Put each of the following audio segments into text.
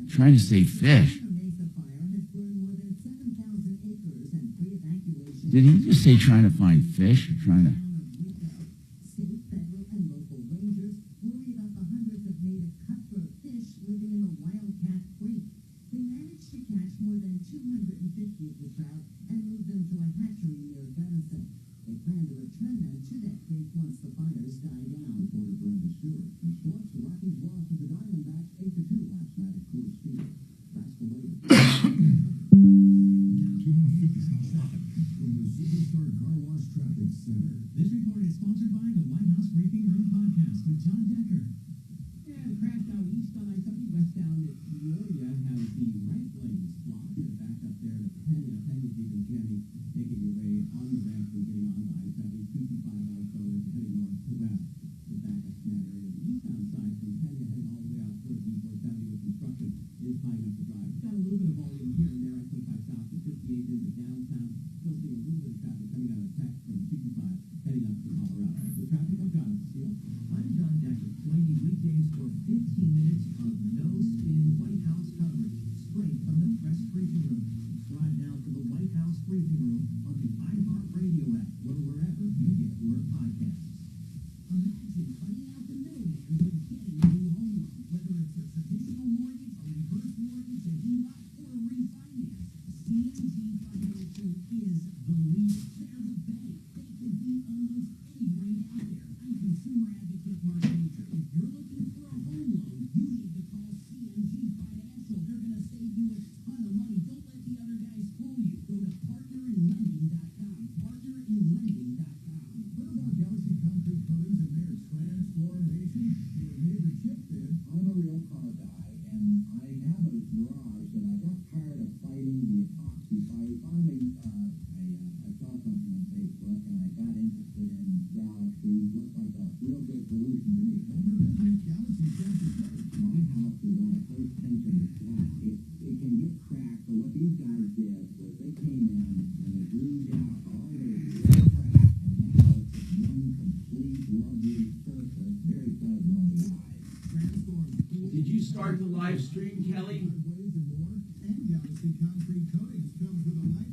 Trying to save fish. Did he just say trying to find fish or trying to?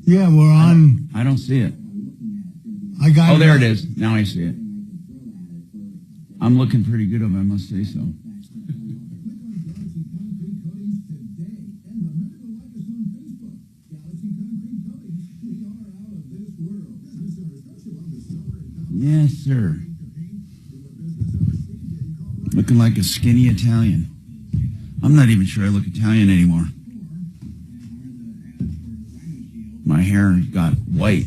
Yeah, we're on. I don't see it. I got. Oh, there it is. Now I see it. I'm looking pretty good, if I must say so. Yes, sir. Looking like a skinny Italian. I'm not even sure I look Italian anymore. My hair got white.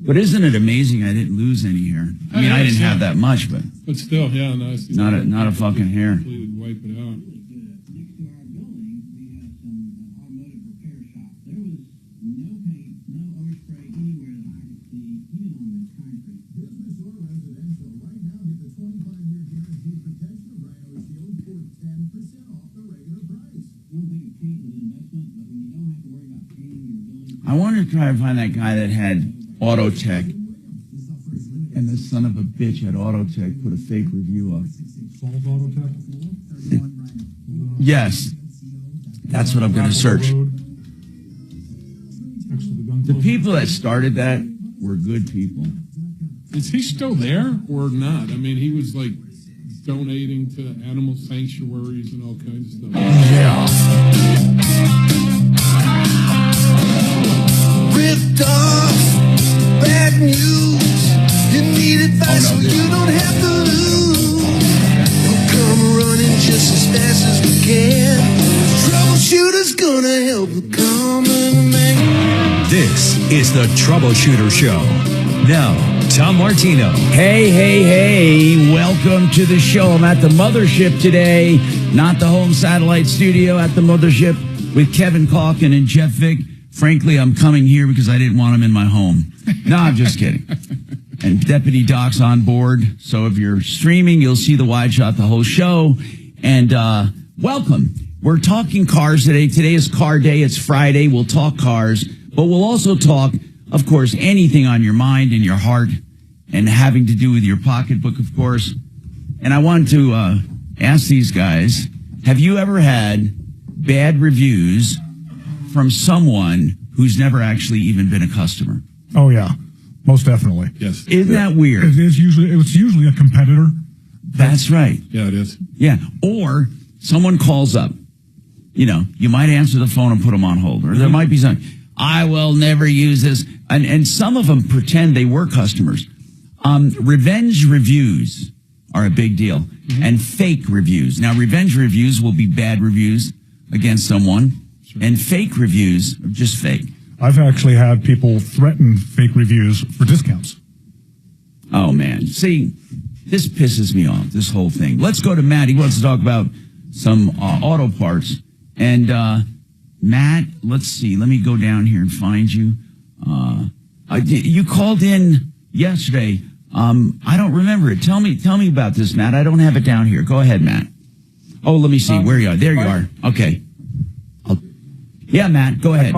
But isn't it amazing I didn't lose any hair? I mean, I didn't have that much, but still, yeah, no, it's not a fucking hair. Completely wipe it out. Next to our building, we have some automotive repair shop. There was no paint, no overspray anywhere that I could see, even on the concrete. Business or residential, right now get the 25-year guaranteed protection of Rhino Shield for 10% off the regular price. I don't think paint is an investment, but when you don't have to worry about painting your building. I wanted to try to find that guy that had Autotech, and this son of a bitch at Autotech put a fake review up. Salt Autotech? Yes, that's what I'm going to search. The people that started that were good people. Is he still there or not? I mean, he was like donating to animal sanctuaries and all kinds of stuff. Yeah. Ripped off, bad news. You need advice so you don't have to lose. We'll come running just as fast as we can. Troubleshooter's gonna help the common man. This is the Troubleshooter Show. Now, Tom Martino. Hey, welcome to the show. I'm at the mothership today, not the home satellite studio, at the mothership with Kevin Calkin and Jeff Vick. Frankly, I'm coming here because I didn't want him in my home. No, I'm just kidding. And Deputy Doc's on board. So if you're streaming, you'll see the wide shot the whole show. And welcome. We're talking cars today. Today is car day. It's Friday. We'll talk cars. But we'll also talk, of course, anything on your mind and your heart and having to do with your pocketbook, of course. And I wanted to ask these guys, have you ever had bad reviews from someone who's never actually even been a customer? Oh, yeah. Most definitely. Yes. Isn't that weird? It's usually a competitor. That's right. Yeah, it is. Yeah. Or someone calls up. You know, you might answer the phone and put them on hold. Or there might be something, I will never use this. And some of them pretend they were customers. Revenge reviews are a big deal. And fake reviews. Now, revenge reviews will be bad reviews against someone. Sure. And fake reviews are just fake. I've actually had people threaten fake reviews for discounts. Oh, man. See, this pisses me off, this whole thing. Let's go to Matt. He wants to talk about some auto parts. And, Matt, let's see. Let me go down here and find you. You called in yesterday. I don't remember it. Tell me about this, Matt. I don't have it down here. Go ahead, Matt. Oh, let me see where you are. There you are. Okay. Yeah, Matt, go ahead.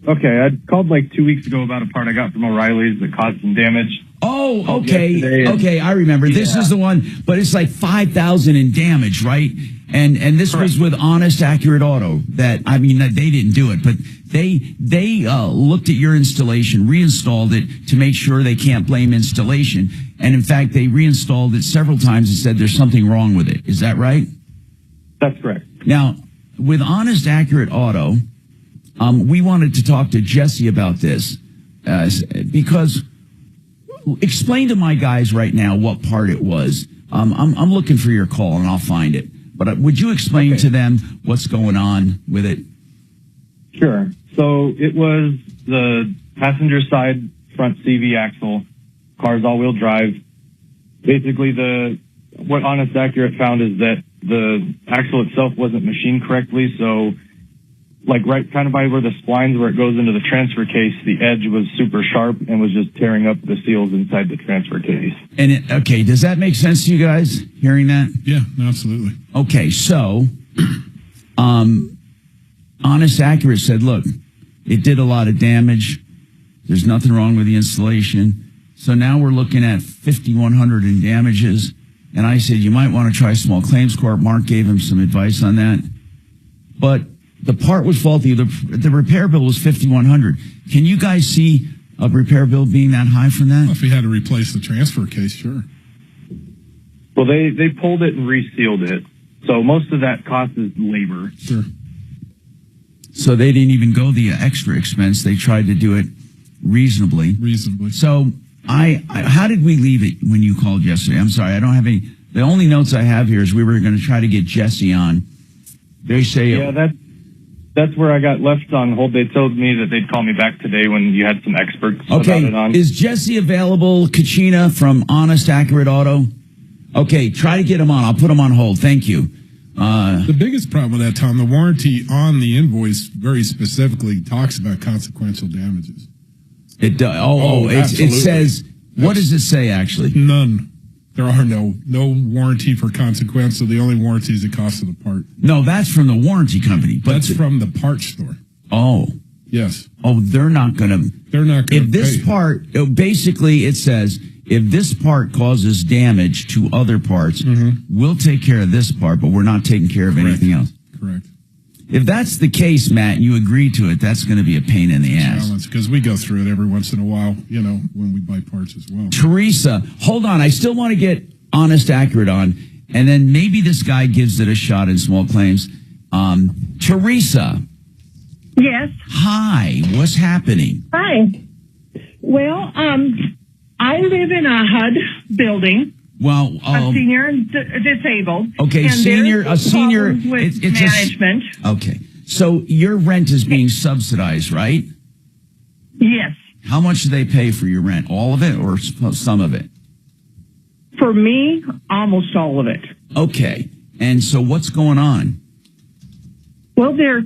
I called like 2 weeks ago about a part I got from O'Reilly's that caused some damage. Oh, okay. Okay, I remember. This is the one, but it's like $5,000 in damage, right? And this Correct. was with Honest Accurate Auto. They didn't do it, but they looked at your installation, reinstalled it to make sure they can't blame installation. And in fact, they reinstalled it several times and said there's something wrong with it. Is that right? That's correct. Now, with Honest Accurate Auto, we wanted to talk to Jesse about this because explain to my guys right now what part it was. I'm looking for your call and I'll find it. But would you explain to them what's going on with it? Sure. So it was the passenger side front CV axle, car's all-wheel drive. Basically, what Honest Accurate found is that the axle itself wasn't machined correctly, so like right kind of by where the splines where it goes into the transfer case, the edge was super sharp and was just tearing up the seals inside the transfer case. And does that make sense to you guys, hearing that? Yeah, absolutely. Okay, so Honest Accurate said, look, it did a lot of damage. There's nothing wrong with the installation. So now we're looking at $5,100 in damages. And I said, you might want to try small claims court. Mark gave him some advice on that. But the part was faulty. The repair bill was $5,100. Can you guys see a repair bill being that high from that? Well, if we had to replace the transfer case, sure. Well, they pulled it and resealed it. So most of that cost is labor. Sure. So they didn't even go the extra expense. They tried to do it reasonably. So how did we leave it when you called yesterday? I'm sorry, I don't have any. The only notes I have here is we were going to try to get Jesse on. They say, yeah, that's where I got left on hold. They told me that they'd call me back today when you had some experts about it on. Is Jesse available? Kachina from Honest Accurate Auto. Okay, try to get him on. I'll put him on hold. Thank you. The biggest problem with that, Tom, the warranty on the invoice very specifically talks about consequential damages. It does. It says, what does it say actually? None. There are no warranty for consequence, so the only warranty is the cost of the part. No, that's from the warranty company. But that's from the parts store. Oh. Yes. Oh, they're not going to. If this part, basically it says, if this part causes damage to other parts, we'll take care of this part, but we're not taking care of anything else. Correct. If that's the case, Matt, and you agree to it, that's going to be a pain in the ass. Because we go through it every once in a while, when we buy parts as well. Teresa, hold on. I still want to get Honest Accurate on, and then maybe this guy gives it a shot in small claims. Teresa. Yes. Hi. What's happening? Hi. Well, I live in a HUD building. Well, I'm senior and disabled. Okay, and senior. With management. Okay, so your rent is being subsidized, right? Yes. How much do they pay for your rent? All of it or some of it? For me, almost all of it. Okay, and so what's going on? Well, they're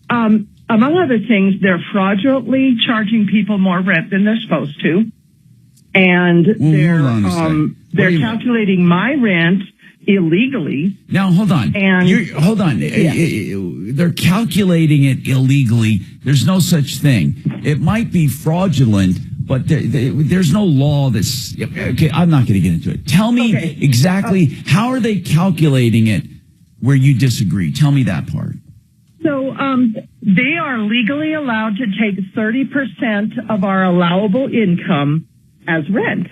among other things, they're fraudulently charging people more rent than they're supposed to. And they're calculating my rent illegally. Now, hold on. Hold on. Yeah. They're calculating it illegally. There's no such thing. It might be fraudulent but there's no law that's okay. I'm not going to get into it. Tell me exactly how are they calculating it where you disagree? Tell me that part. So they are legally allowed to take 30% of our allowable income as rent.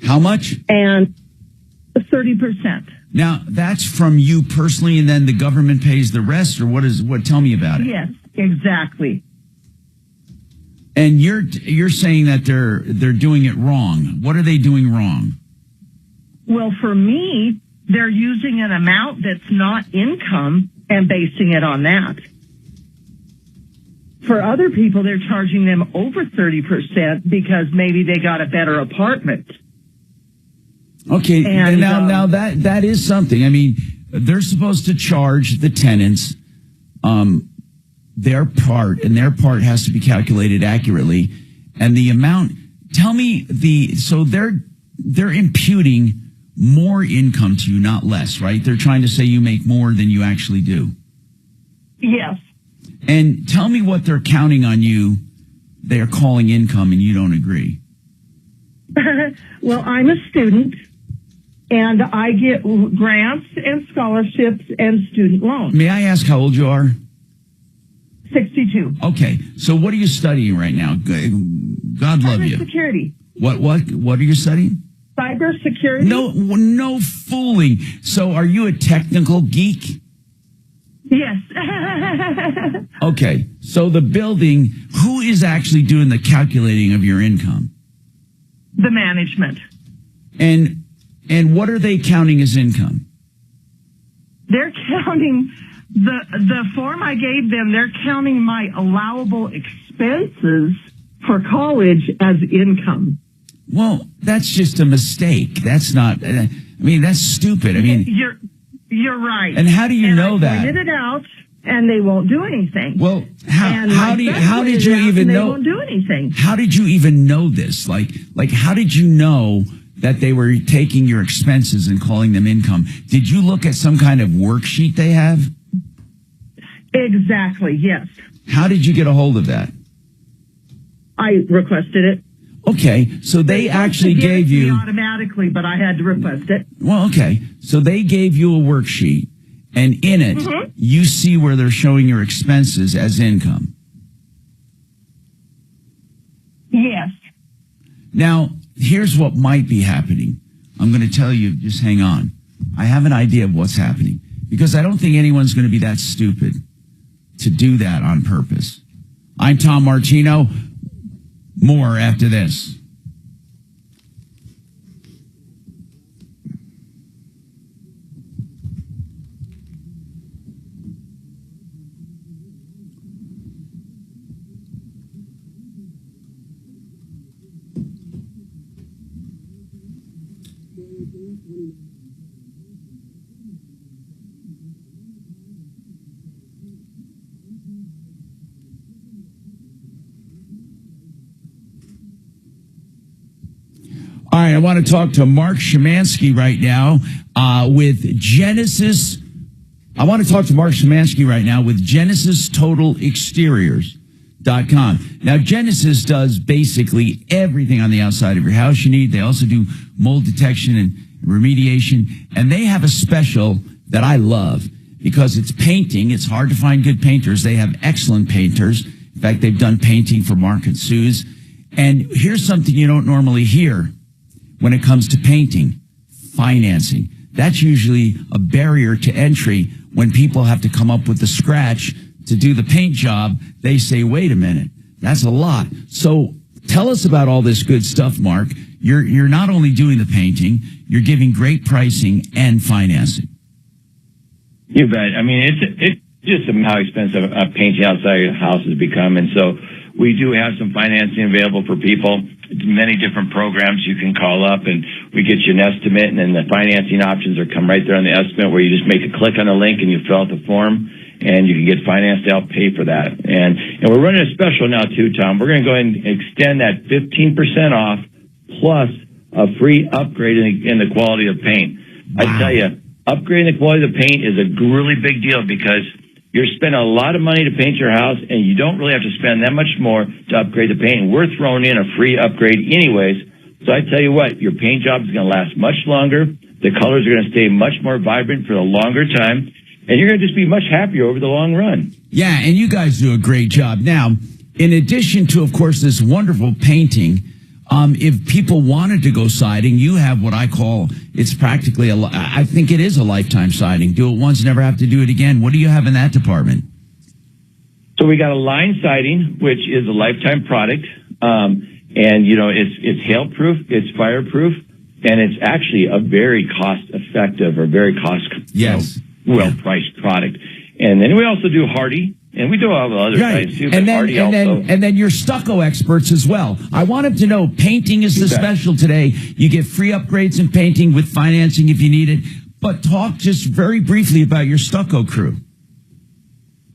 How much? And 30%. Now, that's from you personally, and then the government pays the rest, or what? Tell me about it. Yes, exactly. And you're saying that they're doing it wrong. What are they doing wrong? Well, for me, they're using an amount that's not income and basing it on that. For other people, they're charging them over 30% because maybe they got a better apartment. Okay, and now that is something. I mean, they're supposed to charge the tenants their part, and their part has to be calculated accurately. And the amount, tell me so they're imputing more income to you, not less, right? They're trying to say you make more than you actually do. Yes. And tell me what they're counting on you. They're calling income, and you don't agree. Well, I'm a student, and I get grants and scholarships and student loans. May I ask how old you are? 62. Okay, so what are you studying right now? God love you. Cybersecurity. What are you studying? Cybersecurity. No fooling. So are you a technical geek? Yes. Okay, so the building, who is actually doing the calculating of your income? The management. And what are they counting as income? They're counting the form I gave them. They're counting my allowable expenses for college as income. Well, that's just a mistake. That's not. I mean, that's stupid. I mean, you're right. And how do you know that? I pointed it out, and they won't do anything. Well, how did you even know? They won't do anything. How did you even know this? Like, how did you know that they were taking your expenses and calling them income? Did you look at some kind of worksheet they have? Exactly, yes. How did you get a hold of that? I requested it. Okay, so they actually gave you automatically, but I had to request it. Well, okay, so they gave you a worksheet, and in it, you see where they're showing your expenses as income. Yes. Now, here's what might be happening. I'm going to tell you, just hang on. I have an idea of what's happening, because I don't think anyone's going to be that stupid to do that on purpose. I'm Tom Martino. More after this. All right, I want to talk to Marc Szymanski right now with Genesis. I want to talk to Marc Szymanski right now with GenesisTotalExteriors.com. Now, Genesis does basically everything on the outside of your house you need. They also do mold detection and remediation. And they have a special that I love because it's painting. It's hard to find good painters. They have excellent painters. In fact, they've done painting for Mark and Sue's. And here's something you don't normally hear when it comes to painting: financing. That's usually a barrier to entry. When people have to come up with the scratch to do the paint job, they say, wait a minute, that's a lot. So tell us about all this good stuff, Mark. You're not only doing the painting, you're giving great pricing and financing. You bet. I mean, it's just how expensive painting outside your house has become. And so we do have some financing available for people. Many different programs you can call up, and we get you an estimate, and then the financing options are come right there on the estimate, where you just make a click on the link and you fill out the form, and you can get financed to help pay for that. And we're running a special now too, Tom. We're going to go ahead and extend that 15% off plus a free upgrade in the quality of paint. Wow. I tell you, upgrading the quality of the paint is a really big deal, because you're spending a lot of money to paint your house, and you don't really have to spend that much more to upgrade the paint. And we're throwing in a free upgrade anyways. So I tell you what, your paint job is going to last much longer. The colors are going to stay much more vibrant for a longer time, and you're going to just be much happier over the long run. Yeah, and you guys do a great job. Now, in addition to, of course, this wonderful painting, if people wanted to go siding, you have what I call, it's practically, I think it is a lifetime siding. Do it once, never have to do it again. What do you have in that department? So we got a line siding, which is a lifetime product. And, you know, it's hail-proof, it's fireproof, and it's actually a very cost-effective or very well-priced product. And then we also do hardy. And we do all the other sides too, and then you're stucco experts as well. I want them to know painting is the special today. You get free upgrades in painting with financing if you need it. But talk just very briefly about your stucco crew.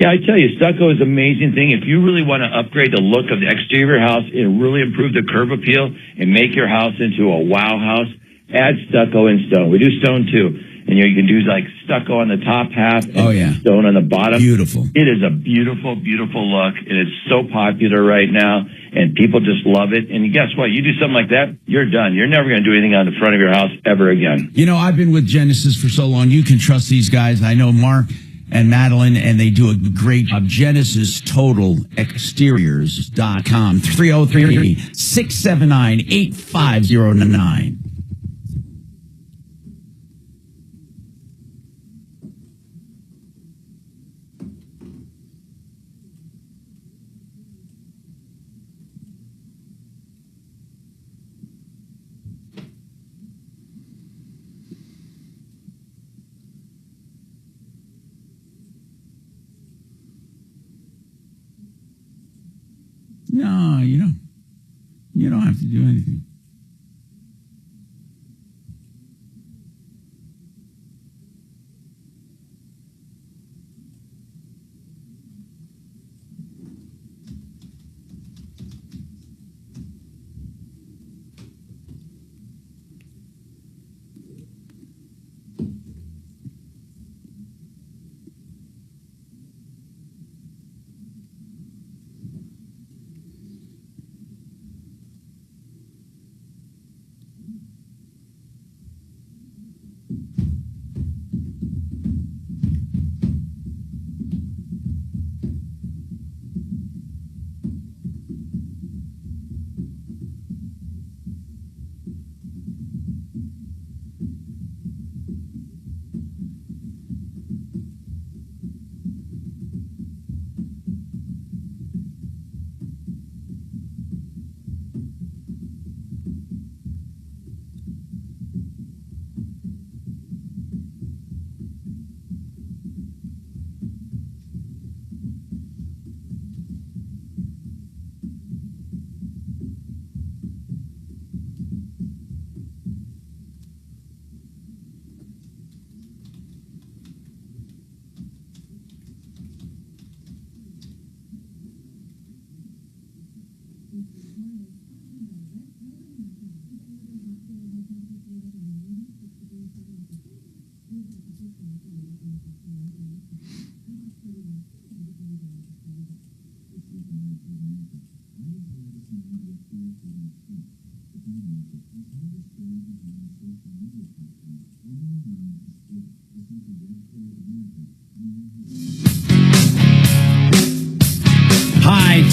Yeah, I tell you, stucco is an amazing thing. If you really want to upgrade the look of the exterior of your house and really improve the curb appeal and make your house into a wow house, add stucco and stone. We do stone too. And you can do like stucco on the top half and stone on the bottom. Beautiful. It is a beautiful, beautiful look. And it's so popular right now. And people just love it. And guess what? You do something like that, you're done. You're never going to do anything on the front of your house ever again. You know, I've been with Genesis for so long. You can trust these guys. I know Mark and Madeline, and they do a great job. GenesisTotalExteriors.com. 303-679-8509. No, you don't. You don't have to do anything.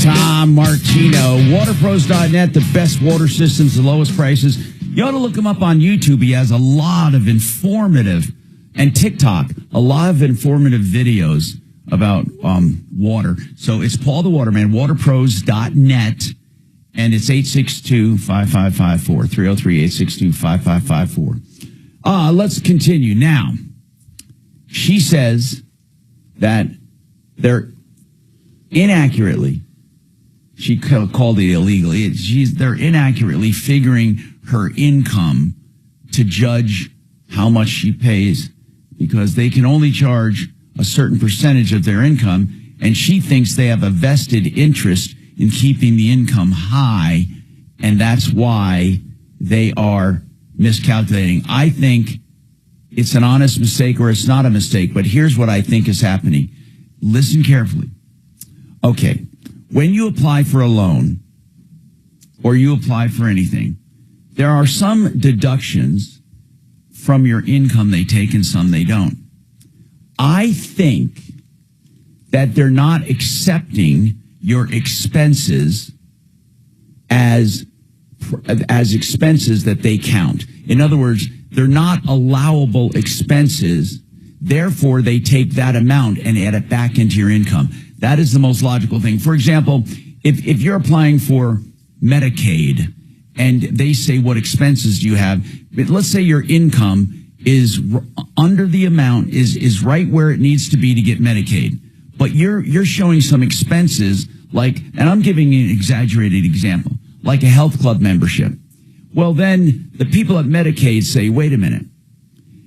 Tom Martino, waterpros.net, the best water systems, the lowest prices. You ought to look him up on YouTube. He has a lot of informative, and TikTok, a lot of informative videos about water. So it's Paul the Waterman, waterpros.net, and it's 862-5554, 303-862-5554. Let's continue. Now, she says that they're inaccurately, she called it illegally, they're inaccurately figuring her income to judge how much she pays because they can only charge a certain percentage of their income, and she thinks they have a vested interest in keeping the income high, and that's why they are miscalculating. I think it's an honest mistake or it's not a mistake, but here's what I think is happening. listen carefully. Okay. When you apply for a loan or you apply for anything, there are some deductions from your income they take and some they don't. I think that they're not accepting your expenses as expenses that they count. In other words, they're not allowable expenses. Therefore, they take that amount and add it back into your income. That is the most logical thing. For example, if you're applying for Medicaid and they say, what expenses do you have? But let's say your income is under the amount, is right where it needs to be to get Medicaid. But you're showing some expenses like, and I'm giving you an exaggerated example, like a health club membership. Well, then the people at Medicaid say, wait a minute,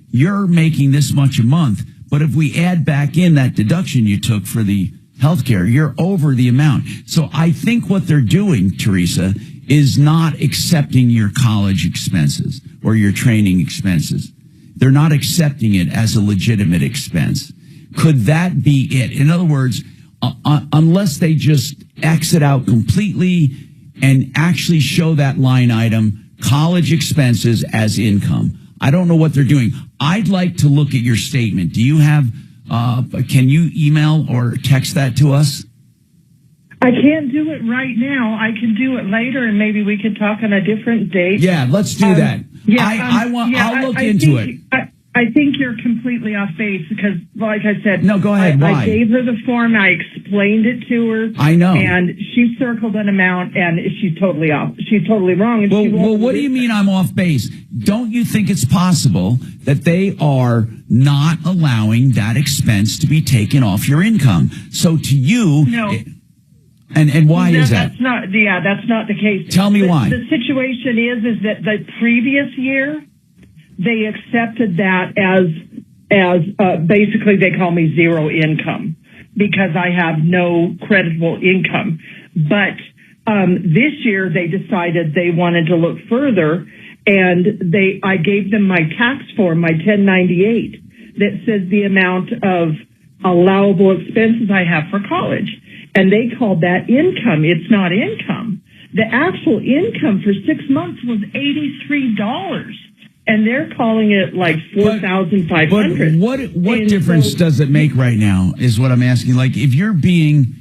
you're making this much a month, but if we add back in that deduction you took for the healthcare, you're over the amount. So I think what they're doing, Teresa, is not accepting your college expenses or your training expenses. They're not accepting it as a legitimate expense. Could that be it? In other words, unless they just X it out completely and actually show that line item, college expenses as income. I don't know what they're doing. I'd like to look at your statement. Do you have, can you email or text that to us? I can't do it right now. I can do it later, and maybe we could talk on a different date. Yeah, let's do that. I'll look into it. I think you're completely off base because, like I said, no, go ahead. Why? I gave her the form. I explained it to her. I know, and she circled an amount, and she's totally off. She's totally wrong. And well, what do you mean I'm off base? Don't you think it's possible that they are not allowing that expense to be taken off your income? So to you, no. And why is that? That's not the case. Tell me why. The situation is that the previous year, they accepted that as basically they call me zero income because I have no creditable income. But this year they decided they wanted to look further, and I gave them my tax form, my 1098, that says the amount of allowable expenses I have for college, and they called that income. It's not income. The actual income for 6 months was $83. And they're calling it like $4,500. But what difference does it make right now is what I'm asking. Like if you're being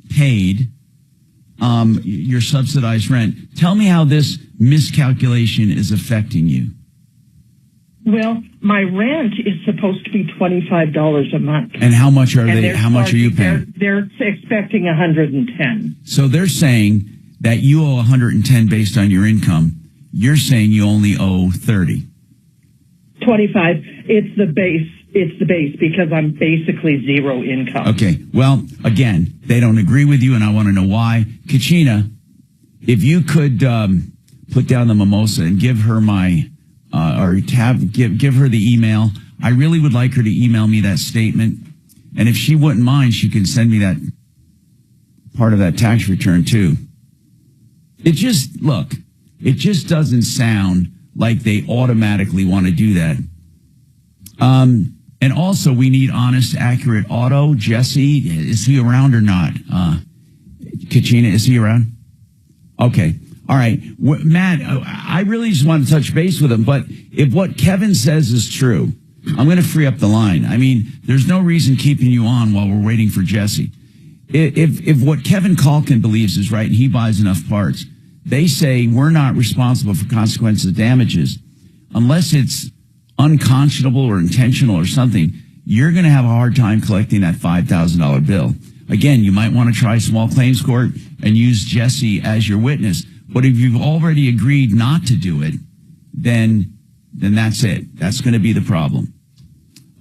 paid your subsidized rent, tell me how this miscalculation is affecting you. Well, my rent is supposed to be $25 a month. And how much are they? How much are you paying? They're expecting $110. So they're saying that you owe $110 based on your income. You're saying you only owe 30. 25. It's the base because I'm basically zero income. Okay. Well, again, they don't agree with you, and I want to know why. Kachina, if you could put down the mimosa and give her my give her the email. I really would like her to email me that statement, and if she wouldn't mind, she can send me that part of that tax return too. It just doesn't sound like they automatically want to do that. And also, we need honest, accurate auto. Jesse, is he around or not? Kachina, is he around? Okay. All right. Matt, I really just want to touch base with him, but if what Kevin says is true, I'm going to free up the line. I mean, there's no reason keeping you on while we're waiting for Jesse. If what Kevin Calkin believes is right and he buys enough parts, they say we're not responsible for consequences of damages. Unless it's unconscionable or intentional or something, you're going to have a hard time collecting that $5,000 bill. Again, you might want to try small claims court and use Jesse as your witness. But if you've already agreed not to do it, then that's it. That's going to be the problem.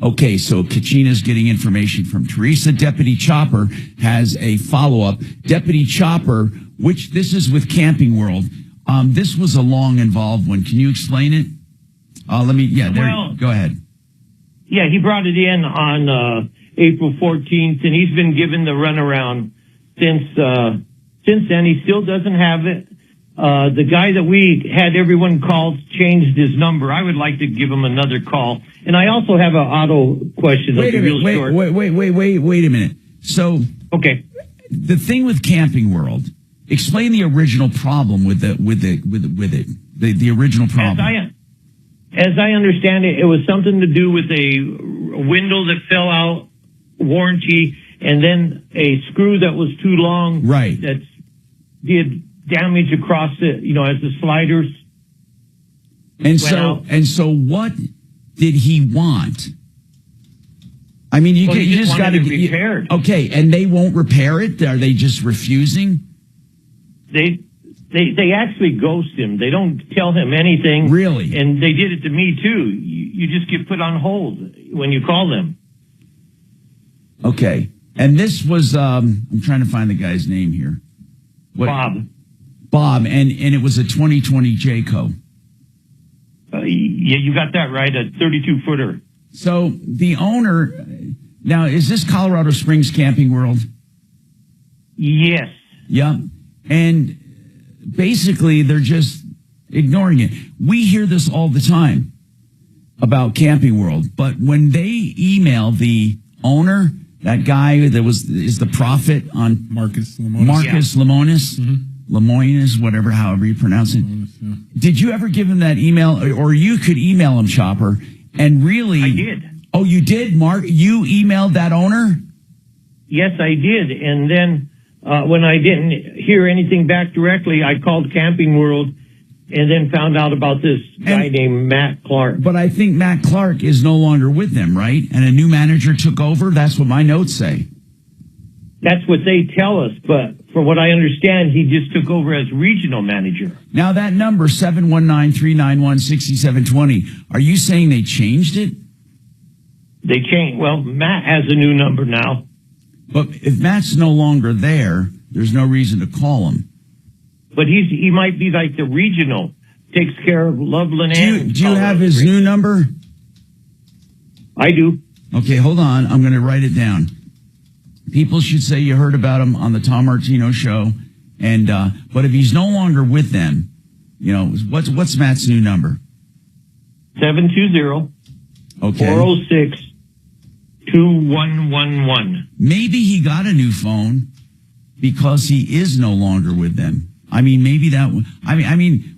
Okay, so Kachina's getting information from Teresa. Deputy Chopper has a follow-up. Deputy Chopper, which this is with Camping World. This was a long involved one. Can you explain it? Go ahead. Yeah, he brought it in on April 14th, and he's been given the runaround since then. He still doesn't have it. The guy that we had everyone call changed his number. I would like to give him another call. And I also have an auto question. Wait a minute. Wait a minute. So, okay, the thing with Camping World, explain the original problem with it. The original problem. As I understand it, it was something to do with a window that fell out, warranty, and then a screw that was too long. Right. That did damage across it, as the sliders. And so what did he want? I mean, you just got to get repaired. Okay, and they won't repair it? Are they just refusing? They actually ghost him. They don't tell him anything. Really? And they did it to me too. You just get put on hold when you call them. Okay. And this was, I'm trying to find the guy's name here. Bob, and it was a 2020 Jayco. Yeah, you got that right, a 32-footer. So the owner, now, is this Colorado Springs Camping World? Yes. Yeah. And basically, they're just ignoring it. We hear this all the time about Camping World, but when they email the owner, that guy that is the prophet on Marcus Lemonis. Lemonis, Lemonis, whatever, however you pronounce it. Did you ever give him that email, or you could email him, Chopper? And really, I did. Oh, you did, Mark? You emailed that owner? Yes, I did. And then when I didn't hear anything back directly, I called Camping World and then found out about this guy named Matt Clark. But I think Matt Clark is no longer with them, right? And a new manager took over? That's what my notes say. That's what they tell us. But from what I understand, he just took over as regional manager. Now, that number, 719-391-6720, are you saying they changed it? They changed. Well, Matt has a new number now. But if Matt's no longer there, there's no reason to call him. But he might be like the regional, takes care of Loveland and... Do you have his new number? I do. Okay, hold on. I'm going to write it down. People should say you heard about him on the Tom Martino show. And but if he's no longer with them, what's Matt's new number? 720 okay. 406 2111. Maybe he got a new phone because he is no longer with them. I mean, maybe that.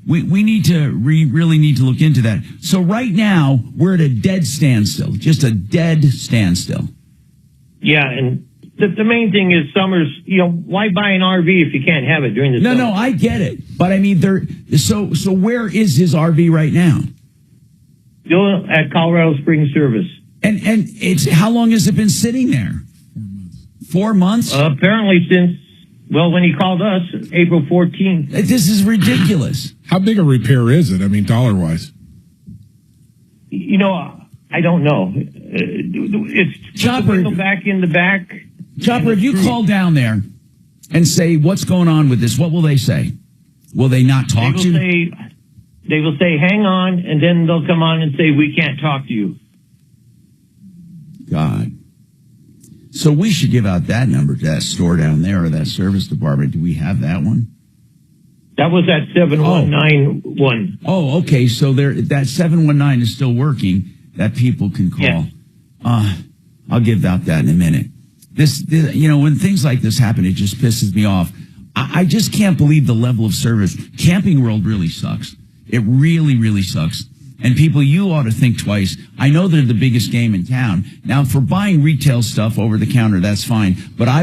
We need to really need to look into that. So right now we're at a dead standstill, just a dead standstill. Yeah, and the main thing is summers. Why buy an RV if you can't have it during the summer? No, I get it, but I mean, So where is his RV right now? Still at Colorado Springs Service. And it's how long has it been sitting there? 4 months. 4 months? Apparently since. Well, when he called us, April 14th. This is ridiculous. How big a repair is it? I mean, dollar-wise. I don't know. It's Chopper, the window back in the back. Chopper, if you call down there and say, what's going on with this, what will they say? Will they not talk to you? They will say, hang on, and then they'll come on and say, we can't talk to you. God. So we should give out that number to that store down there or that service department. Do we have that one? That was at 7191. Oh, okay. So that 719 is still working that people can call. Yes. I'll give out that in a minute. This, when things like this happen, it just pisses me off. I just can't believe the level of service. Camping World really sucks. It really, really sucks. And people, you ought to think twice. I know they're the biggest game in town. Now, for buying retail stuff over the counter, that's fine. But I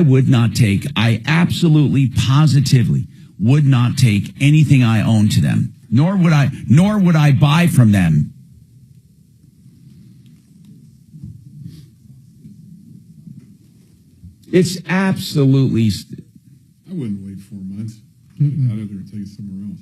absolutely, positively would not take anything I own to them. Nor would I buy from them. It's absolutely... I wouldn't wait 4 months. I'd rather take it somewhere else.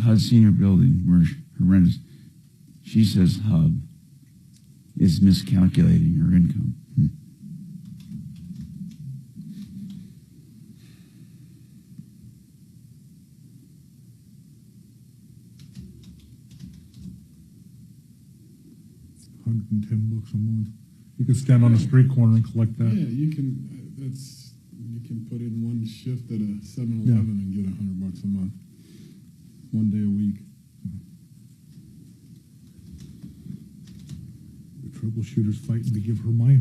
HUD senior building, where horrendous. She says HUB is miscalculating her income. $110 a month. You could stand on the street corner and collect that. Yeah, you can. You can put in one shift at a 7-Eleven and get $100 a month, 1 day a week. The troubleshooter's fighting to give her money.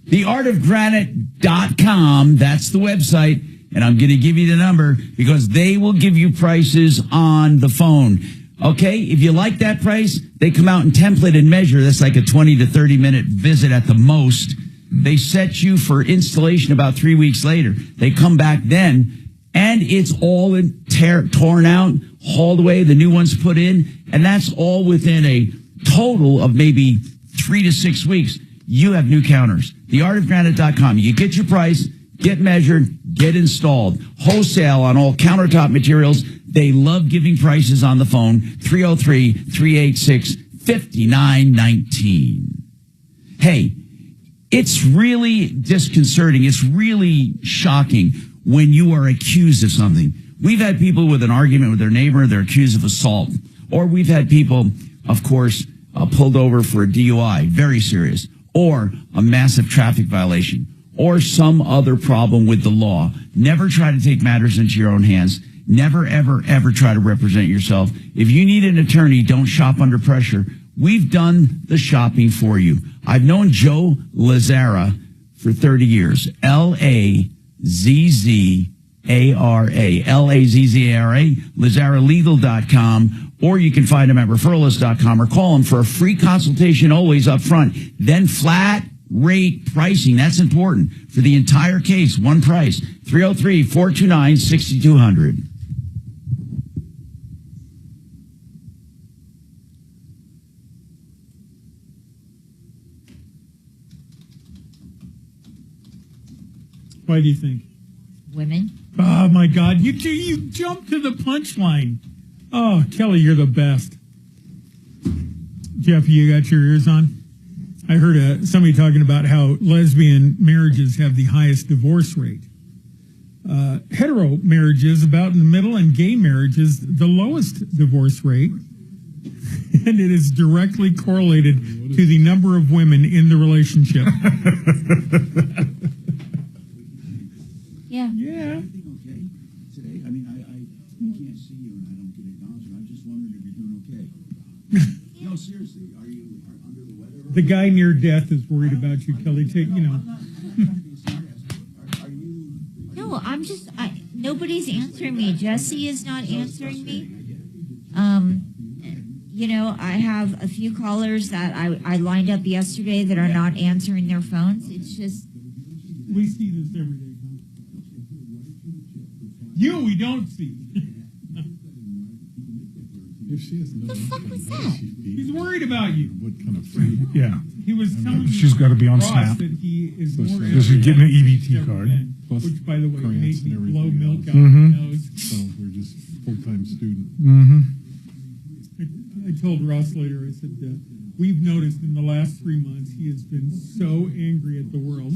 theartofgranite.com. That's the website. And I'm going to give you the number because they will give you prices on the phone. Okay, if you like that price, they come out and template and measure. That's like a 20 to 30 minute visit at the most. They set you for installation about 3 weeks later. They come back then, and it's all torn out, hauled away, the new ones put in, and that's all within a total of maybe 3 to 6 weeks. You have new counters. Theartofgranite.com. You get your price, get measured, get installed. Wholesale on all countertop materials. They love giving prices on the phone. 303-386-5919. Hey, it's really disconcerting. It's really shocking when you are accused of something. We've had people with an argument with their neighbor. They're accused of assault. Or we've had people, of course, pulled over for a DUI, very serious, or a massive traffic violation, or some other problem with the law. Never try to take matters into your own hands. Never, ever, ever try to represent yourself. If you need an attorney, don't shop under pressure. We've done the shopping for you. I've known Joe Lazzara for 30 years. Lazzara, Lazzara, LazzaraLegal.com, or you can find him at referralist.com or call him for a free consultation always up front. Then flat rate pricing. That's important. For the entire case, one price. 303-429-6200. Why do you think? Women. Oh, my God. You jumped to the punchline. Oh, Kelly, you're the best. Jeff, you got your ears on? I heard somebody talking about how lesbian marriages have the highest divorce rate. Hetero marriages about in the middle, and gay marriages the lowest divorce rate. And it is directly correlated to the number of women in the relationship. Yeah. Yeah. Everything okay today? I mean, I can't see you and I don't get acknowledgement. I'm just wondering if you're doing okay. No, seriously, are you under the weather? The guy near death is worried about you, Kelly. No, I'm just, nobody's answering me. Jesse is not answering me. I have a few callers that I lined up yesterday that are not answering their phones. It's just. We see this every day. You, we don't see. If she has no, the fuck was that? He's worried about you. What kind of freedom? Yeah. He was telling she's got to be on Ross Snap. that he is more Because he's getting an EBT card. Which, by the way, made me blow milk out of his nose. So we're just full-time student. I told Ross later, I said, we've noticed in the last 3 months he has been so angry at the world,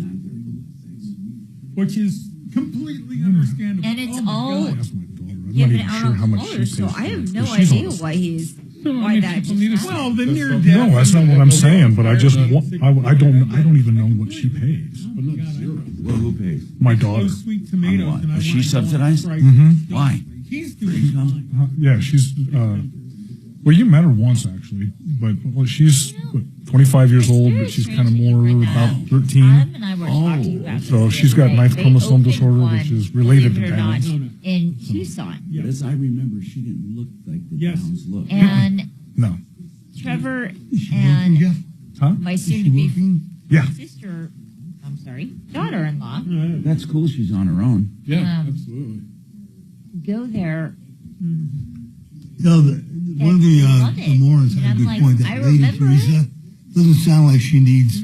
which is completely understandable. And it's oh all given out on callers, so I have no idea why that just happened. Well, the near death. No, that's not what I'm saying. But I just I don't even know what she pays. But not zero. Well, who pays? My daughter. Those sweet tomatoes. And Is she subsidized? Why? He's doing fine. Yeah, she's. Well, you met her once actually, but she's 25 years old, but she's kind of more about 13. And I were talking about so she's got ninth chromosome disorder, which is related to parents. In Tucson. But as I remember, she didn't look like the Downs look. And no. Trevor and my soon-to-be sister, daughter-in-law. That's cool. She's on her own. Yeah, absolutely. Go there. No, one of the Morons had a good point. That Lady Teresa doesn't sound like she needs.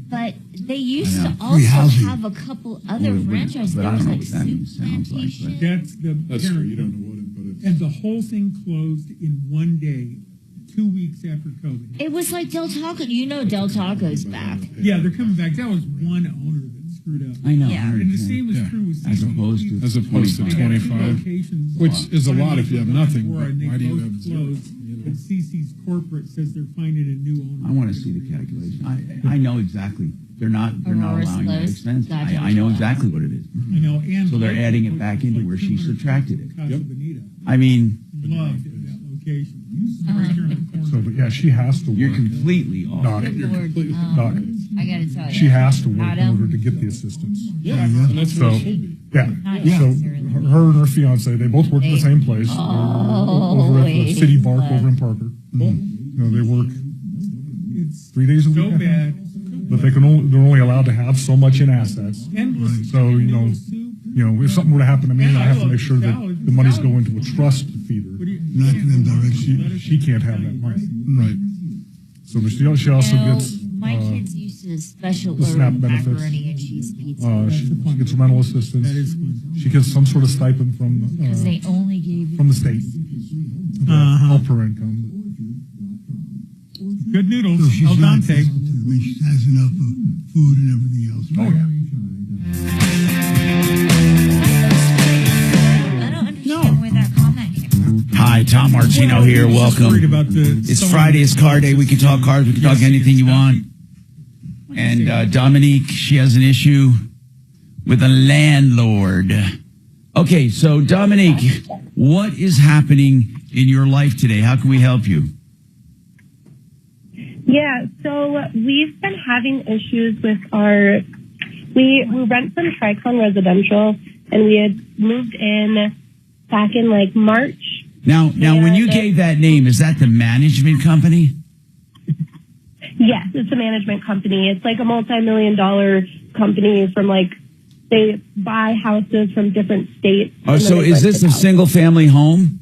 But they used to also have a couple other franchises. There was like Soup Plantation. That's true. You don't know what it, but it's. And the whole thing closed in one day, 2 weeks after COVID. It was like Del Taco. You know Del Taco's back. Yeah, they're coming back. That was one owner that's screwed up. I know. Yeah. And the same is true with As opposed to 25. locations. Which is a lot if you have nothing, Before, but and they why do you both have zero? closed. But CC's corporate says they're finding a new owner. I want to see the calculation. I know exactly. They're not Aurora's allowing that closed. expense. Gotcha. I know exactly what it is. I know, and So they're adding it back into where she subtracted it. Casa Bonita. I mean, Loved that location. Right here in the corner. So, but yeah, she has to you're work. completely off. Doc, Good Lord. Doc, I gotta tell you. she has to work in Adam, order to get the assistance. Yeah, and that's So, what it should be. yeah. Not So necessarily. her and her fiance, they both work at the same place. They're over at the City Bark over in Parker. You know, they work It's 3 days a so week. bad. But they're only allowed to have so much in assets. Endless. So, if something were to happen to me, Yeah, I have I to make love sure that salad. the monies Salad. go into a trust to feed her. Not to them directly. She can't have that money. Right. So but she also gets my kids used to special the order SNAP benefits. macaroni and cheese pizza She gets rental assistance. That is fun. She gets some sort of stipend because they only gave you from the state. Help her income. Good noodles. So she's Al not dente. destitute. I mean, she has enough of food and everything else. Oh yeah. I don't understand where that comment came from. Hi, Tom Martino here. Welcome. Worried about the It's Friday. It's car day. We can talk cars. We can talk anything you want. And Dominique, she has an issue with a landlord. Okay, so Dominique, what is happening in your life today? How can we help you? Yeah, so we've been having issues with we rent from Tricon Residential, and we had moved in back in like March. Now, when you gave that name, is that the management company? Yes, it's a management company. It's like a multi-million-dollar company from they buy houses from different states. Oh, and then so they is rent this it a out. single-family home?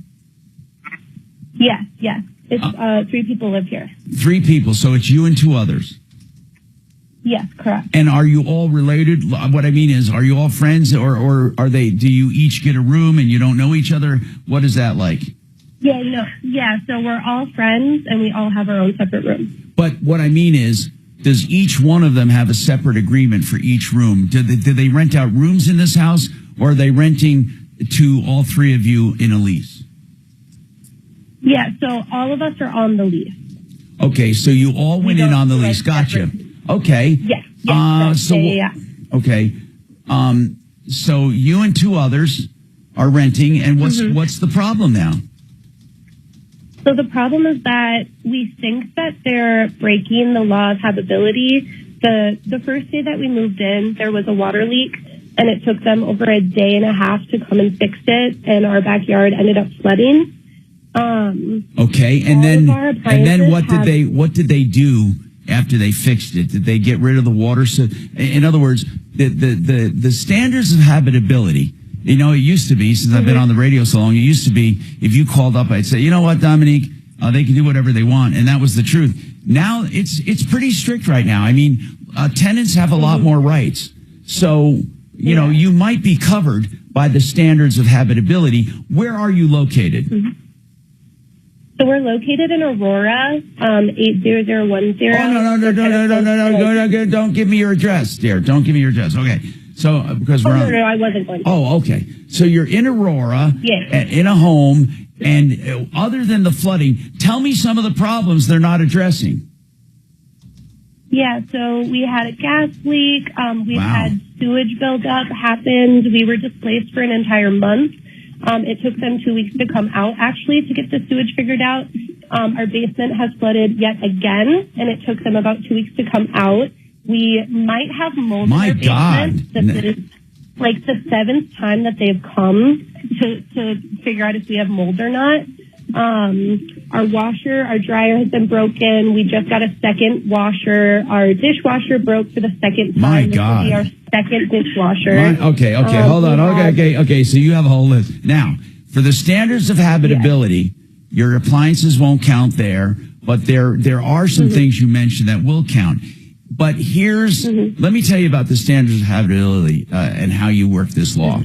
Yes. It's 3 people live here. 3 people, so it's you and 2 others. Yes, correct. And are you all related? What I mean is, are you all friends, or are they? Do you each get a room and you don't know each other? What is that like? Yeah, so we're all friends, and we all have our own separate rooms. But what I mean is, does each one of them have a separate agreement for each room? Do they rent out rooms in this house, or are they renting to all 3 of you in a lease? Yeah, so all of us are on the lease. Okay, so you all went in on the lease. Gotcha. Okay. Yes. Yeah. Okay. So you and 2 others are renting, and what's the problem now? So the problem is that we think that they're breaking the law of habitability. The first day that we moved in, there was a water leak, and it took them over a day and a half to come and fix it, and our backyard ended up flooding. Okay, and then what did they do after they fixed it? Did they get rid of the water? So, in other words, the standards of habitability. You know, it used to be, since I've been on the radio so long, it used to be, if you called up, I'd say, you know what, Dominique, they can do whatever they want. And that was the truth. Now, it's pretty strict right now. I mean, tenants have a lot more rights. So, you know, you might be covered by the standards of habitability. Where are you located? So we're located in Aurora, 80010. Oh, no. Don't give me your address, dear. Don't give me your address. Okay. So, because we're on. No, I wasn't going to. Oh, okay. So you're in Aurora, in a home, and other than the flooding, tell me some of the problems they're not addressing. Yeah, so we had a gas leak. We've had sewage buildup happened. We were displaced for an entire month. It took them 2 weeks to come out, actually, to get the sewage figured out. Our basement has flooded yet again, and it took them about 2 weeks to come out. We might have mold in our basement. This is like the 7th time that they've come to figure out if we have mold or not. Our washer, our dryer has been broken. We just got a second washer. Our dishwasher broke for the second time. My God. This will be our second dishwasher. Okay, hold on. Okay, so you have a whole list. Now, for the standards of habitability, your appliances won't count there, but there are some things you mentioned that will count. But let me tell you about the standards of habitability and how you work this law.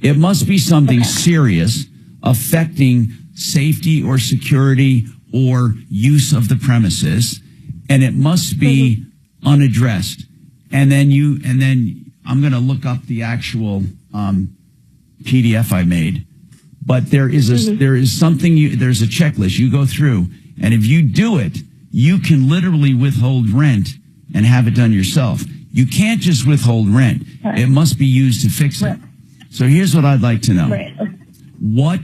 It must be something serious affecting safety or security or use of the premises, and it must be unaddressed. And then I'm gonna look up the actual PDF I made. But there is there's a checklist you go through, and if you do it, you can literally withhold rent and have it done yourself. You can't just withhold rent. Right. It must be used to fix it. So here's what I'd like to know. Right. What,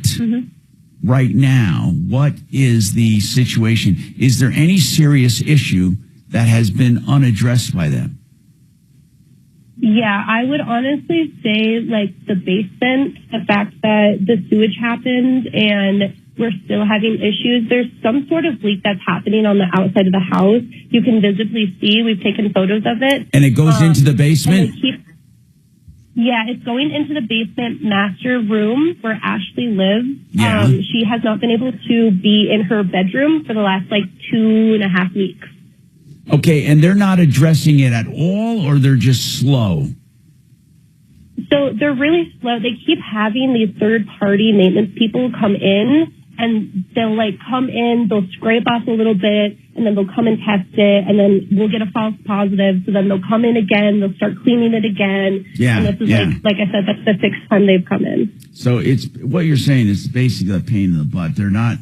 right now, what is the situation? Is there any serious issue that has been unaddressed by them? Yeah, I would honestly say, like, the basement, the fact that the sewage happened and we're still having issues. There's some sort of leak that's happening on the outside of the house. You can visibly see. We've taken photos of it. And it goes into the basement? Yeah, it's going into the basement master room where Ashley lives. Yeah. She has not been able to be in her bedroom for the last, 2.5 weeks. Okay, and they're not addressing it at all, or they're just slow? So they're really slow. They keep having these third-party maintenance people come in, and they'll come in, they'll scrape off a little bit, and then they'll come and test it, and then we'll get a false positive. So then they'll come in again, they'll start cleaning it again. Yeah, and this is like I said, that's the 6th time they've come in. So it's what you're saying is basically a pain in the butt. They're not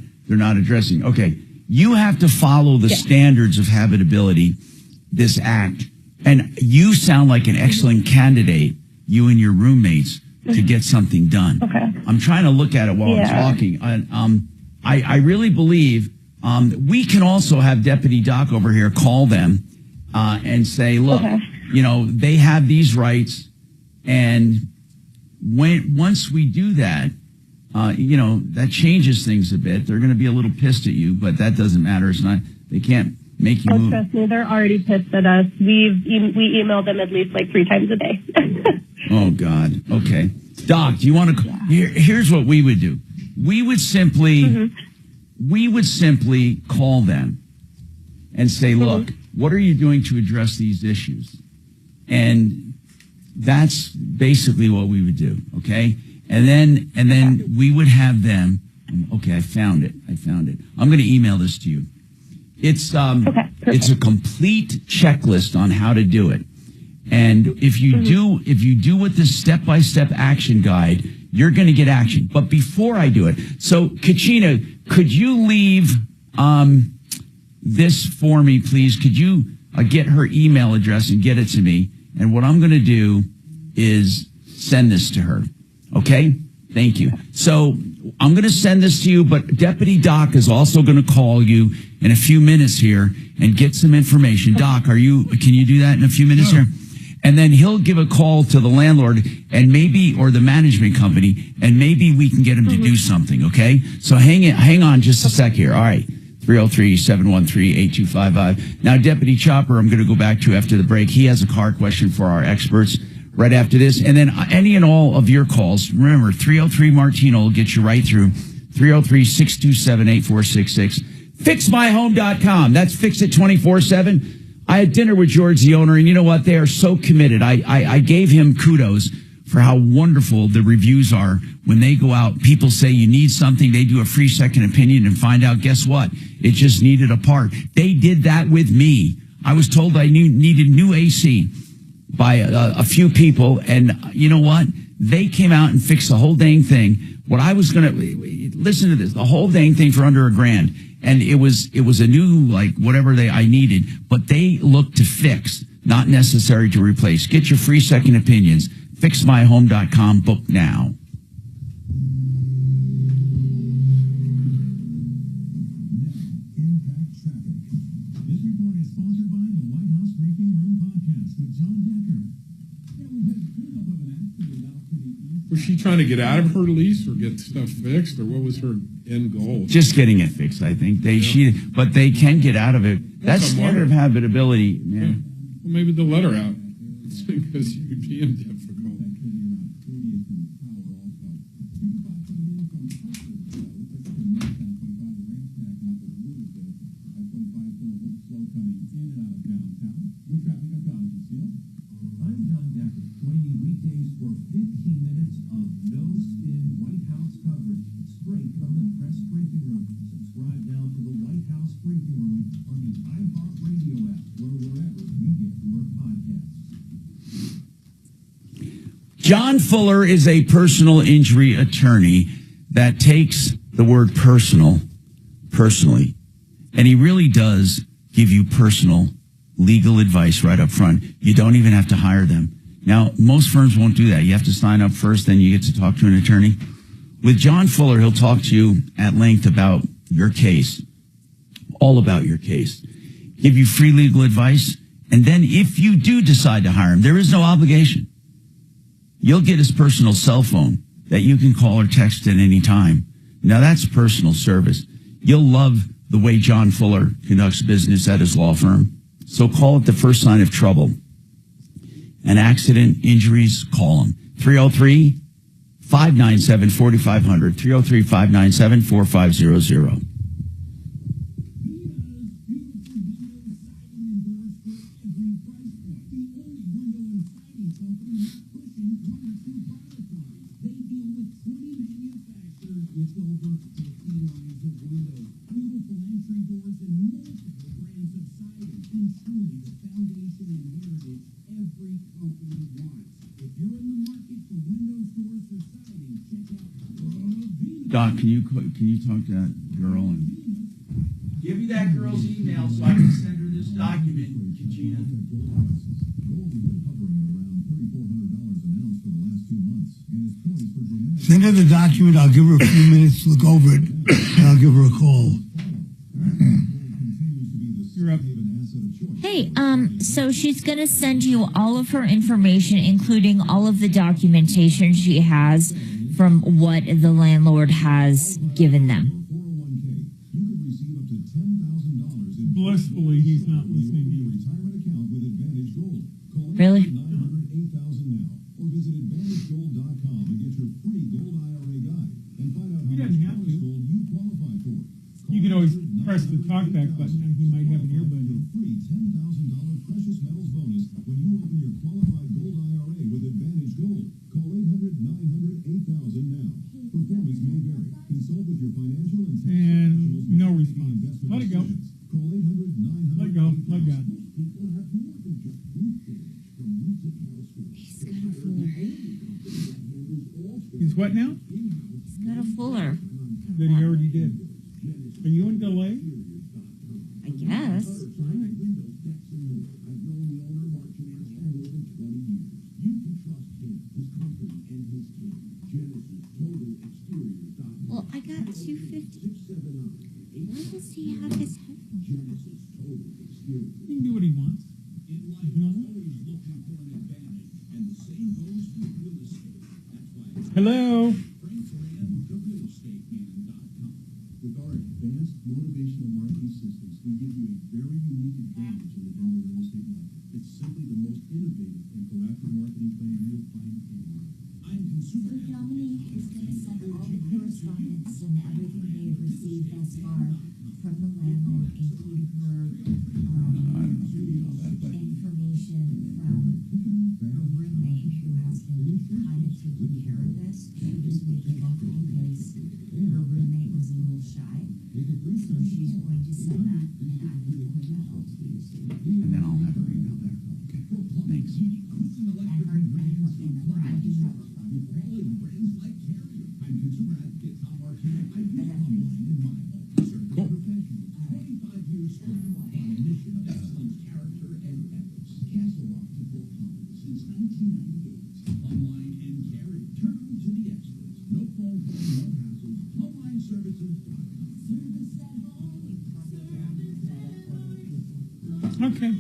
addressing. Okay, you have to follow the standards of habitability, this act, and you sound like an excellent candidate, you and your roommates, to get something done. Okay. I'm trying to look at it while I'm talking. I really believe we can also have Deputy Doc over here call them and say, look, they have these rights, and once we do that, that changes things a bit. They're going to be a little pissed at you, but that doesn't matter. It's not. They can't make you move. Trust me, they're already pissed at us. We email them at least 3 times a day. Oh God. Okay, Doc, do you want to? Here's what we would do. We would simply call them and say, look, what are you doing to address these issues? And that's basically what we would do. Okay. And then we would have them. Okay, I found it. I'm going to email this to you. It's it's a complete checklist on how to do it. And if you do with this step-by-step action guide, you're going to get action. But before I do it, so Kachina, could you leave this for me, please? Could you get her email address and get it to me? And what I'm going to do is send this to her. Okay? Thank you. So I'm going to send this to you, but Deputy Doc is also going to call you in a few minutes here and get some information. Doc, can you do that in a few minutes here? And then he'll give a call to the landlord and or the management company, and maybe we can get him to do something, okay? So hang on just a sec here. All right. 303-713-8255. Now, Deputy Chopper, I'm going to go back to after the break. He has a car question for our experts right after this. And then any and all of your calls, remember, 303-MARTINO will get you right through. 303-627-8466. FixMyHome.com. That's Fix It 24/7. I had dinner with George, the owner, and you know what? They are so committed. I gave him kudos for how wonderful the reviews are. When they go out, people say you need something. They do a free second opinion and find out, guess what? It just needed a part. They did that with me. I was told I needed new AC by a few people, and you know what? They came out and fixed the whole dang thing. What I was going to listen to this, the whole dang thing for under $1,000. And it was a new, whatever I needed, but they looked to fix, not necessary to replace. Get your free second opinions. FixMyHome.com. Book now. This report is sponsored by the White House Briefing Room podcast with John Decker. Yeah, we had a cleanup of an accident out to the east. Was she trying to get out of her lease or get stuff fixed, or what was her end goal? Just getting it fixed, I think. But they can get out of it. That's standard of habitability. Yeah. Well, maybe they'll let her out. It's because you would be in difficult. I'm John Decker, joining you weekdays for 15 minutes of no-spin White House coverage, straight from the press briefing room. Subscribe now to the White House Briefing Room on the iHeartRadio app or wherever you get your podcasts. John Fuller is a personal injury attorney that takes the word personally, and he really does give you personal legal advice right up front. You don't even have to hire them. Now, most firms won't do that. You have to sign up first, then you get to talk to an attorney. With John Fuller, he'll talk to you at length about your case, all about your case, give you free legal advice, and then if you do decide to hire him, there is no obligation. You'll get his personal cell phone that you can call or text at any time. Now, that's personal service. You'll love the way John Fuller conducts business at his law firm. So call it the first sign of trouble. An accident, injuries, call him. 303-597-4500. 303-597-4500. Doc, can you talk to that girl and give me that girl's email so I can send her this document, Katrina? Send her the document. I'll give her a few minutes to look over it, and I'll give her a call. You're up. Hey, so she's going to send you all of her information, including all of the documentation she has from what the landlord has given them. Blissfully, he's not listening to you. Really? He doesn't have to. You can always press the talkback button, and he might have an earbud in. $10,000 precious metals bonus when you open your qualified gold IRA with Advantage Gold. Call 800-900-8000 now. Performance may vary. Consult with your financial and tax And no response. Let it go. Call 800-900. Let go. Let God. He's what now? He's got a Fuller. That he already did. Are you in delay? I guess. Well, I got 250. Where does he have his headphones? He can do what he wants. Hello? With our advanced motivational marketing systems, we give you a very unique advantage in the Denver real estate market. It's simply the most innovative and proactive marketing plan you'll find anywhere. I'm consumer. So Dominique is going to send all the correspondence and everything they have received thus far from the landlord, including her information from her roommate who has been kind of taking care of this. She just made the phone call because her roommate was a little shy. So she's going to send that, and I will forward that all to you soon. And then I'll have her email there. Okay. Thanks. And her phone number. I do have her phone number. I'm consumer advocate Tom Martino. I use online in my home. Cool. 25 years strong. On a mission of excellence, character, and ethics. Castle Rock to full confidence since 1998. Online and carry. Turn to the experts. No phone call, no hassles. Homelineservices.com. Service at home. Okay.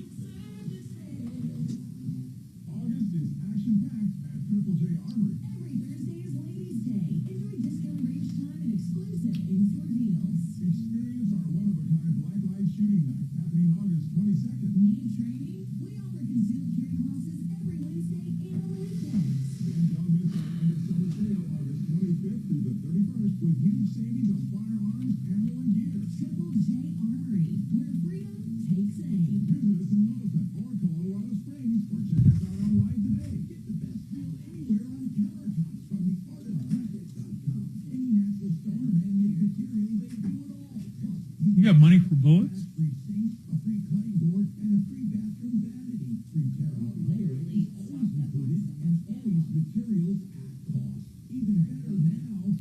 August is action-packed at Triple J Armory. Every Thursday is Ladies' Day. Enjoy discount range time and exclusive in-store deals. Experience our one-of-a-kind black light shooting night happening August 22nd. Need training? We offer concealed carry classes every Wednesday and on the weekends. And don't miss our end of summer sale August 25th through the 31st with huge savings on firearms, ammo, and gear. Triple J Armory, where freedom takes aim. Visit us in Lilliput or Colorado Springs or check us out online today. Get the best deal anywhere on countertops from theartofbrackets.com. Any natural stone or man-made material, they do it all. Plus, You got money for bullets? free sink, a free cutting board, and a free bathroom vanity. Free tear-out hallway is always included, and always material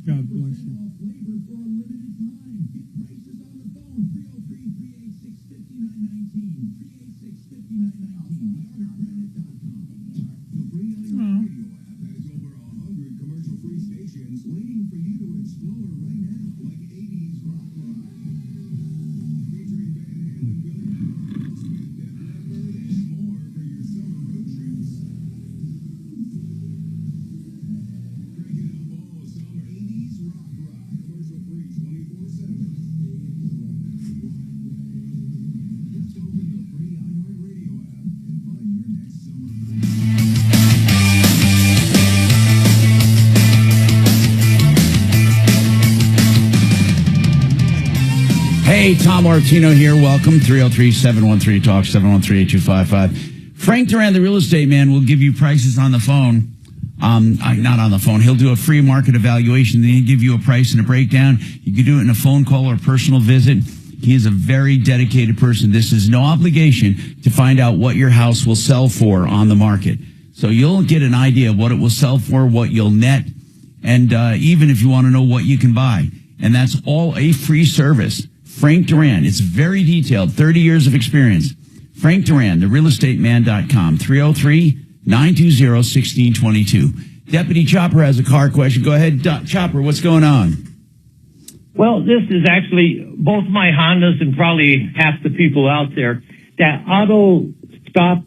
God bless you. Hey, Tom Martino here. Welcome. 303-713-TALK, 713-8255. Frank Duran, the real estate man, will give you prices on the phone. Not on the phone. He'll do a free market evaluation. Then he'll give you a price and a breakdown. You can do it in a phone call or a personal visit. He is a very dedicated person. This is no obligation to find out what your house will sell for on the market. So you'll get an idea of what it will sell for, what you'll net, and even if you want to know what you can buy. And that's all a free service. Frank Duran. It's very detailed, 30 years of experience. Frank Duran, therealestateman.com, 303-920-1622. Deputy Chopper has a car question. Go ahead, Chopper, what's going on? Well, this is actually both my Hondas and probably half the people out there. That auto stop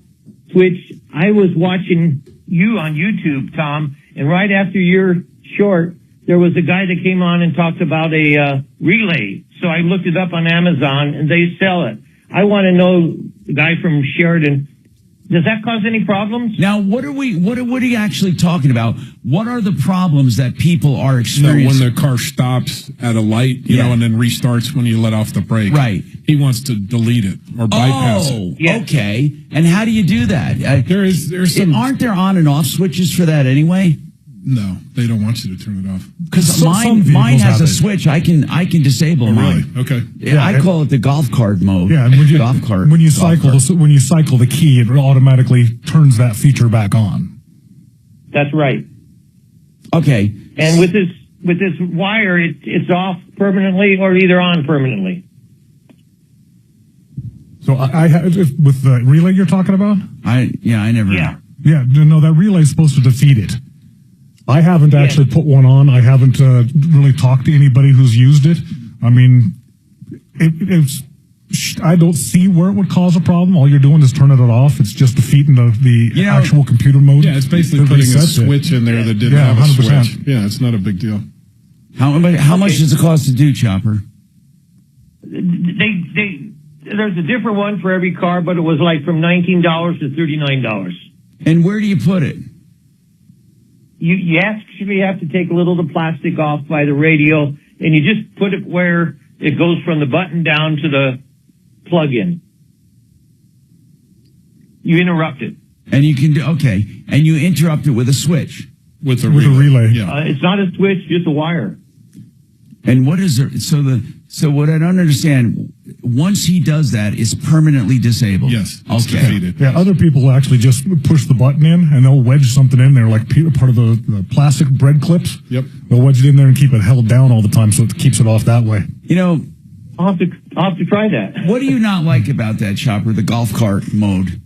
switch, I was watching you on YouTube, Tom, and right after your short, there was a guy that came on and talked about a relay. So I looked it up on Amazon, and they sell it. I want to know, the guy from Sheridan, does that cause any problems? Now, what are you actually talking about? What are the problems that people are experiencing? When the car stops at a light, you know, and then restarts when you let off the brake. Right. He wants to delete it or bypass it. Okay. And how do you do that? There's some. Aren't there on and off switches for that anyway? No, they don't want you to turn it off. Because mine has a switch. I can disable mine. Really? Okay. Yeah, I call it the golf cart mode. Yeah, and when you cycle the key, it automatically turns that feature back on. That's right. Okay. And with this wire, it's off permanently or either on permanently. So I with the relay you're talking about? I never. Yeah. Yeah, no, that relay is supposed to defeat it. I haven't actually put one on. I haven't really talked to anybody who's used it. I mean, I don't see where it would cause a problem. All you're doing is turning it off. It's just defeating the actual computer mode. Yeah, it's basically putting a switch in there that didn't have a 100%. switch. Yeah, it's not a big deal. How much does it cost to do, Chopper? There's a different one for every car, but it was like from $19 to $39. And where do you put it? You actually have to take a little of the plastic off by the radio, and you just put it where it goes from the button down to the plug-in. You interrupt it. And you can do, okay. And you interrupt it with a switch. With a relay. Yeah. It's not a switch, just a wire. And what is there? So what I don't understand, once he does that, it's permanently disabled. Yes. Okay. Yeah, other people actually just push the button in and they'll wedge something in there, like part of the plastic bread clips. Yep. They'll wedge it in there and keep it held down all the time, so it keeps it off that way. You know, I'll have to try that. What do you not like about that, Chopper? The golf cart mode.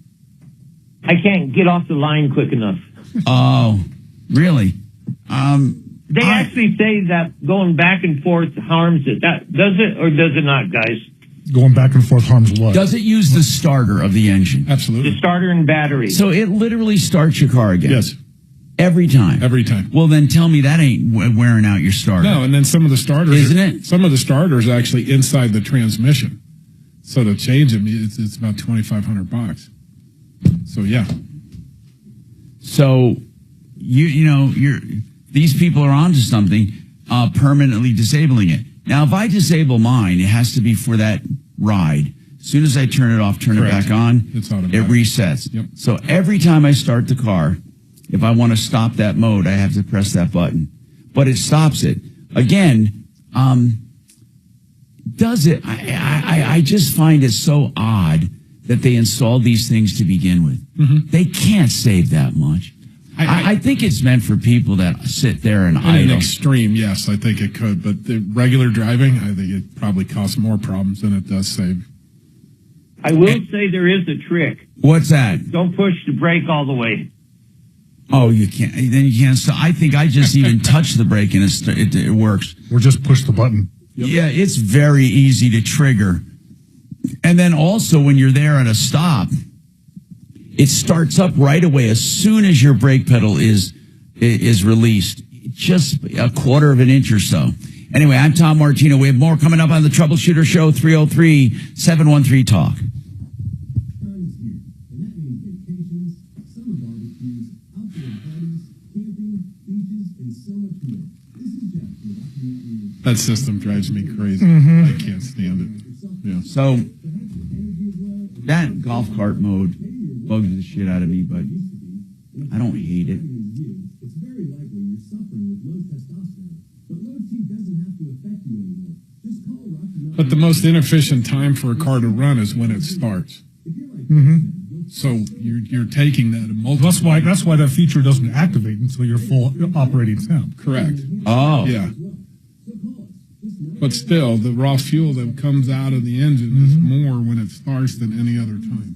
I can't get off the line quick enough. Oh, really? They actually say that going back and forth harms it. That does it or does it not, guys? Going back and forth harms what? Does it use the starter of the engine? Absolutely. The starter and battery. So it literally starts your car again? Yes. Every time? Every time. Well, then tell me that ain't wearing out your starter. No, and then some of the starters... Isn't it? Some of the starters are actually inside the transmission. So to change them, it's about $2,500. So, yeah. So, these people are onto something, permanently disabling it. Now, if I disable mine, it has to be for that ride. As soon as I turn it off, turn it back on, it's it automatic. resets. Yep. So every time I start the car, if I want to stop that mode, I have to press that button. But it stops it. Again, does it? I just find it so odd that they installed these things to begin with. Mm-hmm. They can't save that much. I think it's meant for people that sit there and In an idle. extreme, yes, I think it could. But the regular driving, I think it probably causes more problems than it does save. I will say there is a trick. What's that? Don't push the brake all the way. Oh, you can't. Then you can't. So I think I just even touch the brake and it works. Or just push the button. Yep. Yeah, it's very easy to trigger. And then also when you're there at a stop, it starts up right away as soon as your brake pedal is released. Just a quarter of an inch or so. Anyway, I'm Tom Martino. We have more coming up on the Troubleshooter Show, 303-713-TALK. That system drives me crazy. I can't stand it. Yeah. So that golf cart mode bugs the shit out of me, but I don't hate it. It's very likely you're suffering with low testosterone, but low T doesn't have to affect you anymore. Just call Rocky Mountain. But the most inefficient time for a car to run is when it starts. So you're taking that and multiplying. That's why that feature doesn't activate until you're full operating temp. Correct. Oh. Yeah. But still, the raw fuel that comes out of the engine is more when it starts than any other time.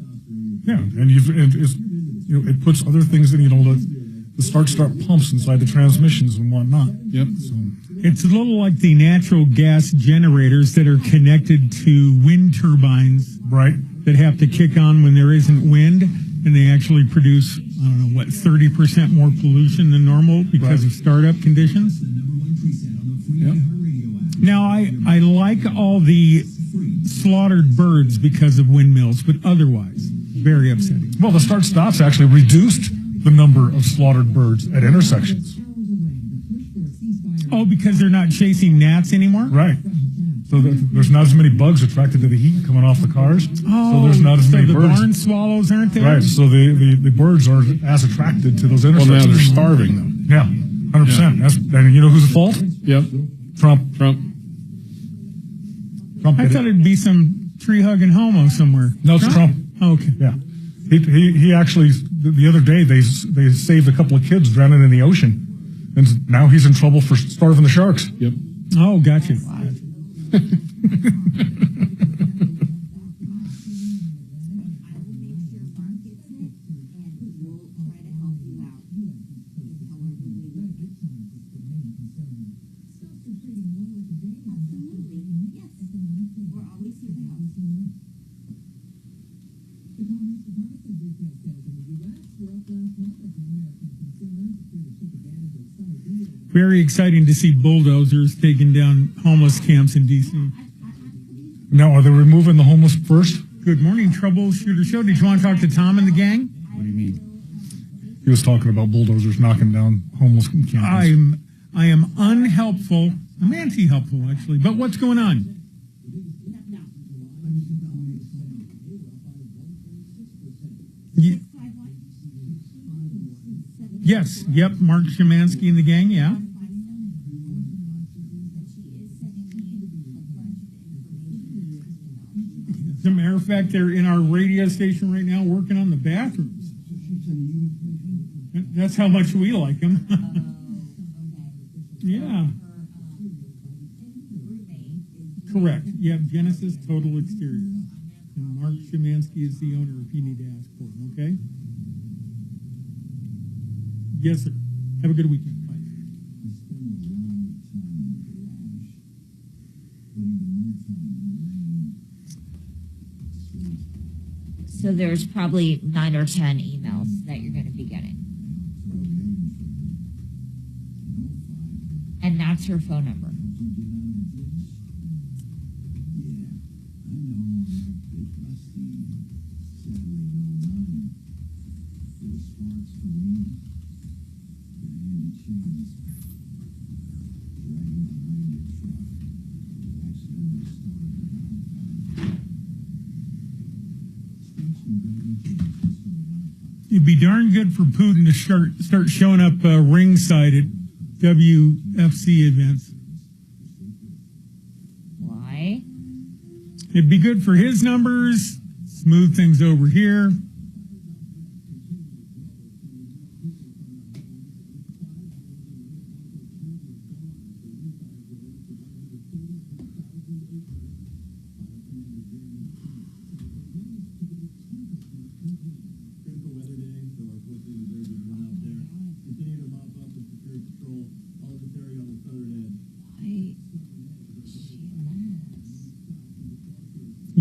Yeah, and it puts other things in, the start pumps inside the transmissions and whatnot. Yep. So, It's a little like the natural gas generators that are connected to wind turbines, right, that have to kick on when there isn't wind, and they actually produce, 30% more pollution than normal because of startup conditions. Yep. Now, I like all the slaughtered birds because of windmills, but otherwise, very upsetting. well, the start-stops actually reduced the number of slaughtered birds at intersections. Oh, because they're not chasing gnats anymore? Right. So there's not as many bugs attracted to the heat coming off the cars. Oh, so there's not as many the birds. barn swallows aren't there? Right. So the birds aren't as attracted to those Well, intersections. now they're starving them. Yeah, 100%. And you know who's at fault? Yep. Trump. I thought it'd be some tree-hugging homo somewhere. No, it's Trump. Oh, okay. Yeah. He actually, the other day, they saved a couple of kids drowning in the ocean. And now he's in trouble for starving the sharks. Yep. Oh, gotcha. Very exciting to see bulldozers taking down homeless camps in D.C. Now, are they removing the homeless first? Good morning, Troubleshooter Show. Did you want to talk to Tom and the gang? What do you mean? He was talking about bulldozers knocking down homeless encampments. I am unhelpful. I'm anti-helpful, actually. But what's going on? Yes. Yep. Marc Szymanski and the gang. Yeah. As a matter of fact, they're in our radio station right now working on the bathrooms. That's how much we like them. Yeah. Correct. Yeah, Genesis Total Exteriors. And Marc Szymanski is the owner if you need to ask for him, okay? Yes, sir. Have a good weekend. Bye. So there's probably 9 or 10 emails that you're going to be getting. And that's her phone number. It'd be darn good for Putin to start showing up ringside at WFC events. Why? It'd be good for his numbers, smooth things over here.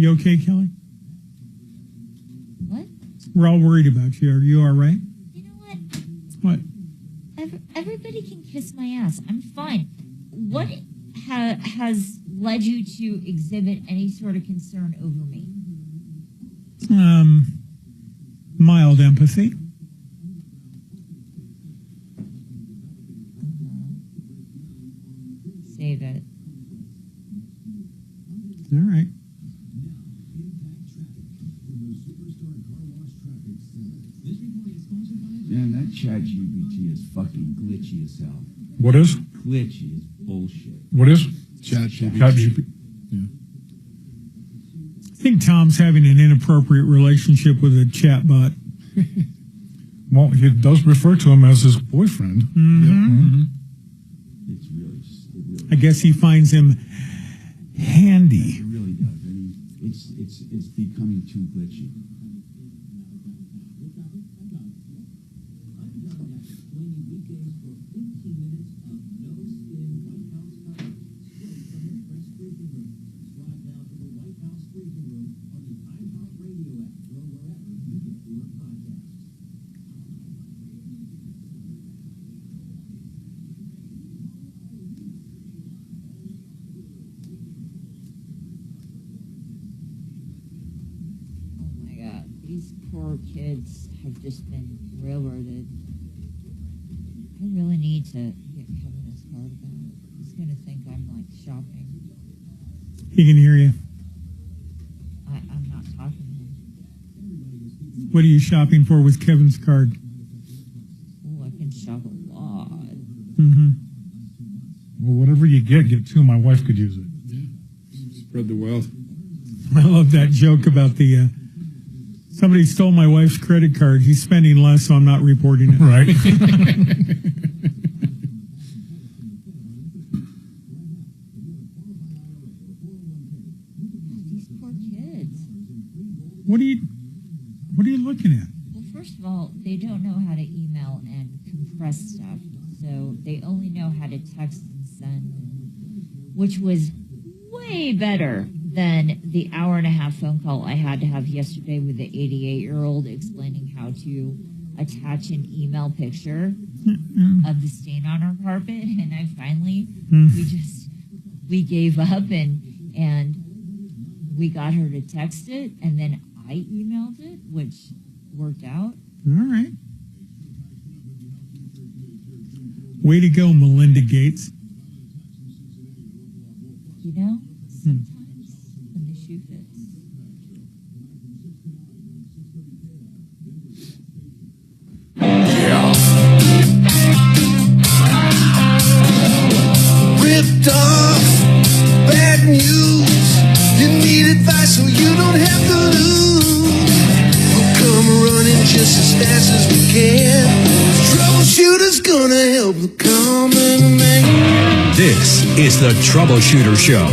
You okay, Kelly? What? We're all worried about you. Are you all right? You know what? What? Everybody can kiss my ass. I'm fine. What has led you to exhibit any sort of concern over me? Mild empathy. Save it. All right. Man, that ChatGPT is fucking glitchy as hell. What is? Glitchy is bullshit. What is? ChatGPT. I think Tom's having an inappropriate relationship with a chatbot. Well, he does refer to him as his boyfriend. Mm-hmm. It's really, I guess he finds him handy. It really does. I mean, it's becoming too glitchy. Poor kids have just been railroaded. I really need to get Kevin his card back. He's going to think I'm like shopping. He can hear you. I'm not talking to him. What are you shopping for with Kevin's card? Oh, I can shop a lot. Mm-hmm. Well, whatever you get two. My wife could use it. Spread the wealth. I love that joke about the somebody stole my wife's credit card. He's spending less, so I'm not reporting it. Right. These poor kids. What are you looking at? Well, first of all, they don't know how to email and compress stuff, so they only know how to text and send, which was way better than the hour-and-a-half phone call I had to have yesterday with the 88-year-old explaining how to attach an email picture of the stain on our carpet. And I finally, we gave up and we got her to text it, and then I emailed it, which worked out. All right. Way to go, Melinda Gates. You know, sometimes when the shoe fits. Ripped off, bad news. You need advice so you don't have to lose. We'll come running just as fast as we can. Troubleshooter's gonna help the common man. This is the Troubleshooter Show.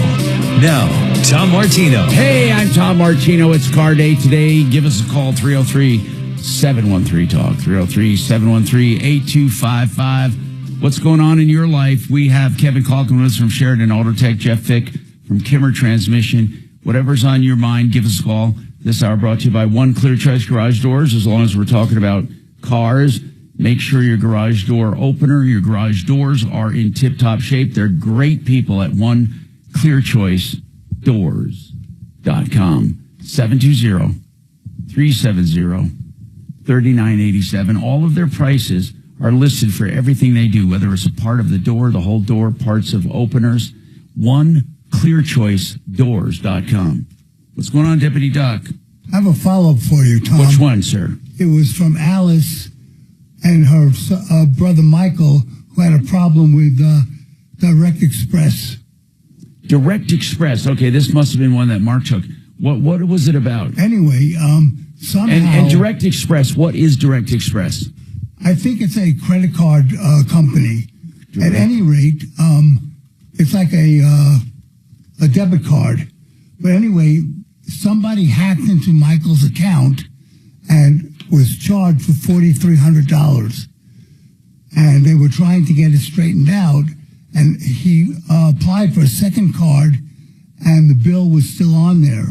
Now, Tom Martino. Hey, I'm Tom Martino. It's car day today. Give us a call, 303-713-TALK, 303-713-8255. What's going on in your life? We have Kevin Calkin with us from Sheridan Auto Tech, Jeff Fick from Kimmer Transmission. Whatever's on your mind, give us a call. This hour brought to you by One Clear Choice Garage Doors. As long as we're talking about cars, make sure your garage door opener, your garage doors are in tip-top shape. They're great people at OneClearChoiceDoors.com. 720-370-3987. All of their prices are listed for everything they do, whether it's a part of the door, the whole door, parts of openers. OneClearChoiceDoors.com. What's going on, Deputy Doc? I have a follow-up for you, Tom. Which one, sir? It was from Alice and her brother Michael, who had a problem with Direct Express. Direct Express. Okay, this must have been one that Mark took. What was it about? Anyway, somehow... And Direct Express, what is Direct Express? I think it's a credit card company. At any rate, it's like a debit card. But anyway, somebody hacked into Michael's account and was charged for $4,300. And they were trying to get it straightened out. And he applied for a second card, and the bill was still on there.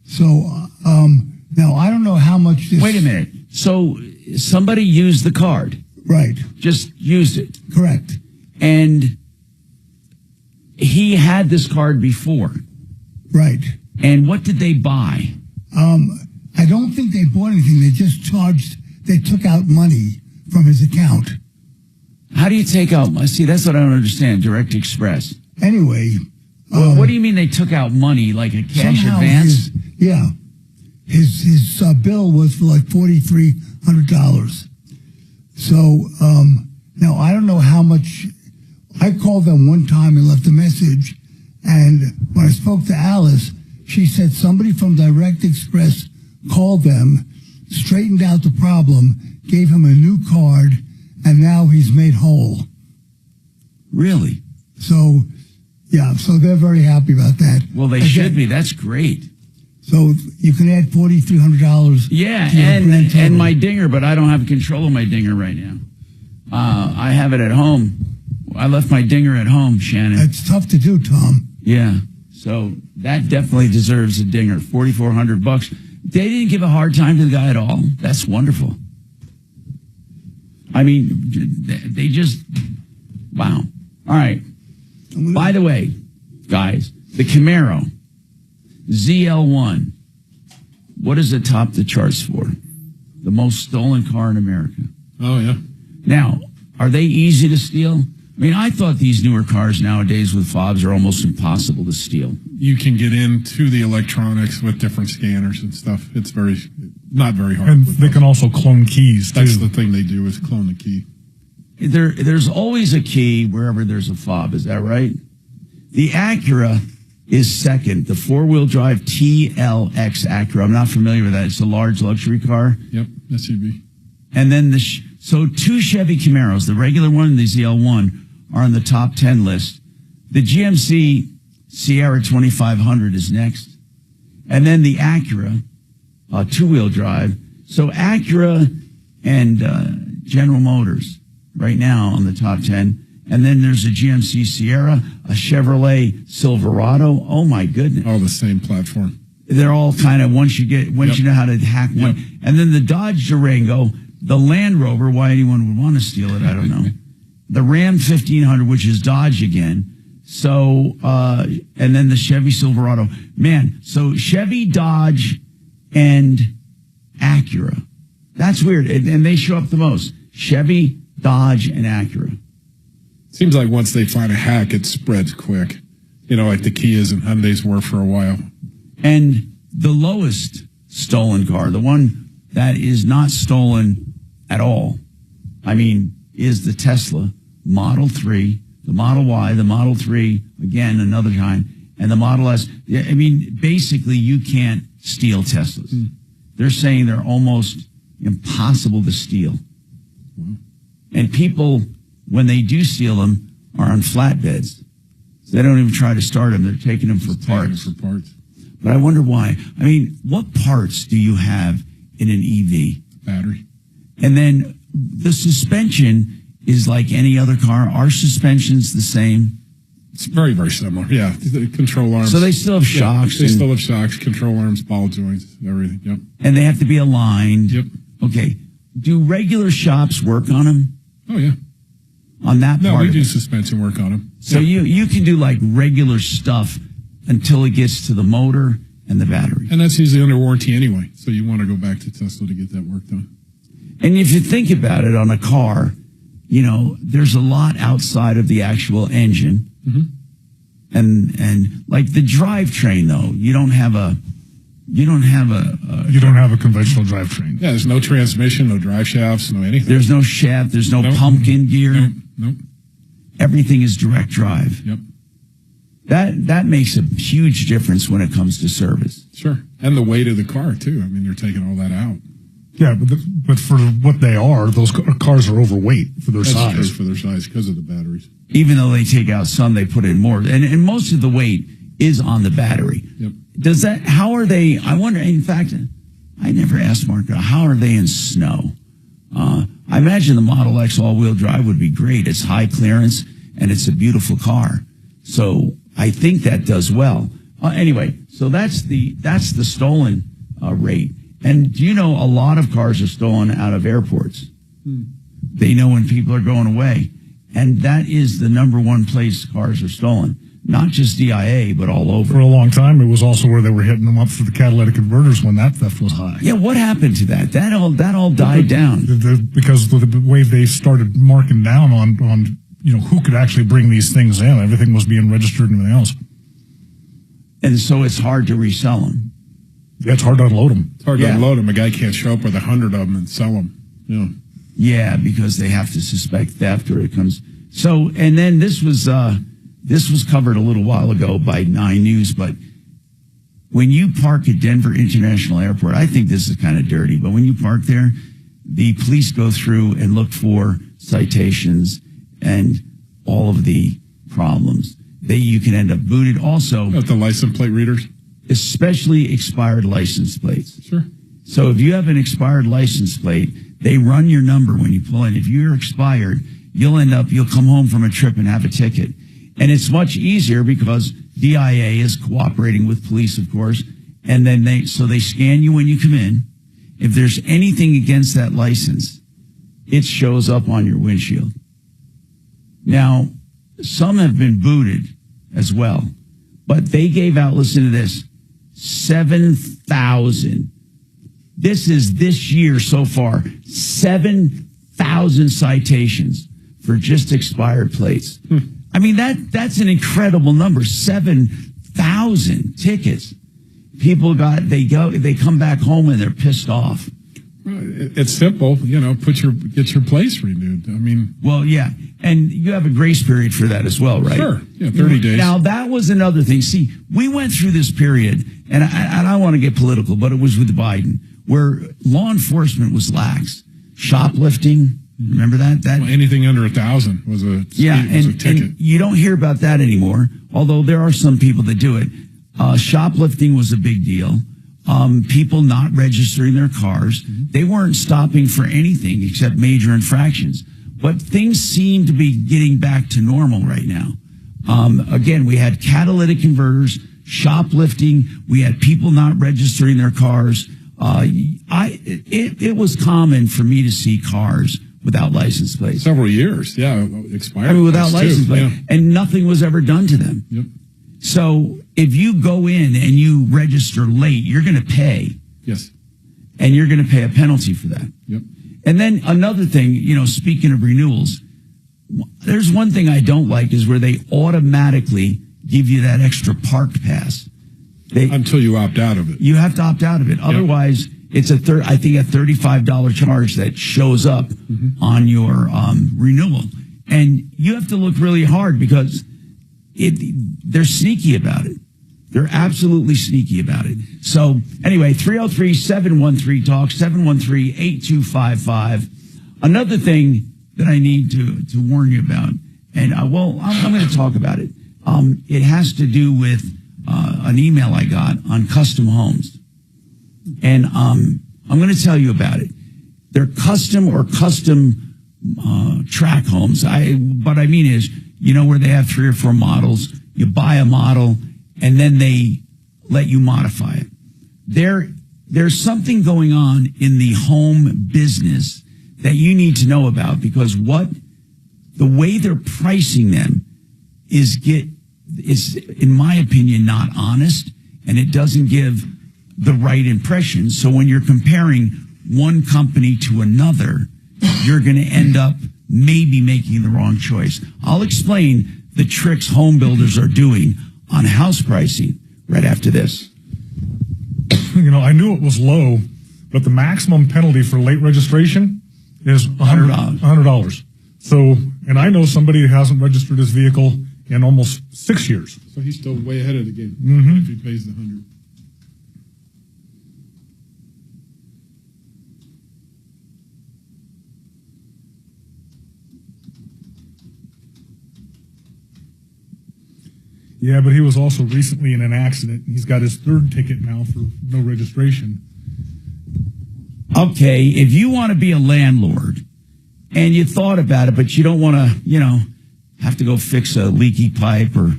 So now I don't know how much this. Wait a minute. So somebody used the card. Right. Just used it. Correct. And he had this card before. Right. And what did they buy? I don't think they bought anything. They just they took out money from his account. How do you take out? See, that's what I don't understand. Direct Express. Anyway. What do you mean they took out money, like a cash advance? His bill was for like $4,300. So now I don't know how much. I called them one time and left a message, and when I spoke to Alice, she said somebody from Direct Express called them, straightened out the problem, gave him a new card, and now he's made whole. Really? So, yeah, so they're very happy about that. Well, they should be. That's great. So you can add $4,300. Yeah, and my dinger, but I don't have control of my dinger right now. I have it at home. I left my dinger at home, Shannon. It's tough to do, Tom. Yeah, so that definitely deserves a dinger. $4,400. They didn't give a hard time to the guy at all. That's wonderful. I mean, they just, wow. All right. By the way, guys, the Camaro ZL1, what does it top the charts for? The most stolen car in America. Oh, yeah. Now, are they easy to steal? I mean, I thought these newer cars nowadays with fobs are almost impossible to steal. You can get into the electronics with different scanners and stuff. It's not very hard. And they can also clone keys, too. That's the thing they do, is clone the key. There's always a key wherever there's a fob. Is that right? The Acura is second. The four-wheel drive TLX Acura. I'm not familiar with that. It's a large luxury car. Yep, SUV. And then so two Chevy Camaros, the regular one and the ZL1, are on the top 10 list. The GMC Sierra 2500 is next. And then the Acura, two-wheel drive. So Acura and General Motors right now on the top 10. And then there's a GMC Sierra, a Chevrolet Silverado. Oh, my goodness. All the same platform. They're all kind of, once you know how to hack one. And then the Dodge Durango, the Land Rover, why anyone would want to steal it, I don't know. The Ram 1500, which is Dodge again. So, and then the Chevy Silverado. Man, so Chevy, Dodge, and Acura. That's weird. And they show up the most. Chevy, Dodge, and Acura. Seems like once they find a hack, it spreads quick. You know, like the Kias and Hyundais were for a while. And the lowest stolen car, the one that is not stolen at all, I mean, is the Tesla Model 3, the Model Y, the Model 3, again, another time, and the Model S. I mean, basically, you can't steal Teslas. They're saying they're almost impossible to steal. Wow. And people, when they do steal them, are on flatbeds. So they don't even try to start them. They're taking them for parts. But I wonder why. I mean, what parts do you have in an EV? Battery. And then the suspension is like any other car. Our suspension's the same. It's very, very similar. Yeah. The control arms. So they still have shocks. They still have shocks, control arms, ball joints, everything. Yep. And they have to be aligned. Yep. Okay. Do regular shops work on them? Oh, yeah. On that part? No, we do suspension work on them. So you can do like regular stuff until it gets to the motor and the battery. And that's usually under warranty anyway. So you want to go back to Tesla to get that work done. And if you think about it on a car, you know, there's a lot outside of the actual engine. Mm-hmm. And like the drivetrain, though, you don't have a conventional drivetrain. Yeah, there's no transmission, no drive shafts, no anything. There's no shaft. There's no pumpkin gear. Nope. Everything is direct drive. Yep. That makes a huge difference when it comes to service. Sure. And the weight of the car, too. I mean, you're taking all that out. Yeah, but for what they are, those cars are overweight for their size. That's true, for their size because of the batteries. Even though they take out some, they put in more. And most of the weight is on the battery. Yep. How are they, I wonder, in fact, I never asked Mark, how are they in snow? I imagine the Model X all-wheel drive would be great. It's high clearance, and it's a beautiful car. So I think that does well. Anyway, so that's the stolen rate. And do you know a lot of cars are stolen out of airports? They know when people are going away. And that is the number one place cars are stolen. Not just DIA, but all over. For a long time, it was also where they were hitting them up for the catalytic converters when that theft was high. Yeah, what happened to that? That all died down. Because of the way they started marking down on who could actually bring these things in. Everything was being registered and everything else. And so it's hard to resell them. Yeah, it's hard to unload them. It's hard to unload them. A guy can't show up with 100 of them and sell them. Yeah. Yeah, because they have to suspect theft or it comes. So, and then this was covered a little while ago by 9 News, but when you park at Denver International Airport, I think this is kind of dirty, but when you park there, the police go through and look for citations and all of the problems. You can end up booted. Also, the license plate readers, especially expired license plates. Sure. So if you have an expired license plate, they run your number when you pull in. If you're expired, you'll come home from a trip and have a ticket. And it's much easier because DIA is cooperating with police, of course. And then they scan you when you come in. If there's anything against that license, it shows up on your windshield. Now, some have been booted as well, but they gave out, listen to this, 7,000. This is this year so far, 7,000 citations for just expired plates. I mean, that's an incredible number, 7,000 tickets. People they come back home and they're pissed off. It's simple, get your place renewed. I mean, well, yeah, and you have a grace period for that as well, right? Sure, yeah, 30 days. Now that was another thing. See, we went through this period, and I don't want to get political, but it was with Biden, where law enforcement was lax. Shoplifting, remember that? Well, anything under 1,000 was a ticket. And you don't hear about that anymore. Although there are some people that do it. Shoplifting was a big deal. People not registering their cars. They weren't stopping for anything except major infractions. But things seem to be getting back to normal right now. Again, we had catalytic converters, shoplifting. We had people not registering their cars. It was common for me to see cars without license plates. Several years, yeah, expired. Without license plates, yeah. And nothing was ever done to them. Yep. So if you go in and you register late, you're going to pay. Yes. And you're going to pay a penalty for that. Yep. And then another thing, speaking of renewals, there's one thing I don't like is where they automatically give you that extra park pass. Until you opt out of it. You have to opt out of it. Otherwise, it's a $35 charge that shows up on your renewal. And you have to look really hard because they're sneaky about it. They're absolutely sneaky about it. So anyway, 303-713-TALK, 713-8255. Another thing that I need to warn you about, and I'm going to talk about it. It has to do with an email I got on custom homes. And I'm going to tell you about it. They're custom track homes. What I mean is, where they have 3 or 4 models, you buy a model, and then they let you modify it. There's something going on in the home business that you need to know about because the way they're pricing them is, in my opinion, not honest, and it doesn't give the right impression. So when you're comparing one company to another, you're going to end up maybe making the wrong choice. I'll explain the tricks home builders are doing on house pricing right after this. I knew it was low, but the maximum penalty for late registration is $100. So, and I know somebody who hasn't registered his vehicle in almost 6 years. So he's still way ahead of the game if he pays the 100. Yeah, but he was also recently in an accident. He's got his 3rd ticket now for no registration. Okay, if you want to be a landlord and you thought about it, but you don't want to, have to go fix a leaky pipe or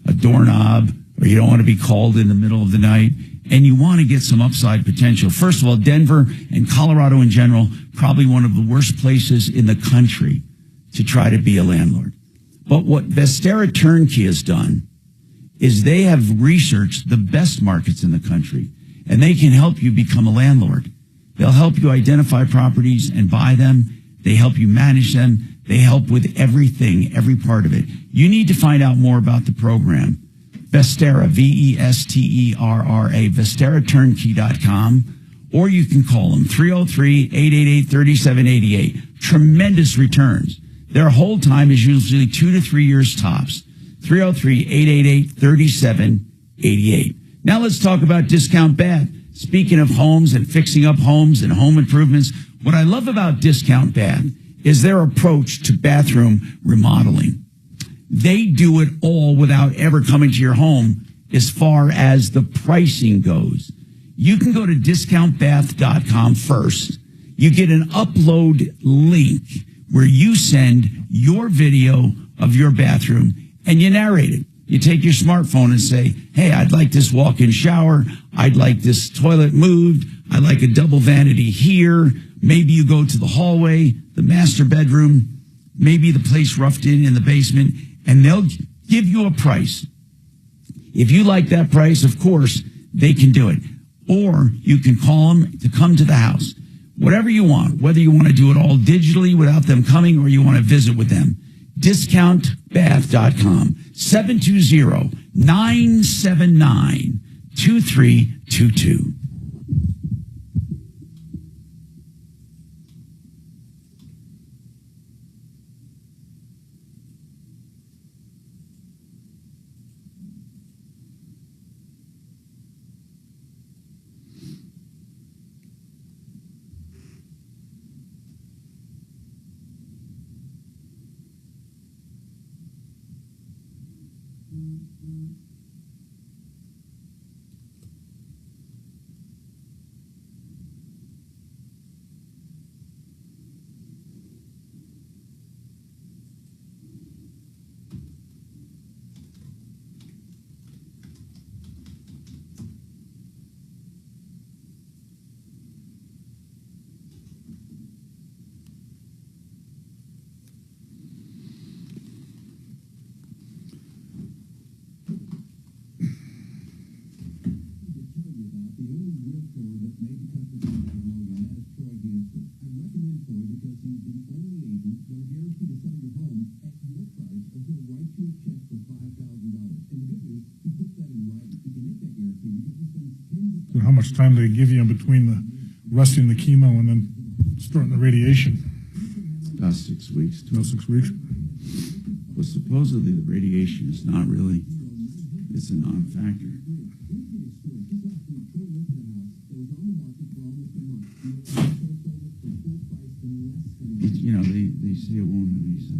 a doorknob or you don't want to be called in the middle of the night, and you want to get some upside potential. First of all, Denver and Colorado in general, probably one of the worst places in the country to try to be a landlord. But what Vestera Turnkey has done is they have researched the best markets in the country, and they can help you become a landlord. They'll help you identify properties and buy them. They help you manage them. They help with everything, every part of it. You need to find out more about the program. Vestera, Vestera, VesteraTurnkey.com, or you can call them 303-888-3788. Tremendous returns. Their hold time is usually 2 to 3 years tops. 303-888-3788. Now let's talk about Discount Bath. Speaking of homes and fixing up homes and home improvements, what I love about Discount Bath is their approach to bathroom remodeling. They do it all without ever coming to your home as far as the pricing goes. You can go to discountbath.com first. You get an upload link where you send your video of your bathroom and you narrate it. You take your smartphone and say, hey, I'd like this walk-in shower. I'd like this toilet moved. I'd like a double vanity here. Maybe you go to the hallway, the master bedroom, maybe the place roughed in the basement, and they'll give you a price. If you like that price, of course, they can do it. Or you can call them to come to the house. Whatever you want, whether you want to do it all digitally without them coming or you want to visit with them. Discountbath.com, 720-979-2322. How much time they give you in between the resting the chemo and then starting the radiation? About 6 weeks. About 6 weeks. Well, supposedly the radiation is not really, it's a non-factor. You know, they say it won't have any side.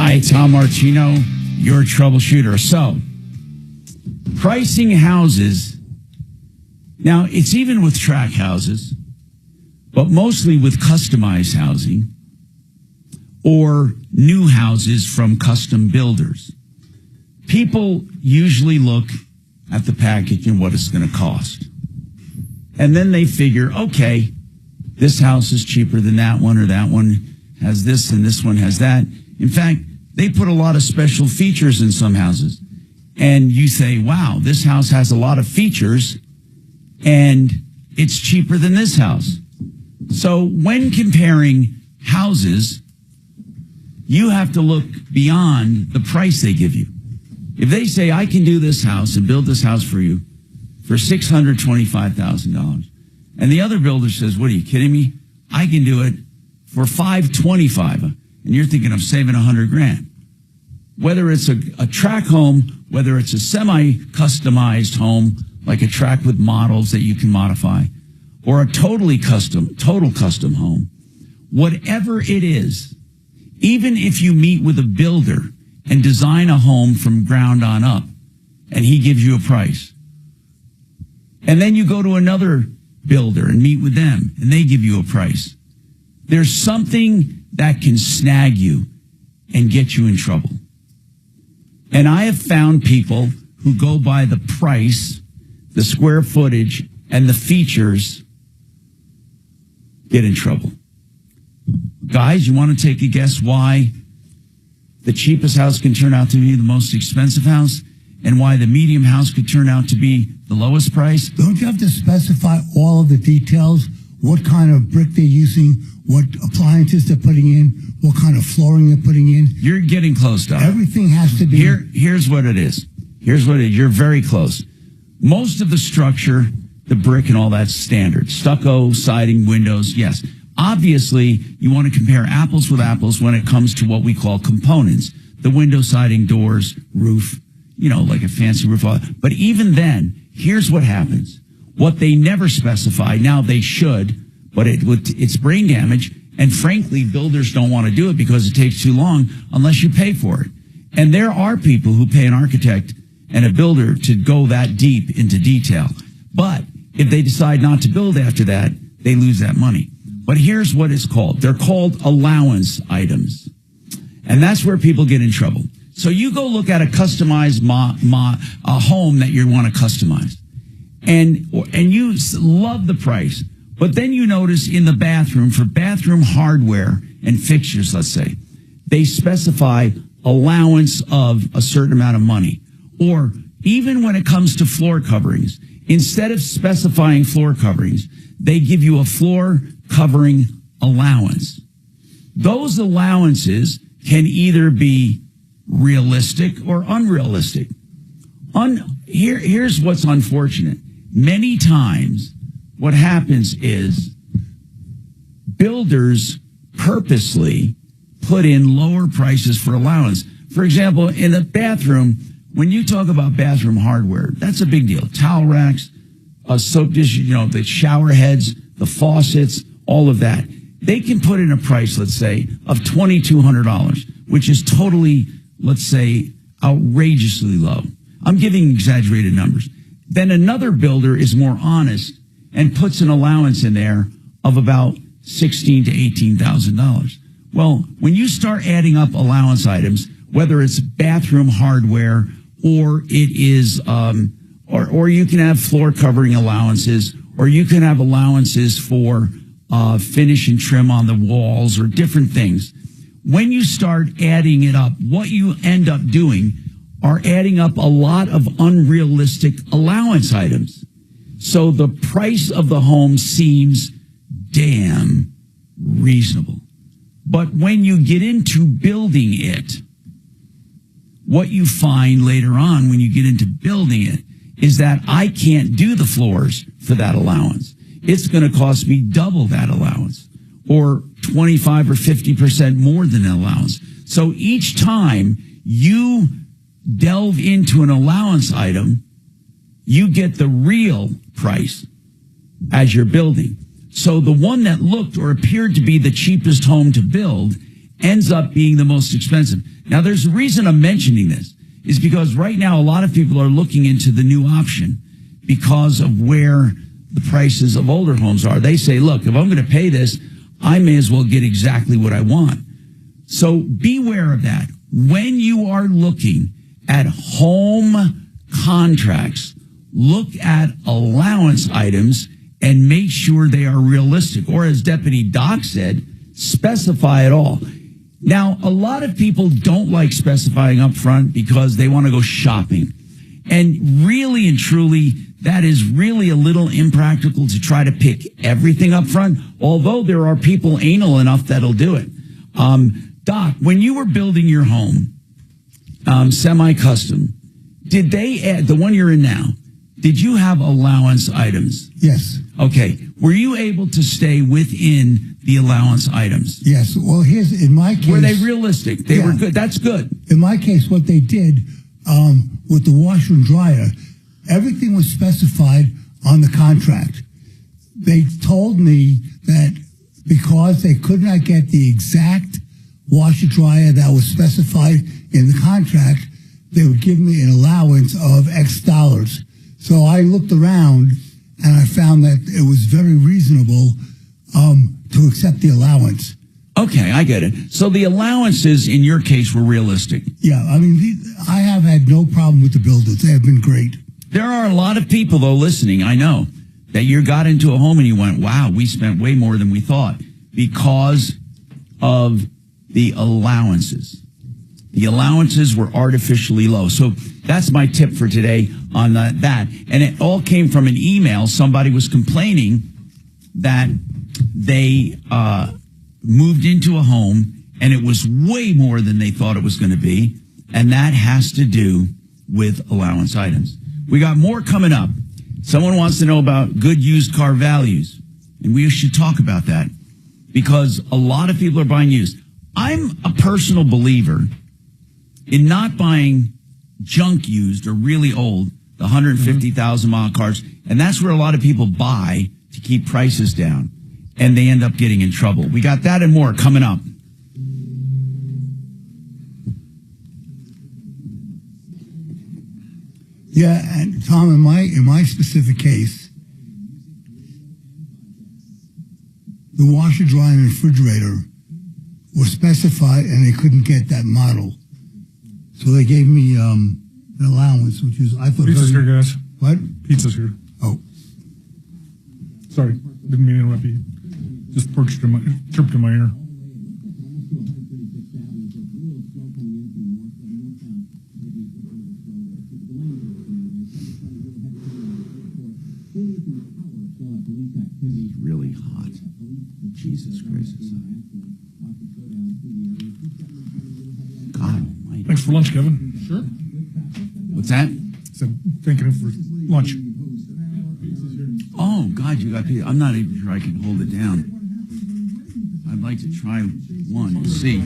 Hi, Tom Martino, your troubleshooter. So, pricing houses. Now, it's even with track houses, but mostly with customized housing or new houses from custom builders. People usually look at the package and what it's going to cost. And then they figure, okay, this house is cheaper than that one, or that one has this and this one has that. In fact, they put a lot of special features in some houses. And you say, wow, this house has a lot of features and it's cheaper than this house. So when comparing houses, you have to look beyond the price they give you. If they say, I can do this house and build this house for you for $625,000, and the other builder says, what are you kidding me? I can do it for $525,000, and you're thinking I'm saving $100,000. Whether it's a track home, whether it's a semi-customized home, like a track with models that you can modify, or a total custom home, whatever it is, even if you meet with a builder and design a home from ground on up, and he gives you a price, and then you go to another builder and meet with them, and they give you a price, there's something that can snag you and get you in trouble. And I have found people who go by the price, the square footage, and the features get in trouble. Guys, you want to take a guess why the cheapest house can turn out to be the most expensive house, and why the medium house could turn out to be the lowest price? Don't you have to specify all of the details? What kind of brick they're using, what appliances they're putting in, what kind of flooring they're putting in? You're getting close, Doc. Everything has to be... Here's what it is. You're very close. Most of the structure, the brick and all that's standard. Stucco, siding, windows, yes. Obviously, you want to compare apples with apples when it comes to what we call components. The window, siding, doors, roof, like a fancy roof. But even then, here's what happens. What they never specify, now they should, but it's brain damage. And frankly, builders don't want to do it because it takes too long unless you pay for it. And there are people who pay an architect and a builder to go that deep into detail. But if they decide not to build after that, they lose that money. But here's what it's called. They're called allowance items. And that's where people get in trouble. So you go look at a customized a home that you want to customize. And you love the price. But then you notice in the bathroom, for bathroom hardware and fixtures, let's say, they specify allowance of a certain amount of money. Or even when it comes to floor coverings, instead of specifying floor coverings, they give you a floor covering allowance. Those allowances can either be realistic or unrealistic. Here's what's unfortunate. Many times what happens is builders purposely put in lower prices for allowance. For example, in a bathroom, when you talk about bathroom hardware, that's a big deal. Towel racks, soap dishes, the shower heads, the faucets, all of that. They can put in a price, let's say, of $2,200, which is totally, let's say, outrageously low. I'm giving exaggerated numbers. Then another builder is more honest and puts an allowance in there of about $16,000 to $18,000. Well, when you start adding up allowance items, whether it's bathroom hardware or it is, or you can have floor covering allowances, or you can have allowances for finish and trim on the walls or different things. When you start adding it up, what you end up doing are adding up a lot of unrealistic allowance items. So the price of the home seems damn reasonable. But when you get into building it, what you find later on when you get into building it is that I can't do the floors for that allowance. It's going to cost me double that allowance, or 25 or 50% more than an allowance. So each time you delve into an allowance item, you get the real price as you're building. So the one that looked or appeared to be the cheapest home to build ends up being the most expensive. Now, there's a reason I'm mentioning this, is because right now a lot of people are looking into the new option because of where the prices of older homes are. They say, look, if I'm going to pay this, I may as well get exactly what I want. So beware of that. When you are looking at home contracts, look at allowance items and make sure they are realistic. Or as Deputy Doc said, specify it all. Now, a lot of people don't like specifying up front because they want to go shopping. And really and truly, that is really a little impractical to try to pick everything up front, although there are people anal enough that'll do it. Doc, when you were building your home, semi-custom, did they add, the one you're in now, did you have allowance items? Yes. Okay. Were you able to stay within the allowance items? Yes. Well, in my case. Were they realistic? They were good. That's good. In my case, what they did with the washer and dryer, everything was specified on the contract. They told me that because they could not get the exact washer dryer that was specified in the contract, they would give me an allowance of X dollars. So I looked around and I found that it was very reasonable to accept the allowance. Okay, I get it. So the allowances in your case were realistic. Yeah, I mean, I have had no problem with the builders. They have been great. There are a lot of people, though, listening, I know, that you got into a home and you went, wow, we spent way more than we thought because of the allowances. The allowances were artificially low. So that's my tip for today on that. And it all came from an email. Somebody was complaining that they moved into a home and it was way more than they thought it was going to be. And that has to do with allowance items. We got more coming up. Someone wants to know about good used car values. And we should talk about that because a lot of people are buying used. I'm a personal believer in not buying junk used or really old, the 150,000 mile cars. And that's where a lot of people buy to keep prices down. And they end up getting in trouble. We got that and more coming up. Yeah, and Tom, in my specific case, the washer, dryer, and refrigerator were specified, and they couldn't get that model, so they gave me an allowance, which is I thought. Pizza's here, guys. What? Pizza's here. Oh, sorry, didn't mean to interrupt you. Just chirped in my ear. This is really hot. Jesus Christ. God almighty. Thanks for lunch, Kevin. Sure. What's that? Said thanking him for lunch. Oh, God, you got pizza. I'm not even sure I can hold it down. I'd like to try one to see.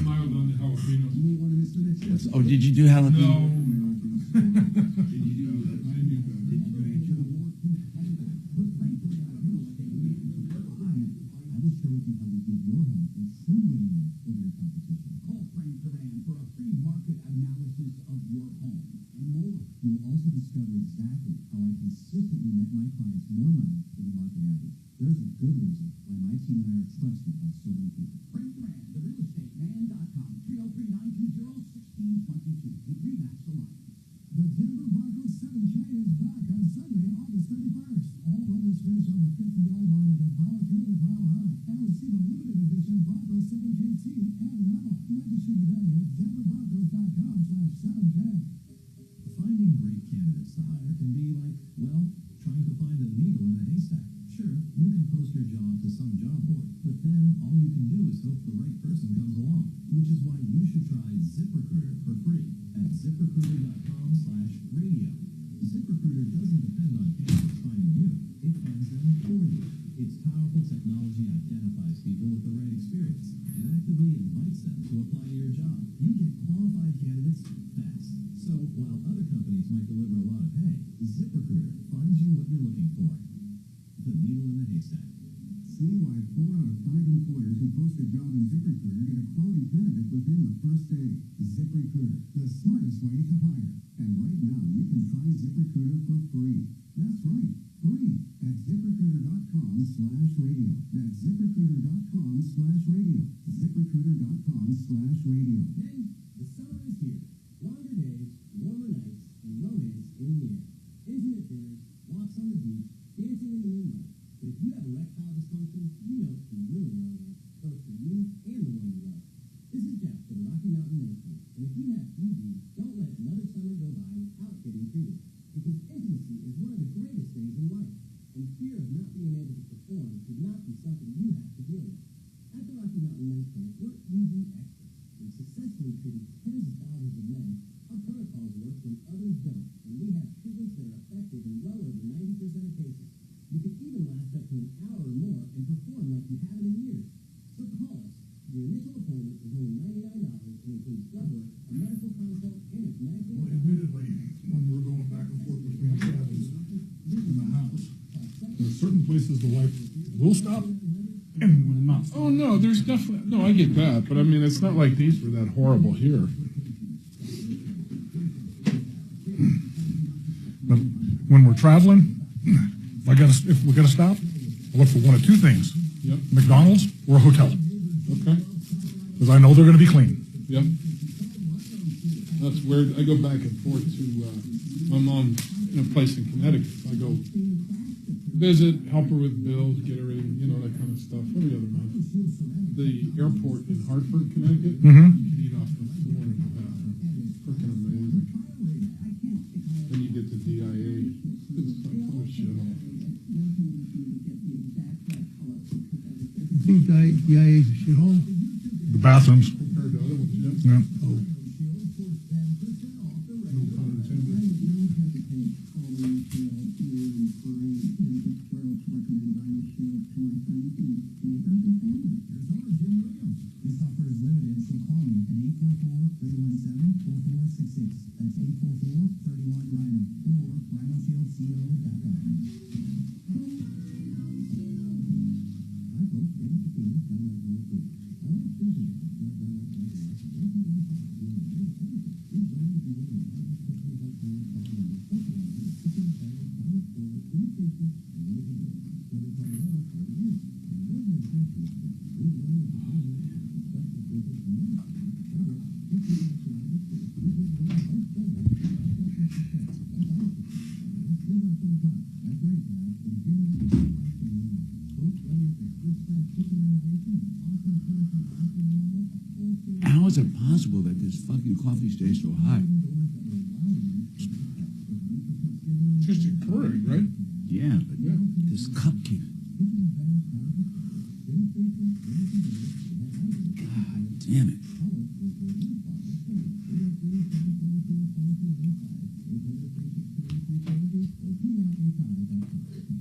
Oh, did you do jalapeno? You will also discover exactly how I consistently net my clients more money than the market average. There's a good reason why my team and I are trusted by so many people. Frank Duran, therealestateman.com, 303-920-1622 with RE/MAX Alliance. The Denver Broncos 7K is back on Sunday, August 31st. All runners finish on the 50-yard line at Empower Field at Mile High and receive a limited edition Broncos 7K tee and medal. Register today at denverbroncos.com/7K. Finding great candidates to hire can be like, well, trying to find a needle in a haystack. Sure, you can post your job to some job board, but then all you can do is hope the right person comes along, which is why you should try ZipRecruiter for free at ZipRecruiter.com/radio. ZipRecruiter doesn't depend on candidates finding you, it finds them for you. Its powerful technology identifies people with the right experience and actively invites them to apply to your job. You get qualified candidates fast. So while other companies might deliver a lot of pay, ZipRecruiter finds you what you're looking for. The needle in the haystack. See why 4 out of 5 employers who post a job in ZipRecruiter get a quality qualifying candidate within the first day. ZipRecruiter, the smartest way to hire. And right now, you can try ZipRecruiter for free. That's right, free at ZipRecruiter.com/radio. That's ZipRecruiter.com/radio. ZipRecruiter.com/radio. Men, the summer is here. Longer days, warmer nights, and romance in the air. Intimate dinners, walks on the beach, dancing in the moonlight. But if you have erectile dysfunction, you know it can ruin romance, both for you and the one you love. This is Jeff for the Rocky Mountain Men's Clinic, and if you have ED, don't let another summer go by without getting treated, because intimacy is one of the greatest things in life, and fear of not being able to perform should not be something you have to deal with. At the Rocky Mountain Men's Clinic, we're ED experts. We've successfully treated tens of thousands of men. Our protocols work when others don't, and we have treatments that are effective in well over 90% of cases. You can even last up to an hour or more and perform like you haven't in years. So call us. Your initial appointment is only $99 and includes blood work, a medical consult, and if medically... Well, admittedly, when we're going back and forth between cabins in the house, there are certain places the wife will stop and will not stop. Oh, no, there's definitely, no, I get that, but I mean, it's not like these were that horrible here. But when we're traveling, if we gotta stop, I look for one of two things. Yep. McDonald's or a hotel. Okay. Because I know they're going to be clean. Yep. That's weird. I go back and forth to my mom in a place in Connecticut. I go visit, help her with bills, get her in, that kind of stuff every other month. The airport in Hartford, Connecticut, you can eat off the floor in the bathroom. Freaking amazing. Then you get to DIA. It's like full of shit off. You think DIA is a shithole? The bathrooms. Compared to other ones, yeah. Yeah. No pun intended. This offer is limited, so call me at 844-317-4466. That's 844-31-RHINO or rhinoshieldco.com. How is it possible that this fucking coffee stays so high? Just encouraged, right? Yeah, but this cup keeps... God damn it.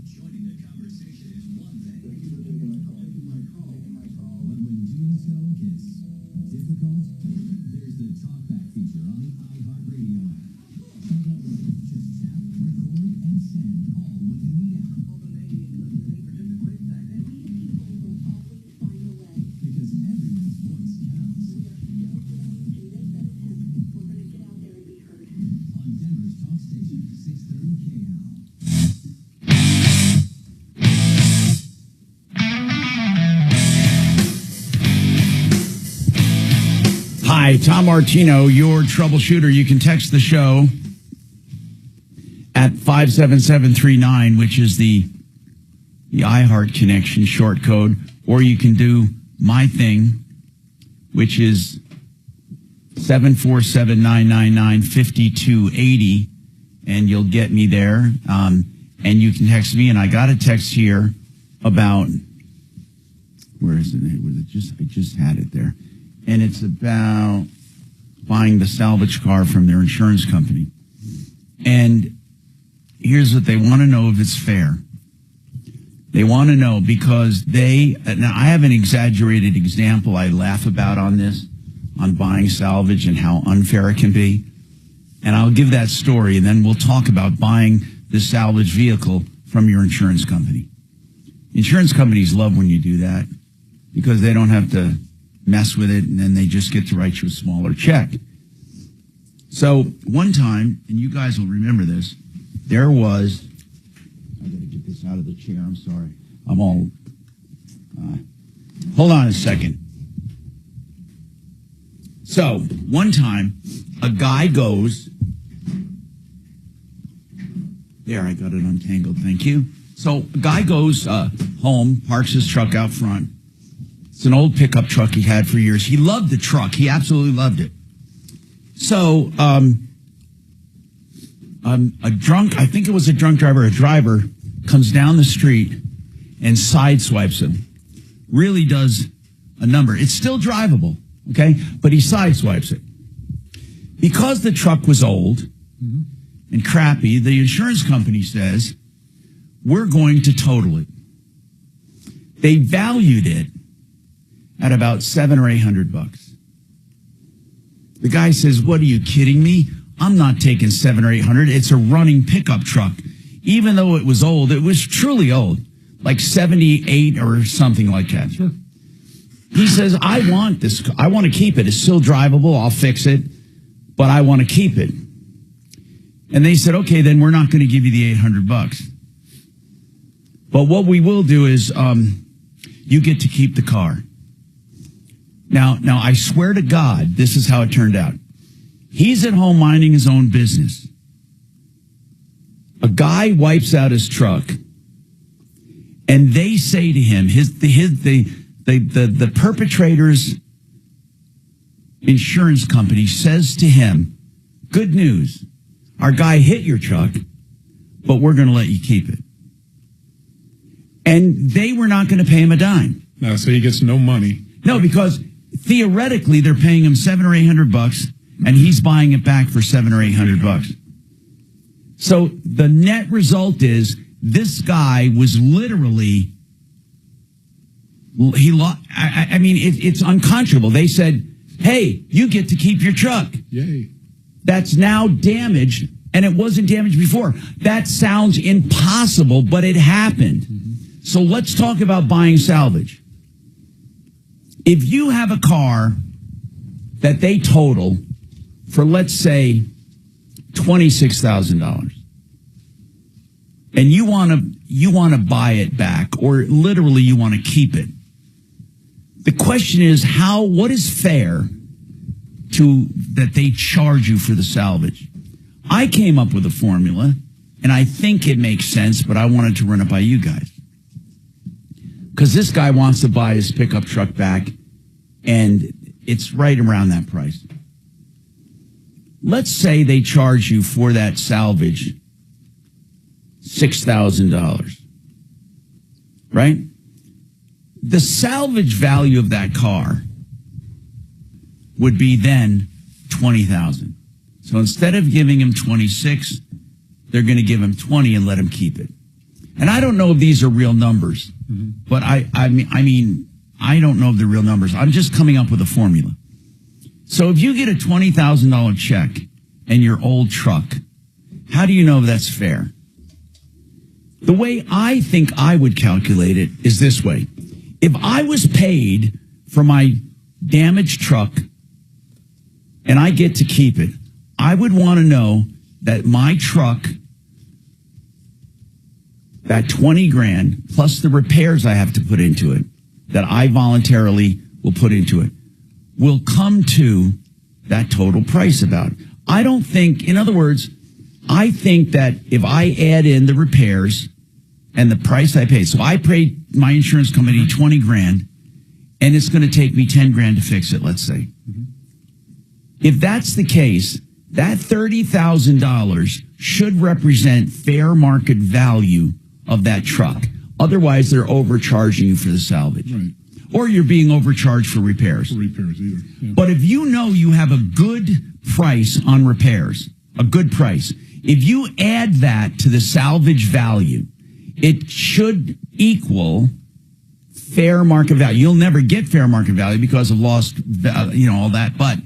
Joining the conversation is one thing. Thank you for taking my call. But when doing so gets difficult, there's the talkback feature on the iHeartRadio app. Just tap, record, and send all within the app. Because everyone's voice counts. On Denver's talk station, 630 KL. Hi, Tom Martino, your troubleshooter. You can text the show at 57739, which is the iHeart connection short code, or you can do my thing, which is 747-999-5280, and you'll get me there. And you can text me, and I got a text here about, where is it? I just had it there. And it's about buying the salvage car from their insurance company. And here's what they want to know, if it's fair. They want to know because now I have an exaggerated example I laugh about on this, on buying salvage and how unfair it can be. And I'll give that story, and then we'll talk about buying the salvage vehicle from your insurance company. Insurance companies love when you do that because they don't have to mess with it, and then they just get to write you a smaller check. So one time, and you guys will remember this, there was, I got to get this out of the chair, I'm sorry. I'm all, hold on a second. So one time, a guy goes, there, I got it untangled, thank you. So a guy goes home, parks his truck out front. It's an old pickup truck he had for years. He loved the truck. He absolutely loved it. So a drunk driver comes down the street and sideswipes him. Really does a number. It's still drivable, okay? But he sideswipes it. Because the truck was old and crappy, the insurance company says, we're going to total it. They valued it at about $700 or $800. The guy says, what, are you kidding me? I'm not taking $700 or $800. It's a running pickup truck. Even though it was old, it was truly old, like 78 or something like that. Sure. He says, I want this. I want to keep it. It's still drivable. I'll fix it, but I want to keep it. And they said, okay, then we're not going to give you the $800. But what we will do is you get to keep the car. Now, I swear to God, this is how it turned out. He's at home minding his own business. A guy wipes out his truck, and they say to him, the perpetrator's insurance company says to him, good news, our guy hit your truck, but we're going to let you keep it. And they were not going to pay him a dime. No, so he gets no money. No, because theoretically they're paying him $700 or $800, and he's buying it back for $700 or $800. So the net result is this guy was literally, it's unconscionable. They said, hey, you get to keep your truck. Yay. That's now damaged, and it wasn't damaged before. That sounds impossible, but it happened. So let's talk about buying salvage. If you have a car that they total for, let's say, $26,000, and you want to buy it back, or literally you want to keep it, the question is what is fair that they charge you for the salvage? I came up with a formula, and I think it makes sense, but I wanted to run it by you guys. Because this guy wants to buy his pickup truck back, and it's right around that price. Let's say they charge you for that salvage $6,000, right? The salvage value of that car would be then $20,000. So instead of giving him 26, they're going to give him 20 and let him keep it. And I don't know if these are real numbers, but I mean, I don't know if they're real numbers. I'm just coming up with a formula. So if you get a $20,000 check and your old truck, how do you know if that's fair? The way I think I would calculate it is this way. If I was paid for my damaged truck and I get to keep it, I would want to know that my truck, that $20,000 plus the repairs I have to put into it, that I voluntarily will put into it, will come to that total price about. I don't think, in other words, I think that if I add in the repairs and the price I pay, so I paid my insurance company $20,000, and it's going to take me $10,000 to fix it, let's say. If that's the case, that $30,000 should represent fair market value of that truck. Otherwise, they're overcharging you for the salvage. Right. Or you're being overcharged for repairs. For repairs either. Yeah. But if you know you have a good price on repairs, a good price, if you add that to the salvage value, it should equal fair market value. You'll never get fair market value because of lost, all that. But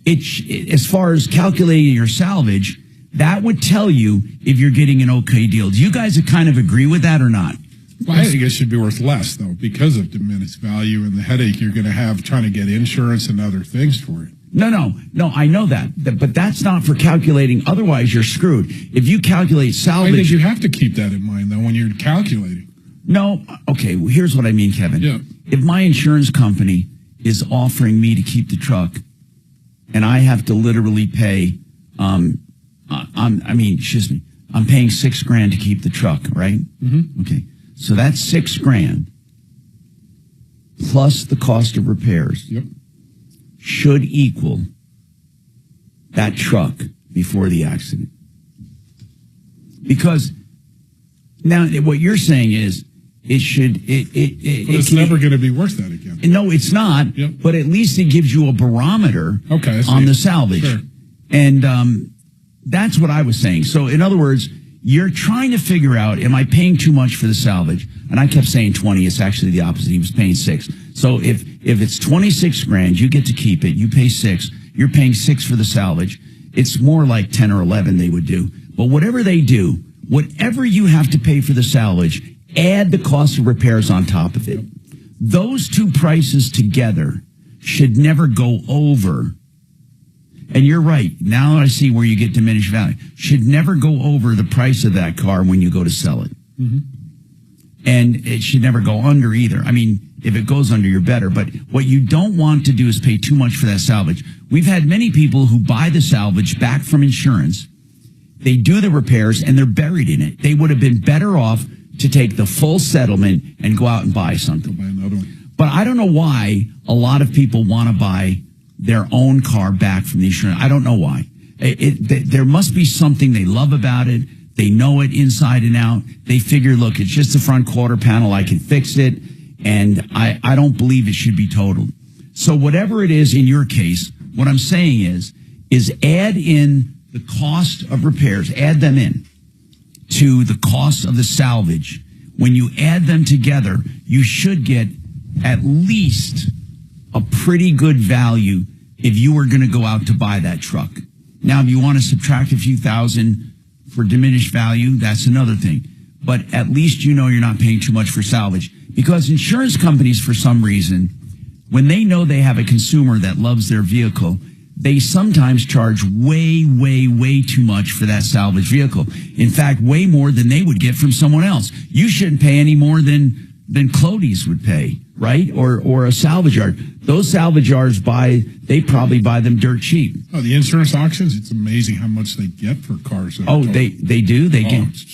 as far as calculating your salvage, that would tell you if you're getting an okay deal. Do you guys kind of agree with that or not? Well, I think it should be worth less, though, because of diminished value and the headache you're going to have trying to get insurance and other things for it. No, I know that, but that's not for calculating. Otherwise, you're screwed. If you calculate salvage... I think you have to keep that in mind, though, when you're calculating. No, okay, well, here's what I mean, Kevin. Yeah. If my insurance company is offering me to keep the truck, and I have to literally pay, I'm paying $6,000 to keep the truck, right? Mm-hmm. Okay. So that's $6,000 plus the cost of repairs. Yep. Should equal that truck before the accident. Because now what you're saying is but it's never going to be worth that again. No, it's not. Yep. But at least it gives you a barometer on the salvage. Sure. And that's what I was saying. So in other words, you're trying to figure out, am I paying too much for the salvage? And I kept saying 20. It's actually the opposite. He was paying 6. So if it's $26,000, you get to keep it. You pay 6. You're paying 6 for the salvage. It's more like 10 or 11 they would do. But whatever they do, whatever you have to pay for the salvage, add the cost of repairs on top of it. Those two prices together should never go over. And you're right. Now I see where you get diminished value. Should never go over the price of that car when you go to sell it. Mm-hmm. And it should never go under either. I mean, if it goes under, you're better. But what you don't want to do is pay too much for that salvage. We've had many people who buy the salvage back from insurance. They do the repairs and they're buried in it. They would have been better off to take the full settlement and go out and buy something. Buy another one. But I don't know why a lot of people want to buy their own car back from the insurance. I don't know why. There must be something they love about it. They know it inside and out. They figure, look, it's just the front quarter panel. I can fix it. And I don't believe it should be totaled. So whatever it is in your case, what I'm saying is add in the cost of repairs, add them in to the cost of the salvage. When you add them together, you should get at least a pretty good value if you were going to go out to buy that truck. Now, if you want to subtract a few thousand for diminished value, that's another thing. But at least you know you're not paying too much for salvage. Because insurance companies, for some reason, when they know they have a consumer that loves their vehicle, they sometimes charge way, way, way too much for that salvage vehicle. In fact, way more than they would get from someone else. You shouldn't pay any more than Clody's would pay, right? Or a salvage yard. Those salvage yards they probably buy them dirt cheap. Oh, the insurance auctions, it's amazing how much they get for cars. They do?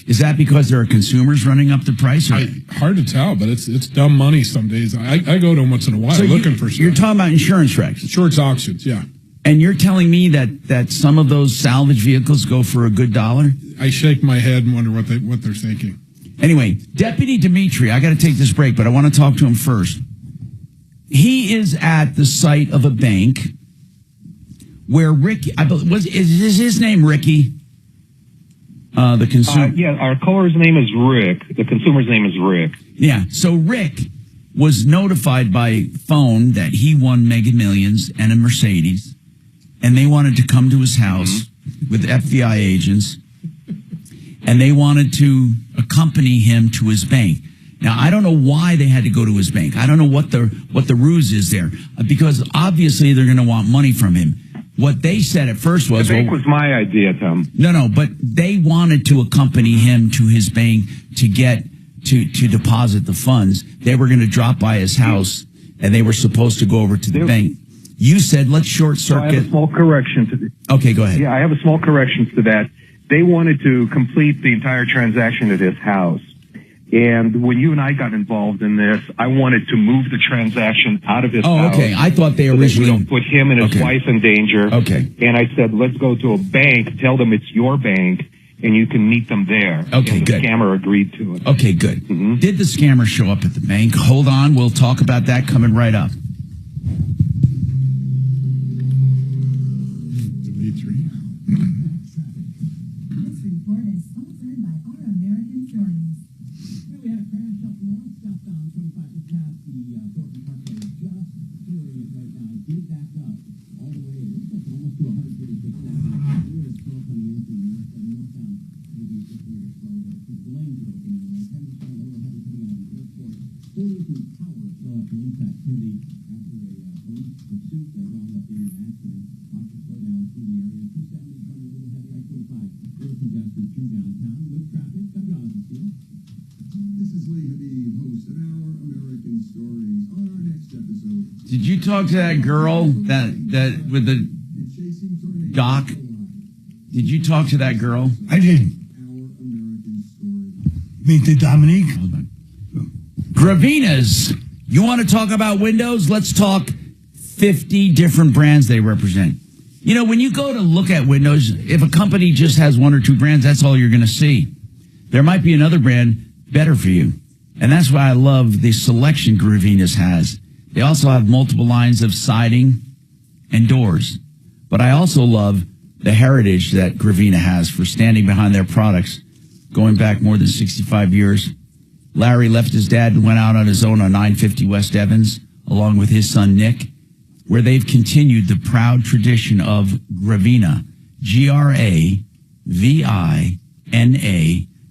Is that because there are consumers running up the price? Hard to tell, but it's dumb money some days. I go to them once in a while looking for stuff. You're talking about insurance wrecks? Insurance auctions, yeah. And you're telling me that some of those salvage vehicles go for a good dollar? I shake my head and wonder what they're thinking. Anyway, Deputy Dimitri, I got to take this break, but I want to talk to him first. He is at the site of a bank where Ricky, is his name Ricky? The consumer. Yeah, our caller's name is Rick. The consumer's name is Rick. Yeah, so Rick was notified by phone that he won Mega Millions and a Mercedes, and they wanted to come to his house with FBI agents, and they wanted to accompany him to his bank. Now, I don't know why they had to go to his bank. I don't know what the ruse is there, because obviously they're going to want money from him. What they said at first was... The bank was my idea, Tom. No, but they wanted to accompany him to his bank to get to deposit the funds. They were going to drop by his house, and they were supposed to go over to the bank. You said, let's short circuit... I have a small correction to this. Okay, go ahead. Yeah, I have a small correction to that. They wanted to complete the entire transaction at his house. And when you and I got involved in this, I wanted to move the transaction out of his house. Oh, okay. I thought they originally... So don't put him and his wife in danger. Okay. And I said, let's go to a bank, tell them it's your bank, and you can meet them there. Okay, and good. The scammer agreed to it. Okay, good. Did the scammer show up at the bank? Hold on. We'll talk about that coming right up. Dimitri. This report is sponsored by Our American Stories. We had a crash up north, just on 25 to pass the Thornton Parkway. Just clearing it right now. It did back up all the way. It looks like almost to 136,000. There is slow coming in from northbound. Maybe just a little slow, but the lanes are open anyway. 10% a little heavy coming out of the Did you talk to that girl that with the doc? Did you talk to that girl? I did. Meet the Dominique. Hold on. Gravina's. You want to talk about windows? Let's talk 50 different brands they represent. You know, when you go to look at windows, if a company just has one or two brands, that's all you're going to see. There might be another brand better for you. And that's why I love the selection Gravina's has. They also have multiple lines of siding and doors. But I also love the heritage that Gravina has for standing behind their products, going back more than 65 years. Larry left his dad and went out on his own on 950 West Evans, along with his son Nick, where they've continued the proud tradition of Gravina, Gravina.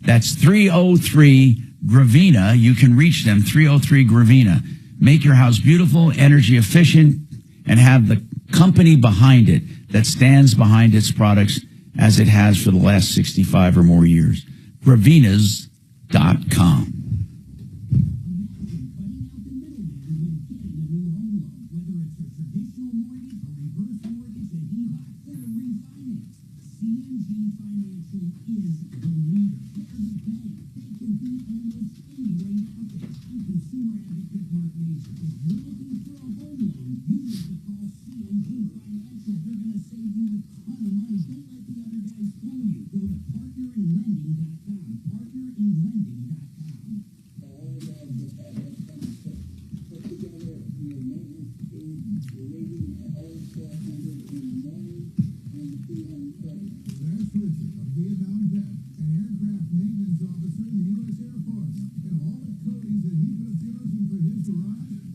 That's 303 Gravina. You can reach them, 303 Gravina. Make your house beautiful, energy efficient, and have the company behind it that stands behind its products as it has for the last 65 or more years. Gravinas.com.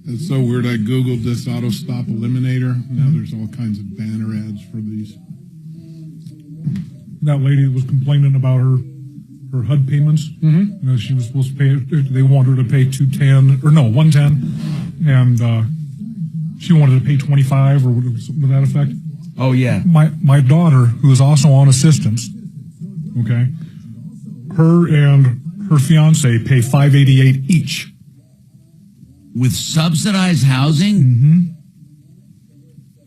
It's so weird. I Googled this auto stop eliminator. Now there's all kinds of banner ads for these. That lady was complaining about her HUD payments. You know, she was supposed to pay. They wanted her to pay $110, and she wanted to pay $25 or something to that effect. Oh yeah. My daughter, who is also on assistance, okay, her and her fiance pay $588 each. With subsidized housing?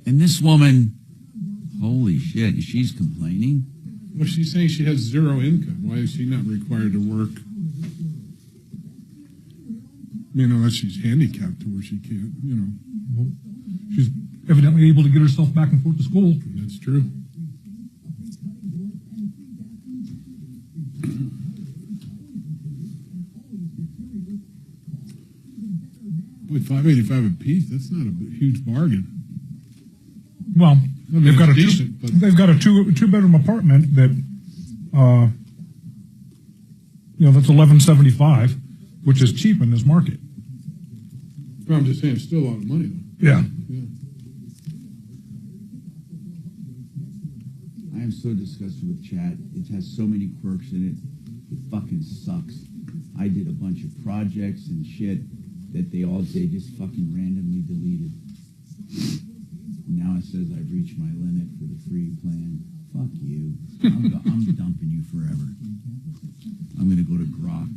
And this woman, holy shit, she's complaining? Well, she's saying she has zero income. Why is she not required to work? You know, unless she's handicapped to where she can't, you know. Well, she's evidently able to get herself back and forth to school. That's true. Boy, $585 a piece, that's not a huge bargain. Well, I mean, they've got a two-bedroom apartment that, that's $1,175, which is cheap in this market. Well, I'm just saying, it's still a lot of money, though. Yeah. I am so disgusted with chat. It has so many quirks in it. It fucking sucks. I did a bunch of projects and shit that they just fucking randomly deleted. Now it says I've reached my limit for the free plan. Fuck you. I'm dumping you forever. I'm going to go to Grok.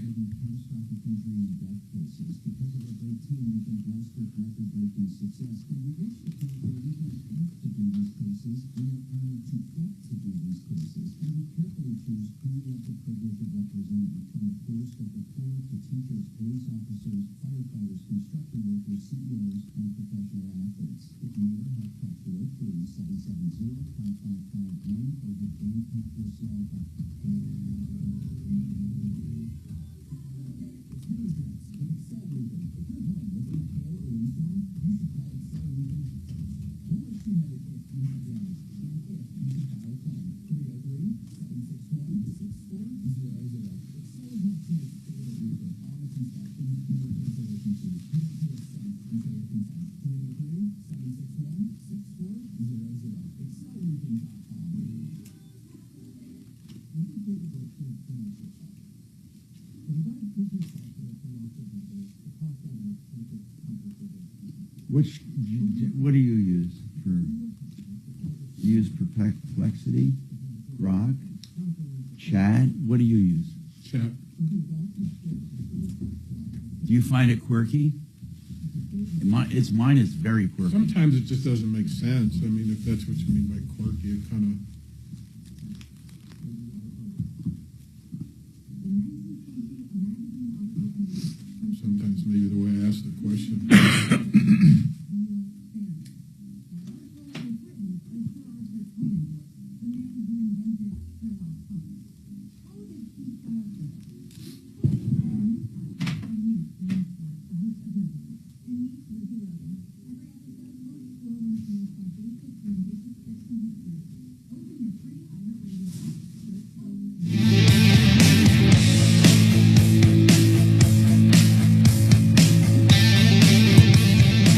What do you use for? You use Perplexity, Grok, Chat. What do you use? Chat. Do you find it quirky? Mine is very quirky. Sometimes it just doesn't make sense. I mean, if that's what you mean by quirky, it kind of. Sometimes maybe the way I ask the question.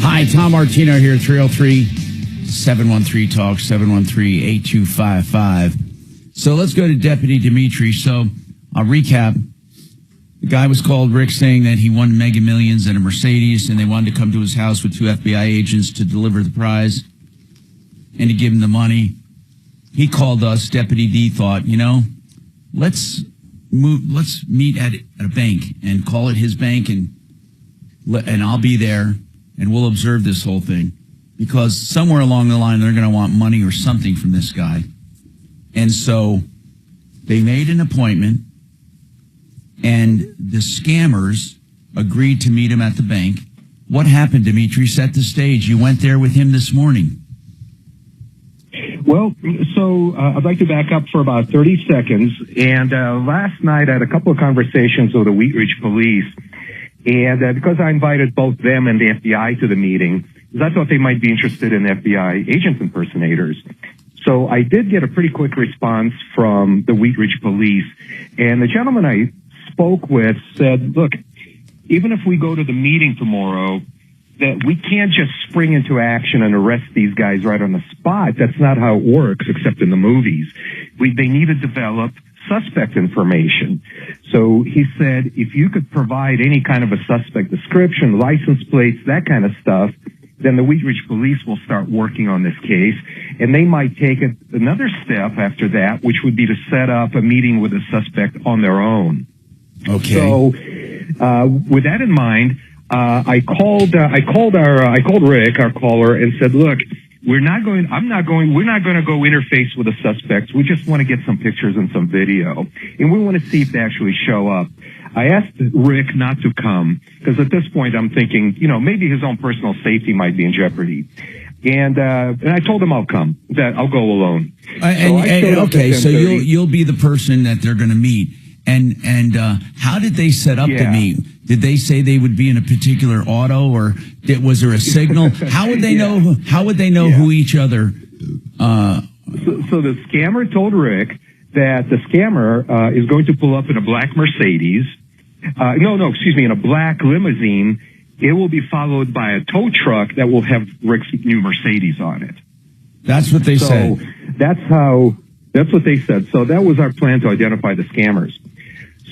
Hi, Tom Martino here, 303-713-TALK, 713-8255. So let's go to Deputy Dimitri. So I'll recap. The guy was called Rick saying that he won Mega Millions and a Mercedes, and they wanted to come to his house with 2 FBI agents to deliver the prize and to give him the money. He called us. Deputy D thought, let's meet at a bank and call it his bank, and I'll be there. And we'll observe this whole thing, because somewhere along the line, they're going to want money or something from this guy. And so they made an appointment, and the scammers agreed to meet him at the bank. What happened, Dimitri? Set the stage. You went there with him this morning. Well, so I'd like to back up for about 30 seconds. And last night, I had a couple of conversations with the Wheat Ridge police. And because I invited both them and the FBI to the meeting, I thought they might be interested in FBI agent impersonators. So I did get a pretty quick response from the Wheat Ridge police. And the gentleman I spoke with said, look, even if we go to the meeting tomorrow, that we can't just spring into action and arrest these guys right on the spot. That's not how it works, except in the movies. They need to develop suspect information. So he said, if you could provide any kind of a suspect description, license plates, that kind of stuff, then the Wheat Ridge police will start working on this case, and they might take it another step after that, which would be to set up a meeting with a suspect on their own. Okay. So, with that in mind, I called Rick, our caller, and said, look, we're not going to go interface with the suspects. We just want to get some pictures and some video, and we want to see if they actually show up. I asked Rick not to come, because at this point I'm thinking, maybe his own personal safety might be in jeopardy. And I told him I'll come, that I'll go alone. So you'll be the person that they're going to meet. And how did they set up the meet? Did they say they would be in a particular auto, or was there a signal? How would they know? How would they know who each other? So the scammer told Rick that the scammer is going to pull up in a black Mercedes. In a black limousine. It will be followed by a tow truck that will have Rick's new Mercedes on it. That's what they said. That's what they said. So that was our plan to identify the scammers.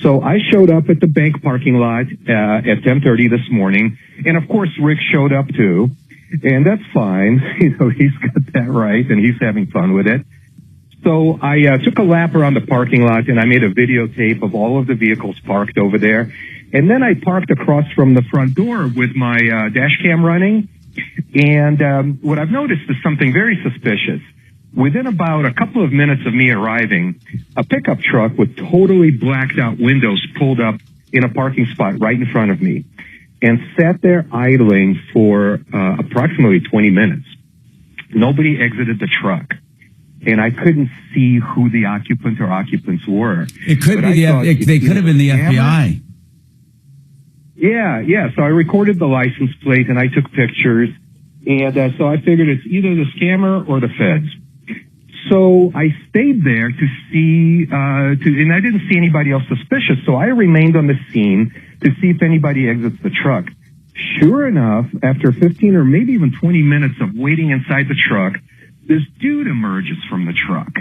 So I showed up at the bank parking lot at 10:30 this morning, and of course Rick showed up too, and that's fine. He's got that right, and he's having fun with it. So I took a lap around the parking lot, and I made a videotape of all of the vehicles parked over there. And then I parked across from the front door with my dash cam running. And what I've noticed is something very suspicious. Within about a couple of minutes of me arriving, a pickup truck with totally blacked out windows pulled up in a parking spot right in front of me and sat there idling for approximately 20 minutes. Nobody exited the truck. And I couldn't see who the occupant or occupants were. It could be they could have been the FBI. Yeah. So I recorded the license plate and I took pictures. And so I figured it's either the scammer or the feds. So I stayed there to see, and I didn't see anybody else suspicious. So I remained on the scene to see if anybody exits the truck. Sure enough, after 15 or maybe even 20 minutes of waiting inside the truck, this dude emerges from the truck,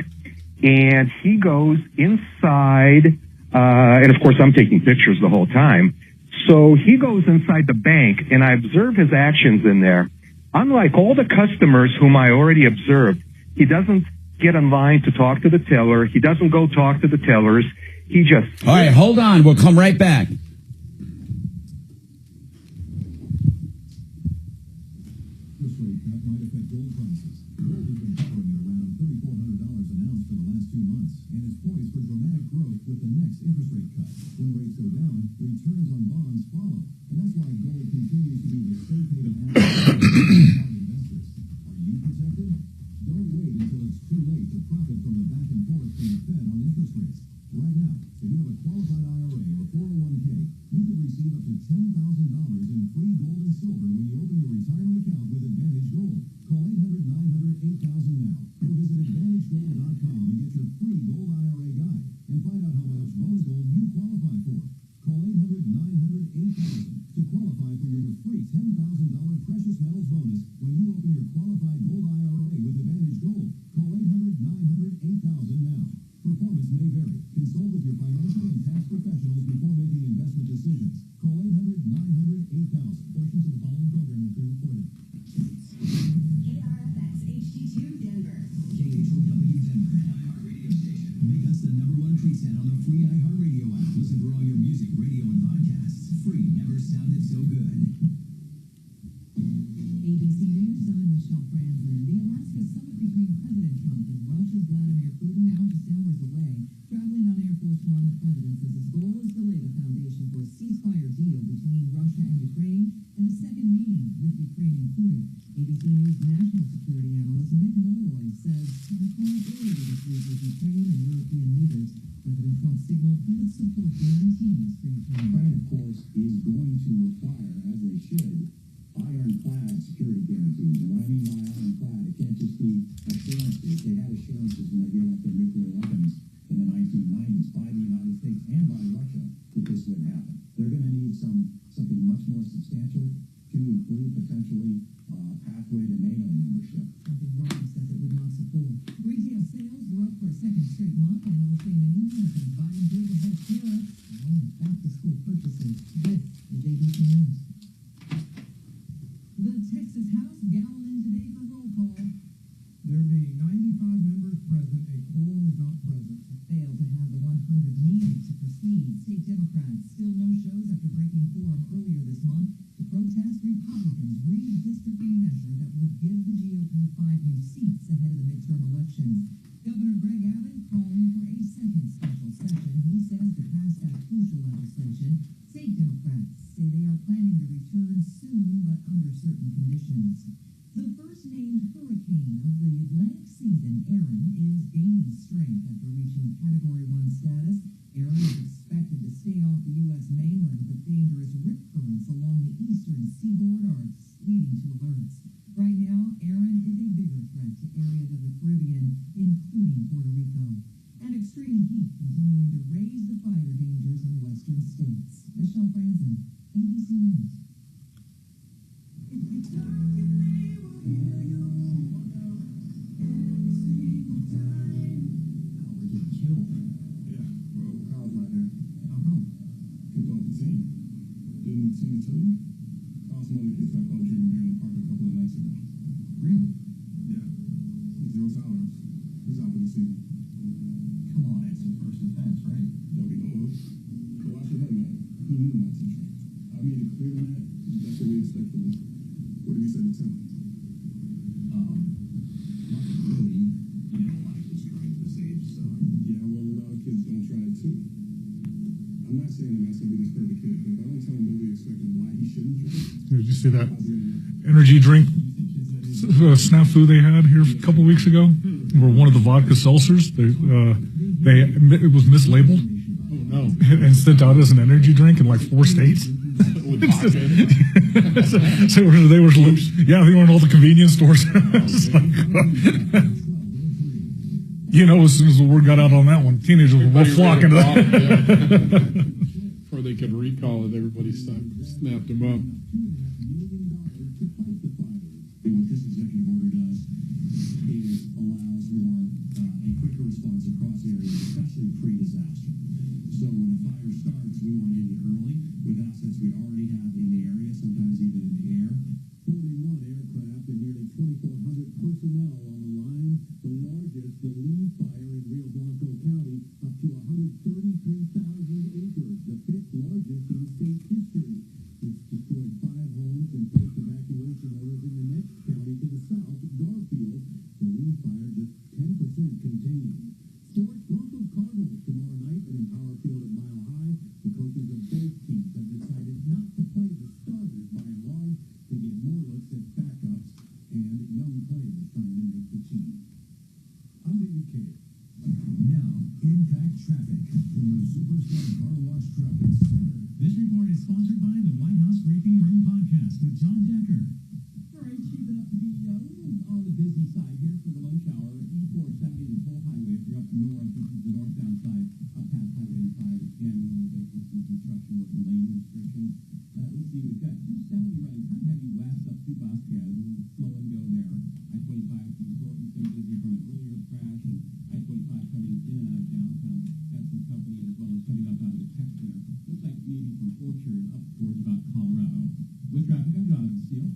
and he goes inside, and of course I'm taking pictures the whole time. So he goes inside the bank, and I observe his actions in there. unlike all the customers whom I already observed, he doesn't get in line to talk to the teller. He doesn't go talk to the tellers. He just... All right, hold on. We'll come right back. Did you see that energy drink snafu they had here a couple weeks ago? Where one of the vodka seltzers, it was mislabeled. Oh, no. And sent out as an energy drink in like 4 states. So they were, yeah, they were in all the convenience stores. You know, as soon as the word got out on that one, teenagers were flocking to that. Before they could recall it, everybody snapped them up. What this executive order does is allows for a quicker response across areas, especially pre-disaster. So when a fire starts, we want to hit it early with assets we already have in the area, sometimes even in the air. 41 aircraft 3,000 acres, the fifth largest in state history. It's destroyed 5 homes and placed evacuation orders in the next county to the south, Garfield. The Lee fire just 10% contained. Historic Broncos Cardinals tomorrow night at Empower Field at Mile High. The coaches of both teams have decided not to play the starters by and large to get more looks at backups and young players trying to make the team. I'm David Kay. Now, impact traffic from the Superstar Car Wash Traffic Center. This report is sponsored by the White House Reaping Room Podcast with John Decker. All right, shaping up to be a little on the busy side here for the lunch hour. E470 and Full Highway. If you're up north, this is the northbound side. Up past Highway 5, it's jamming a little bit with some construction work and lane restrictions. Let's see, we've got 270 running kind of heavy west up to Vasquez, a little slow and go there. I-25 to Thornton, busy from an earlier crash, and I-25 coming in and out of downtown. Got some company as well as coming up out of the tech center. Looks like maybe from Orchard up towards about Colorado. With traffic, I'm Jonathan Steele.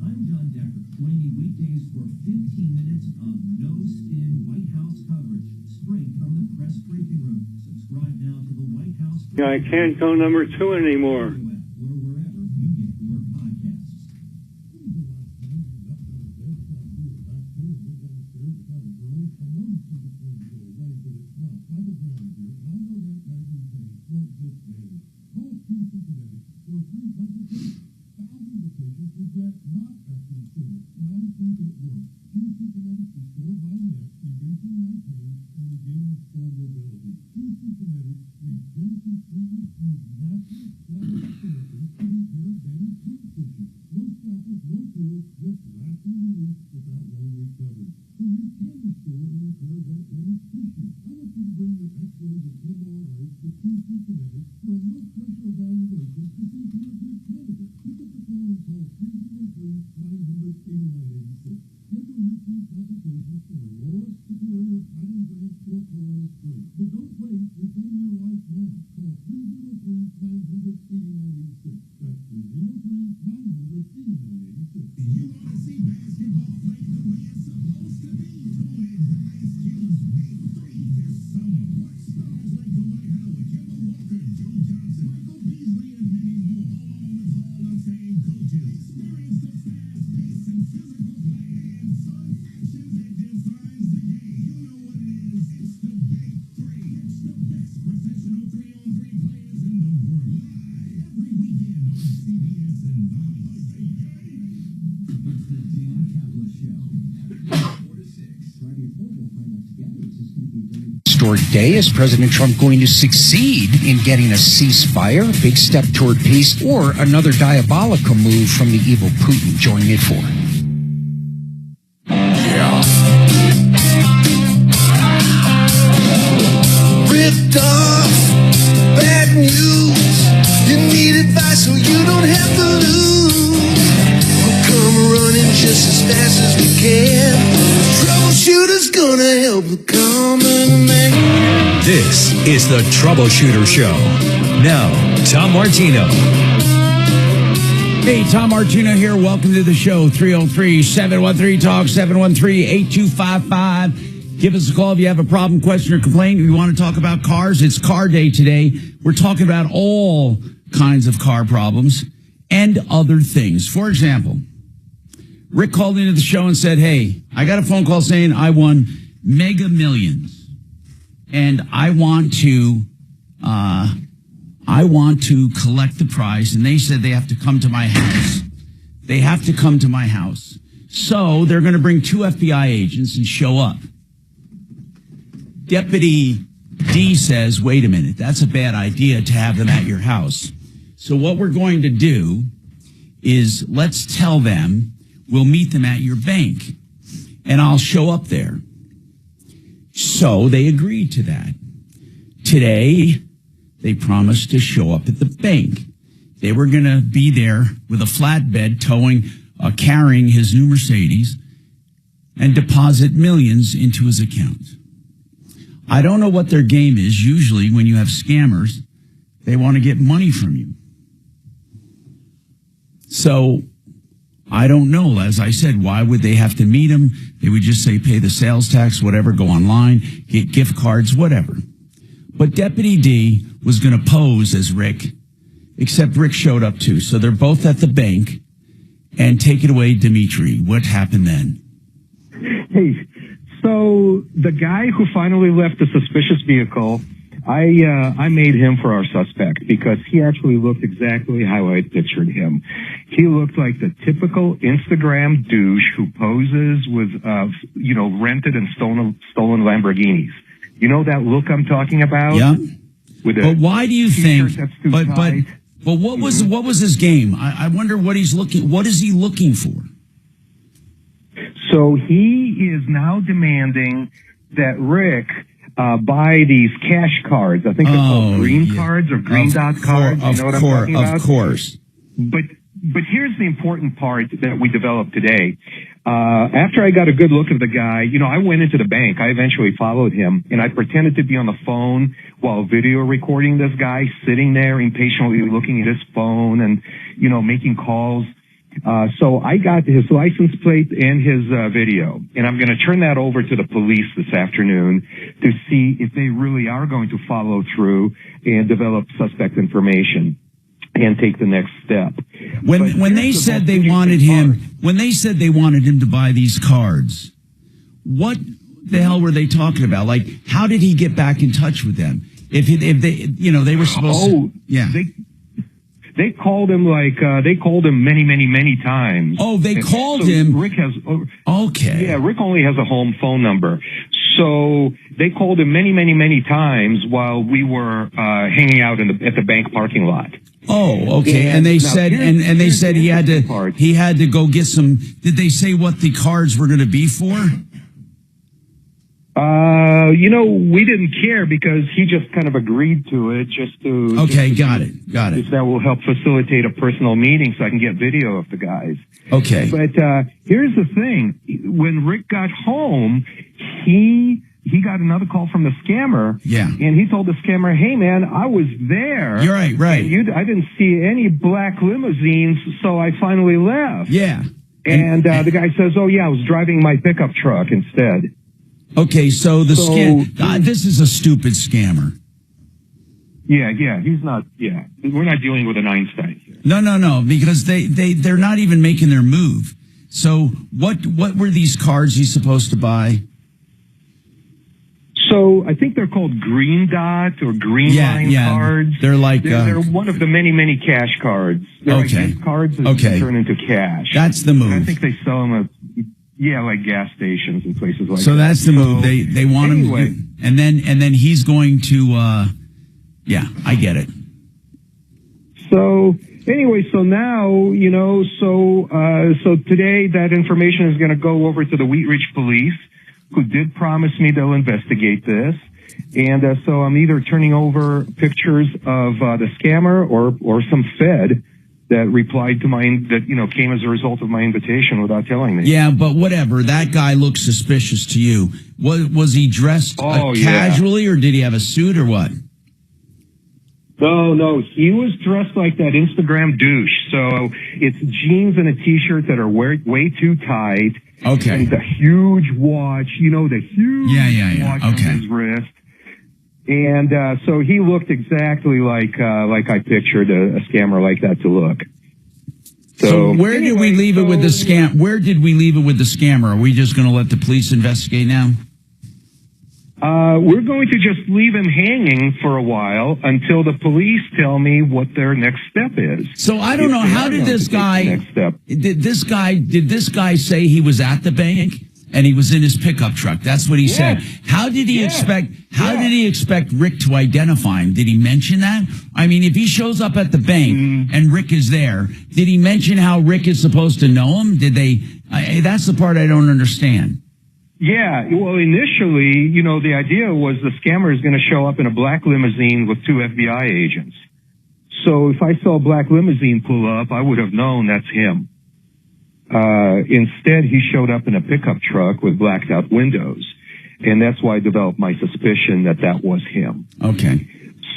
I'm John Decker. Join me weekdays for 15 minutes of no-spin White House coverage, straight from the press briefing room. Subscribe now to the White House. I can't go number 2 anymore. Or wherever you get your podcasts. Day. Is President Trump going to succeed in getting a ceasefire, a big step toward peace, or another diabolical move from the evil Putin? Join me for Ripped off, bad news. You need advice so you don't have to lose. We'll come running just as fast as we can. Troubleshooter's gonna help the common man. This is the Troubleshooter Show. Now, Tom Martino. Hey, Tom Martino here. Welcome to the show. 303-713-TALK, 713-8255. Give us a call if you have a problem, question, or complaint. If you want to talk about cars, it's car day today. We're talking about all kinds of car problems and other things. For example, Rick called into the show and said, hey, I got a phone call saying I won Mega Millions. And I want to collect the prize. And they said they have to come to my house. They have to come to my house. So they're going to bring 2 FBI agents and show up. Deputy D says, wait a minute, that's a bad idea to have them at your house. So what we're going to do is let's tell them we'll meet them at your bank. And I'll show up there. So they agreed to that. Today, they promised to show up at the bank. They were going to be there with a flatbed carrying his new Mercedes and deposit millions into his account. I don't know what their game is. Usually when you have scammers, they want to get money from you. So I don't know. As I said, why would they have to meet him? They would just say, pay the sales tax, whatever, go online, get gift cards, whatever. But Deputy D was going to pose as Rick, except Rick showed up too. So they're both at the bank. And take it away, Dimitri. What happened then? Hey, so the guy who finally left the suspicious vehicle, I made him for our suspect because he actually looked exactly how I pictured him. He looked like the typical Instagram douche who poses with, rented and stolen Lamborghinis. You know that look I'm talking about? Yeah. But why do you think? But what was his game? I wonder what he's looking. What is he looking for? So he is now demanding that Rick buy these cash cards. I think they're called green cards or green dot cards. You know what I'm talking about? Of course. But here's the important part that we developed today. After I got a good look at the guy, I went into the bank. I eventually followed him, and I pretended to be on the phone while video recording this guy sitting there impatiently looking at his phone and, making calls. So I got his license plate and his video, and I'm going to turn that over to the police this afternoon to see if they really are going to follow through and develop suspect information and take the next step. When they said they wanted him to buy these cards, what the hell were they talking about? Like, how did he get back in touch with them? If they were supposed to, yeah. They called him many times. Oh, they called him. Rick has okay. Yeah, Rick only has a home phone number, so they called him many times while we were hanging out at the bank parking lot. Oh, okay. And they said he had to go get some. Did they say what the cards were going to be for? We didn't care because he just kind of agreed to it got it. If that will help facilitate a personal meeting so I can get video of the guys. Okay. But, here's the thing. When Rick got home, he got another call from the scammer. Yeah. And he told the scammer, hey man, I was there. You're right. And I didn't see any black limousines, so I finally left. Yeah. And the guy says, oh yeah, I was driving my pickup truck instead. Okay, so this is a stupid scammer. Yeah, he's not, we're not dealing with an Einstein here. No, because they're not even making their move. So what were these cards he's supposed to buy? So I think they're called green dot or green line cards. They're like, they're one of the many cash cards. They're like gift cards that turn into cash. That's the move. And I think they sell them at, like gas stations and places like that. So that's the move. They want him, and then he's going to, I get it. So anyway, so now, so today that information is going to go over to the Wheat Ridge police, who did promise me they'll investigate this. And so I'm either turning over pictures of the scammer or some Fed that replied to came as a result of my invitation without telling me. Yeah, but whatever. That guy looks suspicious to you. Was he dressed casually, or did he have a suit, or what? No, he was dressed like that Instagram douche. So it's jeans and a t-shirt that are way too tight. Okay. And the huge watch, the huge watch on his wrist. And so he looked exactly like I pictured a scammer like that to look. So where did we leave it with the scam? Where did we leave it with the scammer? Are we just going to let the police investigate now? We're going to just leave him hanging for a while until the police tell me what their next step is. So I don't know. How did this guy? Did this guy say he was at the bank and he was in his pickup truck? That's what he said. How did he expect? How did he expect Rick to identify him? Did he mention that? I mean, if he shows up at the bank and Rick is there, did he mention how Rick is supposed to know him? Did they? That's the part I don't understand. Yeah, well, initially, the idea was the scammer is going to show up in a black limousine with 2 FBI agents. So if I saw a black limousine pull up, I would have known that's him. Instead, he showed up in a pickup truck with blacked out windows. And that's why I developed my suspicion that was him. Okay.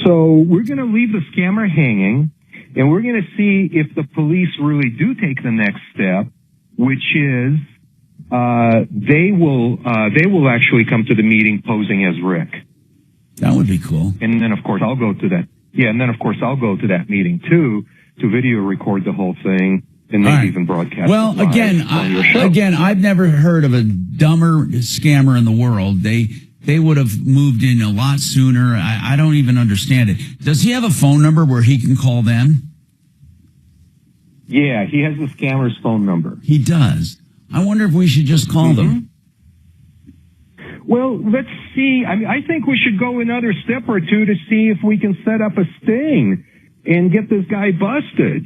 So we're going to leave the scammer hanging, and we're going to see if the police really do take the next step, which is they will actually come to the meeting posing as Rick. That would be cool. And then, of course, I'll go to that. Yeah, and then, of course, I'll go to that meeting, too, to video record the whole thing and maybe even broadcast Well, it live again, on your show. I've never heard of a dumber scammer in the world. They would have moved in a lot sooner. I don't even understand it. Does he have a phone number where he can call them? Yeah, he has the scammer's phone number. He does. I wonder if we should just call them. Well, let's see. I mean, I think we should go another step or two to see if we can set up a sting and get this guy busted.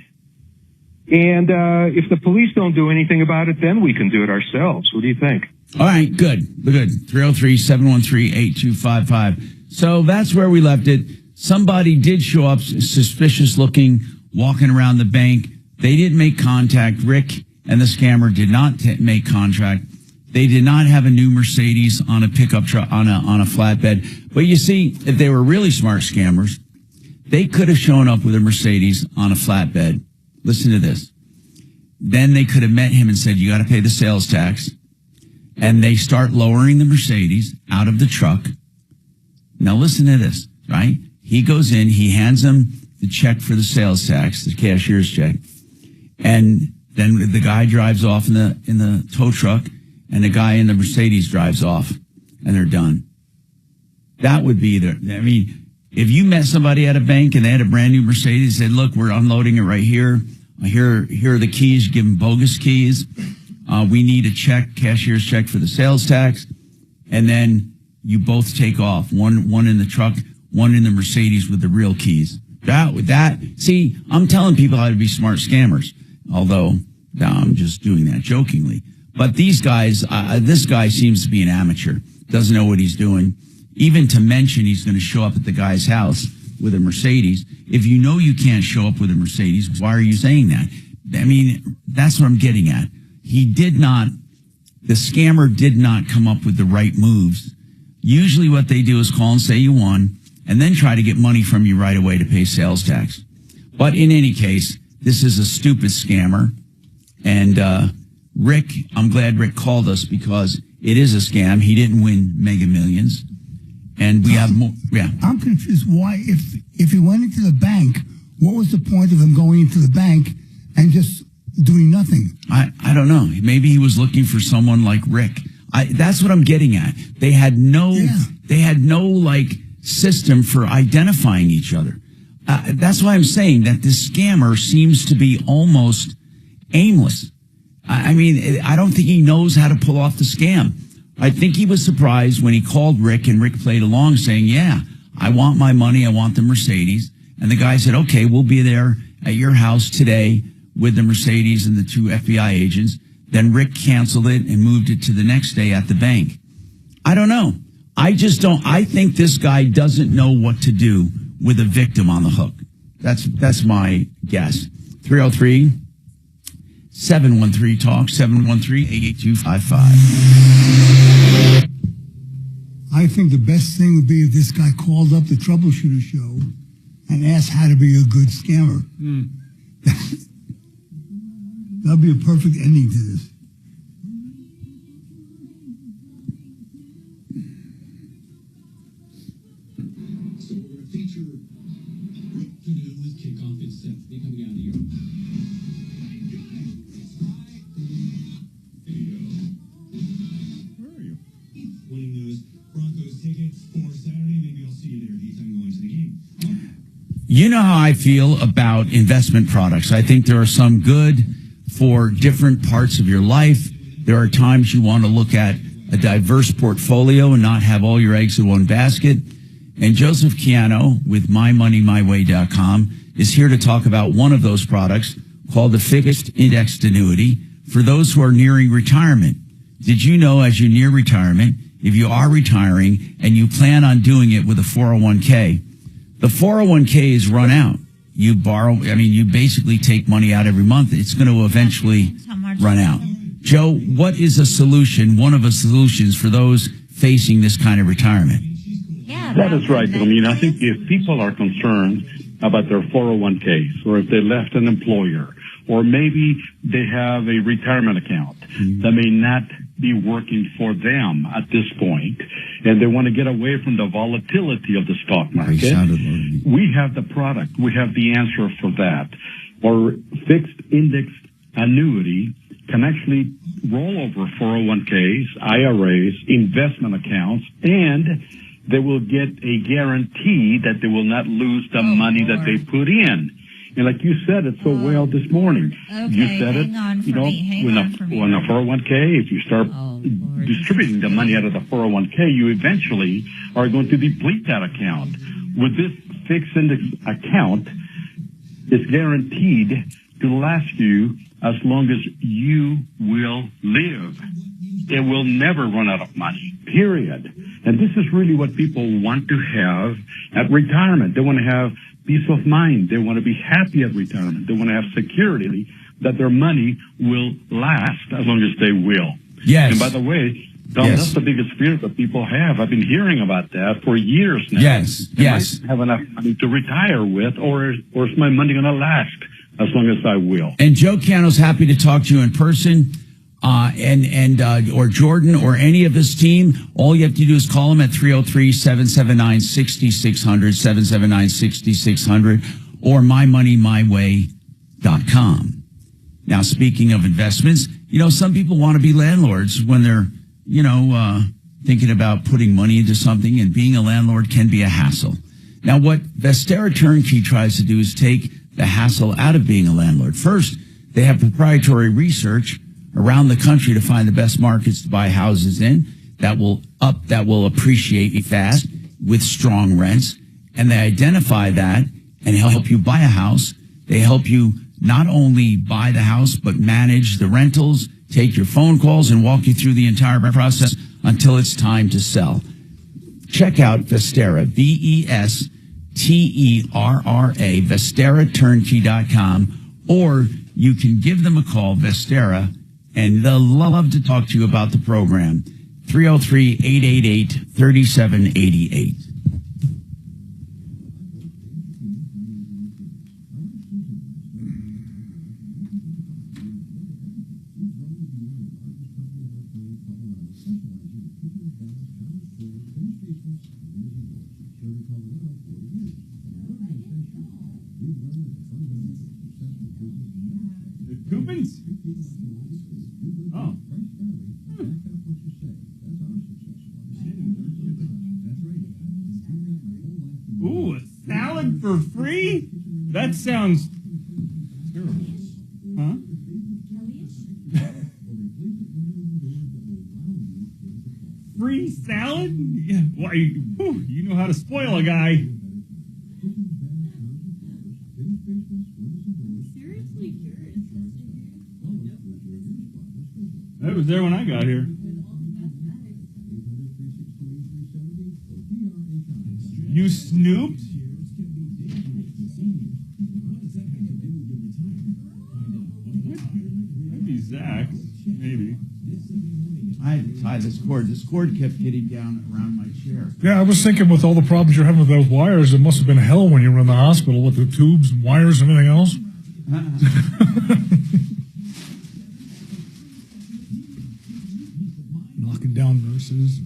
And if the police don't do anything about it, then we can do it ourselves. What do you think? All right, good. 303-713-8255. So that's where we left it. Somebody did show up suspicious looking, walking around the bank. They didn't make contact. Rick and the scammer did not make contact. They did not have a new Mercedes on a pickup truck, on a flatbed. But you see, if they were really smart scammers, they could have shown up with a Mercedes on a flatbed. Listen to this. Then they could have met him and said, you got to pay the sales tax. And they start lowering the Mercedes out of the truck. Now listen to this, right? He goes in, he hands them the check for the sales tax, the cashier's check. And then the guy drives off in the tow truck, and the guy in the Mercedes drives off, and they're done. That would be if you met somebody at a bank and they had a brand new Mercedes, said, look, we're unloading it right here. Here are the keys, give them bogus keys. We need a check, cashier's check for the sales tax. And then you both take off, one in the truck, one in the Mercedes with the real keys. See, I'm telling people how to be smart scammers, although I'm just doing that jokingly. But these guys, this guy seems to be an amateur, doesn't know what he's doing. Even to mention he's going to show up at the guy's house with a Mercedes. If you know you can't show up with a Mercedes, why are you saying that? I mean, that's what I'm getting at. The scammer did not come up with the right moves. Usually what they do is call and say you won, and then try to get money from you right away to pay sales tax. But in any case, this is a stupid scammer. And Rick, I'm glad Rick called us because it is a scam. He didn't win Mega Millions. And we have more. Yeah. I'm confused. Why, if he went into the bank, what was the point of him going into the bank and just doing nothing? I don't know. Maybe he was looking for someone like Rick. That's what I'm getting at. They had no system for identifying each other. That's why I'm saying that this scammer seems to be almost aimless. I mean, I don't think he knows how to pull off the scam. I think he was surprised when he called Rick and Rick played along saying, yeah, I want my money. I want the Mercedes. And the guy said, okay, we'll be there at your house today with the Mercedes and the two FBI agents. Then Rick canceled it and moved it to the next day at the bank. I don't know. I think this guy doesn't know what to do with a victim on the hook. That's my guess. 303-713-TALK, 713-88255. I think the best thing would be if this guy called up the Troubleshooter Show and asked how to be a good scammer. That'd be a perfect ending to this. So we're going to feature afternoon with kickoff. It's set to be coming out of here. Where are you? Winning those Broncos tickets for Saturday. Maybe I'll see you there anytime you go into the game. You know how I feel about investment products. I think there are some good for different parts of your life. There are times you want to look at a diverse portfolio and not have all your eggs in one basket. And Joseph Chiano with MyMoneyMyWay.com is here to talk about one of those products called the Fixed Indexed Annuity for those who are nearing retirement. Did you know as you near retirement, if you are retiring and you plan on doing it with a 401k, the 401k is run out. You you basically take money out every month. It's going to eventually run out. Joe, what is a solution, one of the solutions for those facing this kind of retirement? That is right. I mean, I think if people are concerned about their 401ks or if they left an employer or maybe they have a retirement account that may not be working for them at this point, and they want to get away from the volatility of the stock market. We have the product. We have the answer for that. Our fixed index annuity can actually roll over 401ks, IRAs, investment accounts, and they will get a guarantee that they will not lose the money that they put in. And like you said it so well this morning, you said it, when a 401k, if you start distributing the money out of the 401k, you eventually are going to deplete that account. With this fixed index account, it's guaranteed to last you as long as you will live. It will never run out of money, period. And this is really what people want to have at retirement. They want to have peace of mind. They want to be happy at retirement. They want to have security that their money will last as long as they will. Yes. And by the way, Tom, that's the biggest fear that people have. I've been hearing about that for years now. Yes. Am I have enough money to retire with, or is my money going to last as long as I will? And Joe Cano's happy to talk to you in person. Or Jordan or any of his team, all you have to do is call him at 303-779-6600, 779-6600, or mymoneymyway.com. Now, speaking of investments, some people want to be landlords when they're, thinking about putting money into something, and being a landlord can be a hassle. Now, what Vestera Turnkey tries to do is take the hassle out of being a landlord. First, they have proprietary research around the country to find the best markets to buy houses in that will appreciate fast with strong rents. And they identify that and help you buy a house. They help you not only buy the house, but manage the rentals, take your phone calls, and walk you through the entire process until it's time to sell. Check out Vestera, VESTERRA, VesteraTurnkey.com, or you can give them a call, Vestera, and they'll love to talk to you about the program. 303-888-3788. Coupons? Oh. Ooh, a salad for free? That sounds terrible. Huh? Free salad? Yeah. Why? You know how to spoil a guy. That was there when I got here. You snooped? Maybe Zach. Maybe. I had to tie this cord. This cord kept getting down around my chair. Yeah, I was thinking with all the problems you're having with those wires, it must have been hell when you were in the hospital with the tubes and wires and everything else. Knocking down nurses.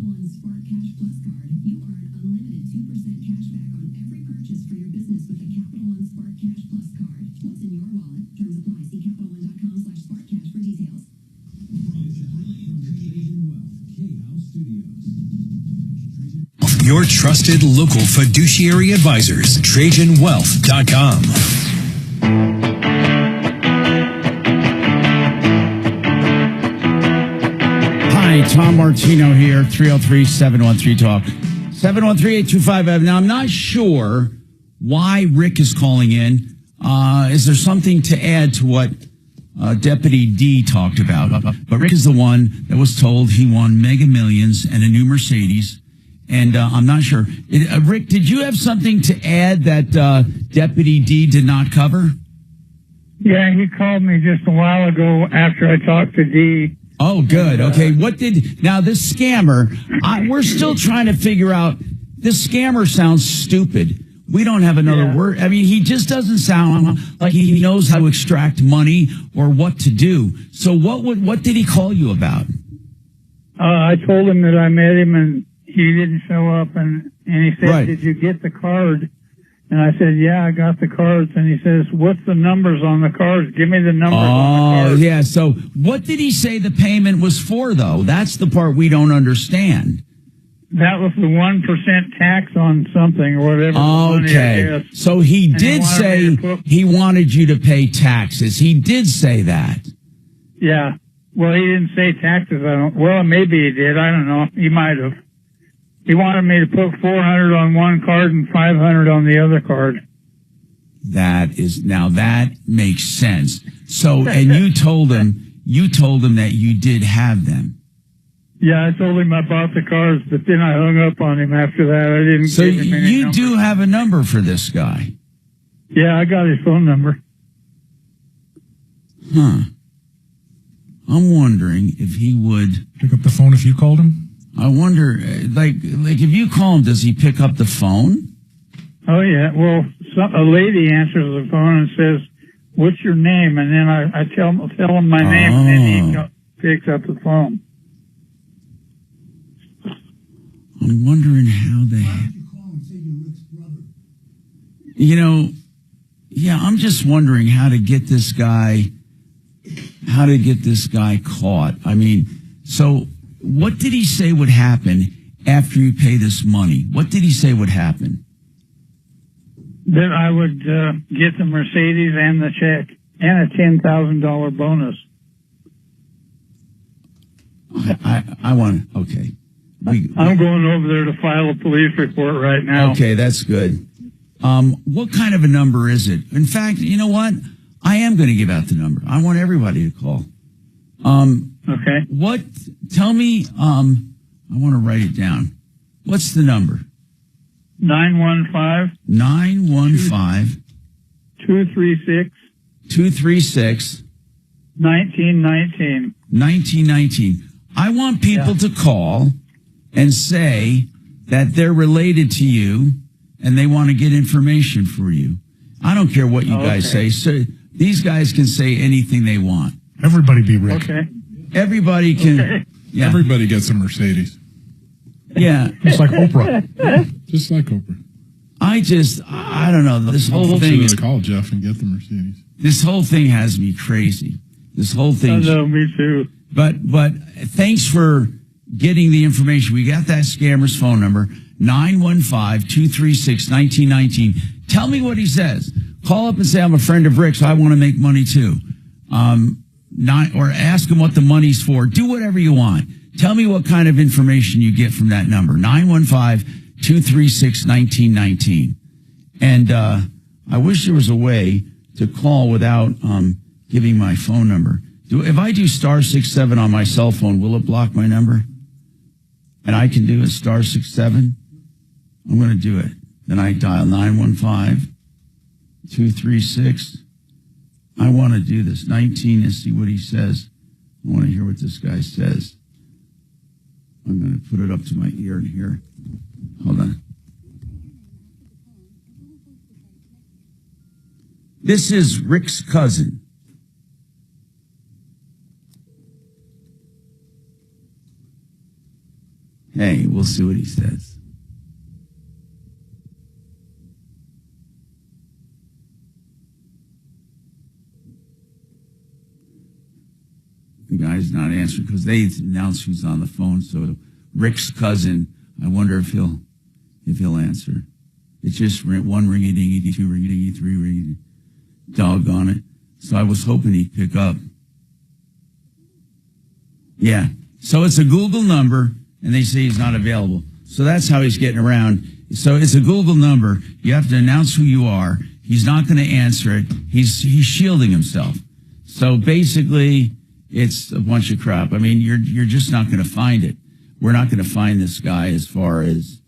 Capital One Spark Cash Plus card, you earn unlimited 2% cash back on every purchase for your business with the Capital One Spark Cash Plus card. What's in your wallet? Terms apply. See CapitalOne.com/SparkCash for details. Your trusted local fiduciary advisors, TrajanWealth.com. Hi, Tom Martino here, 303-713-TALK. 713-8255. Now, I'm not sure why Rick is calling in. Is there something to add to what Deputy D talked about? But Rick is the one that was told he won Mega Millions and a new Mercedes. And I'm not sure. Rick, did you have something to add that Deputy D did not cover? Yeah, he called me just a while ago after I talked to D. Oh, good. Okay. Now this scammer, we're still trying to figure out, this scammer sounds stupid. We don't have another word. I mean, he just doesn't sound like he knows how to extract money or what to do. So what did he call you about? I told him that I met him and he didn't show up, and he said, Right. Did you get the card? And I said, yeah, I got the cards. And he says, what's the numbers on the cards? Give me the numbers on the cards. Yeah. So what did he say the payment was for, though? That's the part we don't understand. That was the 1% tax on something or whatever. Money, I guess. So he And did say he wanted you to pay taxes. He did say that. Yeah. Well, he didn't say taxes. Well, maybe he did. I don't know. He might have. He wanted me to put $400 on one card and $500 on the other card. That makes sense. So, and you told him that you did have them. Yeah, I told him I bought the cards, but then I hung up on him after that. I didn't So give him any you number. do have a number for this guy. Yeah, I got his phone number. Huh. I'm wondering if he would pick up the phone if you called him. I wonder, like if you call him, does he pick up the phone? Oh, yeah. Well, a lady answers the phone and says, what's your name? And then I tell him my name, and then he picks up the phone. I'm wondering how they... I'm just wondering how to get this guy caught. I mean, so what did he say would happen after you pay this money? What did he say would happen? That I would get the Mercedes and the check and a $10,000 bonus. I want, okay. I'm going over there to file a police report right now. Okay, that's good. What kind of a number is it? In fact, you know what? I am going to give out the number. I want everybody to call. Okay. Tell me, I want to write it down. What's the number? 915 236 1919. 1919. I want people to call and say that they're related to you and they want to get information for you. I don't care what you guys say. So these guys can say anything they want. Everybody be Rick. Okay. Everybody can. Okay. Yeah. Everybody gets a Mercedes. Yeah. Just like Oprah. Just like Oprah. I don't know. This whole thing is call Jeff and get the Mercedes. This whole thing has me crazy. This whole thing. I know, me too. But thanks for getting the information. We got that scammer's phone number, 915-236-1919. Tell me what he says. Call up and say, I'm a friend of Rick's. I want to make money too. Or ask him what the money's for. Do whatever you want. Tell me what kind of information you get from that number, 915-236-1919. And I wish there was a way to call without giving my phone number. If I do *67 on my cell phone, will it block my number? And I can do it *67. I'm going to do it. Then I dial 915-236. I want to do this 19 and see what he says. I want to hear what this guy says. I'm going to put it up to my ear and hear. Hold on. This is Rick's cousin. Hey, we'll see what he says. The guy's not answering because they announced who's on the phone. So Rick's cousin, I wonder if he'll answer. It's just one ring-a-dingy, two ring-a-dingy, three ring-a-dingy. Doggone it. So I was hoping he'd pick up. Yeah. So it's a Google number, and they say he's not available. So that's how he's getting around. So it's a Google number. You have to announce who you are. He's not going to answer it. He's shielding himself. So basically, it's a bunch of crap. I mean, you're just not going to find it. We're not going to find this guy as far as,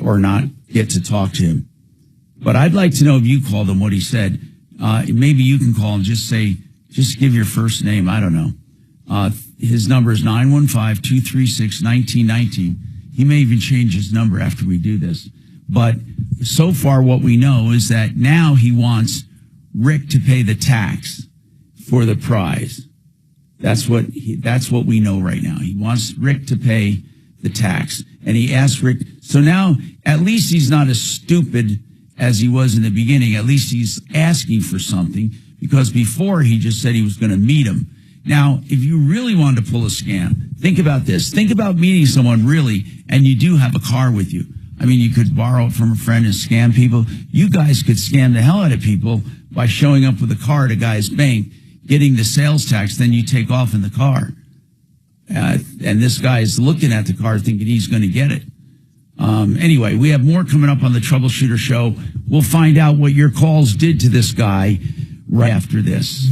or not get to talk to him. But I'd like to know if you called him what he said. Maybe you can call him. Just give your first name. I don't know. His number is 915-236-1919. He may even change his number after we do this. But so far what we know is that now he wants Rick to pay the tax for the prize. That's what we know right now. He wants Rick to pay the tax. And he asked Rick, so now at least he's not as stupid as he was in the beginning. At least he's asking for something, because before he just said he was going to meet him. Now, if you really wanted to pull a scam, think about this. Think about meeting someone really, and you do have a car with you. I mean, you could borrow it from a friend and scam people. You guys could scam the hell out of people by showing up with a car at a guy's bank, getting the sales tax, then you take off in the car. And this guy is looking at the car thinking he's going to get it. Anyway, we have more coming up on the Troubleshooter Show. We'll find out what your calls did to this guy right after this.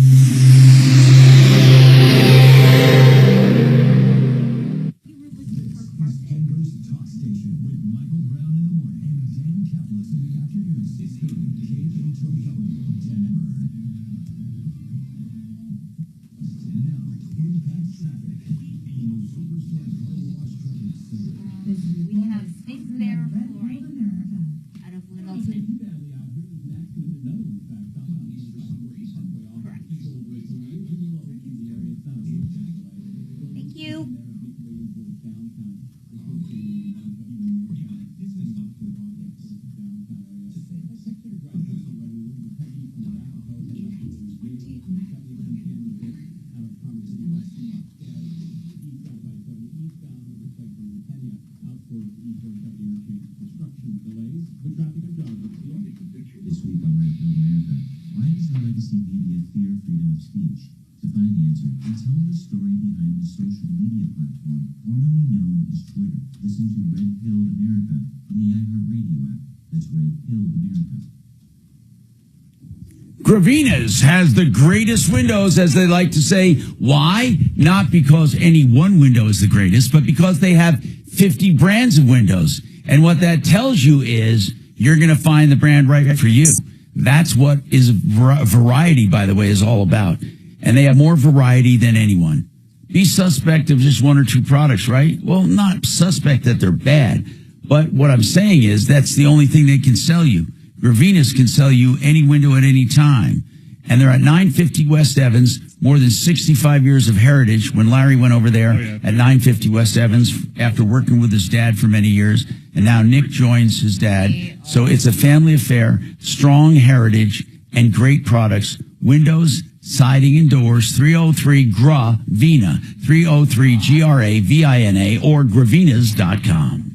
Gravina's has the greatest windows, as they like to say. Why? Not because any one window is the greatest, but because they have 50 brands of windows. And what that tells you is you're going to find the brand right for you. That's what is variety, by the way, is all about. And they have more variety than anyone. Be suspect of just one or two products, right? Well, not suspect that they're bad. But what I'm saying is that's the only thing they can sell you. Gravina's can sell you any window at any time. And they're at 950 West Evans, more than 65 years of heritage. When Larry went over there at 950 West Evans after working with his dad for many years, and now Nick joins his dad. So it's a family affair, strong heritage, and great products. Windows, siding, and doors. 303-GRAVINA, 303-GRAVINA, or gravinas.com.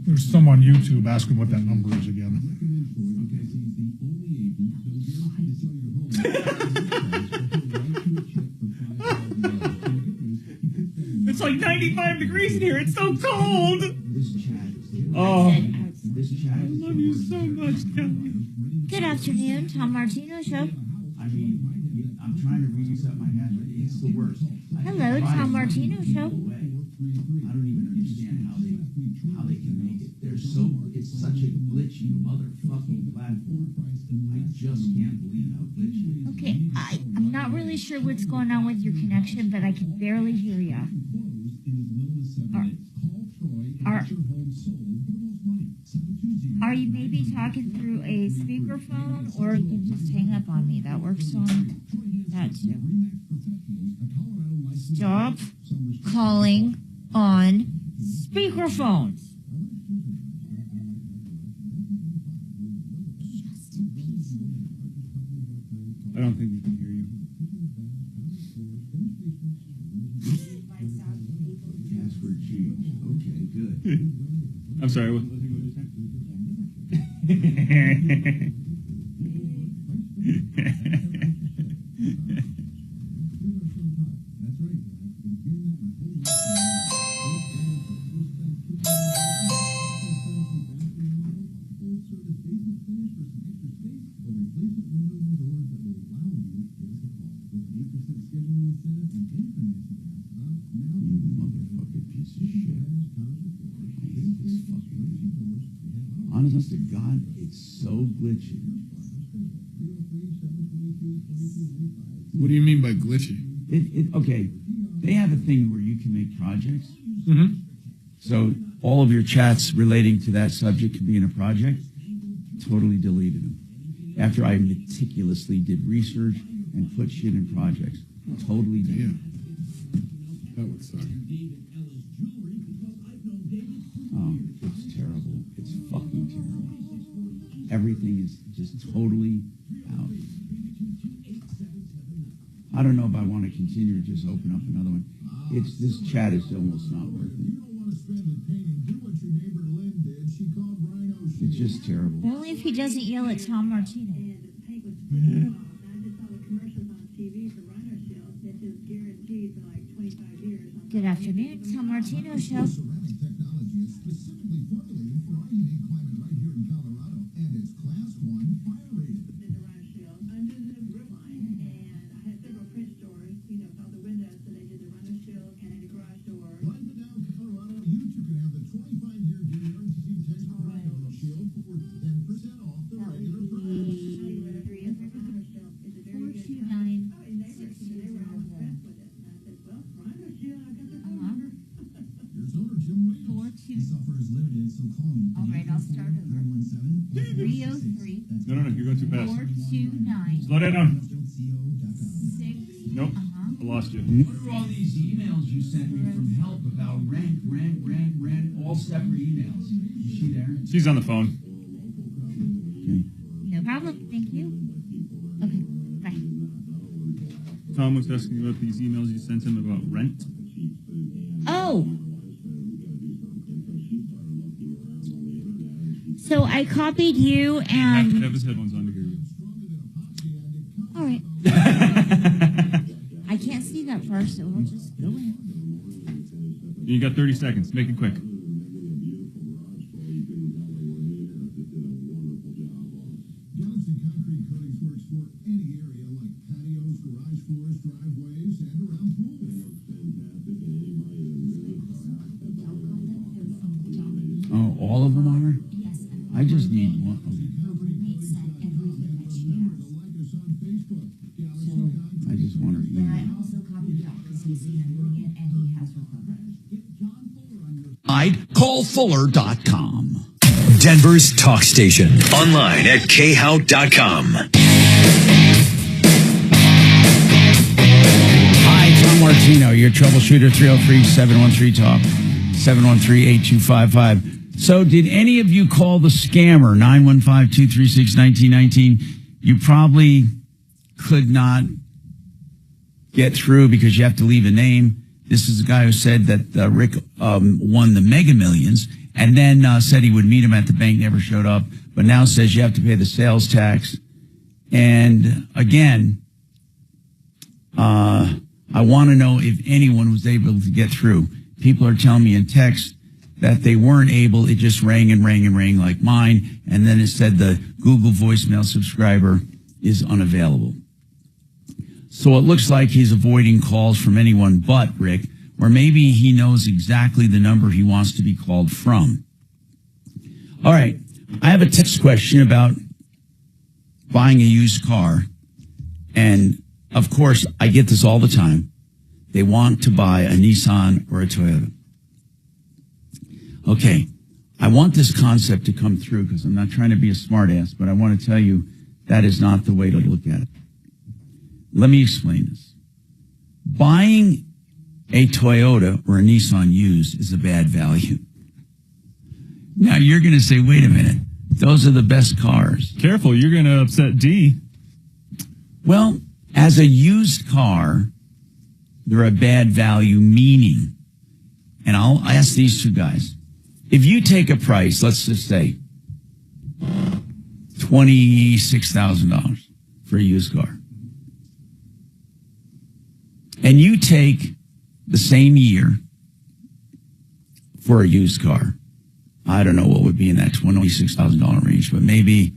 There's some on YouTube asking what that number is again. It's like 95 degrees in here. It's so cold. Oh, I love you so much, Kelly. Good afternoon, Tom Martino Show. I mean, I'm trying to reset my head, but it's the worst. Hello, Tom Martino Show. I don't even understand how they can make it. It's such a glitchy motherfucking platform. I just can't believe how glitchy it is. Okay, I'm not really sure what's going on with your connection, but I can barely hear you. Are you maybe talking through a speakerphone, or you can just hang up on me? That works on that too. Stop calling on speakerphones. I don't think we can hear you. Password changed. Okay, good. I'm sorry. What Honest to God, it's so glitchy. What do you mean by glitchy? Okay, they have a thing where you can make projects. Mm-hmm. So all of your chats relating to that subject can be in a project. Totally deleted them. After I meticulously did research and put shit in projects. Totally deleted. That would suck. Oh, it's terrible. It's fucking terrible. Everything is just totally out. I don't know if I want to continue to just open up another one. This chat is almost not worth it. It's just terrible. Only if he doesn't yell at Tom Martino. Good afternoon, Tom Martino Show. All right, I'll start over. 303. No, you're going too fast. 429. Slow that down. 6. Nope. I lost you. What are all these emails you sent me from help about rent, all separate emails? Is she there? She's on the phone. Okay. No problem. Thank you. Okay, bye. Tom was asking about these emails you sent him about rent. Oh. So I copied you He has to and... have his headphones on to hear you. All right. I can't see that far, so I'll just go in. You got 30 seconds. Make it quick. Oh, all of them are? I just need one. I just want her email. I also copied Doc because he's handling it and he has her Callfuller.com. Denver's talk station. Online at khout.com. Hi, Tom Martino, your troubleshooter, 303-713-TALK, 713-8255. So did any of you call the scammer, 915-236-1919? You probably could not get through because you have to leave a name. This is a guy who said that Rick won the Mega Millions and then said he would meet him at the bank, never showed up, but now says you have to pay the sales tax. And again, I want to know if anyone was able to get through. People are telling me in text that they weren't able. It just rang and rang and rang like mine. And then it said the Google voicemail subscriber is unavailable. So it looks like he's avoiding calls from anyone but Rick, or maybe he knows exactly the number he wants to be called from. All right. I have a text question about buying a used car. And of course, I get this all the time. They want to buy a Nissan or a Toyota. Okay, I want this concept to come through because I'm not trying to be a smartass, but I want to tell you that is not the way to look at it. Let me explain this. Buying a Toyota or a Nissan used is a bad value. Now, you're going to say, wait a minute. Those are the best cars. Careful, you're going to upset D. Well, as a used car, they're a bad value, meaning, and I'll ask these two guys, if you take a price, let's just say $26,000 for a used car, and you take the same year for a used car, I don't know what would be in that $26,000 range, but maybe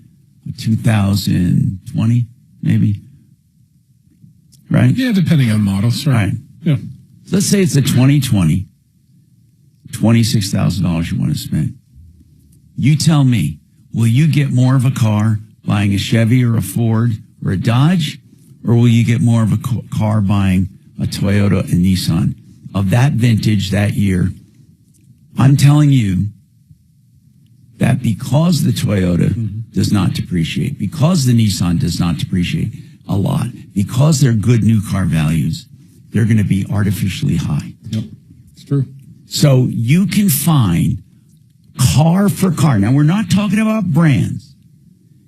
2020, maybe. Right? Yeah, depending on models. Sure. Right. Yeah. So let's say it's a 2020, $26,000 you want to spend. You tell me, will you get more of a car buying a Chevy or a Ford or a Dodge, or will you get more of a car buying a Toyota and Nissan of that vintage that year? I'm telling you that because the Toyota does not depreciate, because the Nissan does not depreciate a lot, because they're good new car values, they're going to be artificially high. Yep, it's true. So you can find car for car. Now, we're not talking about brands,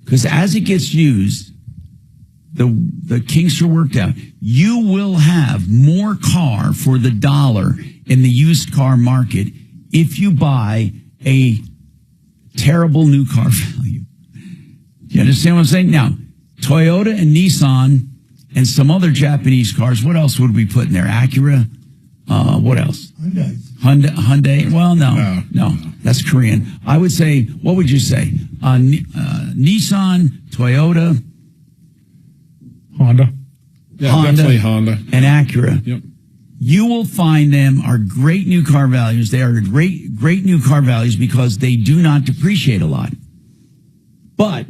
because as it gets used, the kinks are worked out. You will have more car for the dollar in the used car market if you buy a terrible new car value. Do you understand what I'm saying? Now, Toyota and Nissan and some other Japanese cars, what else would we put in there? Acura? What else? Hyundai? Well, no, that's Korean. I would say, what would you say? Nissan, Toyota, Honda. Yeah, definitely Honda. And Acura. Yep. You will find them are great new car values. They are great new car values because they do not depreciate a lot. But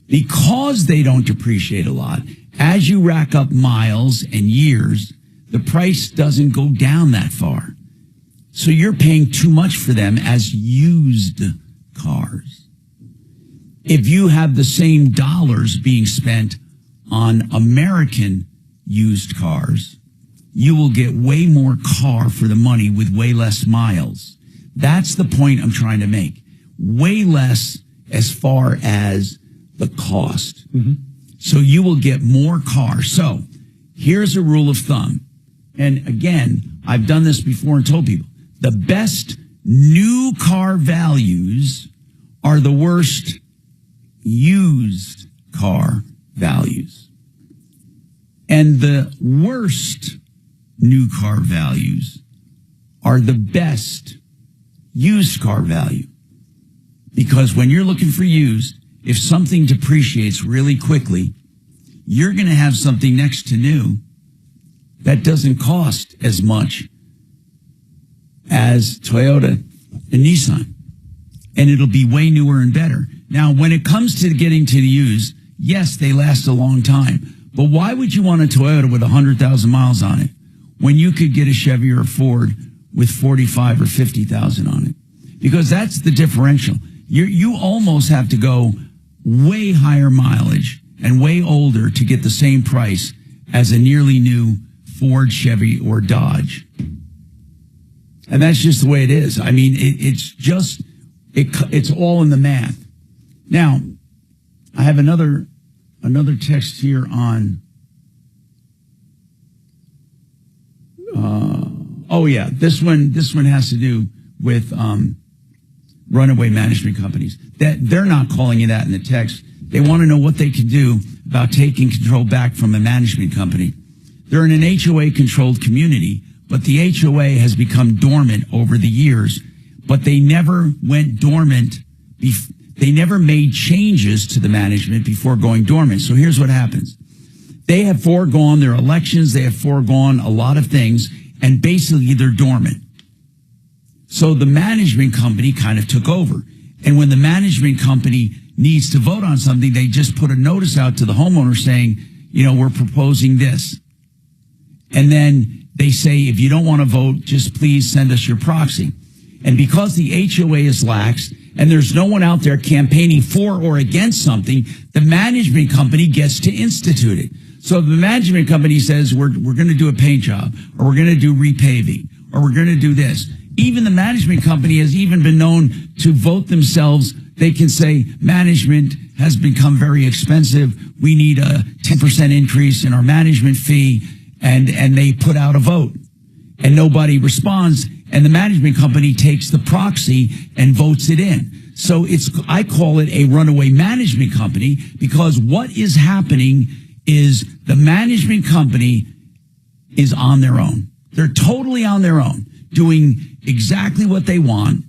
because they don't depreciate a lot, as you rack up miles and years, the price doesn't go down that far. So you're paying too much for them as used cars. If you have the same dollars being spent on American used cars, you will get way more car for the money with way less miles. That's the point I'm trying to make. Way less as far as the cost. So you will get more car. So here's a rule of thumb. And again, I've done this before and told people, the best new car values are the worst used car values. And the worst new car values are the best used car value. Because when you're looking for used, if something depreciates really quickly, you're going to have something next to new that doesn't cost as much as Toyota and Nissan. And it'll be way newer and better. Now, when it comes to getting to the used, yes, they last a long time. But why would you want a Toyota with 100,000 miles on it when you could get a Chevy or a Ford with 45 or 50,000 on it? Because that's the differential. You almost have to go way higher mileage and way older to get the same price as a nearly new Ford, Chevy, or Dodge. And that's just the way it is. I mean, it's all in the math. Now, I have another text here on, this one has to do with runaway management companies. That they're not calling you that in the text. They want to know what they can do about taking control back from a management company. They're in an HOA-controlled community, but the HOA has become dormant over the years, but they never went dormant. They never made changes to the management before going dormant. So here's what happens. They have foregone their elections. They have foregone a lot of things, and basically they're dormant. So the management company kind of took over. And when the management company needs to vote on something, they just put a notice out to the homeowner saying, we're proposing this. And then they say, if you don't want to vote, just please send us your proxy. And because the HOA is lax and there's no one out there campaigning for or against something, the management company gets to institute it. So the management company says we're going to do a paint job, or we're going to do repaving, or we're going to do this. Even the management company has even been known to vote themselves. They can say management has become very expensive. We need a 10% increase in our management fee, and they put out a vote, and nobody responds, and the management company takes the proxy and votes it in. So I call it a runaway management company, because what is happening is the management company is on their own. They're totally on their own, doing exactly what they want.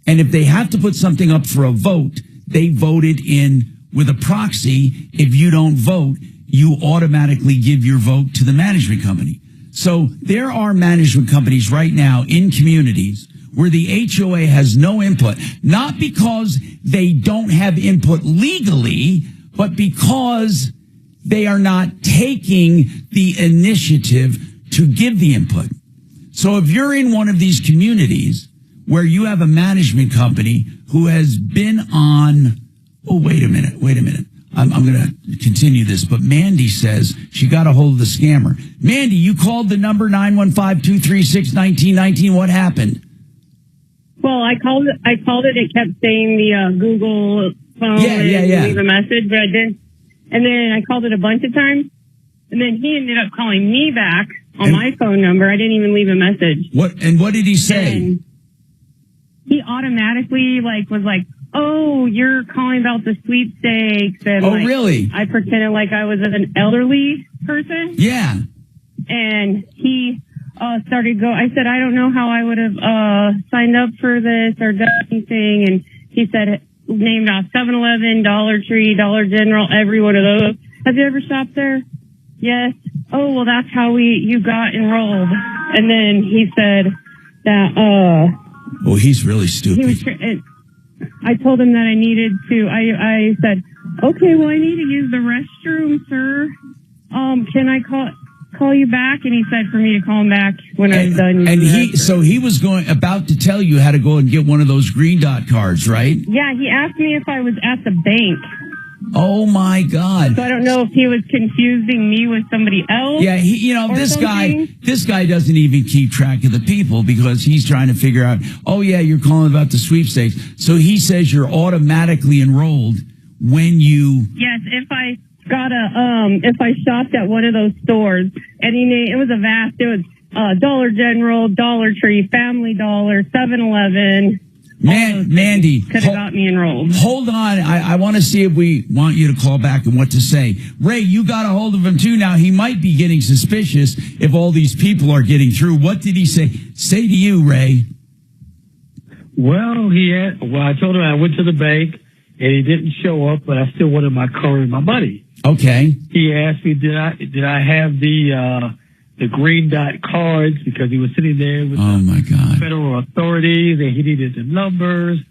And if they have to put something up for a vote, they vote it in with a proxy. If you don't vote, you automatically give your vote to the management company. So there are management companies right now in communities where the HOA has no input, not because they don't have input legally, but because they are not taking the initiative to give the input. So if you're in one of these communities where you have a management company who has been on, wait a minute. I'm going to continue this, but Mandy says she got a hold of the scammer. Mandy, you called the number 915-236-1919. What happened? Well, I called it. It kept saying the Google phone and leave a message, but I didn't. And then I called it a bunch of times, and then he ended up calling me back on my phone number. I didn't even leave a message. What did he say? And he automatically was like, "Oh, you're calling about the sweepstakes." And really? I pretended like I was an elderly person. Yeah. And he started go. I said, "I don't know how I would have signed up for this or done anything." And he said, named off 7-Eleven, Dollar Tree, Dollar General, every one of those. Have you ever shopped there? Yes. Oh, well, that's how you got enrolled. And then he said that, oh, he's really stupid. I told him that I needed to, I said, okay, well, I need to use the restroom, sir. Can I call you back? And he said for me to call him back when I was done. And he was about to tell you how to go and get one of those green dot cards, right? Yeah, he asked me if I was at the bank. Oh my God! So I don't know if he was confusing me with somebody else. Yeah, this guy doesn't even keep track of the people, because he's trying to figure out. Oh yeah, you're calling about the sweepstakes. So he says you're automatically enrolled when you. Yes, if I shopped at one of those stores, and it was a vast. It was Dollar General, Dollar Tree, Family Dollar, 7-Eleven. Mandy, could have got me enrolled. Hold on. I want to see if we want you to call back and what to say. Ray, you got a hold of him too. Now, he might be getting suspicious if all these people are getting through. What did he say to you, Ray? Well, I told him I went to the bank and he didn't show up, but I still wanted my car and my money. Okay. He asked me, did I have the green dot cards, because he was sitting there with federal authorities and he needed the numbers,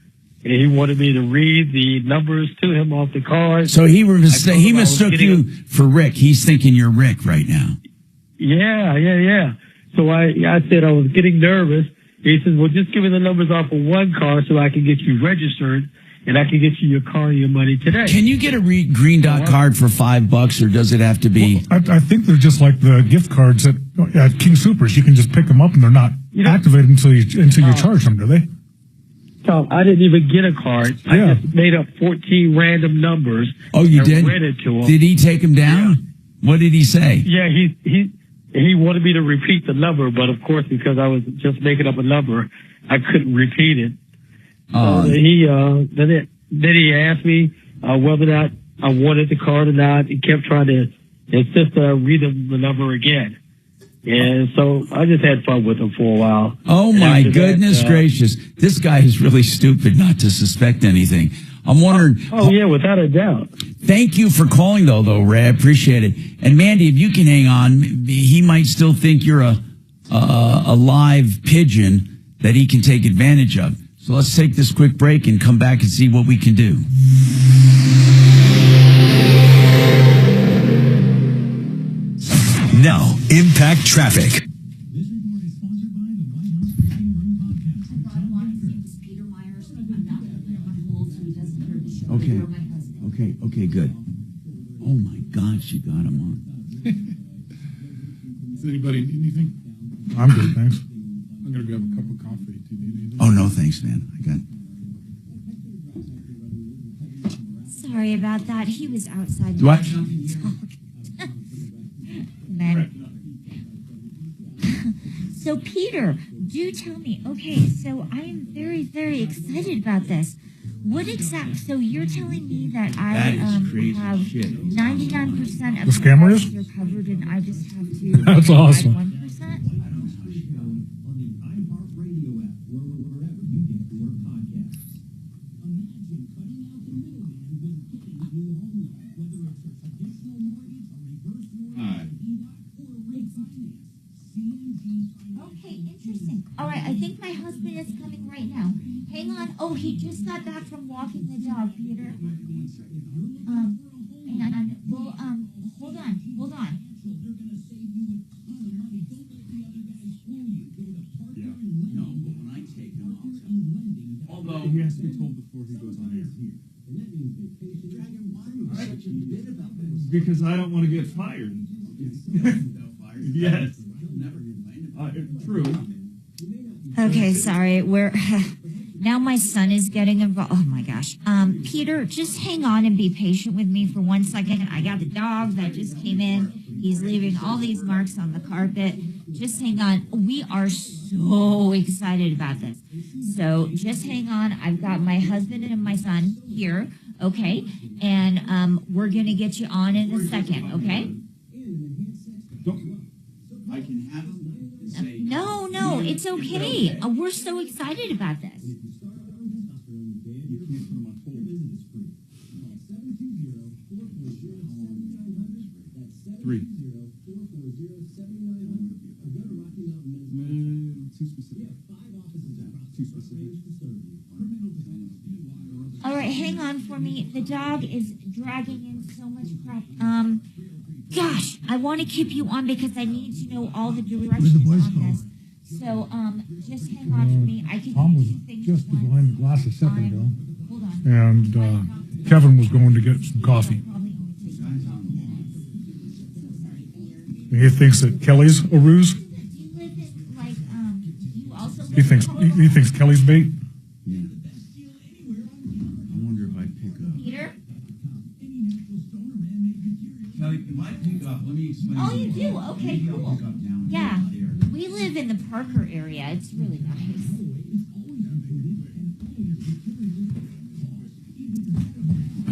and he wanted me to read the numbers to him off the cards. So he mistook you for Rick. He's thinking you're Rick right now. Yeah. So I said I was getting nervous. He says, well, just give me the numbers off of one car so I can get you registered and I can get you your car and your money today. Can you get a green dot card for $5, or does it have to be? Well, I think they're just like the gift cards at King Soopers. You can just pick them up and they're not activated until you charge them, do they? So I didn't even get a card. I just made up 14 random numbers. Oh, you did? Read it to him. Did he take them down? Yeah. What did he say? Yeah, he wanted me to repeat the number, but of course, because I was just making up a number, I couldn't repeat it. Then he asked me whether or not I wanted the card or not. He kept trying to insist that I read him the number again. And so I just had fun with him for a while. Oh, my goodness gracious. This guy is really stupid not to suspect anything. I'm wondering. Oh, yeah, without a doubt. Thank you for calling, though, Ray. I appreciate it. And, Mandy, if you can hang on, he might still think you're a live pigeon that he can take advantage of. So let's take this quick break and come back and see what we can do. Now, Impact Traffic. Okay, good. Oh, my God, she got him on. Does anybody need anything? I'm good, thanks. I'm going to grab a cup of coffee. Do you need anything? Oh, no, thanks, man. I got. Sorry about that. He was outside. What? Man. So, Peter, do tell me. Okay, so I am very, very excited about this. What exact? So you're telling me that I That is crazy have shit. 99% of The scammer is? are covered, and I just have to. That's awesome. 1%? Okay, interesting. All right, I think my husband is coming right now. Hang on. Oh, he just got back from walking the dog, Peter. And well, hold on. Although he has to be told before he goes on air. Because I don't want to get fired. Yes. True. Okay, sorry. We're now my son is getting involved. Oh my gosh. Peter, just hang on and be patient with me for 1 second. I got the dog that just came in. He's leaving all these marks on the carpet. Just hang on. We are so excited about this. So just hang on. I've got my husband and my son here. Okay. And we're gonna get you on in a second, okay? I can have him say No, it's okay. We're so excited about this. you can't put him on hold. 3. Too specific. Too specific. All right, hang on for me. The dog is dragging in so much crap. Gosh, I want to keep you on because I need to know all the directions on this. So, just hang on for me. I can Tom do was two things just at once. behind the glass a second ago, Hold on. and Kevin was going to get some coffee. He thinks that Kelly's a ruse. Do you live in, like, you also live He thinks he thinks Kelly's bait. Yeah. I wonder if I pick up. Peter? Kelly, if I pick up, let me explain. Oh, you do? Okay, Maybe I'll cool. pick up down Yeah. there. We live in the Parker area. It's really nice.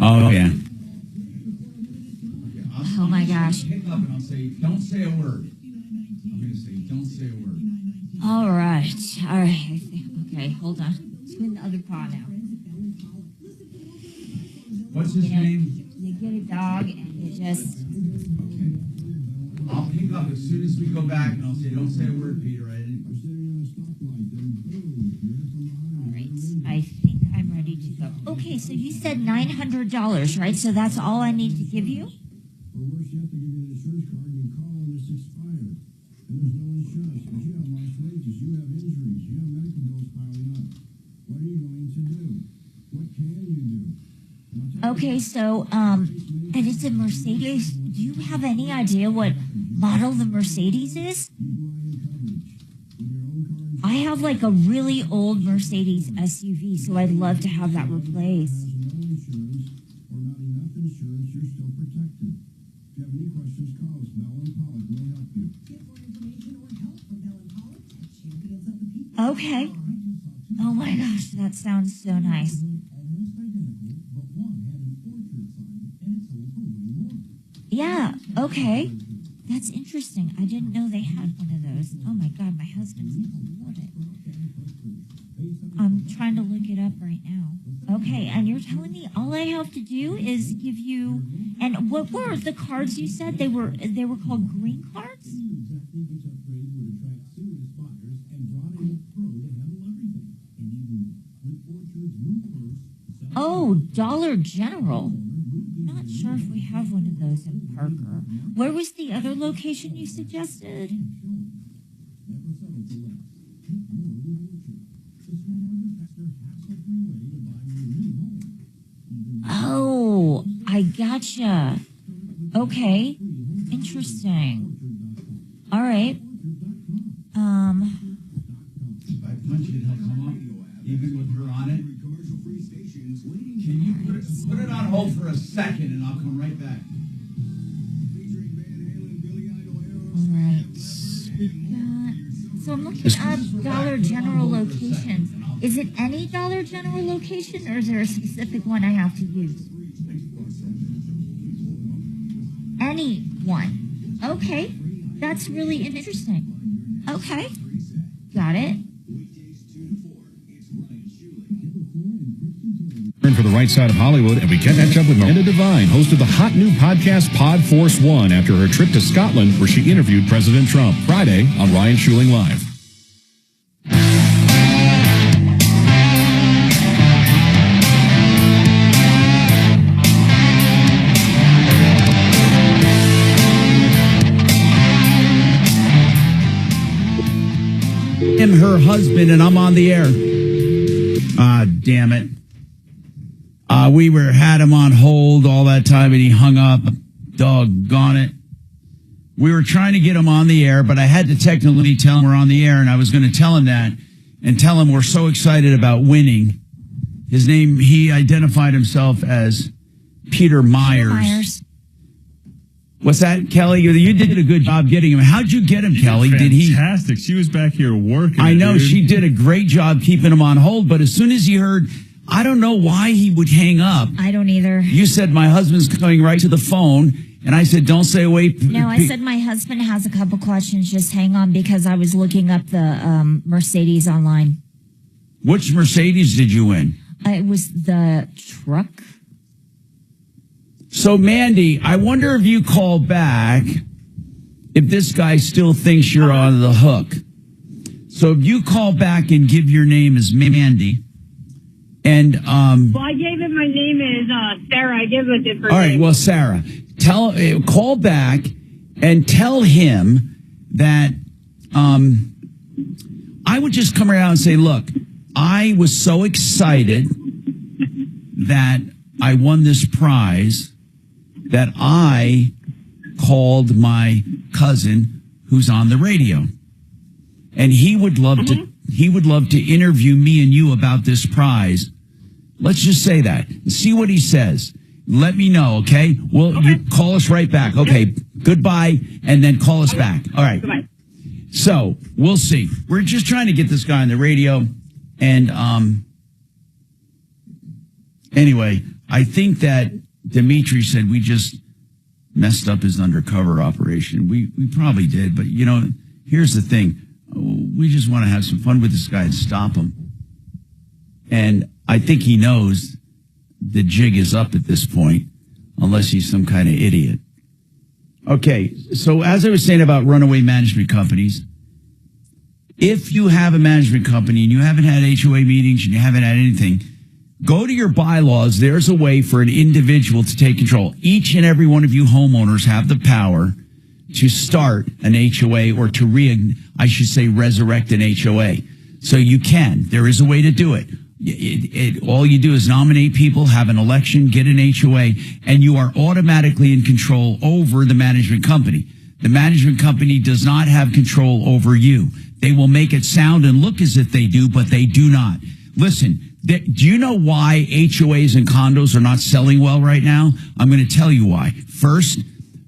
Oh, yeah. Oh my gosh. Pick up and I'll say, don't say a word. I'm going to say, don't say a word. All right. Okay, hold on. It's in the other paw now. What's his name? You get a dog and you just. Okay. I'll pick up as soon as we go back and I'll say, don't say a word, Peter. I didn't. All right. I think I'm ready to go. Okay, so you said $900, right? So that's all I need to give you? Okay, so, and it's a Mercedes. Do you have any idea what model the Mercedes is? I have like a really old Mercedes SUV, so I'd love to have that replaced. Okay. Oh my gosh, that sounds so nice. Yeah, okay. That's interesting. I didn't know they had one of those. Oh my God, my husband's gonna love it. I'm trying to look it up right now. Okay, and you're telling me all I have to do is give you. And what were the cards you said? They were called green cards? Oh, Dollar General. Not sure if we have one of those in Parker. Where was the other location you suggested? Oh, I gotcha. Okay. Interesting. Interesting. All right. If I punch it, he'll come up, even with her on it. Can you put it on hold for a second, and I'll come right back. All right. So I'm looking at Dollar General locations. Is it any Dollar General location, or is there a specific one I have to use? Any one. Okay. That's really interesting. Okay. Got it. For the right side of Hollywood, and we catch up with Miranda Devine, host of the hot new podcast Pod Force One, after her trip to Scotland, where she interviewed President Trump. Friday on Ryan Schuling Live. I'm her husband, and I'm on the air. Ah, damn it. We had him on hold all that time, and he hung up. Doggone it. We were trying to get him on the air, but I had to technically tell him we're on the air, and I was going to tell him that and tell him we're so excited about winning. His name, he identified himself as Peter Myers. What's that, Kelly? You did a good job getting him. How'd you get him, Kelly? Did he? Fantastic. She was back here working. I know, dude. she did a great job keeping him on hold, but as soon as he heard, I don't know why he would hang up. I don't either. You said my husband's going right to the phone, and I said, don't say wait. No, I said my husband has a couple questions. Just hang on, because I was looking up the Mercedes online. Which Mercedes did you win? It was the truck. So, Mandy, I wonder if you call back if this guy still thinks you're on the hook. So if you call back and give your name as Mandy, and well, I gave him my name is Sarah. I gave him a different all right, name. well, Sarah, call back and tell him that I would just come around and say, look, I was so excited that I won this prize that I called my cousin who's on the radio, and he would love to interview me and you about this prize. Let's just say that. See what he says. Let me know, okay? Well, you call us right back. Okay, goodbye, and then call us back. All right. Goodbye. So we'll see. We're just trying to get this guy on the radio, and anyway, I think that Dimitri said we just messed up his undercover operation. We probably did, but here's the thing. We just want to have some fun with this guy and stop him. And I think he knows the jig is up at this point, unless he's some kind of idiot. Okay, so as I was saying about runaway management companies, if you have a management company and you haven't had HOA meetings and you haven't had anything, go to your bylaws. There's a way for an individual to take control. Each and every one of you homeowners have the power to start an HOA or to resurrect an HOA. So you can. There is a way to do it. All you do is nominate people, have an election, get an HOA, and you are automatically in control over the management company. The management company does not have control over you. They will make it sound and look as if they do, but they do not. Listen, do you know why HOAs and condos are not selling well right now? I'm going to tell you why. First,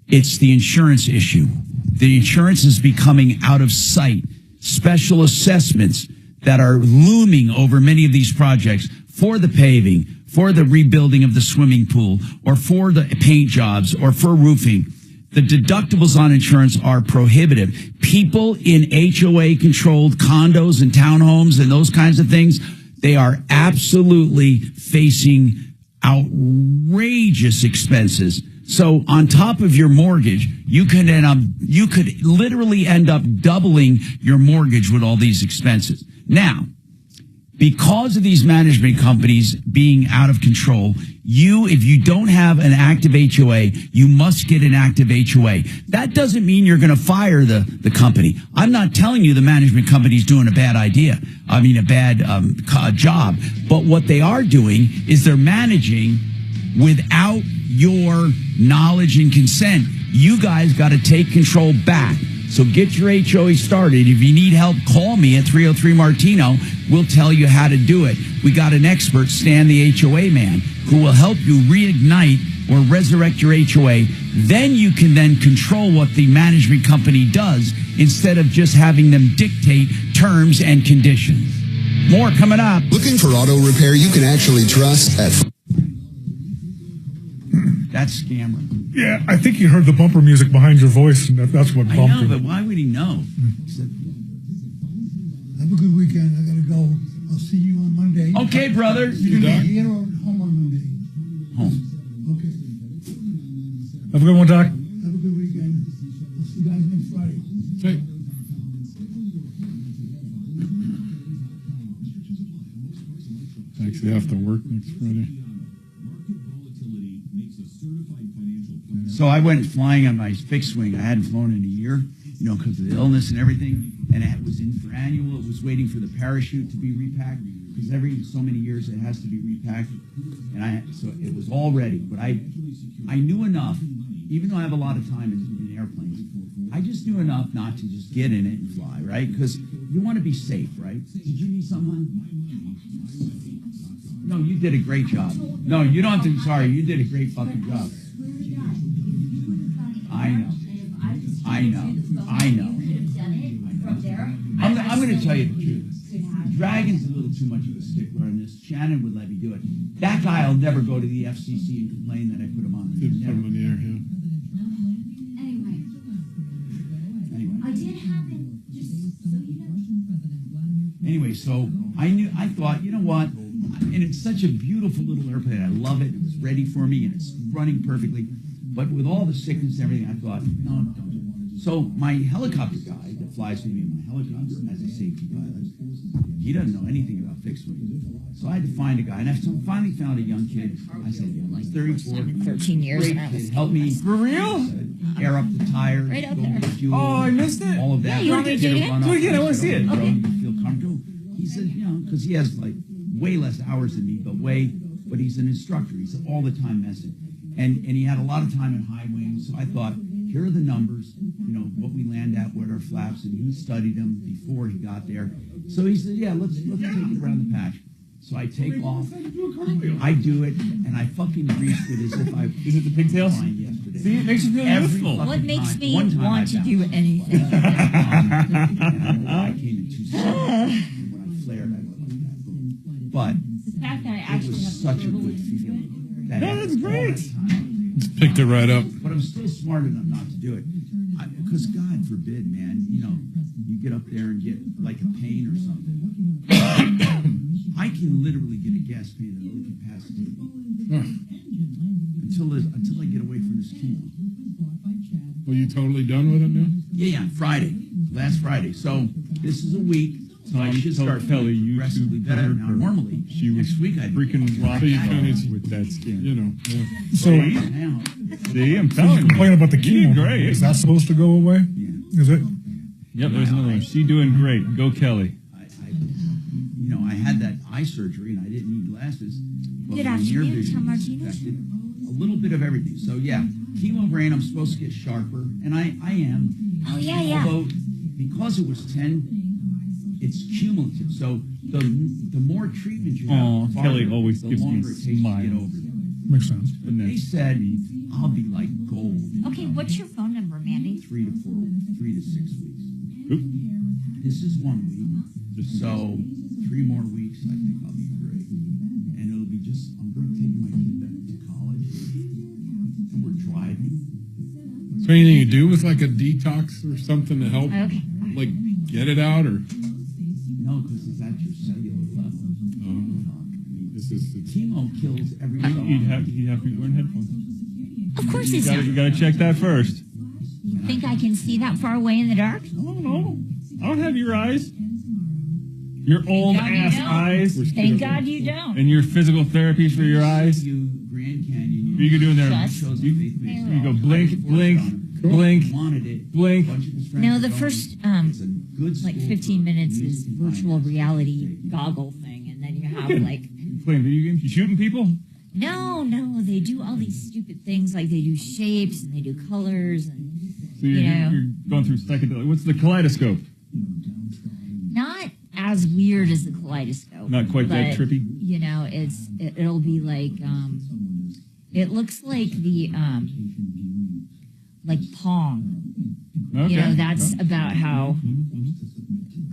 it's the insurance issue. The insurance is becoming out of sight. Special assessments that are looming over many of these projects for the paving, for the rebuilding of the swimming pool, or for the paint jobs, or for roofing. The deductibles on insurance are prohibitive. People in HOA-controlled condos and townhomes and those kinds of things, they are absolutely facing outrageous expenses. So on top of your mortgage, you could literally end up doubling your mortgage with all these expenses. Now, because of these management companies being out of control, if you don't have an active HOA, you must get an active HOA. That doesn't mean you're going to fire the company. I'm not telling you the management company's doing a bad job. But what they are doing is they're managing without your knowledge and consent. You guys got to take control back. So get your HOA started. If you need help, call me at 303 Martino. We'll tell you how to do it. We got an expert, Stan the HOA man, who will help you reignite or resurrect your HOA. Then you can then control what the management company does instead of just having them dictate terms and conditions. More coming up. Looking for auto repair you can actually trust at... That's scammer. Yeah, I think you heard the bumper music behind your voice, and that's what bumped I know, but why would he know? Have a good weekend. I gotta go. I'll see you on Monday. Okay, brother. You get home on Monday. Home. Okay. Have a good one, Doc. Have a good weekend. I'll see you guys next Friday. Okay. Actually, I have to work next Friday. So I went flying on my fixed wing. I hadn't flown in a year, because of the illness and everything. And it was in for annual. It was waiting for the parachute to be repacked because every so many years it has to be repacked. And so it was all ready. But I knew enough, even though I have a lot of time in airplanes, I just knew enough not to just get in it and fly, right? Because you want to be safe, right? Did you need someone? No, you did a great job. No, you don't have to be sorry. You did a great fucking job. I know. I'm going to tell you the truth. Dragon's a little too much of a stickler on this. Shannon would let me do it. That guy will never go to the FCC and complain that I put him on. Didn't put him on the air, yeah. Anyway. I did have it, just so you know. Anyway, so I thought, you know what? And it's such a beautiful little airplane. I love it. It was ready for me, and it's running perfectly. But with all the sickness and everything, I thought, no, don't do it. So my helicopter guy that flies with me in my helicopter as a safety pilot, he doesn't know anything about fixed wing. So I had to find a guy, and I finally found a young kid. I said, he's 34. 13 years Great when I was kid. Help me. For real? Air up the tires. Right up go there. get fuel, Oh, I missed it. all of that. Yeah, you want me to do it again? Do it again, I wanna see it. Okay. Feel comfortable. He said, because he has like way less hours than me, but he's an instructor. He's all the time messing. And he had a lot of time in high wings. So I thought, here are the numbers, what we land at, what are flaps, and he studied them before he got there. So he said, yeah, let's take it around the patch. So I take off, I do it, and I fucking greased it as if I Is it the pigtails? yesterday. See, it makes you feel useful. What makes me One time want to do anything? I came in too soon. When I flared, I went like that. But The fact that I it actually have was such a turtle good is feeling. Yeah, that's all great. that time. Just picked it right up. But I'm still smart enough not to do it. Because God forbid, man, you get up there and get like a pain or something. I can literally get a gas pain that'll incapacitate me. Until I get away from this chemo. Well, you totally done with it now? Yeah, Friday. Last Friday. So this is a week. So I should start Kelly, feeling progressively better. Now, normally, she was next week I'd freaking So you kind rocking of, with that skin. Yeah. So, now. See, I'm you telling you. complain about the You chemo. did great. Is that supposed to go away? Yeah. Is it? Yep, there's another one. She doing great. Go Kelly. I had that eye surgery and I didn't need glasses. But Good my near afternoon, vision Tom was Martino. affected. A little bit of everything. So yeah, chemo brain, I'm supposed to get sharper, and I am. Oh, yeah. Although, because it was 10, it's cumulative. So the more treatment you have, Oh, the farther, Kelly always the gives me longer it takes to get smiles. over there. Makes sense. But they said I'll be like gold. Okay, what's your phone number, Mandy? 3 to 6 weeks. This is 1 week. So 3 more weeks, I think I'll be great. And it'll be I'm going to take my kid back to college. And we're driving. Is there anything you do with like a detox or something to help, Okay. like get it out or? No, because it's at your cellular level. This is Chemo kills everything. You'd have to be wearing headphones. Of course it's not. You gotta check that first. You think I can see that far away in the dark? No. I don't have your eyes. Your old God you ass don't. eyes. Thank God you don't. And your physical therapies for your eyes. You Grand Canyon. You can do in there. Just You go blink, blink, blink, Wanted it. blink. Bunch of his friends No, were the going. first It's a good like school 15 minutes Needs is to find virtual it. reality goggle thing, and then you have like Playing video games. You shooting people? No, they do all these stupid things, like they do shapes and they do colors and, So you're going through psychedelic. What's the kaleidoscope? Not as weird as the kaleidoscope. Not quite that but, trippy? You know, it'll be like, it looks like the, like Pong. Okay. You know, that's about how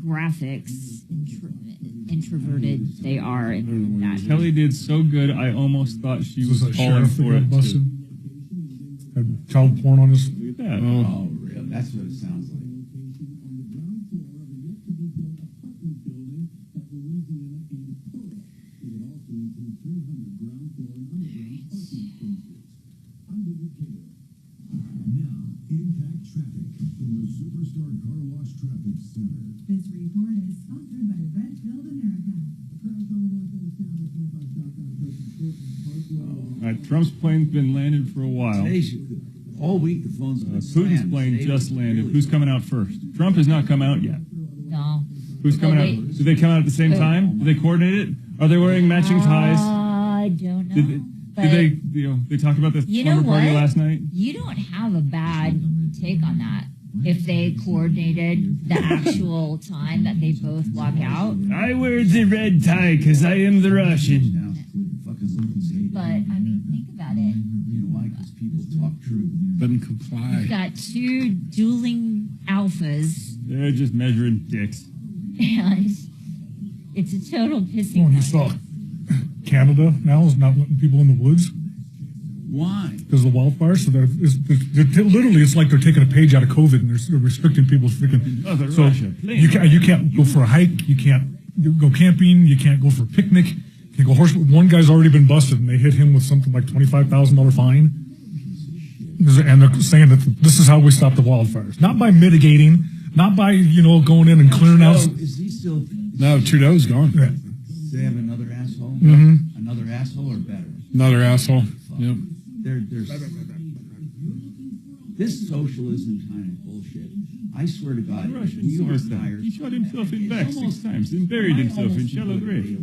graphics introverted they are in that. Kelly did so good, I almost thought she was a calling sheriff that for got it. busted? Had child porn on his. Look at that. Oh, really? That's what it sounds like. This report is sponsored by Redfield America. Trump's plane's been landed for a while. All week the phone's been Putin's plane just landed. Who's coming out first? Trump has not come out yet. No. Who's coming out? Do they come out at the same time? Do they coordinate it? Are they wearing matching ties? I don't know. Did they talk about the slumber party last night? You don't have a bad take on that. If they coordinated the actual time that they both walk out. I wear the red tie because I am the Russian. But, I mean, think about it. You know why? Because people talk truth. Doesn't comply. You've got two dueling alphas, They're just measuring dicks. and it's a total pissing Oh, and you saw Canada now is not letting people in the woods. Why? Because of the wildfires. So literally, it's like they're taking a page out of COVID and they're restricting people's freaking. So Russia, you can't go for a hike. You can't go camping. You can't go for a picnic. You can't go horse. One guy's already been busted and they hit him with something like $25,000 fine. And they're saying that this is how we stop the wildfires, not by mitigating, not by going in and clearing out. Is he still? No, Trudeau's gone. Yeah. Do they have another asshole? Mm-hmm. Another asshole or better? Another asshole. Yep. There's this socialism kind of bullshit. I swear to God, Russian New York suicide. hires. He shot himself in back 6 times and buried himself in shallow grave.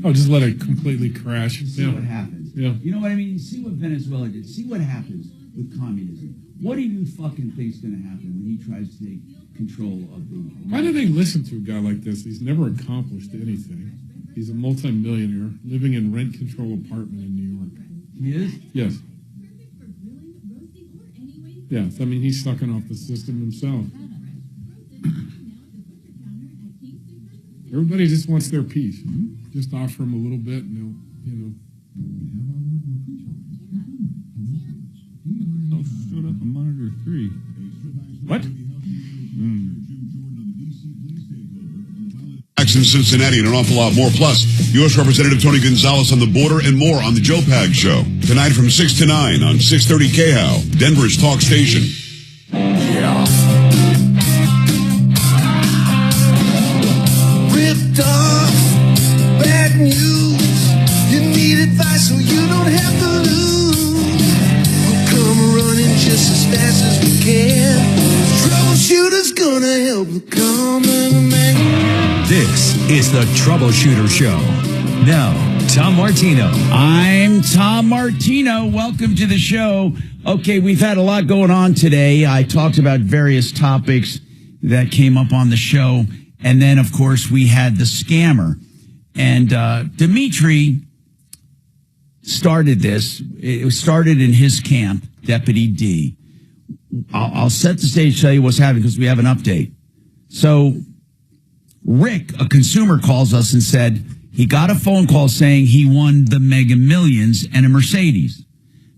Oh, just let it completely crash. See what happens. Yeah. You know what I mean? See what Venezuela did. See what happens with communism. What do you fucking think's going to happen when he tries to take control of the? Why do they listen to a guy like this? He's never accomplished anything. He's a multimillionaire living in rent-control apartment in New York. He is? Yes. Yes, I mean, he's sucking off the system himself. Everybody just wants their piece. Just offer them a little bit and they'll, Oh, showed up on monitor 3. What? In Cincinnati and an awful lot more. Plus, U.S. Representative Tony Gonzalez on the border and more on the Joe Pag Show. Tonight from 6 to 9 on 630 KHOW, Denver's talk station. Yeah. Ripped off, bad news. You need advice so you don't have to lose. We'll come running just as fast as we can. Troubleshooter's gonna help the common man. This is the Troubleshooter Show. Now, Tom Martino. I'm Tom Martino. Welcome to the show. Okay, we've had a lot going on today. I talked about various topics that came up on the show. And then, of course, we had the scammer. And Dimitri started this. It started in his camp, Deputy D. I'll set the stage, tell you what's happening, because we have an update. So Rick, a consumer, calls us and said he got a phone call saying he won the Mega Millions and a Mercedes.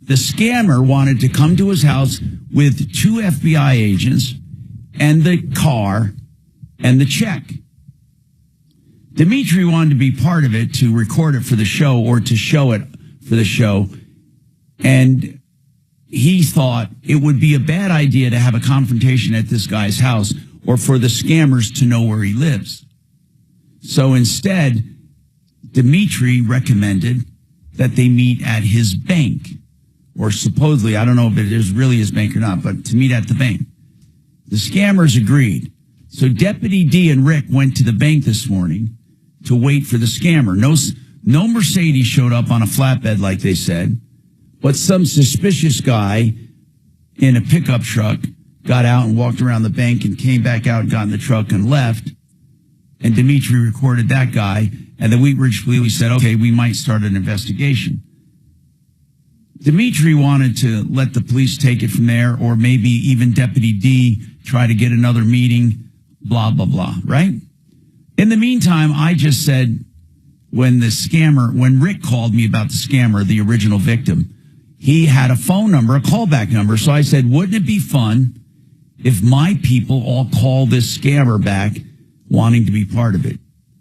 The scammer wanted to come to his house with 2 FBI agents and the car and the check. Dimitri wanted to be part of it, to record it for the show or to show it for the show. And he thought it would be a bad idea to have a confrontation at this guy's house or for the scammers to know where he lives. So instead, Dimitri recommended that they meet at his bank, or supposedly, I don't know if it is really his bank or not, but to meet at the bank. The scammers agreed. So Deputy D and Rick went to the bank this morning to wait for the scammer. No Mercedes showed up on a flatbed like they said, but some suspicious guy in a pickup truck got out and walked around the bank and came back out, got in the truck and left. And Dimitri recorded that guy. And the Wheat Ridge police said, okay, we might start an investigation. Dimitri wanted to let the police take it from there, or maybe even Deputy D try to get another meeting, blah, blah, blah, right? In the meantime, I just said, when Rick called me about the scammer, the original victim, he had a phone number, a callback number. So I said, wouldn't it be fun if my people all call this scammer back wanting to be part of it?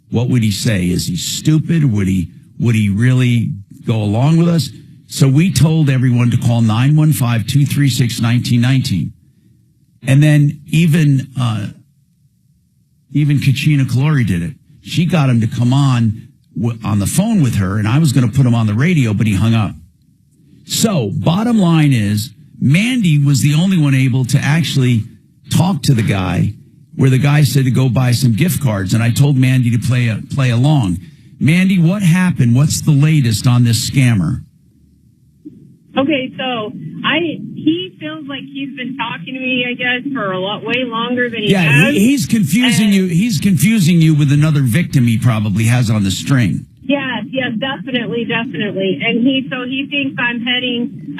What would he say? Is he stupid? Would he really go along with us? So we told everyone to call 915-236-1919. And then even Kachina Kalori did it. She got him to come on the phone with her, and I was going to put him on the radio, but he hung up. So bottom line is, Mandy was the only one able to actually talk to the guy, where the guy said to go buy some gift cards, and I told Mandy to play along. Mandy, what happened? What's the latest on this scammer? Okay, so he feels like he's been talking to me, I guess, for way longer than he has. Yeah, he's confusing you. He's confusing you with another victim he probably has on the string. Yes, definitely. And he thinks I'm heading.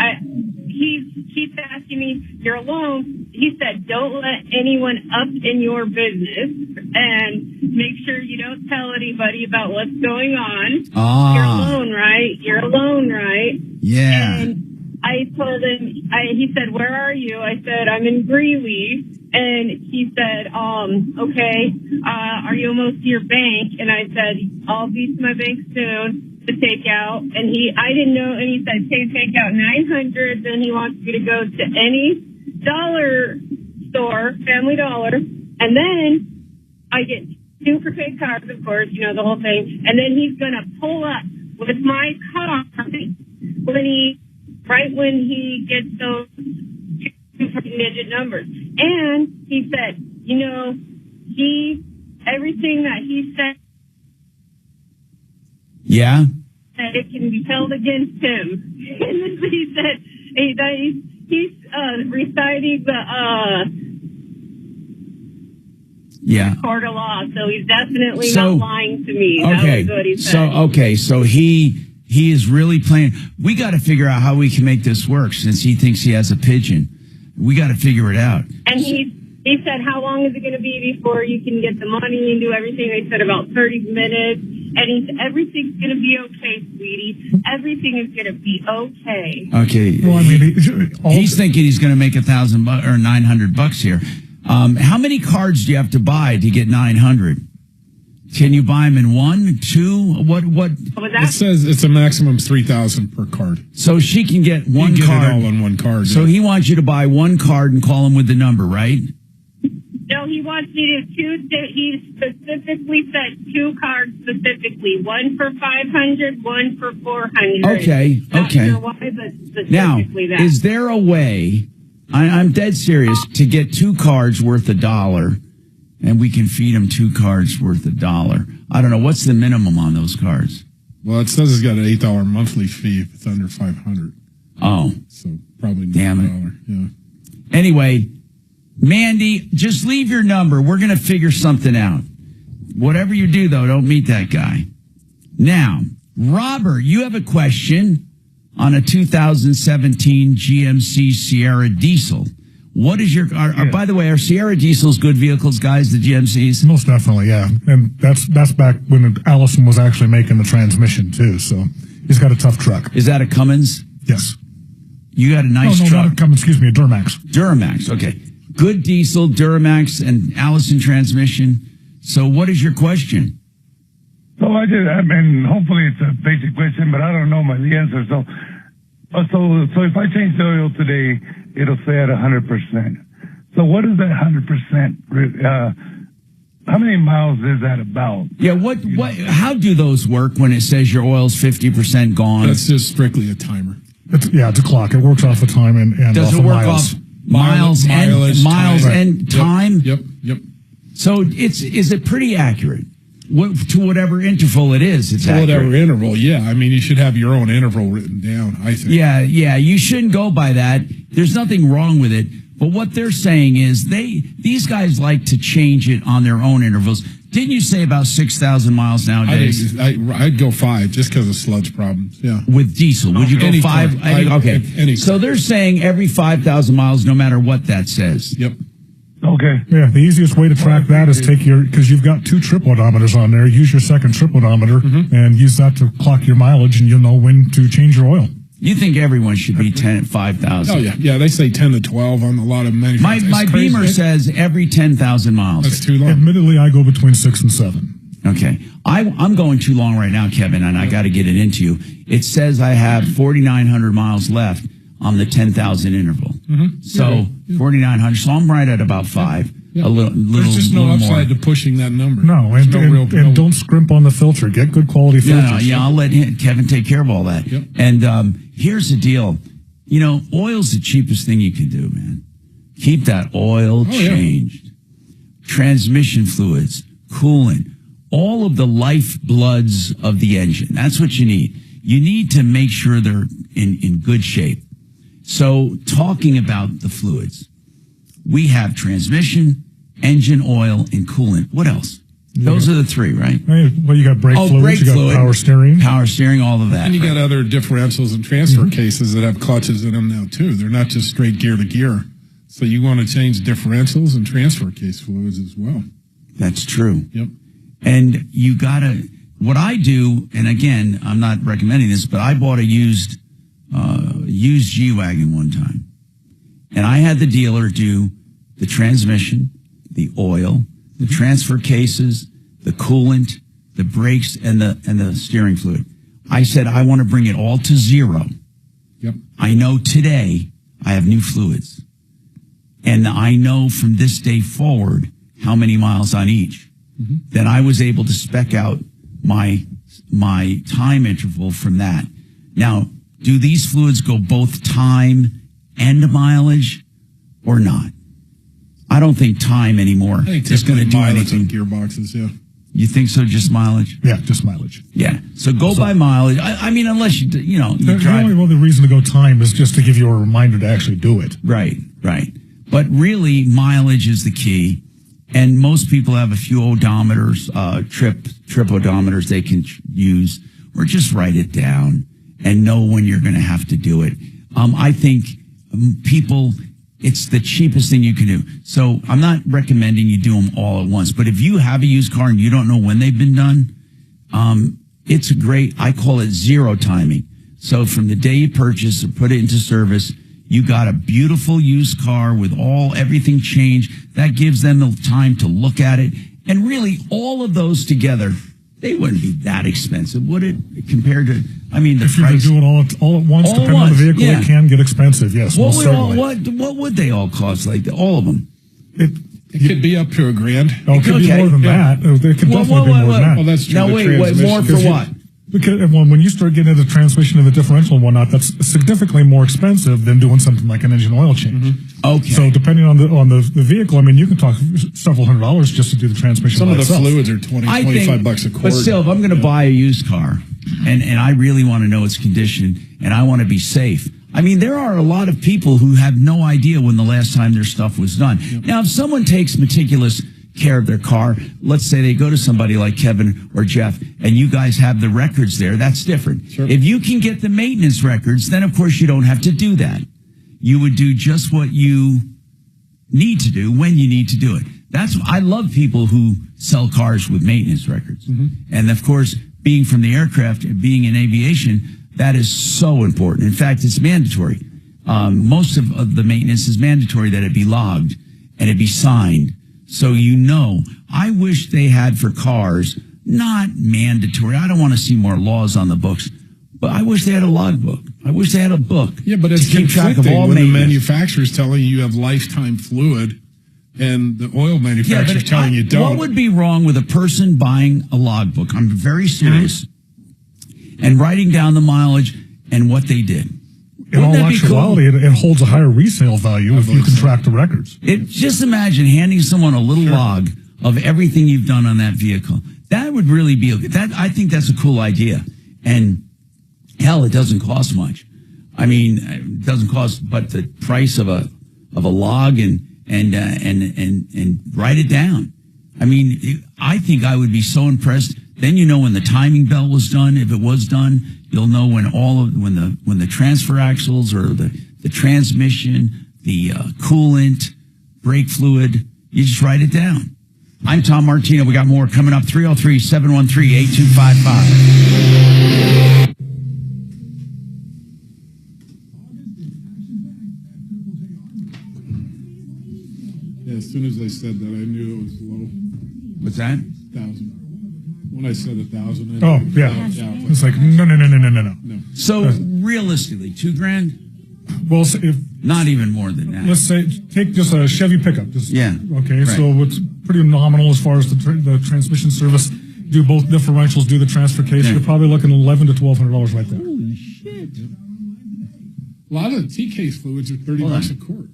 He keeps asking me, "You're alone." He said, "Don't let anyone up in your business, and make sure you don't tell anybody about what's going on. You're alone, right?" Yeah. And I told him. He said, "Where are you?" I said, "I'm in Greeley." And he said, "Okay. Are you almost to your bank?" And I said, "I'll be to my bank soon to take out." And I didn't know. And he said, take out 900. Then he wants me to go to any dollar store, Family Dollar. And then I get 2 prepaid cards, of course, the whole thing. And then he's going to pull up with my card when he gets those 2-digit numbers. And he said, everything that he said. Yeah. That it can be held against him. And then he said he's reciting the court of law, so he's definitely not lying to me. Okay. That was what he said. So he is really playing. We got to figure out how we can make this work, since he thinks he has a pigeon. We got to figure it out. And he said, "How long is it going to be before you can get the money and do everything?" I said, "About 30 minutes. And he said, "Everything's going to be okay, sweetie. Everything is going to be okay." Okay. Well, I mean, he's thinking he's going to make $1,000 or $900 here. How many cards do you have to buy to get 900? Can you buy them in 1, 2? What? It says it's a maximum 3,000 per card. So she can get one you can card. get it all on one card. So he wants you to buy one card and call him with the number, right? No, he wants me to choose. He specifically said 2 cards specifically. One for 500, one for 400. Okay. Not sure why, but specifically Now, that. is there a way? I'm dead serious, to get 2 cards worth $1, and we can feed him 2 cards worth $1. I don't know, what's the minimum on those cards? Well, it says it's got an $8 monthly fee if it's under 500. Oh, so probably damn it. Yeah. Anyway, Mandy, just leave your number. We're going to figure something out. Whatever you do, though, don't meet that guy. Now, Robert, you have a question on a 2017 GMC Sierra Diesel. What is your, by the way, are Sierra Diesels good vehicles, guys, the GMCs? Most definitely, yeah. And that's back when Allison was actually making the transmission, too. So he's got a tough truck. Is that a Cummins? Yes. You got a nice truck. Not a Cummins, excuse me, a Duramax. Duramax, okay. Good diesel, Duramax, and Allison transmission. So what is your question? So hopefully it's a basic question, but I don't know the answer. So if I change the oil today, it'll say at 100%. So what is that 100%? How many miles is that about? Yeah, how do those work when it says your oil's 50% gone? That's just strictly a timer. It's a clock. It works off the time and does off it work miles. off miles and time? Yep. So is it pretty accurate? to whatever interval it is. It's accurate. Whatever interval, yeah. I mean, you should have your own interval written down, I think. Yeah. You shouldn't go by that. There's nothing wrong with it. But what they're saying is these guys like to change it on their own intervals. Didn't you say about 6,000 miles nowadays? I'd go 5 just because of sludge problems. Yeah. With diesel, would you go 5? Okay. So they're saying every 5,000 miles, no matter what that says. Yep. Okay. Yeah, the easiest way to track that is because you've got 2 trip odometers on there. Use your second trip odometer and use that to clock your mileage, and you'll know when to change your oil. You think everyone should be 10 at 5,000? Oh, yeah. Yeah, they say 10 to 12 on a lot of manufacturers. My Beamer says every 10,000 miles. That's too long. Admittedly, I go between 6 and 7. Okay. I'm going too long right now, Kevin, and I got to get it into you. It says I have 4,900 miles left on the 10,000 interval. So 4,900. So I'm right at about 5. A little. There's just no upside to pushing that number. No, and don't scrimp on the filter. Get good quality filters. I'll let Kevin take care of all that. Yep. And here's the deal. Oil's the cheapest thing you can do, man. Keep that oil changed. Transmission fluids, coolant, all of the lifebloods of the engine. That's what you need. You need to make sure they're in good shape. So talking about the fluids, we have transmission, engine oil, and coolant. What else? Those are the 3, right? Well, you got brake fluids, you got power steering, all of that. And you got other differentials and transfer cases that have clutches in them now, too. They're not just straight gear to gear. So you want to change differentials and transfer case fluids as well. That's true. Yep. And you got to, what I do, and again, I'm not recommending this, but I bought a used G-Wagon one time. And I had the dealer do the transmission, the oil, the transfer cases, the coolant, the brakes, and the steering fluid. I said, I want to bring it all to 0. Yep. I know today I have new fluids. And I know from this day forward how many miles on each. Then I was able to spec out my time interval from that. Now, do these fluids go both time and mileage or not? I don't think time anymore is going to do anything. Gearboxes, yeah. You think so? Just mileage? Yeah, just mileage. Yeah. So go by mileage. I mean, unless you drive. The only reason to go time is just to give you a reminder to actually do it. Right. But really, mileage is the key. And most people have a few odometers, trip odometers they can use, or just write it down and know when you're going to have to do it. I think it's the cheapest thing you can do. So I'm not recommending you do them all at once. But if you have a used car and you don't know when they've been done, it's I call it 0 timing. So from the day you purchase or put it into service, you got a beautiful used car with everything changed. That gives them the time to look at it. And really, all of those together, they wouldn't be that expensive, would it? Compared to, the if price. If you're doing all at once, depending on the vehicle, it can get expensive, yes. What would they all cost? Like all of them? It could be up to $1,000. It could be more than that. It could definitely be more than that. Well, that's true. Now, wait, more for what? Because when you start getting into the transmission and the differential and whatnot, that's significantly more expensive than doing something like an engine oil change. Okay. So depending on the vehicle, you can talk several $100s just to do the transmission. Some of the fluids are $25 a quart. But still, if I'm going to buy a used car and I really want to know its condition and I want to be safe, there are a lot of people who have no idea when the last time their stuff was done. Yep. Now, if someone takes meticulous care of their car, let's say they go to somebody like Kevin or Jeff and you guys have the records there, that's different. Sure. If you can get the maintenance records, then of course you don't have to do that. You would do just what you need to do when you need to do it. I love people who sell cars with maintenance records. And of course, being from the aircraft and being in aviation, that is so important. In fact, it's mandatory. Most of the maintenance is mandatory that it be logged and it be signed. So I wish they had for cars, not mandatory. I don't want to see more laws on the books, but I wish they had a logbook. I wish they had a book. Yeah, but it's to keep track of all when maintenance. The manufacturer's telling you have lifetime fluid and the oil manufacturer's telling you don't. What would be wrong with a person buying a logbook? I'm very serious. And writing down the mileage and what they did. In all actuality, it holds a higher resale value if you can track the records. Just imagine handing someone a little log of everything you've done on that vehicle. That would really be I think that's a cool idea. And hell, it doesn't cost much. I mean, it doesn't cost but the price of a log and write it down. I mean, I think I would be so impressed. Then you know when the timing belt was done, if it was done, you'll know when when the transfer axles or the transmission, the coolant, brake fluid, you just write it down. I'm Tom Martino. We got more coming up. 303-713-8255. Yeah, as soon as I said that, I knew it was low. What's that? 1,000. When I said 1,000. Oh, yeah. It's like, no. So realistically, $2,000? Well, if not even more than that. Let's say, take just a Chevy pickup. Okay, right. so it's pretty nominal as far as the transmission service. Do both differentials, do the transfer case. You're probably looking at $1,100 to $1,200 right there. Holy shit. A lot of the T-case fluids are $30 a quart.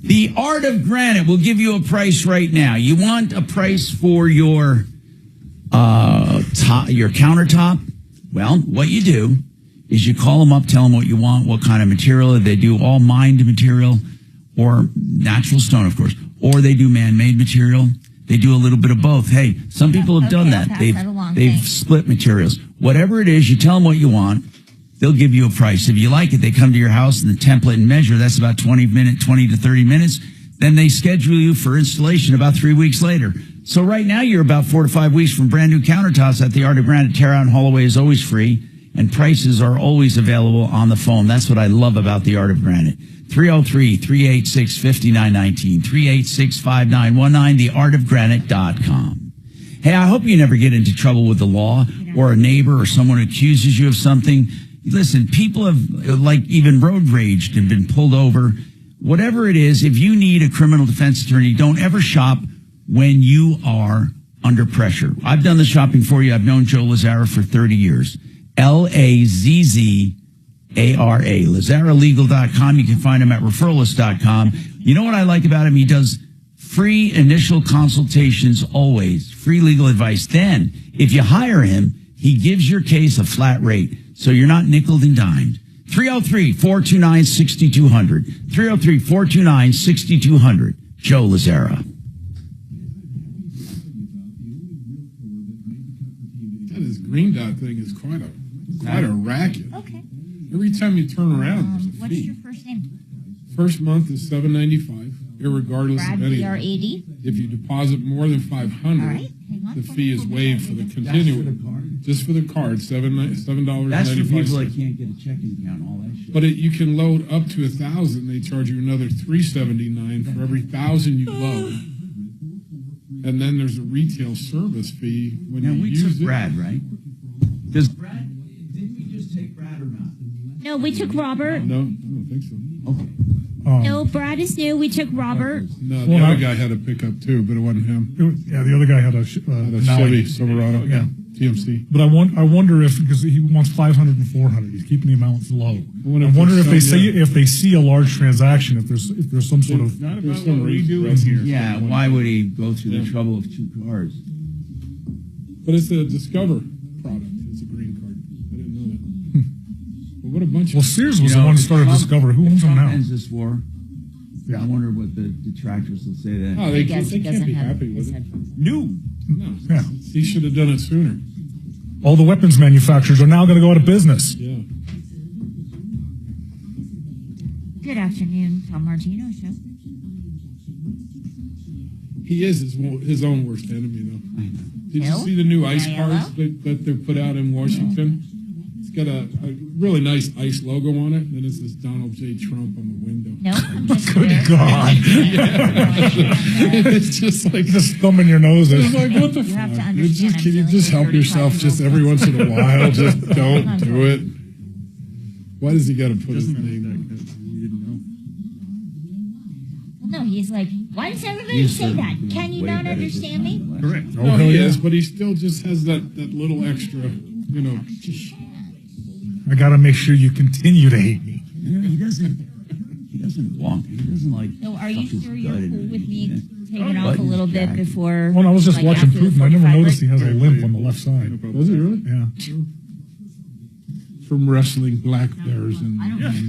The Art of Granite will give you a price right now. You want a price for your countertop? Well, what you do is you call them up, tell them what you want, what kind of material. They do all mined material or natural stone, of course, or they do man-made material. They do a little bit of both. Hey, some people have done that. They've split materials. Whatever it is, you tell them what you want. They'll give you a price. If you like it, they come to your house and the template and measure. That's about 20 to 30 minutes. Then they schedule you for installation about 3 weeks later. So right now you're about 4 to 5 weeks from brand new countertops at the Art of Granite. Tear out and haul away is always free, and prices are always available on the phone. That's what I love about the Art of Granite. 303-386-5919, 386-5919, theartofgranite.com. Hey, I hope you never get into trouble with the law or a neighbor or someone accuses you of something. Listen, people have, like, even road raged and been pulled over. Whatever it is, if you need a criminal defense attorney, don't ever shop when you are under pressure. I've done the shopping for you. I've known Joe Lazzara for 30 years. Lazzara, LazzaraLegal.com. You can find him at referralist.com. You know what I like about him? He does free initial consultations always, free legal advice. Then, if you hire him, he gives your case a flat rate, so you're not nickeled and dimed. 303-429-6200. 303-429-6200. Joe Lazzara. This green dot thing is quite a racket. Okay. Every time you turn around, there's a What's fee. your first name? First month is $7.95, irregardless Brad, of anything. BR80. If you deposit more than $500, the fee is waived for the continuing. Just for the card, $7.95. That's for people that can't get a checking account, all that shit. But you can load up to 1,000. They charge you another $3.79 for every 1,000 you load. And then there's a retail service fee when you use it. We took Brad, right? Didn't we just take Brad or not? No, we took Robert. No, I don't think so. Okay. No, Brad is new. We took Robert. No, the other guy had a pickup too, but it wasn't him. The other guy had a Chevy Silverado. Yeah. TMC. But I wonder if, because he wants 500 and 400, he's keeping the amounts low. I wonder if they see a large transaction, if there's some sort of. Not about what we do in here. Yeah, why would he go through the trouble of two cars? But it's a Discover product. It's a green card. I didn't know that. But what a bunch of. Well, Sears was the one who started Discover. Who owns them now? Ends this war. Yeah. I wonder what the detractors will say then. Oh, they can't be happy with it. No. Yeah. He should have done it sooner. All the weapons manufacturers are now going to go out of business. Yeah. Good afternoon, Tom Martino Show. He is his own worst enemy, though. Did you see the new ice cards that they're put out in Washington? It's got a really nice ice logo on it, and then it says Donald J. Trump on the window. No. Good God. It's just like just thumbing your nose. It's like, what the fuck? Can you just help yourself just every once in a while? Just don't do it. Why does he got to put his name like that? You didn't know. Well, no, he's like, why does everybody say that? Can you not understand me? Correct. No, he is, but he still just has that little extra, you know. I got to make sure you continue to hate me. He doesn't doesn't walk. He doesn't like. So are you stuff his sure you're gut cool in with it. me taking Oh, off a little bit jacket. before? When I was just like, watching after the Putin, I never 45 noticed he has a limp on the left side. Does he really? Yeah. From wrestling black bears and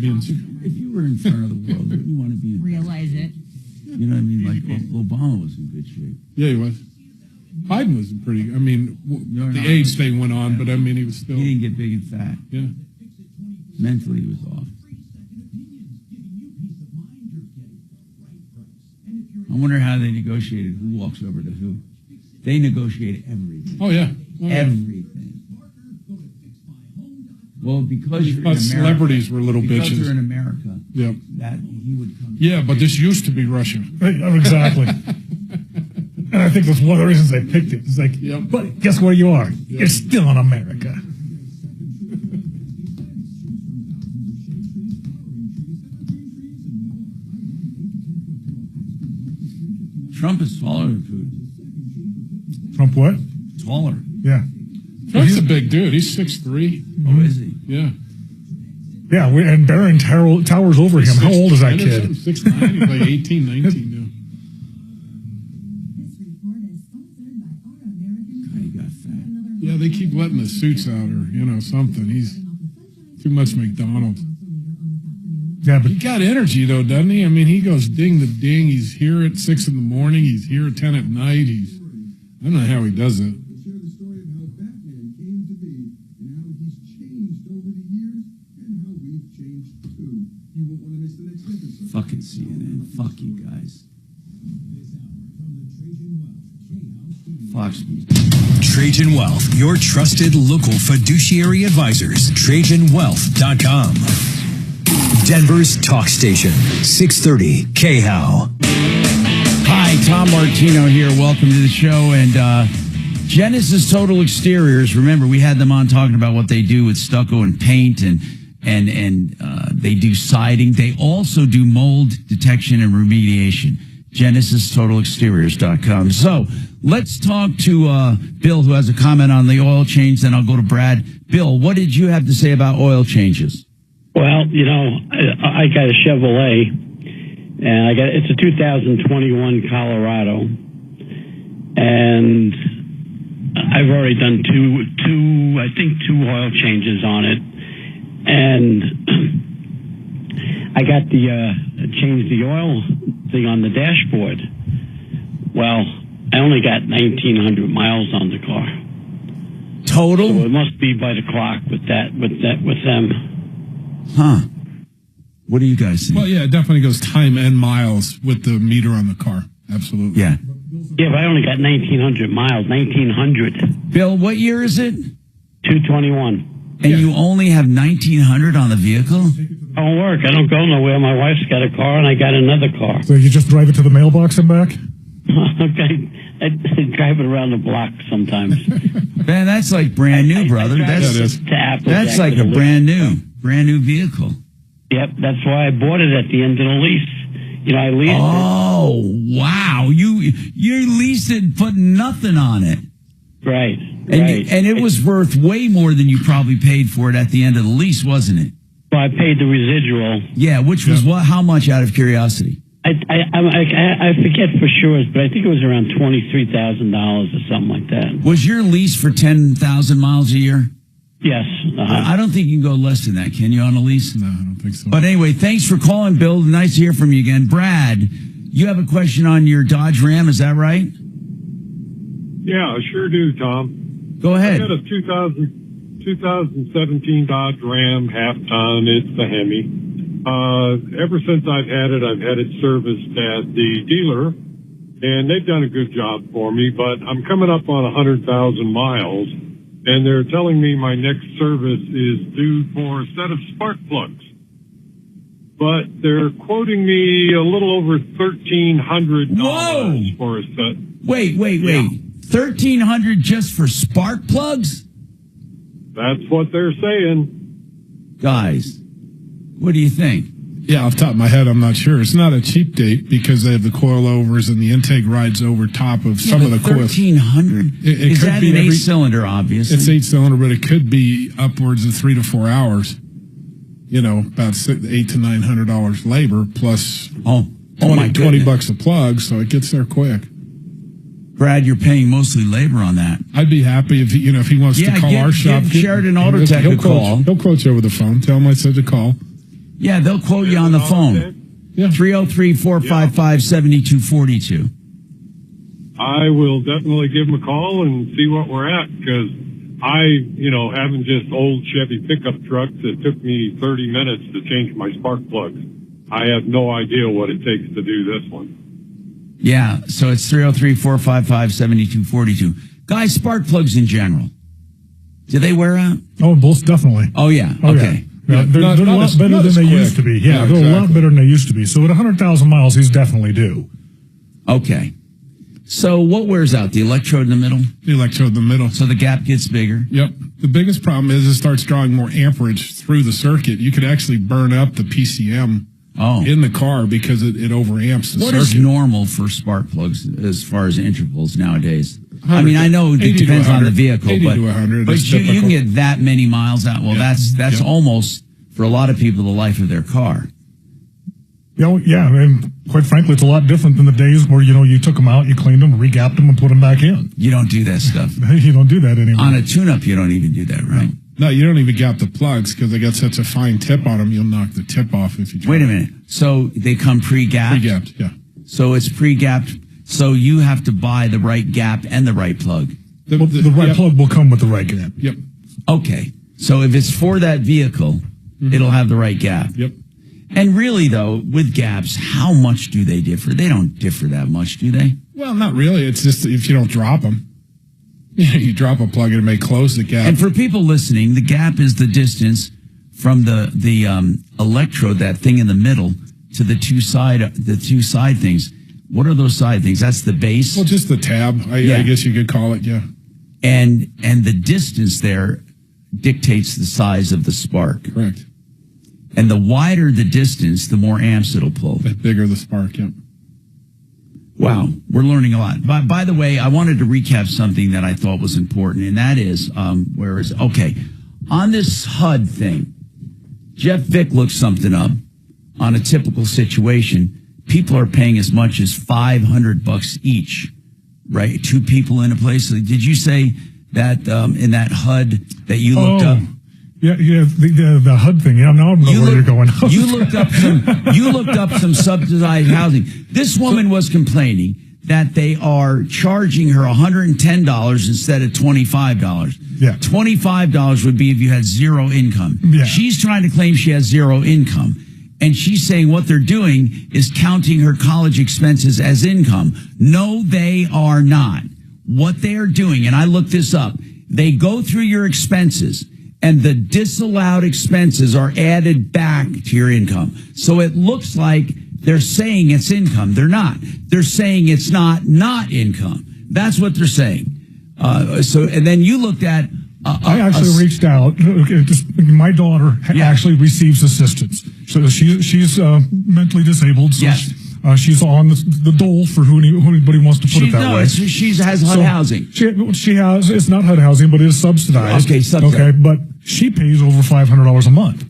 being. If you were in front of the world, wouldn't you want to be in? Realize it. You know what I mean? Like Obama was in good shape. Yeah, he was. Biden was pretty. I mean, the AIDS thing went on, but I mean, he was still. He didn't get big and fat. Yeah. Mentally, he was off. I wonder how they negotiated who walks over to who. They negotiate everything. Oh yeah. Everything. Well, because you're in America, celebrities were little because bitches. you're in America. Yep. That he would come. Yeah, but this used to be Russia. Exactly. And I think that's one of the reasons they picked it. It's like, but guess where you are? You're still in America. Trump is taller than Putin. Trump what? Taller. Yeah. Trump's a big dude. He's 6'3". Oh, is he? Yeah. Yeah, and Barron towers over him. How old is that kid? 6'9". He's like 18, 19 now. He got fat. Yeah, they keep letting the suits out or, something. He's too much McDonald's. Yeah, but he got energy, though, doesn't he? I mean, he goes ding to ding. He's here at 6 in the morning. He's here at 10 at night. I don't know how he does it. Fucking CNN. Fuck you guys. Fox News. Trajan Wealth, your trusted local fiduciary advisors. TrajanWealth.com. Denver's talk station, 630 KHOW. Hi, Tom Martino here. Welcome to the show. And Genesis Total Exteriors. Remember, we had them on talking about what they do with stucco and paint, and they do siding. They also do mold detection and remediation. GenesisTotalExteriors.com. So let's talk to Bill, who has a comment on the oil change. Then I'll go to Brad. Bill, what did you have to say about oil changes? Well, I got a Chevrolet, and it's a 2021 Colorado, and I've already done two oil changes on it, and I got changed the oil thing on the dashboard. Well, I only got 1,900 miles on the car. Total? So it must be by the clock with them. Huh. What do you guys think? Well, yeah, it definitely goes time and miles with the meter on the car. Absolutely. Yeah. Yeah, but I only got 1,900 miles. 1,900. Bill, what year is it? 221. And you only have 1,900 on the vehicle? I don't work. I don't go nowhere. My wife's got a car, and I got another car. So you just drive it to the mailbox and back? Okay. I drive it around the block sometimes. Man, that's like brand new, brother. That's like a brand new vehicle. Yep, that's why I bought it at the end of the lease. I leased it. Oh, wow. You leased it and put nothing on it. Right. And it was worth way more than you probably paid for it at the end of the lease, wasn't it? Well, I paid the residual. Yeah, which was what? How much, out of curiosity? I forget for sure, but I think it was around $23,000 or something like that. Was your lease for 10,000 miles a year? Yes. I don't think you can go less than that, can you, on a lease? No, I don't think so. But anyway, thanks for calling, Bill. Nice to hear from you again. Brad, you have a question on your Dodge Ram, is that right? Yeah, I sure do, Tom. Go ahead. I got a 2017 Dodge Ram half-ton. It's the Hemi. Ever since I've had it serviced at the dealer, and they've done a good job for me, but I'm coming up on 100,000 miles, and they're telling me my next service is due for a set of spark plugs. But they're quoting me a little over $1,300 for a set. Wait. 1,300 just for spark plugs? That's what they're saying. Guys, what do you think? Yeah, off the top of my head, I'm not sure. It's not a cheap date because they have the coilovers and the intake rides over top of some of the coils. 1,300? Is that an 8-cylinder, obviously? It's 8-cylinder, but it could be upwards of 3 to 4 hours. about $800 to $900 labor plus my $20 a plug, so it gets there quick. Brad, you're paying mostly labor on that. I'd be happy if he wants to call our shop. Give Sheridan Auto Tech a call. He'll quote you over the phone. Tell him I said to call. Yeah, they'll quote you on the phone. Yeah. 303-455-7242. I will definitely give them a call and see what we're at, because having just old Chevy pickup trucks, it took me 30 minutes to change my spark plugs. I have no idea what it takes to do this one. Yeah, so it's 303-455-7242. Guys, spark plugs in general, do they wear out? Oh, most definitely. Oh, yeah. Okay. Yeah, they're a lot better than they used to be. Yeah, they're a lot better than they used to be. So at 100,000 miles, he's definitely due. Okay. So what wears out? The electrode in the middle? The electrode in the middle. So the gap gets bigger? Yep. The biggest problem is it starts drawing more amperage through the circuit. You could actually burn up the PCM in the car because it overamps the circuit. What is normal for spark plugs as far as intervals nowadays? I mean, I know it depends on the vehicle, 80 to 100 but you can get that many miles out. Well, that's almost, for a lot of people, the life of their car. Yeah, and quite frankly, it's a lot different than the days where, you took them out, you cleaned them, regapped them, and put them back in. You don't do that stuff. You don't do that anymore. On a tune-up, you don't even do that, right? No, you don't even gap the plugs because they got such a fine tip on them, you'll knock the tip off if you try. Wait a minute. So they come pre-gapped? Pre-gapped, yeah. So it's pre-gapped. So you have to buy the right gap and the right plug. The right plug will come with the right gap. Yep. Okay. So if it's for that vehicle, it'll have the right gap. Yep. And really, though, with gaps, how much do they differ? They don't differ that much, do they? Well, not really. It's just if you don't drop them. You drop a plug and it may close the gap. And for people listening, the gap is the distance from the electrode, that thing in the middle, to the two side things. What are those side things? That's the base? Well, just the tab, I guess you could call it, yeah. And the distance there dictates the size of the spark. Correct. And the wider the distance, the more amps it'll pull. The bigger the spark, yep. Wow, we're learning a lot. By the way, I wanted to recap something that I thought was important, and that is, on this HUD thing, Jeff Vick looked something up on a typical situation. People are paying as much as $500 each, right? Two people in a place. Did you say that in that HUD that you looked up? Yeah, the HUD thing. Yeah, now I know where you're going. You looked up some subsidized housing. This woman was complaining that they are charging her $110 instead of $25. Yeah. $25 would be if you had zero income. Yeah. She's trying to claim she has zero income. And she's saying what they're doing is counting her college expenses as income. No, they are not. What they are doing, and I looked this up, they go through your expenses, and the disallowed expenses are added back to your income. So it looks like they're saying it's income. They're not. They're saying it's not income. That's what they're saying. And then you looked at... I actually reached out. My daughter actually receives assistance. So she's mentally disabled. So she's on the dole for who anybody wants to put it that way. She has HUD housing. She has. It's not HUD housing, but it is subsidized. Okay, subsidized. Okay, but she pays over $500 a month,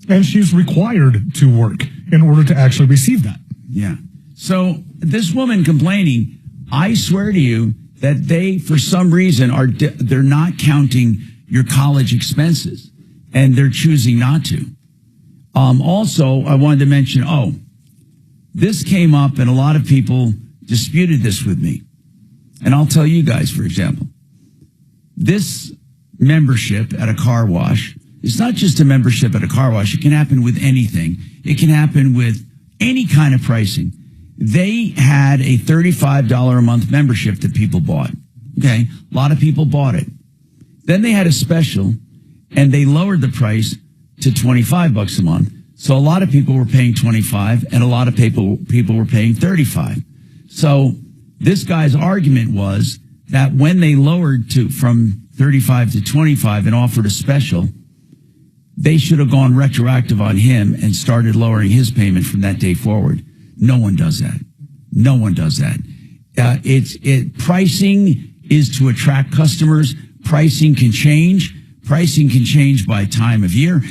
and she's required to work in order to actually receive that. Yeah. So this woman complaining, I swear to you that they, for some reason, they're not counting your college expenses, and they're choosing not to. Also, I wanted to mention, this came up, and a lot of people disputed this with me. And I'll tell you guys, for example, this membership at a car wash is not just a membership at a car wash. It can happen with anything. It can happen with any kind of pricing. They had a $35 a month membership that people bought. Okay, a lot of people bought it. Then they had a special, and they lowered the price to $25 a month. So a lot of people were paying $25, and a lot of people were paying $35. So this guy's argument was that when they lowered from $35 to $25 and offered a special, they should have gone retroactive on him and started lowering his payment from that day forward. No one does that. No one does that. Pricing is to attract customers. Pricing can change. Pricing can change by time of year.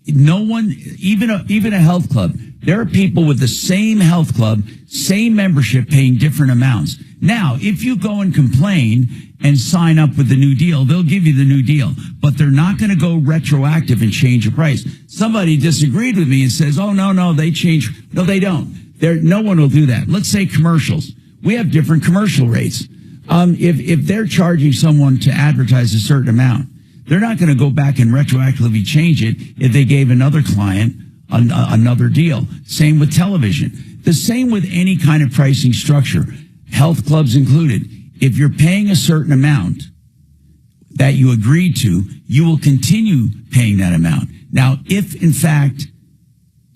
no one, even a health club, there are people with the same health club, same membership paying different amounts. Now, if you go and complain and sign up with the new deal, they'll give you the new deal, but they're not going to go retroactive and change your price. Somebody disagreed with me and says, oh, no, they change. No, they don't. No one will do that. Let's say commercials. We have different commercial rates. If they're charging someone to advertise a certain amount, they're not going to go back and retroactively change it if they gave another client another deal. Same with television. The same with any kind of pricing structure, health clubs included. If you're paying a certain amount that you agreed to, you will continue paying that amount. Now, if in fact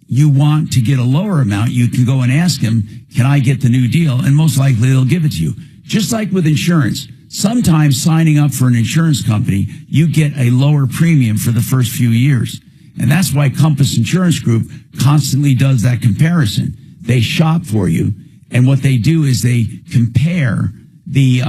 you want to get a lower amount, you can go and ask them, can I get the new deal? And most likely they'll give it to you. Just like with insurance. Sometimes signing up for an insurance company, you get a lower premium for the first few years. And that's why Compass Insurance Group constantly does that comparison. They shop for you, and what they do is they compare the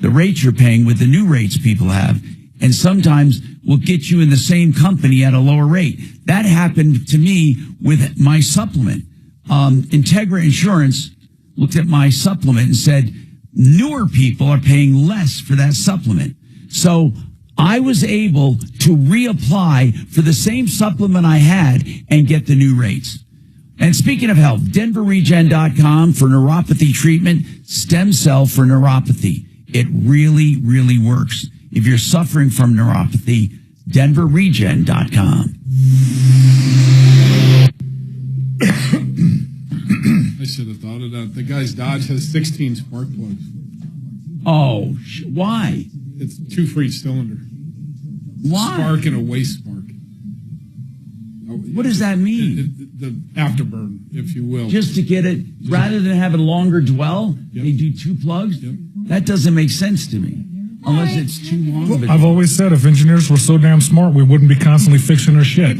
rates you're paying with the new rates people have, and sometimes will get you in the same company at a lower rate. That happened to me with my supplement. Integra Insurance looked at my supplement and said, newer people are paying less for that supplement. So I was able to reapply for the same supplement I had and get the new rates. And speaking of health, DenverRegen.com for neuropathy treatment, stem cell for neuropathy. It really, really works. If you're suffering from neuropathy, DenverRegen.com. I should have thought of that. The guy's Dodge has 16 spark plugs. Oh, why? It's 2 for each cylinder. Why? Spark and a waste spark. What does that mean? The afterburn, if you will. Just to get it, rather than have a longer dwell, they do 2 plugs? That doesn't make sense to me. Unless it's too long. Well, I've always said if engineers were so damn smart, we wouldn't be constantly fixing our shit.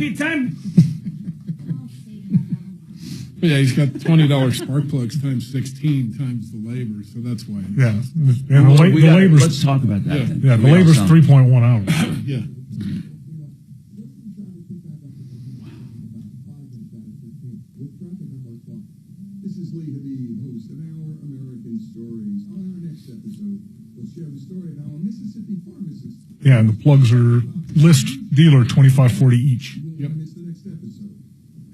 Yeah, he's got $20 spark plugs times 16 times the labor, so that's why. Yeah, and the labor's. Let's talk about that. Then. Yeah, the labor's 3.1 hours. Yeah. This is Lee Habib, host of Our American Stories. On our next episode, we'll share the story of how a Mississippi pharmacist. Yeah, and the plugs are list dealer $25.40 each. Yep. Miss the next episode.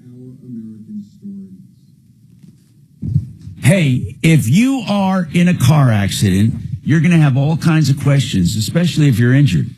Our American Stories. Hey, if you are in a car accident, you're going to have all kinds of questions, especially if you're injured.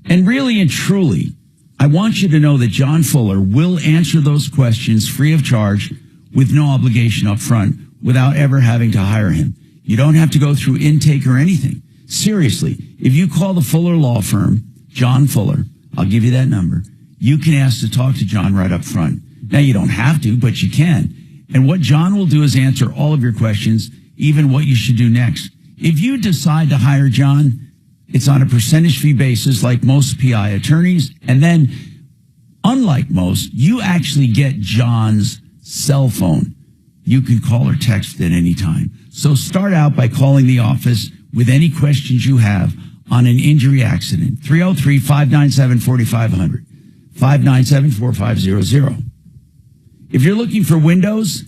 And really and truly, I want you to know that John Fuller will answer those questions free of charge with no obligation up front without ever having to hire him. You don't have to go through intake or anything. Seriously, if you call the Fuller Law Firm, John Fuller, I'll give you that number, you can ask to talk to John right up front. Now, you don't have to, but you can. And what John will do is answer all of your questions, even what you should do next. If you decide to hire John, it's on a percentage fee basis like most PI attorneys. And then, unlike most, you actually get John's cell phone. You can call or text at any time. So start out by calling the office with any questions you have on an injury accident. 303-597-4500, 597-4500. If you're looking for windows,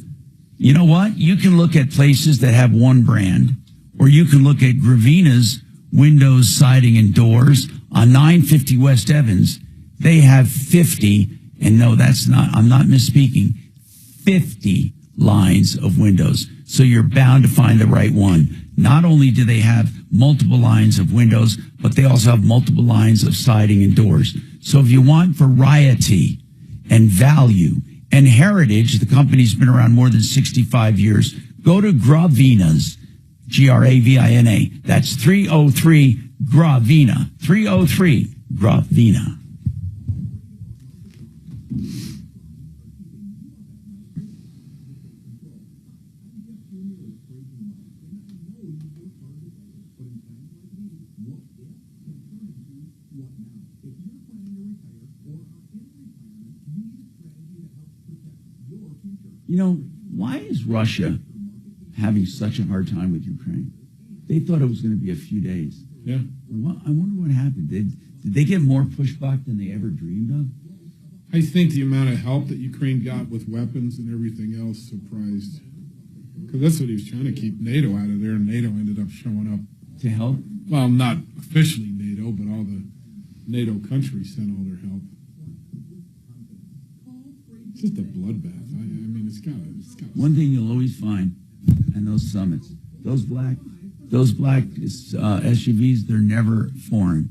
you know what? You can look at places that have one brand, or you can look at Gravina's windows, siding, and doors on 950 West Evans. They have 50, and no, that's not, I'm not misspeaking, 50 lines of windows. So you're bound to find the right one. Not only do they have multiple lines of windows, but they also have multiple lines of siding and doors. So if you want variety and value and heritage, the company's been around more than 65 years, go to Gravina's, Gravina. That's 303 Gravina. 303 Gravina. You know, why is Russia having such a hard time with Ukraine? They thought it was going to be a few days. Yeah. I wonder what happened. Did they get more pushback than they ever dreamed of? I think the amount of help that Ukraine got with weapons and everything else surprised. Because that's what he was trying to keep NATO out of there, and NATO ended up showing up. To help? Well, not officially NATO, but all the NATO countries sent all their help. It's just a bloodbath. I mean, it's got. One thing you'll always find in those summits, those black SUVs, they're never foreign.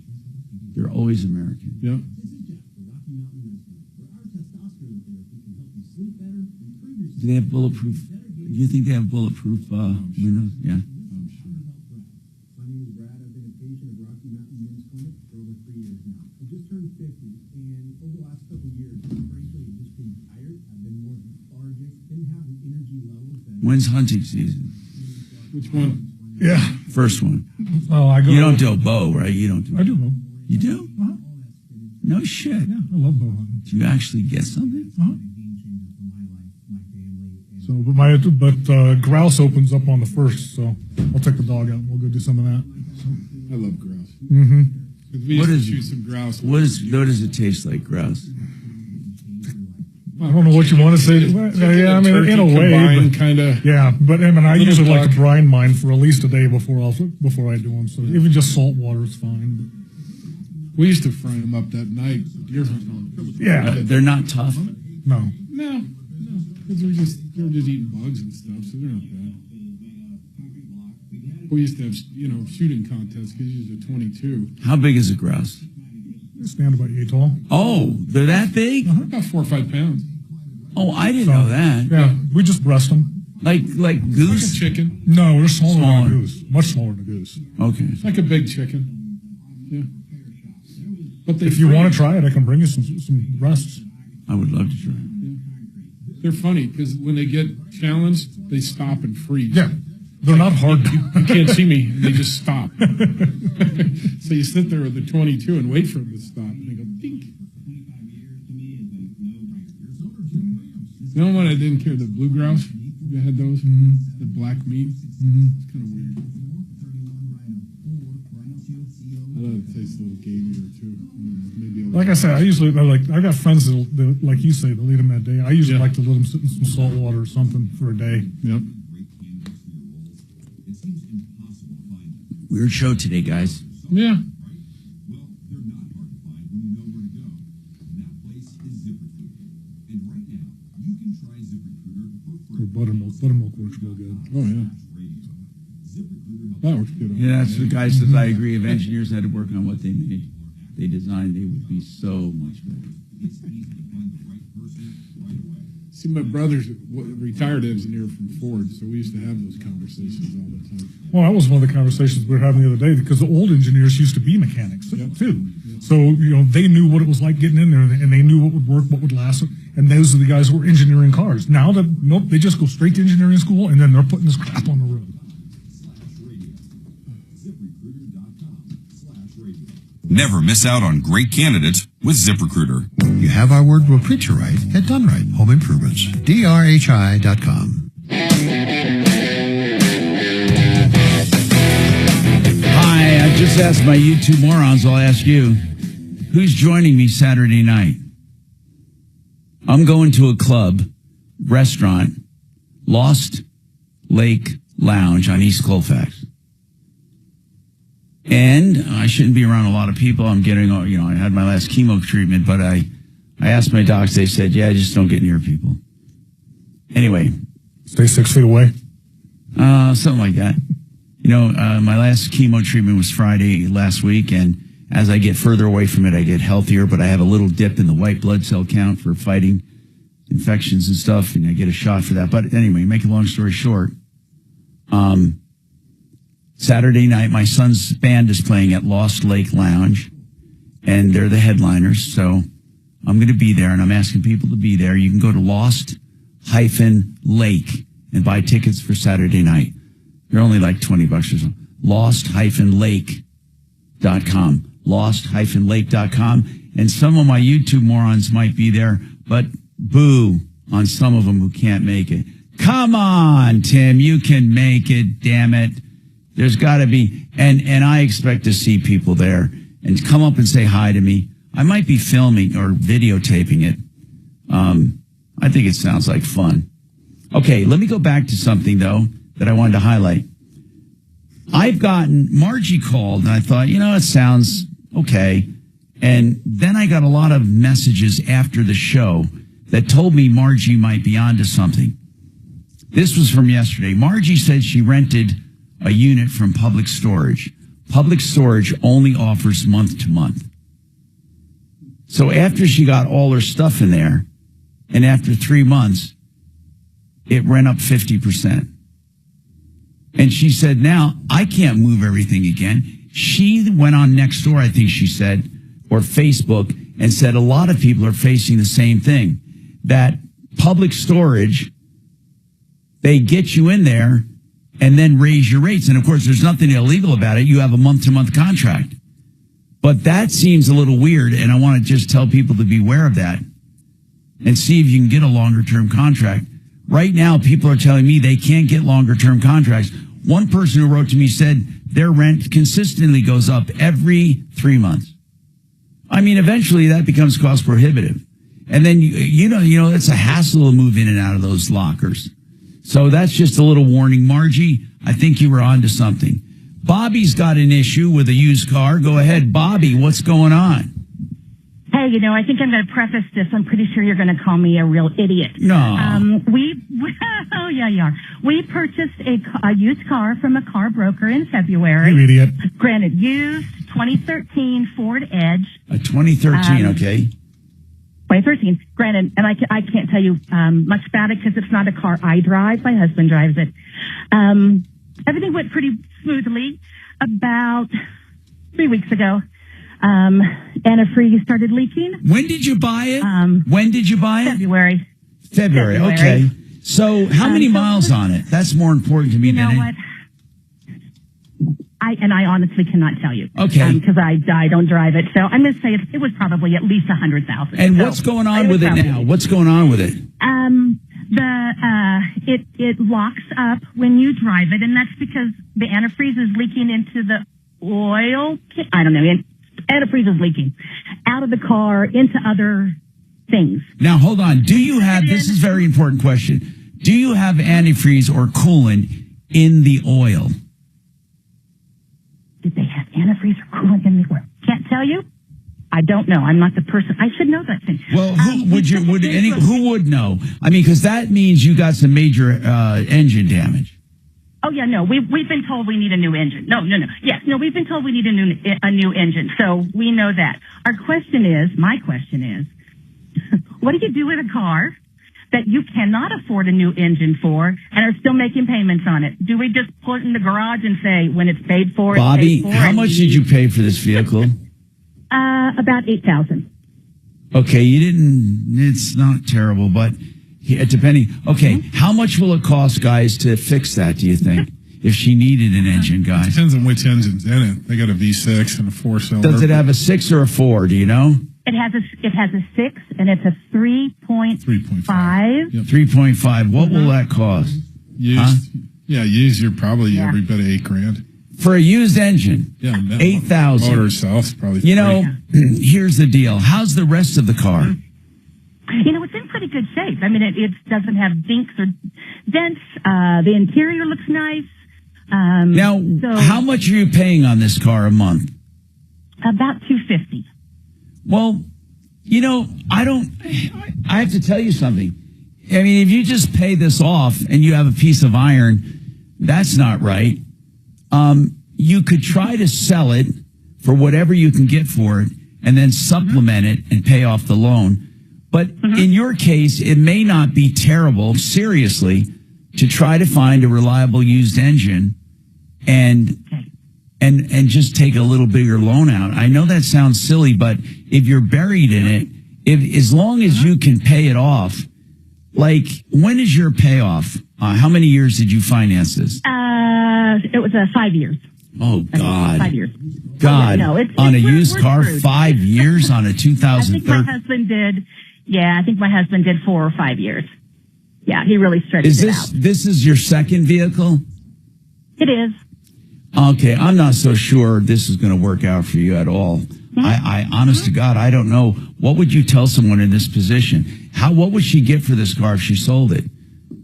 They're always American. Yeah. Do they have bulletproof? Do you think they have bulletproof windows? Yeah. My name is Brad. I've been a patient of Rocky Mountain Men's Clinic for over 3 years now. I just turned 50, and over the last couple of years, frankly, I've just been tired. I've been more lethargic. Didn't have the energy levels that. When's hunting season? Which one? Yeah. First one. Oh, I go. You don't do a bow, right? You don't do. I do bow. You do? Uh-huh. No shit. Yeah, I love bow hunting. Do you actually get something? Uh-huh. So, but grouse opens up on the 1st, so I'll take the dog out and we'll go do some of that. So. I love grouse. Mm-hmm. We used to shoot some grouse. What does it taste like, grouse? I don't know what you want to say. Well, yeah, I mean, in a way, kind of. Yeah, but I mean, I Little usually like duck. to brine mine for at least a day before I do them. So even just salt water is fine. We used to fry them up that night. Deer hunting on. Yeah. They're not tough. No. No. Because they're just eating bugs and stuff, so they're not bad. We used to have, shooting contests because you used a 22. How big is a grouse? They stand about 8 tall. Oh, they're that big? About 4 or 5 pounds. Oh, I didn't know that. Yeah, we just breast them. Like goose? Like a chicken. No, they're smaller than a goose. Much smaller than a goose. Okay. It's like a big chicken. Yeah. But if you want to try it, I can bring you some breasts. I would love to try it. They're funny because when they get challenged, they stop and freeze. Yeah, they're not hard. You can't see me, and they just stop. So you sit there with the 22 and wait for them to stop. And they go, dink. You know what I didn't care? The blue grouse? You had those? Mm-hmm. The black meat? Mm-hmm. It's kind of weird. I thought it tastes a little gamier too. Maybe Like I said, I usually I got friends that like you say, they'll eat them that day. I usually like to let them sit in some salt water or something for a day. Yep. Weird show today, guys. Yeah. Buttermilk works real good. Oh yeah. That works good. Yeah, that's the guy says. I agree. If engineers had to work on what they made, they designed, they would be so much better. See, my brother's a retired engineer from Ford, so we used to have those conversations all the time. Well, that was one of the conversations we were having the other day because the old engineers used to be mechanics too. Yep. So, they knew what it was like getting in there and they knew what would work, what would last. And those are the guys who were engineering cars. Now, they just go straight to engineering school and then they're putting this crap on the road. Never miss out on great candidates with ZipRecruiter. You have our word, we'll treat you right. Get done right. Home Improvements. DRHI.com. Hi, I just asked my you two morons, I'll ask you. Who's joining me Saturday night? I'm going to a club, restaurant, Lost Lake Lounge on East Colfax. And I shouldn't be around a lot of people. I'm getting, I had my last chemo treatment, but I asked my docs, they said, yeah, just don't get near people. Anyway. Stay 6 feet away? Something like that. My last chemo treatment was Friday last week, and as I get further away from it, I get healthier, but I have a little dip in the white blood cell count for fighting infections and stuff, and I get a shot for that. But anyway, make a long story short, Saturday night, my son's band is playing at Lost Lake Lounge, and they're the headliners, so I'm going to be there, and I'm asking people to be there. You can go to Lost-Lake and buy tickets for Saturday night. They're only like $20 or something. Lost-Lake.com. Lost-Lake.com. And some of my YouTube morons might be there, but boo on some of them who can't make it. Come on, Tim, you can make it, damn it. There's got to be, and I expect to see people there and come up and say hi to me. I might be filming or videotaping it, I think it sounds like fun. Okay, let me go back to something, though, that I wanted to highlight. Margie called, and I thought, it sounds okay. And then I got a lot of messages after the show that told me Margie might be onto something. This was from yesterday. Margie said she rented a unit from Public Storage. Public Storage only offers month to month. So after she got all her stuff in there, and after 3 months, it ran up 50%. And she said, now I can't move everything again. She went on Nextdoor, I think she said, or Facebook, and said a lot of people are facing the same thing, that Public Storage, they get you in there and then raise your rates. And of course, there's nothing illegal about it. You have a month-to-month contract. But that seems a little weird, and I want to just tell people to be aware of that and see if you can get a longer-term contract. Right now, people are telling me they can't get longer-term contracts. One person who wrote to me said their rent consistently goes up every 3 months. I mean, eventually that becomes cost prohibitive. And then, it's a hassle to move in and out of those lockers. So that's just a little warning. Margie, I think you were onto something. Bobby's got an issue with a used car. Go ahead, Bobby. What's going on? Hey, I think I'm going to preface this. I'm pretty sure you're going to call me a real idiot. No. Oh, yeah, you are. We purchased a used car from a car broker in February. You idiot. Granted, used 2013 Ford Edge. A 2013, okay. 2013. Granted, and I can't tell you much about it because it's not a car I drive. My husband drives it. Everything went pretty smoothly. About 3 weeks ago, antifreeze started leaking. When did you buy it? When did you buy it? February. February. Okay. So how many miles on it? That's more important to me than what? I honestly cannot tell you. Okay. Because I don't drive it. So I'm going to say it was probably at least 100,000. And what's going on with it now? What's going on with it? It locks up when you drive it, and that's because the antifreeze is leaking into the oil. I don't know. Antifreeze is leaking out of the car into other things. Now, hold on. This is a very important question. Do you have antifreeze or coolant in the oil? Did they have antifreeze or coolant in the oil? Can't tell you. I don't know. I'm not the person. I should know that thing. Well, who would know? I mean, because that means you got some major engine damage. Oh yeah, no. We've been told we need a new engine. No. Yes, no. We've been told we need a new engine. So we know that. My question is, what do you do with a car that you cannot afford a new engine for and are still making payments on it? Do we just put it in the garage and say when it's paid for? Bobby, it's paid for, how much did you pay for this vehicle? About $8,000. Okay, it's not terrible, but depending. Okay, how much will it cost, guys, to fix that, do you think? If she needed an engine, guys. Depends on which engine's in it. They got a V6 and a 4-cylinder. Does it have a 6 or a 4? Do you know? It has a 6 and it's a 3.5. Yep. 3.5. What will that cost? Used. Yeah, used. You're probably every bit of $8,000 for a used engine. Yeah, $8,000. Motor itself's probably. Here's the deal. How's the rest of the car? It's in pretty good shape. I mean, it doesn't have dinks or dents. The interior looks nice. How much are you paying on this car a month? About $250. Well, I have to tell you something. I mean, if you just pay this off and you have a piece of iron, that's not right. You could try to sell it for whatever you can get for it and then supplement it and pay off the loan. But in your case, it may not be terrible, seriously, to try to find a reliable used engine and just take a little bigger loan out. I know that sounds silly, but if you're buried in it, as long as you can pay it off, like, when is your payoff? How many years did you finance this? It was 5 years. Oh, God. 5 years. God. Oh, yeah, no, on a used car, screwed. 5 years on a 2013. I think my husband did 4 or 5 years. Yeah, he really stretched it out. This is your second vehicle? It is. Okay, I'm not so sure this is going to work out for you at all. I honest to God, I don't know. What would you tell someone in this position? What would she get for this car if she sold it?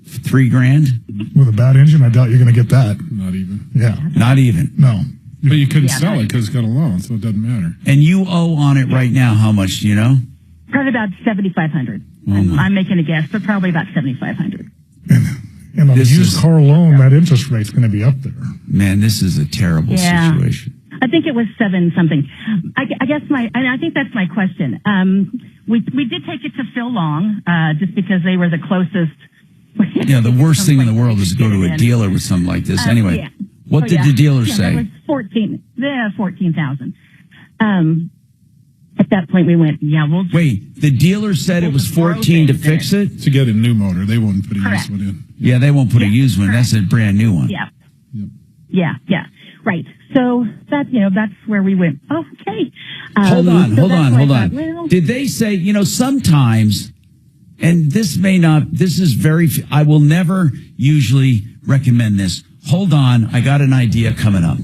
$3,000? With a bad engine, I doubt you're going to get that. Not even. Yeah. Not even. No. But you couldn't sell it because it's got a loan, so it doesn't matter. And you owe on it right now how much, do you know? Probably about $7,500. I'm making a guess, but probably about $7,500. And on a used car loan, that interest rate's going to be up there. Man, this is a terrible situation. I think it was 7 something. I guess I think that's my question. We did take it to Phil Long, just because they were the closest. Yeah, the worst thing in the world is to go to a dealer with something like this. Anyway, yeah. what did the dealer say? That was $14,000. At that point, we went, we'll. Wait, the dealer said it was 14 to fix it? To get a new motor, they wouldn't put a used one in. Yeah, they won't put a used one. That's a brand new one. Yeah. Yep. Yeah. Right. So that's where we went. Okay. Hold on. Did they say, sometimes, and this is very, I will never usually recommend this. Hold on. I got an idea coming up.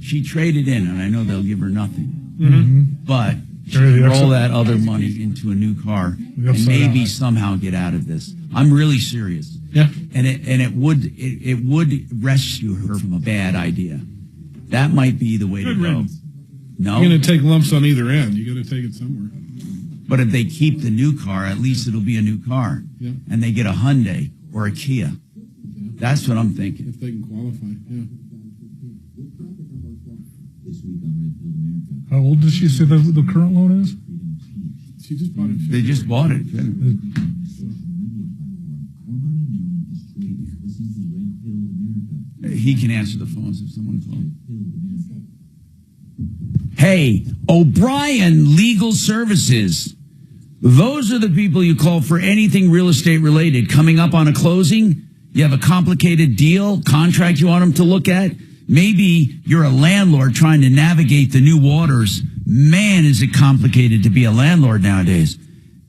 She traded in, and I know they'll give her nothing. Mm-hmm. But she can roll that other money into a new car and maybe somehow get out of this. I'm really serious. Yeah. And it would rescue her from a bad idea. That might be the way to go. No? You're going to take lumps on either end. You got to take it somewhere. But if they keep the new car, at least it'll be a new car. Yeah. And they get a Hyundai or a Kia. That's what I'm thinking. If they can qualify, yeah. How old does she say the current loan is? She just bought it. They just bought it. He can answer the phones if someone calls. Hey, O'Brien Legal Services. Those are the people you call for anything real estate related. Coming up on a closing, you have a complicated deal, contract you want them to look at. Maybe you're a landlord trying to navigate the new waters. Man, is it complicated to be a landlord nowadays.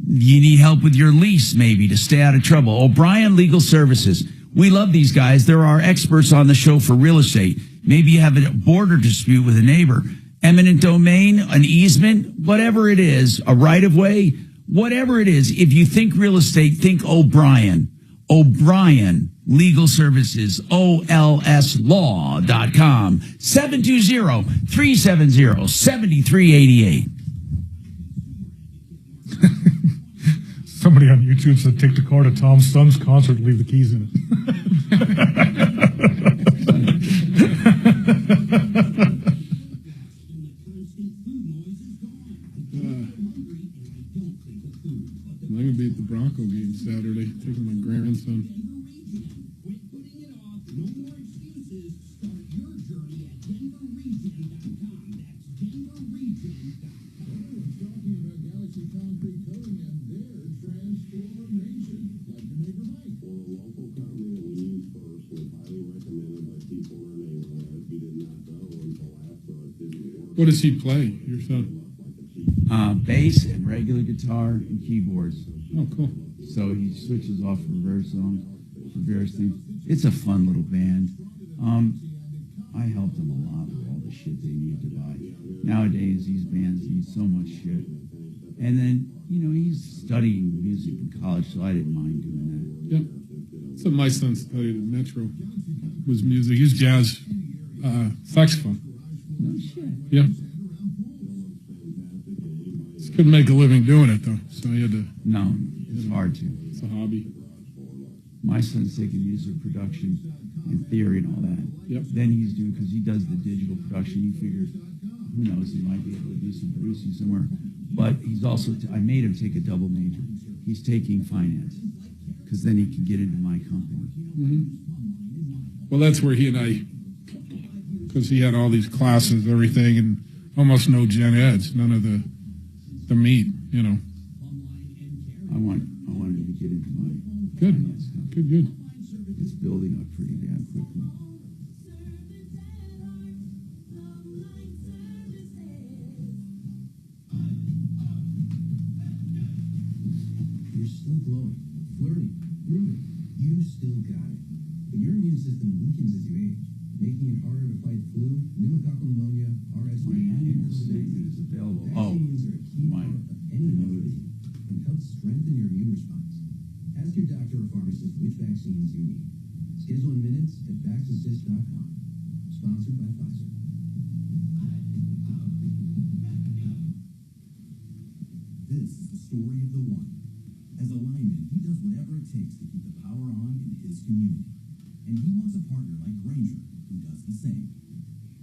You need help with your lease, maybe, to stay out of trouble. O'Brien Legal Services. We love these guys. They're our experts on the show for real estate. Maybe you have a border dispute with a neighbor. Eminent domain, an easement, whatever it is, a right-of-way, whatever it is. If you think real estate, think O'Brien. O'Brien Legal Services, OLSlaw.com, 720-370-7388. Somebody on YouTube said, take the car to Tom's son's concert, leave the keys in it. I'm going to be at the Bronco game Saturday, taking my grandson. What does he play, your son? Bass and regular guitar and keyboards. Oh, cool. So he switches off for various songs, for various things. It's a fun little band. I helped him a lot with all the shit they need to buy. Nowadays, these bands need so much shit. And then, he's studying music in college, so I didn't mind doing that. Yeah. So my son studied at Metro, was music. He was jazz saxophone. No shit. Yeah. Just couldn't make a living doing it, though, so he had to. No, it's hard to. It's a hobby. My son's taking music production and theory and all that. Yep. Then he's doing, because he does the digital production, he figures, who knows, he might be able to do some producing somewhere. But he's also, I made him take a double major. He's taking finance, because then he can get into my company. Mm-hmm. Well, that's where he and I, because he had all these classes, everything, and almost no gen eds, none of the meat, I wanted him to get into my Good. Good. It's building up pretty damn quickly. You're still glowing, flirty, groovy. You still got it. But your immune system weakens as you age. making it harder to fight flu, pneumococcal pneumonia, RSV, and statement is available. Oh, vaccines are a key part of any vaccine and help strengthen your immune response. Ask your doctor or pharmacist which vaccines you need. Schedule in minutes at vaxassist.com. Sponsored by Pfizer. This is the story of the one. As a lineman, he does whatever it takes to keep the power on in his community. And he wants a partner like Grainger who does the same.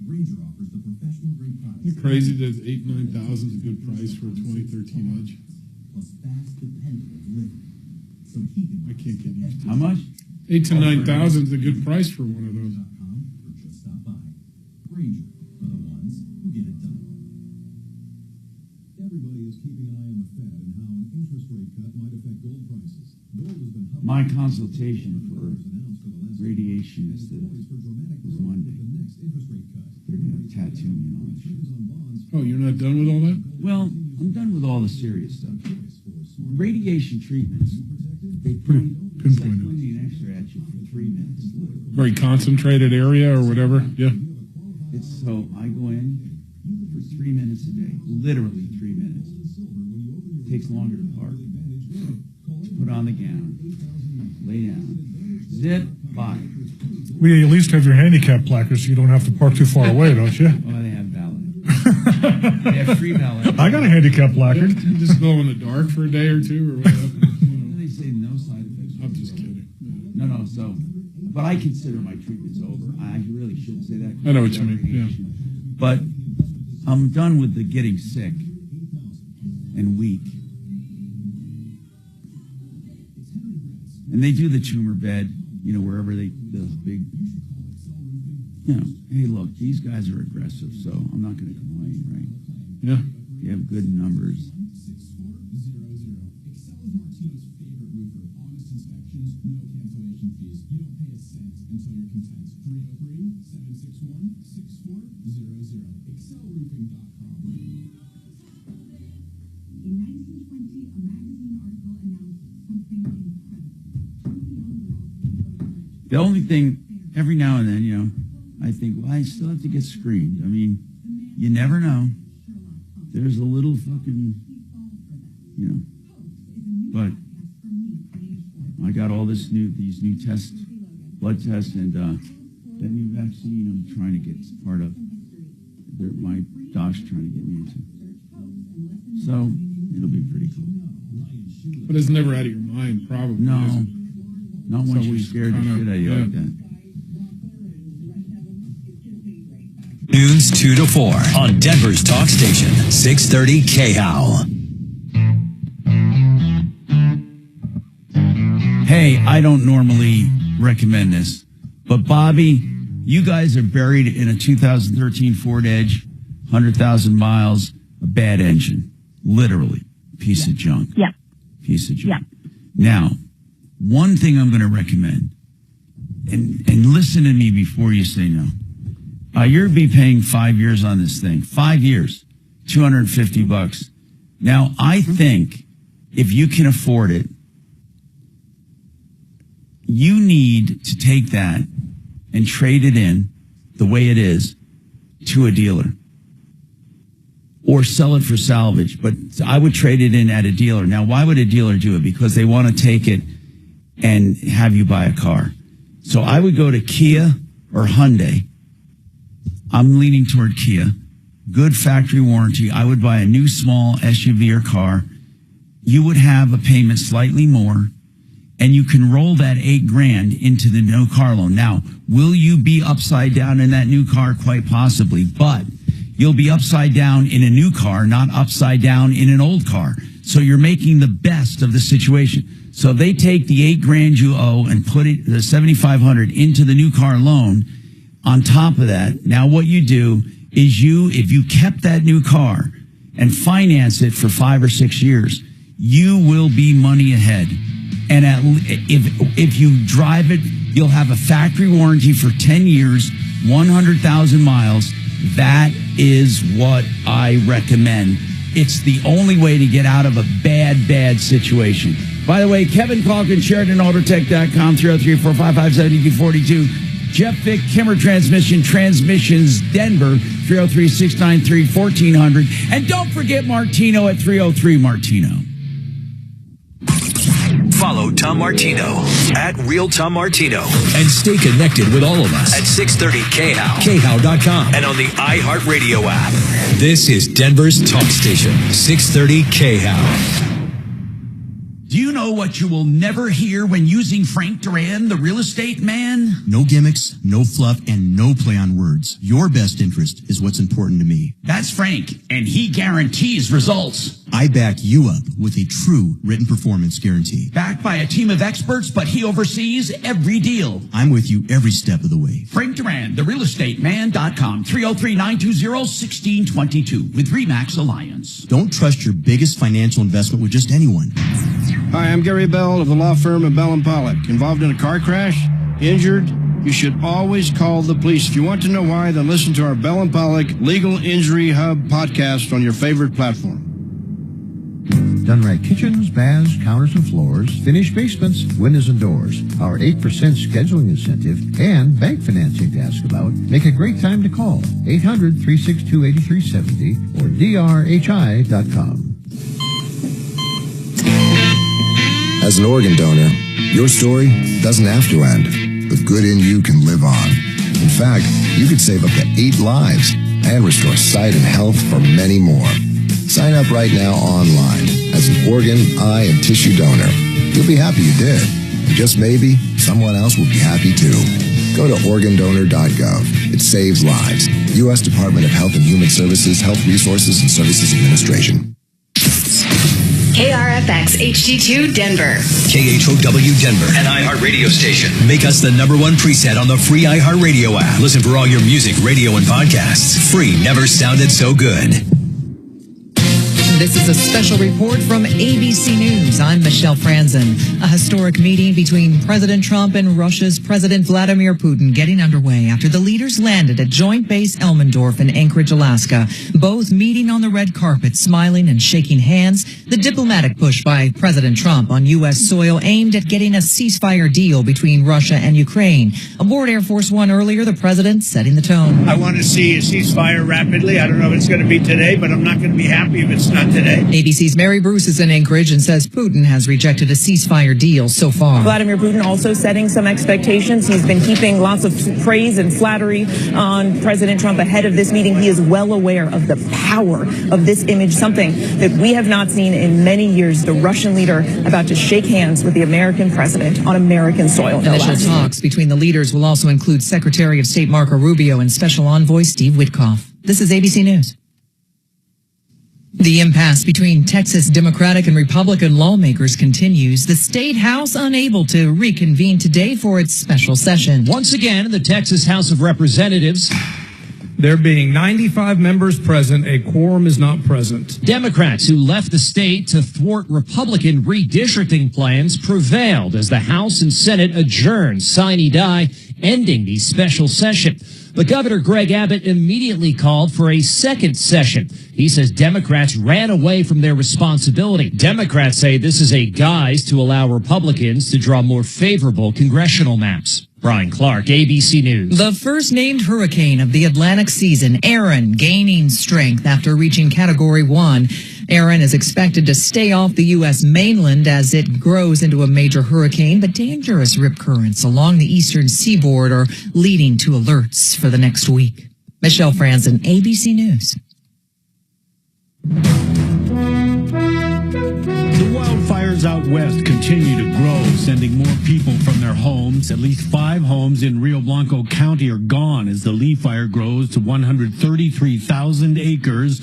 Grainger offers the professional grade products. You crazy that 8,000-9,000 is a good price for a 2013 Edge? Plus fast, dependable delivery. So he can I can't get used to it. How much? 8,000 to 9,000 is a good price for one of those. or just stop by. Grainger, for the ones who get it done. Everybody is keeping an eye on the Fed and how an interest rate cut might affect gold prices. Gold has been My consultation for radiation is Monday. They're going to tattoo me and all that shit. Oh, you're not done with all that? Well, I'm done with all the serious stuff. Radiation treatments, they it's like pointing an X-ray at you for 3 minutes. Very concentrated area or whatever. Yeah. It's so I go in for 3 minutes a day, literally 3 minutes. It takes longer to park. Put on the gown, lay down, zip, bye. We at least have your handicap placard so you don't have to park too far away, don't you? Oh, they have valet. They have free valet. I got a handicap placard. You just glow in the dark for a day or two or whatever. They say no side effects. I'm just kidding. No, so, but I consider my treatment's over. I really shouldn't say that. I know what you mean, yeah. But I'm done with the getting sick and weak. And they do the tumor bed, wherever the big, hey, look, these guys are aggressive, so I'm not going to complain, right? Yeah. They have good numbers. The only thing, every now and then, I think, well, I still have to get screened. I mean, you never know. There's a little fucking, but I got all these new tests, blood tests, and that new vaccine I'm trying to get part of. My doc's trying to get me into. So it'll be pretty cool. But it's never out of your mind, probably. No. Not once you're scared the shit out of you like that. Noons 2 to 4 on Denver's talk station, 630 KHOW. Hey, I don't normally recommend this, but Bobby, you guys are buried in a 2013 Ford Edge, 100,000 miles, a bad engine. Literally. Piece of junk. Yeah. Piece of junk. Yeah. Now, one thing I'm going to recommend, and listen to me before you say no. You'll be paying 5 years on this thing. 5 years, $250. Now, I think if you can afford it, you need to take that and trade it in the way it is to a dealer. Or sell it for salvage. But I would trade it in at a dealer. Now, why would a dealer do it? Because they want to take it and have you buy a car. So I would go to Kia or Hyundai. I'm leaning toward Kia. Good factory warranty. I would buy a new small SUV or car. You would have a payment slightly more, and you can roll that $8,000 into the no car loan. Now, will you be upside down in that new car? Quite possibly, but you'll be upside down in a new car, not upside down in an old car. So you're making the best of the situation. So if they take the $8,000 you owe and put it, the $7,500 into the new car loan, on top of that, now what you do is if you kept that new car and finance it for 5 or 6 years, you will be money ahead. And if you drive it, you'll have a factory warranty for 10 years, 100,000 miles. That is what I recommend. It's the only way to get out of a bad situation. By the way, Kevin Calkin, SheridanAutoTech.com, 303-455-7242. Jeff Vick, Kimmer Transmissions, Denver, 303-693-1400. And don't forget Martino at 303 Martino. Follow Tom Martino at Real Tom Martino and stay connected with all of us at 630KHOW, KHOW.com, and on the iHeartRadio app. This is Denver's talk station, 630 KHOW. Do you know what you will never hear when using Frank Duran, the real estate man? No gimmicks, no fluff, and no play on words. Your best interest is what's important to me. That's Frank, and he guarantees results. I back you up with a true written performance guarantee. Backed by a team of experts, but he oversees every deal. I'm with you every step of the way. Frank Duran, therealestateman.com, 303-920-1622 with RE/MAX Alliance. Don't trust your biggest financial investment with just anyone. Hi, I'm Gary Bell of the law firm of Bell & Pollock. Involved in a car crash? Injured? You should always call the police. If you want to know why, then listen to our Bell & Pollock Legal Injury Hub podcast on your favorite platform. Done right kitchens, baths, counters and floors, finished basements, windows and doors. Our 8% scheduling incentive and bank financing to ask about make a great time to call. 800-362-8370 or drhi.com. As an organ donor, your story doesn't have to end. The good in you can live on. In fact, you could save up to 8 lives and restore sight and health for many more. Sign up right now online as an organ, eye, and tissue donor. You'll be happy you did. And just maybe, someone else will be happy too. Go to organdonor.gov. It saves lives. U.S. Department of Health and Human Services, Health Resources and Services Administration. KRFX HD2 Denver. KHOW Denver, an iHeart radio station. Make us the #1 preset on the free iHeart Radio app. Listen for all your music, radio, and podcasts. Free never sounded so good. This is a special report from ABC News. I'm Michelle Franzen. A historic meeting between President Trump and Russia's President Vladimir Putin getting underway after the leaders landed at Joint Base Elmendorf in Anchorage, Alaska. Both meeting on the red carpet, smiling and shaking hands. The diplomatic push by President Trump on U.S. soil aimed at getting a ceasefire deal between Russia and Ukraine. Aboard Air Force One earlier, the president setting the tone. I want to see a ceasefire rapidly. I don't know if it's going to be today, but I'm not going to be happy if it's not today. ABC's Mary Bruce is in Anchorage and says Putin has rejected a ceasefire deal so far. Vladimir Putin also setting some expectations. He's been heaping lots of praise and flattery on President Trump ahead of this meeting. He is well aware of the power of this image, something that we have not seen in many years. The Russian leader about to shake hands with the American president on American soil. Initial talks between the leaders will also include Secretary of State Marco Rubio and Special Envoy Steve Witkoff. This is ABC News. The impasse between Texas Democratic and Republican lawmakers continues. The State House unable to reconvene today for its special session. Once again, in the Texas House of Representatives, there being 95 members present, a quorum is not present. Democrats who left the state to thwart Republican redistricting plans prevailed as the House and Senate adjourned sine die, ending the special session. But Governor Greg Abbott immediately called for a second session. He says Democrats ran away from their responsibility. Democrats say this is a guise to allow Republicans to draw more favorable congressional maps. Brian Clark, ABC News. The first named hurricane of the Atlantic season, Aaron, gaining strength after reaching Category 1. Aaron is expected to stay off the U.S. mainland as it grows into a major hurricane, but dangerous rip currents along the eastern seaboard are leading to alerts for the next week. Michelle Franzen, ABC News. The wildfires out west continue to grow, sending more people from their homes. At least 5 homes in Rio Blanco County are gone as the Lee fire grows to 133,000 acres.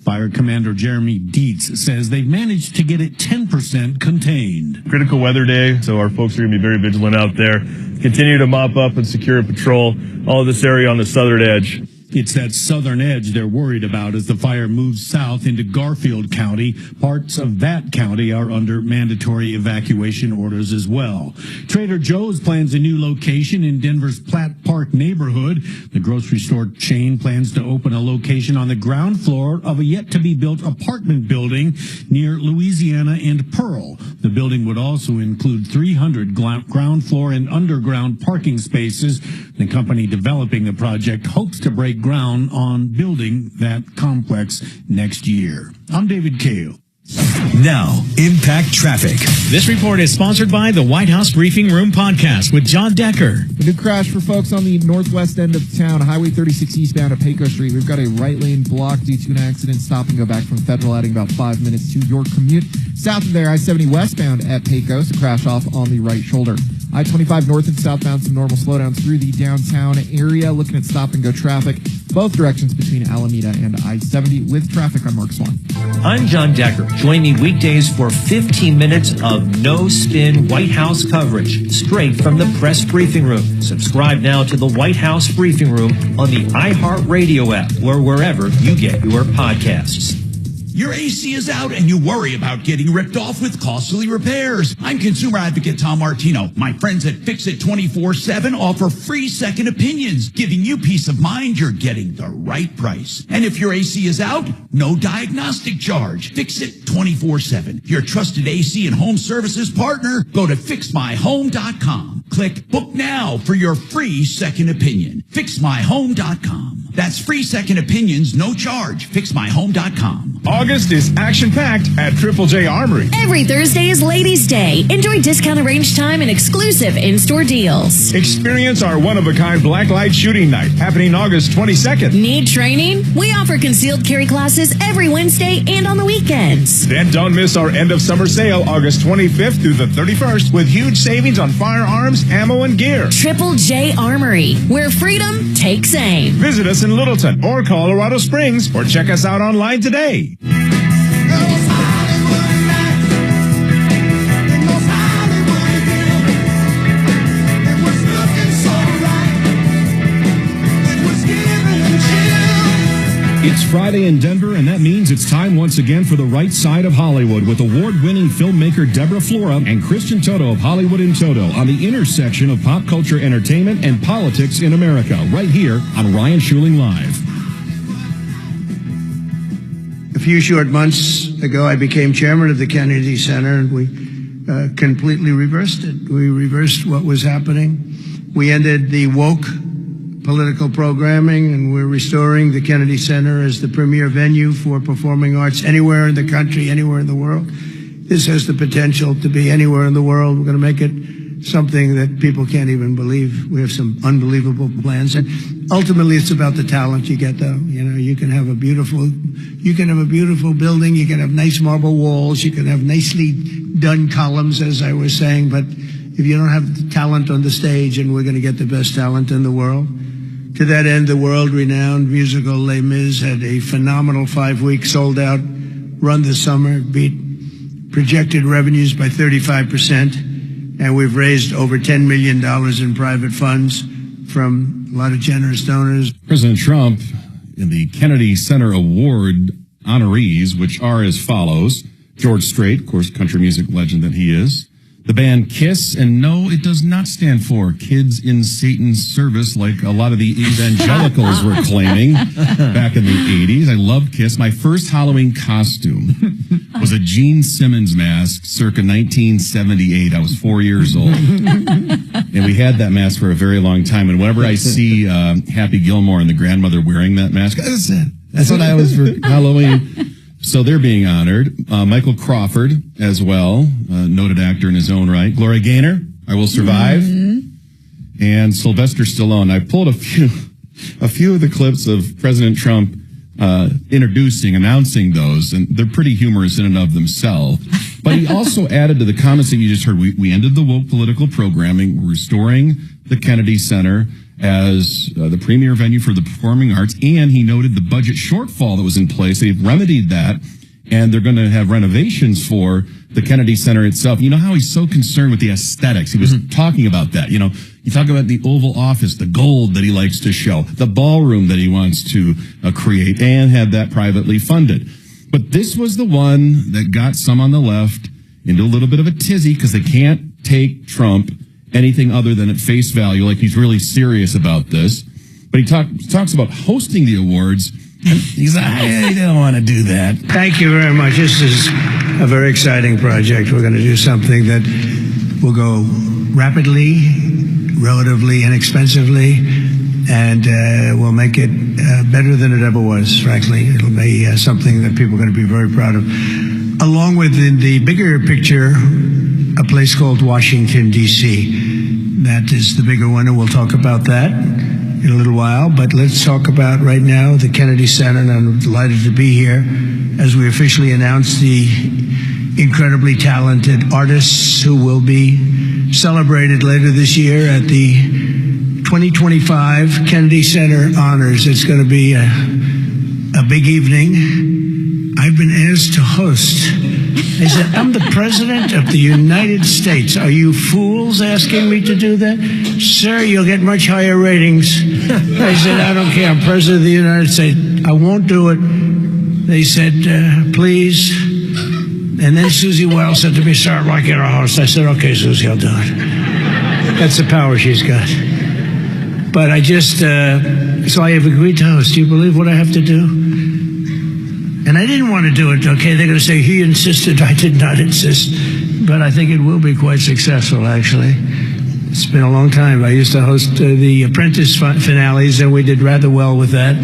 Fire Commander Jeremy Dietz says they've managed to get it 10% contained. Critical weather day, so our folks are going to be very vigilant out there. Continue to mop up and secure and patrol all of this area on the southern edge. It's that southern edge they're worried about as the fire moves south into Garfield County. Parts of that county are under mandatory evacuation orders as well. Trader Joe's plans a new location in Denver's Platt Park neighborhood. The grocery store chain plans to open a location on the ground floor of a yet-to-be-built apartment building near Louisiana and Pearl. The building would also include 300 ground floor and underground parking spaces The company developing the project hopes to break ground on building that complex next year. I'm David Kale. Now, Impact Traffic. This report is sponsored by the White House Briefing Room podcast with John Decker. A new crash for folks on the northwest end of town, Highway 36 eastbound at Pecos Street. We've got a right lane blocked due to an accident. Stop and go back from Federal, adding about 5 minutes to your commute. South of there, I-70 westbound at Pecos, a crash off on the right shoulder. I-25 north and southbound, some normal slowdowns through the downtown area. Looking at stop and go traffic, both directions between Alameda and I-70 with traffic on Mark Swan. I'm John Decker. Join me weekdays for 15 minutes of no-spin White House coverage straight from the press briefing room. Subscribe now to the White House Briefing Room on the iHeartRadio app or wherever you get your podcasts. Your AC is out and you worry about getting ripped off with costly repairs. I'm consumer advocate Tom Martino. My friends at Fix It 24/7 offer free second opinions, giving you peace of mind you're getting the right price. And if your AC is out, no diagnostic charge. Fix It 24/7. Your trusted AC and home services partner. Go to fixmyhome.com. Click book now for your free second opinion. Fixmyhome.com. That's free second opinions, no charge. Fixmyhome.com. August is action-packed at Triple J Armory. Every Thursday is Ladies' Day. Enjoy discounted range time and exclusive in-store deals. Experience our one-of-a-kind blacklight shooting night happening August 22nd. Need training? We offer concealed carry classes every Wednesday and on the weekends. Then don't miss our end-of-summer sale August 25th through the 31st with huge savings on firearms, ammo, and gear. Triple J Armory, where freedom takes aim. Visit us in Littleton or Colorado Springs or check us out online today. It's Friday in Denver, and that means it's time once again for The Right Side of Hollywood with award-winning filmmaker Deborah Flora and Christian Toto of Hollywood in Toto on the intersection of pop culture entertainment and politics in America, right here on Ryan Schuling Live. A few short months ago, I became chairman of the Kennedy Center, and we completely reversed it. We reversed what was happening. We ended the woke political programming, and we're restoring the Kennedy Center as the premier venue for performing arts anywhere in the country, anywhere in the world. This has the potential to be anywhere in the world. We're going to make it something that people can't even believe. We have some unbelievable plans, and ultimately it's about the talent you get, though. You know, you can have a beautiful building, you can have nice marble walls, you can have nicely done columns, as I was saying, but if you don't have the talent on the stage, and we're going to get the best talent in the world. To that end, the world-renowned musical Les Mis had a phenomenal 5-week sold-out run this summer, beat projected revenues by 35%, and we've raised over $10 million in private funds from a lot of generous donors. President Trump in the Kennedy Center Award honorees, which are as follows: George Strait, of course, country music legend that he is. The band KISS, and no, it does not stand for Kids in Satan's Service like a lot of the evangelicals were claiming back in the 80s. I love KISS. My first Halloween costume was a Gene Simmons mask circa 1978. I was 4 years old. And we had that mask for a very long time. And whenever I see Happy Gilmore and the grandmother wearing that mask, that's it. That's what I was for Halloween. So they're being honored. Michael Crawford as well, noted actor in his own right. Gloria Gaynor, I Will Survive. Mm-hmm. And Sylvester Stallone. I pulled a few of the clips of President Trump announcing those, and they're pretty humorous in and of themselves. But he also added to the comments that you just heard, we ended the woke political programming, we're restoring the Kennedy Center as the premier venue for the performing arts, and he noted the budget shortfall that was in place. They've remedied that, and they're going to have renovations for the Kennedy Center itself. You know how he's so concerned with the aesthetics. He was talking about that. You know, you talk about the Oval Office, the gold that he likes to show, the ballroom that he wants to create, and have that privately funded. But this was the one that got some on the left into a little bit of a tizzy because they can't take Trump anything other than at face value, like he's really serious about this. But he talks about hosting the awards, and he's like, I don't want to do that. Thank you very much. This is a very exciting project. We're going to do something that will go rapidly, relatively inexpensively, and we'll make it better than it ever was, frankly. It'll be something that people are going to be very proud of. Along with, in the bigger picture, a place called Washington, D.C. That is the bigger one, and we'll talk about that in a little while. But let's talk about right now the Kennedy Center, and I'm delighted to be here as we officially announce the incredibly talented artists who will be celebrated later this year at the 2025 Kennedy Center Honors. It's going to be a big evening. I've been asked to host. I said, I'm the President of the United States. Are you fools asking me to do that? Sir, you'll get much higher ratings. I said, I don't care. I'm President of the United States. I won't do it. They said, please. And then Susie Wells said to me, sir, I'd like you to host. I said, okay, Susie, I'll do it. That's the power she's got. But I just, so I have agreed to host. Do you believe what I have to do? And I didn't want to do it, okay? They're going to say, he insisted. I did not insist. But I think it will be quite successful, actually. It's been a long time. I used to host the Apprentice finales, and we did rather well with that.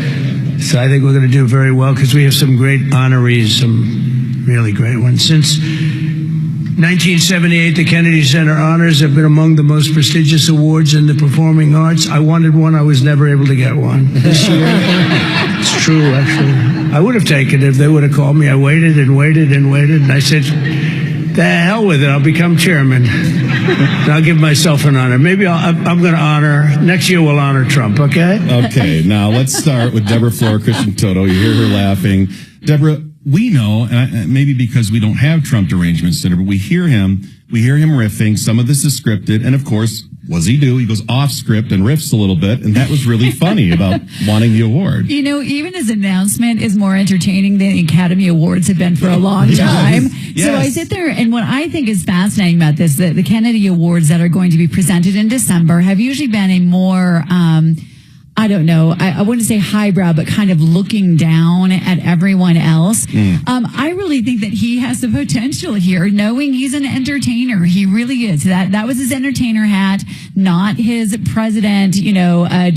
So I think we're going to do very well, because we have some great honorees, some really great ones. Since 1978, the Kennedy Center Honors have been among the most prestigious awards in the performing arts. I wanted one. I was never able to get one. This year, it's true, actually. I would have taken it if they would have called me. I waited and waited and waited, and I said, the hell with it. I'll become chairman. And I'll give myself an honor. Maybe I'm going to honor, next year we'll honor Trump, okay? Okay, now let's start with Deborah Flora Christian Toto. You hear her laughing. Deborah, we know, and maybe because we don't have Trump derangement center, but we hear him riffing. Some of this is scripted, and of course, what does he do? He goes off script and riffs a little bit, and that was really funny about wanting the award. You know, even his announcement is more entertaining than the Academy Awards have been for a long time. Yes. So I sit there, and what I think is fascinating about this, the Kennedy Awards that are going to be presented in December have usually been a more, I don't know, I wouldn't say highbrow, but kind of looking down at everyone else. I really think that he has the potential here, knowing he's an entertainer. He really is. That was his entertainer hat, not his president,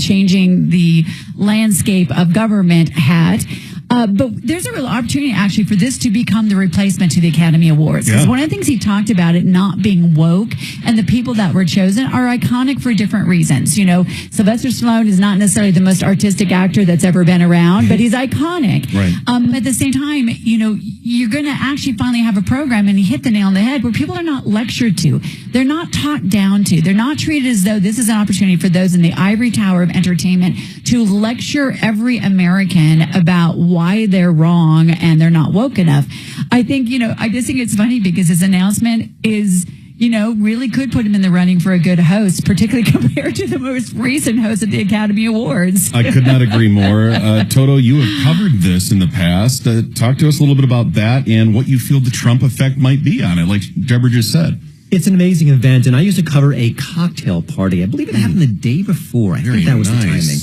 changing the landscape of government hat. But there's a real opportunity, actually, for this to become the replacement to the Academy Awards. Because one of the things he talked about, it not being woke, and the people that were chosen are iconic for different reasons. Sylvester Stallone is not necessarily the most artistic actor that's ever been around, but he's iconic. Right. At the same time, you're going to actually finally have a program, and he hit the nail on the head, where people are not lectured to. They're not talked down to. They're not treated as though this is an opportunity for those in the ivory tower of entertainment to lecture every American about why they're wrong and they're not woke enough. I think, I just think it's funny because his announcement is, really could put him in the running for a good host, particularly compared to the most recent host of the Academy Awards. I could not agree more. Toto, you have covered this in the past. Talk to us a little bit about that and what you feel the Trump effect might be on it, like Deborah just said. It's an amazing event, and I used to cover a cocktail party. I believe it happened the day before. I think that was the timing.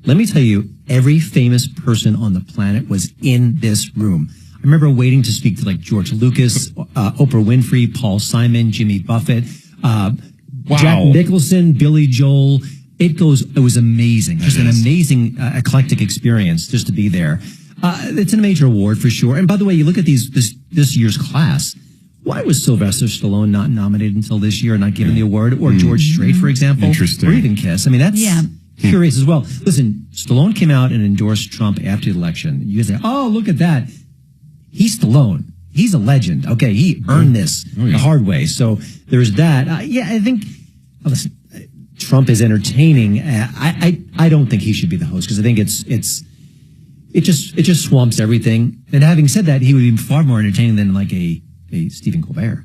Let me tell you, every famous person on the planet was in this room. I remember waiting to speak to like George Lucas, Oprah Winfrey, Paul Simon, Jimmy Buffett, Jack Nicholson, Billy Joel. It was amazing. Just an amazing eclectic experience just to be there. It's a major award for sure. And by the way, you look at this year's class. Why was Sylvester Stallone not nominated until this year and not given the award? Or George Strait, for example? Interesting. Or even Kiss. I mean, that's curious as well. Listen, Stallone came out and endorsed Trump after the election. You guys say, oh, look at that. He's Stallone. He's a legend. Okay, he earned this the hard way. So there's that. I think, listen, Trump is entertaining. I don't think he should be the host because I think it just swamps everything. And having said that, he would be far more entertaining than like a Stephen Colbert.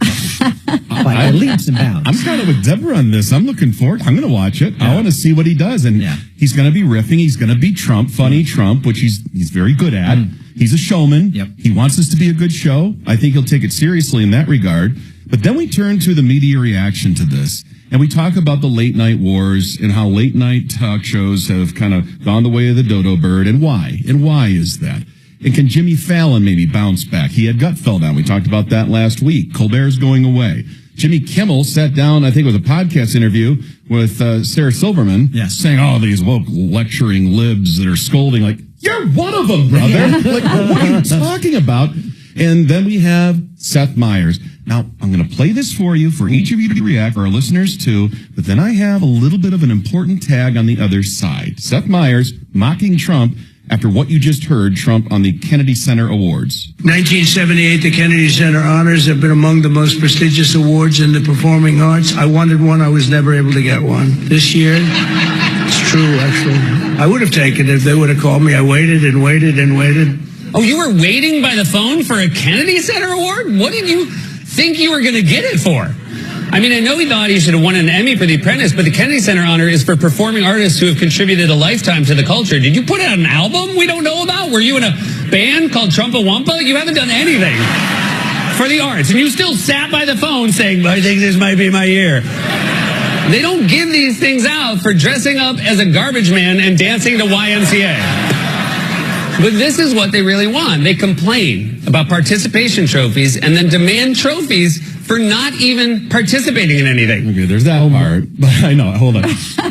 By leaps and bounds. I'm kind of with Deborah on this. I'm looking forward. I'm going to watch it. I want to see what he does. And he's going to be riffing. He's going to be Trump, funny Trump, which he's very good at. He's a showman. He wants this to be a good show. I think he'll take it seriously in that regard. But then we turn to the media reaction to this. And we talk about the late night wars and how late night talk shows have kind of gone the way of the dodo bird. And why? And why is that? And can Jimmy Fallon maybe bounce back? He had Gutfeld on. We talked about that last week. Colbert's going away. Jimmy Kimmel sat down, I think it was a podcast interview with Sarah Silverman, saying, oh, these woke lecturing libs that are scolding, like, you're one of them, brother. Like, what are you talking about? And then we have Seth Meyers. Now, I'm going to play this for you, for each of you to react, for our listeners too, but then I have a little bit of an important tag on the other side. Seth Meyers mocking Trump after what you just heard Trump on the Kennedy Center Awards. 1978, the Kennedy Center Honors have been among the most prestigious awards in the performing arts. I wanted one. I was never able to get one. This year, it's true, actually. I would have taken it if they would have called me. I waited and waited and waited. Oh, you were waiting by the phone for a Kennedy Center Award? What did you think you were going to get it for? I mean, I know he thought he should have won an Emmy for The Apprentice, but the Kennedy Center honor is for performing artists who have contributed a lifetime to the culture. Did you put out an album we don't know about? Were you in a band called Trumpa-Wumpa? You haven't done anything for the arts, and you still sat by the phone saying, I think this might be my year. They don't give these things out for dressing up as a garbage man and dancing to YMCA. But this is what they really want. They complain about participation trophies and then demand trophies for not even participating in anything. Okay, there's that part. But I know, hold on.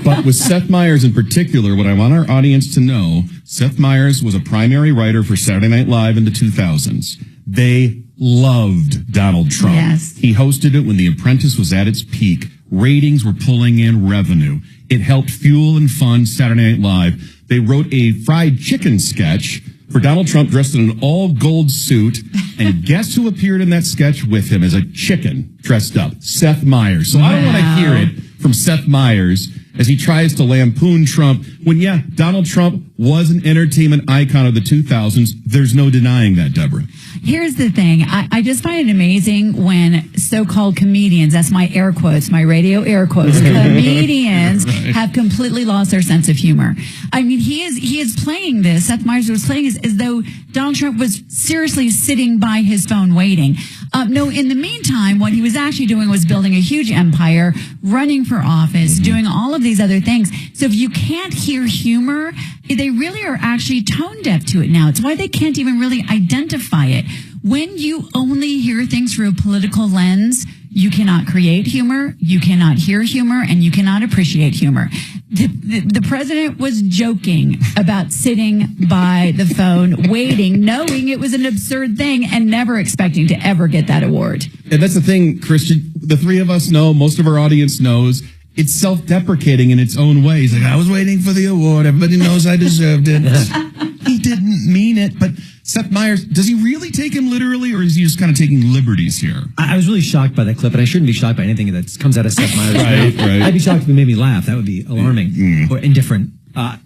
But with Seth Meyers in particular, what I want our audience to know, Seth Meyers was a primary writer for Saturday Night Live in the 2000s. They loved Donald Trump. Yes. He hosted it when The Apprentice was at its peak. Ratings were pulling in revenue. It helped fuel and fund Saturday Night Live. They wrote a fried chicken sketch for Donald Trump dressed in an all-gold suit. And guess who appeared in that sketch with him as a chicken dressed up? Seth Meyers. So I don't want to hear it from Seth Meyers as he tries to lampoon Trump when, yeah, Donald Trump was an entertainment icon of the 2000s. There's no denying that, Deborah. Here's the thing. I just find it amazing when so-called comedians, that's my air quotes, my radio air quotes, comedians have completely lost their sense of humor. I mean, he is playing this, Seth Meyers was playing this as though Donald Trump was seriously sitting by his phone waiting. No, in the meantime, what he was actually doing was building a huge empire, running for office, doing all of these other things. So if you can't hear humor, they really are actually tone deaf to it now. It's why they can't even really identify it. When you only hear things through a political lens, you cannot create humor, you cannot hear humor, and you cannot appreciate humor. The president was joking about sitting by the phone, waiting, knowing it was an absurd thing, and never expecting to ever get that award. And that's the thing, Christian. The three of us know, most of our audience knows, it's self-deprecating in its own way. He's like, I was waiting for the award. Everybody knows I deserved it. He didn't mean it. But Seth Meyers, does he really take him literally, or is he just kind of taking liberties here? I was really shocked by that clip, and I shouldn't be shocked by anything that comes out of Seth Meyers' mouth. Right. I'd be shocked if it made me laugh. That would be alarming or indifferent. I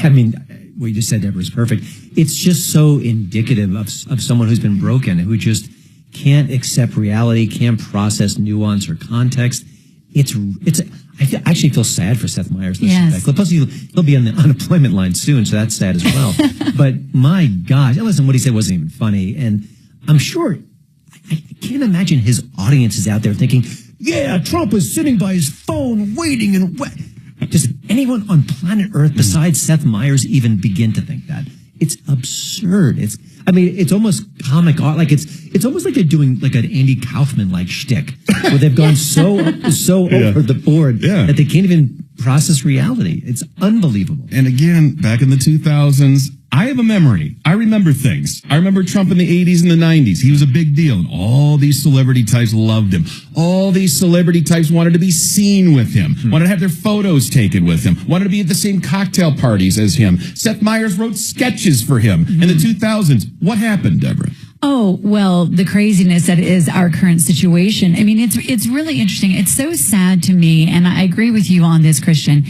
mean, what you just said, Deborah, is perfect. It's just so indicative of someone who's been broken, who just can't accept reality, can't process nuance or context. I actually feel sad for Seth Meyers. Yes. Plus, he'll be on the unemployment line soon, so that's sad as well. But my gosh, listen, what he said wasn't even funny. And I'm sure, I can't imagine his audience is out there thinking, yeah, Trump is sitting by his phone waiting and does anyone on planet Earth besides Seth Meyers even begin to think that? It's absurd. It's almost comic art. Like it's almost like they're doing like an Andy Kaufman-like shtick, where they've gone so over the board that they can't even process reality. It's unbelievable. And again, back in the 2000s, I have a memory. I remember things. I remember Trump in the 80s and the 90s. He was a big deal, and all these celebrity types loved him. All these celebrity types wanted to be seen with him, wanted to have their photos taken with him, wanted to be at the same cocktail parties as him. Seth Meyers wrote sketches for him in the 2000s. What happened, Deborah? Oh, well, the craziness that is our current situation. I mean, it's really interesting. It's so sad to me, and I agree with you on this, Christian.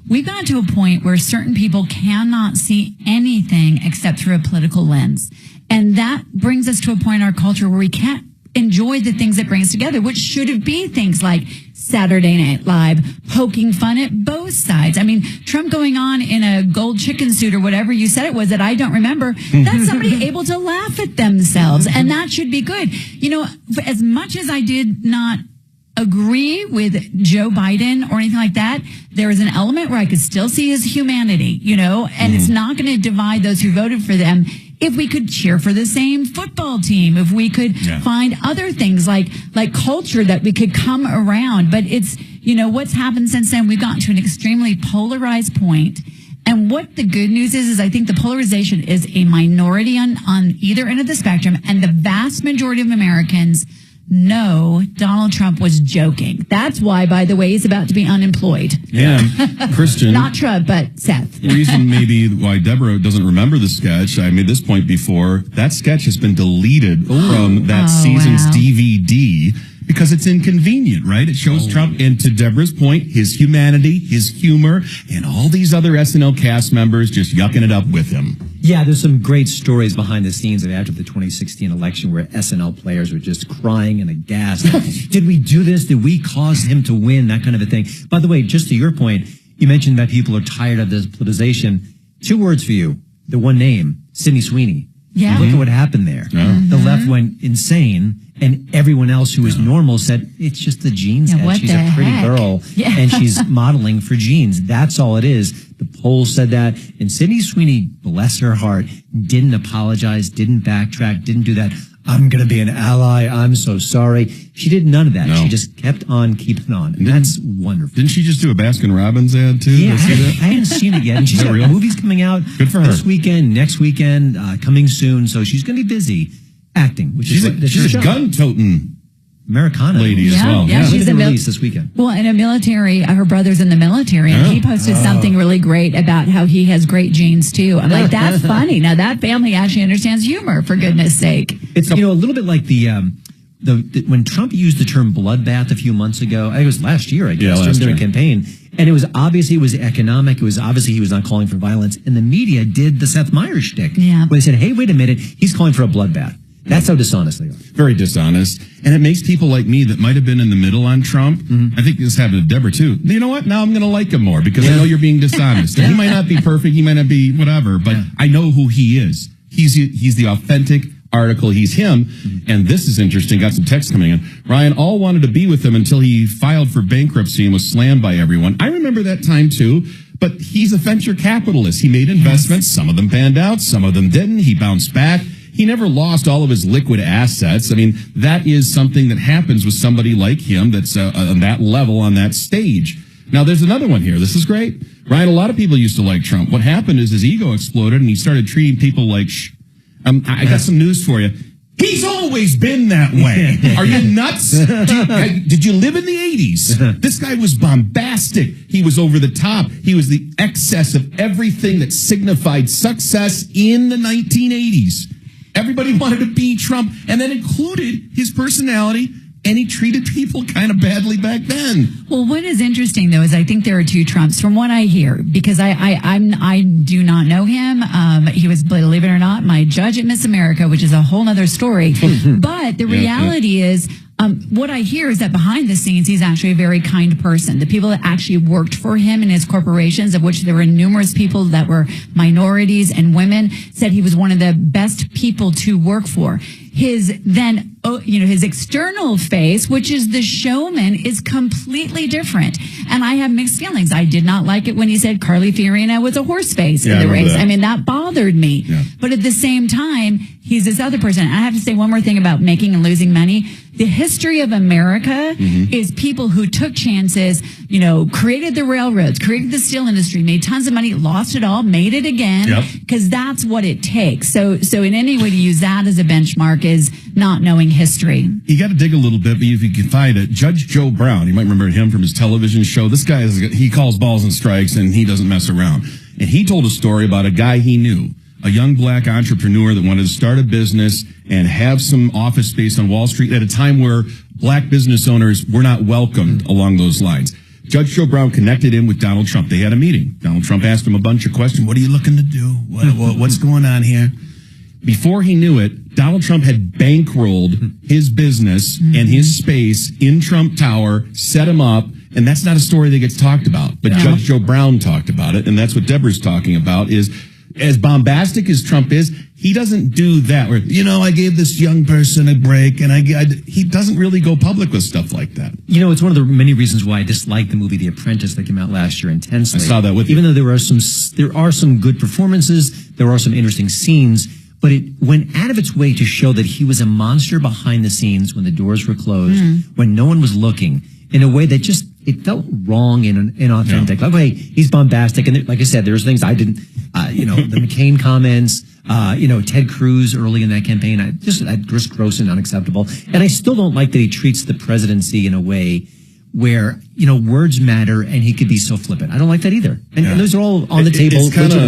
We've gotten to a point where certain people cannot see anything except through a political lens. And that brings us to a point in our culture where we can't enjoy the things that bring us together, which should be things like Saturday Night Live, poking fun at both sides. I mean, Trump going on in a gold chicken suit or whatever you said it was that I don't remember, that's somebody able to laugh at themselves. And that should be good. You know, as much as I did not agree with Joe Biden or anything like that, there is an element where I could still see his humanity, you know, and it's not going to divide those who voted for them. if we could cheer for the same football team, if we could find other things like culture that we could come around. But it's, what's happened since then, we've gotten to an extremely polarized point. And what the good news is I think the polarization is a minority on either end of the spectrum. And the vast majority of Americans know Donald Trump was joking. That's why, by the way, he's about to be unemployed. Yeah, Christian. Not Trump, but Seth. Reason maybe why Deborah doesn't remember the sketch, I made this point before, that sketch has been deleted from that season's DVD because it's inconvenient, right? It shows Trump, and to Deborah's point, his humanity, his humor, and all these other SNL cast members just yucking it up with him. Yeah, there's some great stories behind the scenes of after the 2016 election where SNL players were just crying and aghast. Did we do this? Did we cause him to win? That kind of a thing. By the way, just to your point, you mentioned that people are tired of this politicization. 2 words for you. The one name, Sydney Sweeney. Yeah. Look at what happened there. The left went insane, and everyone else who was normal said, it's just the jeans head. She's a pretty girl, and she's modeling for jeans. That's all it is. The polls said that. And Sydney Sweeney, bless her heart, didn't apologize, didn't backtrack, didn't do that. I'm going to be an ally. I'm so sorry. She did none of that. No. She just kept on keeping on. And that's wonderful. Didn't she just do a Baskin-Robbins ad, too? Yeah, I hadn't seen it yet. And she's got movies coming out this weekend, next weekend, coming soon. So she's going to be busy acting. She's a gun-toting Americana lady as well. Yeah, she's released this weekend. Well, in a military, her brother's in the military, and he posted something really great about how he has great genes too. I'm like, that's funny. Now that family actually understands humor, for goodness sake. It's a little bit like the when Trump used the term bloodbath a few months ago. I think it was last year, I guess, during the campaign. And it was obviously economic. It was obviously he was not calling for violence. And the media did the Seth Meyers shtick. Yeah. Where they said, hey, wait a minute, he's calling for a bloodbath. That's how dishonest they are. Very dishonest. And it makes people like me that might have been in the middle on Trump. I think this happened to Deborah, too. You know what? Now I'm going to like him more because I know you're being dishonest. And he might not be perfect. He might not be whatever. But I know who he is. He's the authentic article. He's him. And this is interesting. Got some text coming in. Ryan, all wanted to be with him until he filed for bankruptcy and was slammed by everyone. I remember that time, too. But he's a venture capitalist. He made investments. Some of them panned out. Some of them didn't. He bounced back. He never lost all of his liquid assets. I mean, that is something that happens with somebody like him that's on that level, on that stage. Now, there's another one here. This is great. Ryan, a lot of people used to like Trump. What happened is his ego exploded, and he started treating people like, I got some news for you. He's always been that way. Are you nuts? Did you live in the 80s? This guy was bombastic. He was over the top. He was the excess of everything that signified success in the 1980s. Everybody wanted to be Trump, and that included his personality, and he treated people kind of badly back then. Well, what is interesting, though, is I think there are 2 Trumps from what I hear, because I do not know him. He was, believe it or not, my judge at Miss America, which is a whole other story. But the reality is, what I hear is that behind the scenes, he's actually a very kind person. The people that actually worked for him and his corporations, of which there were numerous people that were minorities and women, said he was one of the best people to work for. His external face, which is the showman, is completely different. And I have mixed feelings. I did not like it when he said Carly Fiorina was a horse face in the race. I mean, that bothered me. Yeah. But at the same time, he's this other person. I have to say one more thing about making and losing money. The history of America is people who took chances, created the railroads, created the steel industry, made tons of money, lost it all, made it again, because that's what it takes. So in any way to use that as a benchmark is not knowing history. You got to dig a little bit, but if you can find it, Judge Joe Brown, you might remember him from his television show. This guy, he calls balls and strikes, and he doesn't mess around. And he told a story about a guy he knew, a young black entrepreneur that wanted to start a business and have some office space on Wall Street at a time where black business owners were not welcomed along those lines. Judge Joe Brown connected him with Donald Trump. They had a meeting. Donald Trump asked him a bunch of questions. What are you looking to do? What's going on here? Before he knew it, Donald Trump had bankrolled his business and his space in Trump Tower, set him up, and that's not a story that gets talked about. But Judge Joe Brown talked about it, and that's what Deborah's talking about, is as bombastic as Trump is, he doesn't do that where, I gave this young person a break, and he doesn't really go public with stuff like that. It's one of the many reasons why I dislike the movie The Apprentice that came out last year intensely. I saw that with you. Even though there are some good performances, there are some interesting scenes, but it went out of its way to show that he was a monster behind the scenes when the doors were closed, when no one was looking, in a way that just, it felt wrong and inauthentic. Like, hey, he's bombastic. And like I said, there's things I didn't, the McCain comments, Ted Cruz early in that campaign, just gross and unacceptable. And I still don't like that he treats the presidency in a way where, words matter and he could be so flippant. I don't like that either. And those are all on the table. It's kind of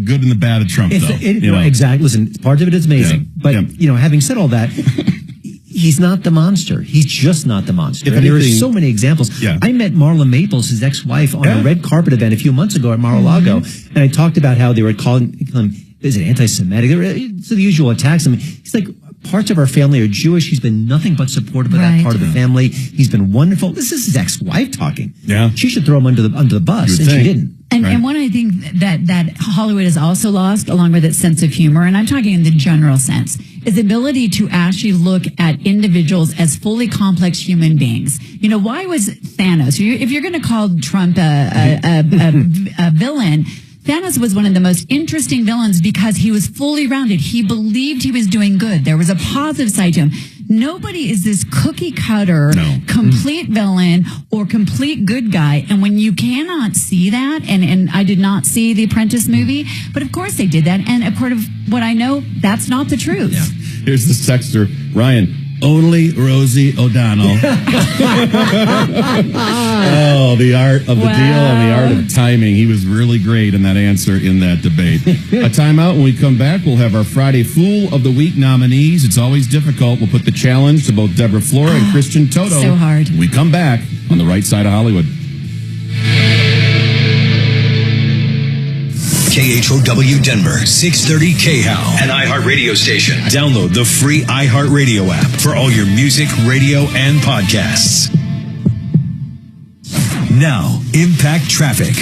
good and the bad of Trump, though. Exactly. Listen, part of it is amazing. But, having said all that, he's not the monster. He's just not the monster. And there are so many examples. I met Marla Maples, his ex-wife, on a red carpet event a few months ago at Mar-a-Lago. And I talked about how they were calling him, is it anti-Semitic? It's the usual attacks. I mean, he's like, parts of our family are Jewish. He's been nothing but supportive of that part of the family. He's been wonderful. This is his ex-wife talking. She should throw him under the bus, and she didn't. And one I think that Hollywood has also lost, along with its sense of humor, and I'm talking in the general sense, is the ability to actually look at individuals as fully complex human beings. Why was Thanos, if you're going to call Trump a villain, Thanos was one of the most interesting villains because he was fully rounded. He believed he was doing good. There was a positive side to him. Nobody is this cookie cutter, complete villain or complete good guy. And when you cannot see that, and I did not see the Apprentice movie, but of course they did that. And according to what I know, that's not the truth. Here's the texter, Ryan. Only Rosie O'Donnell. The art of the deal and the art of timing. He was really great in that answer in that debate. A timeout. When we come back, we'll have our Friday Fool of the Week nominees. It's always difficult. We'll put the challenge to both Deborah Flora and Christian Toto. So hard. When we come back on the right side of Hollywood. KHOW Denver, 630 KHOW, an iHeart radio station. Download the free iHeart Radio app for all your music, radio, and podcasts. Now, Impact Traffic.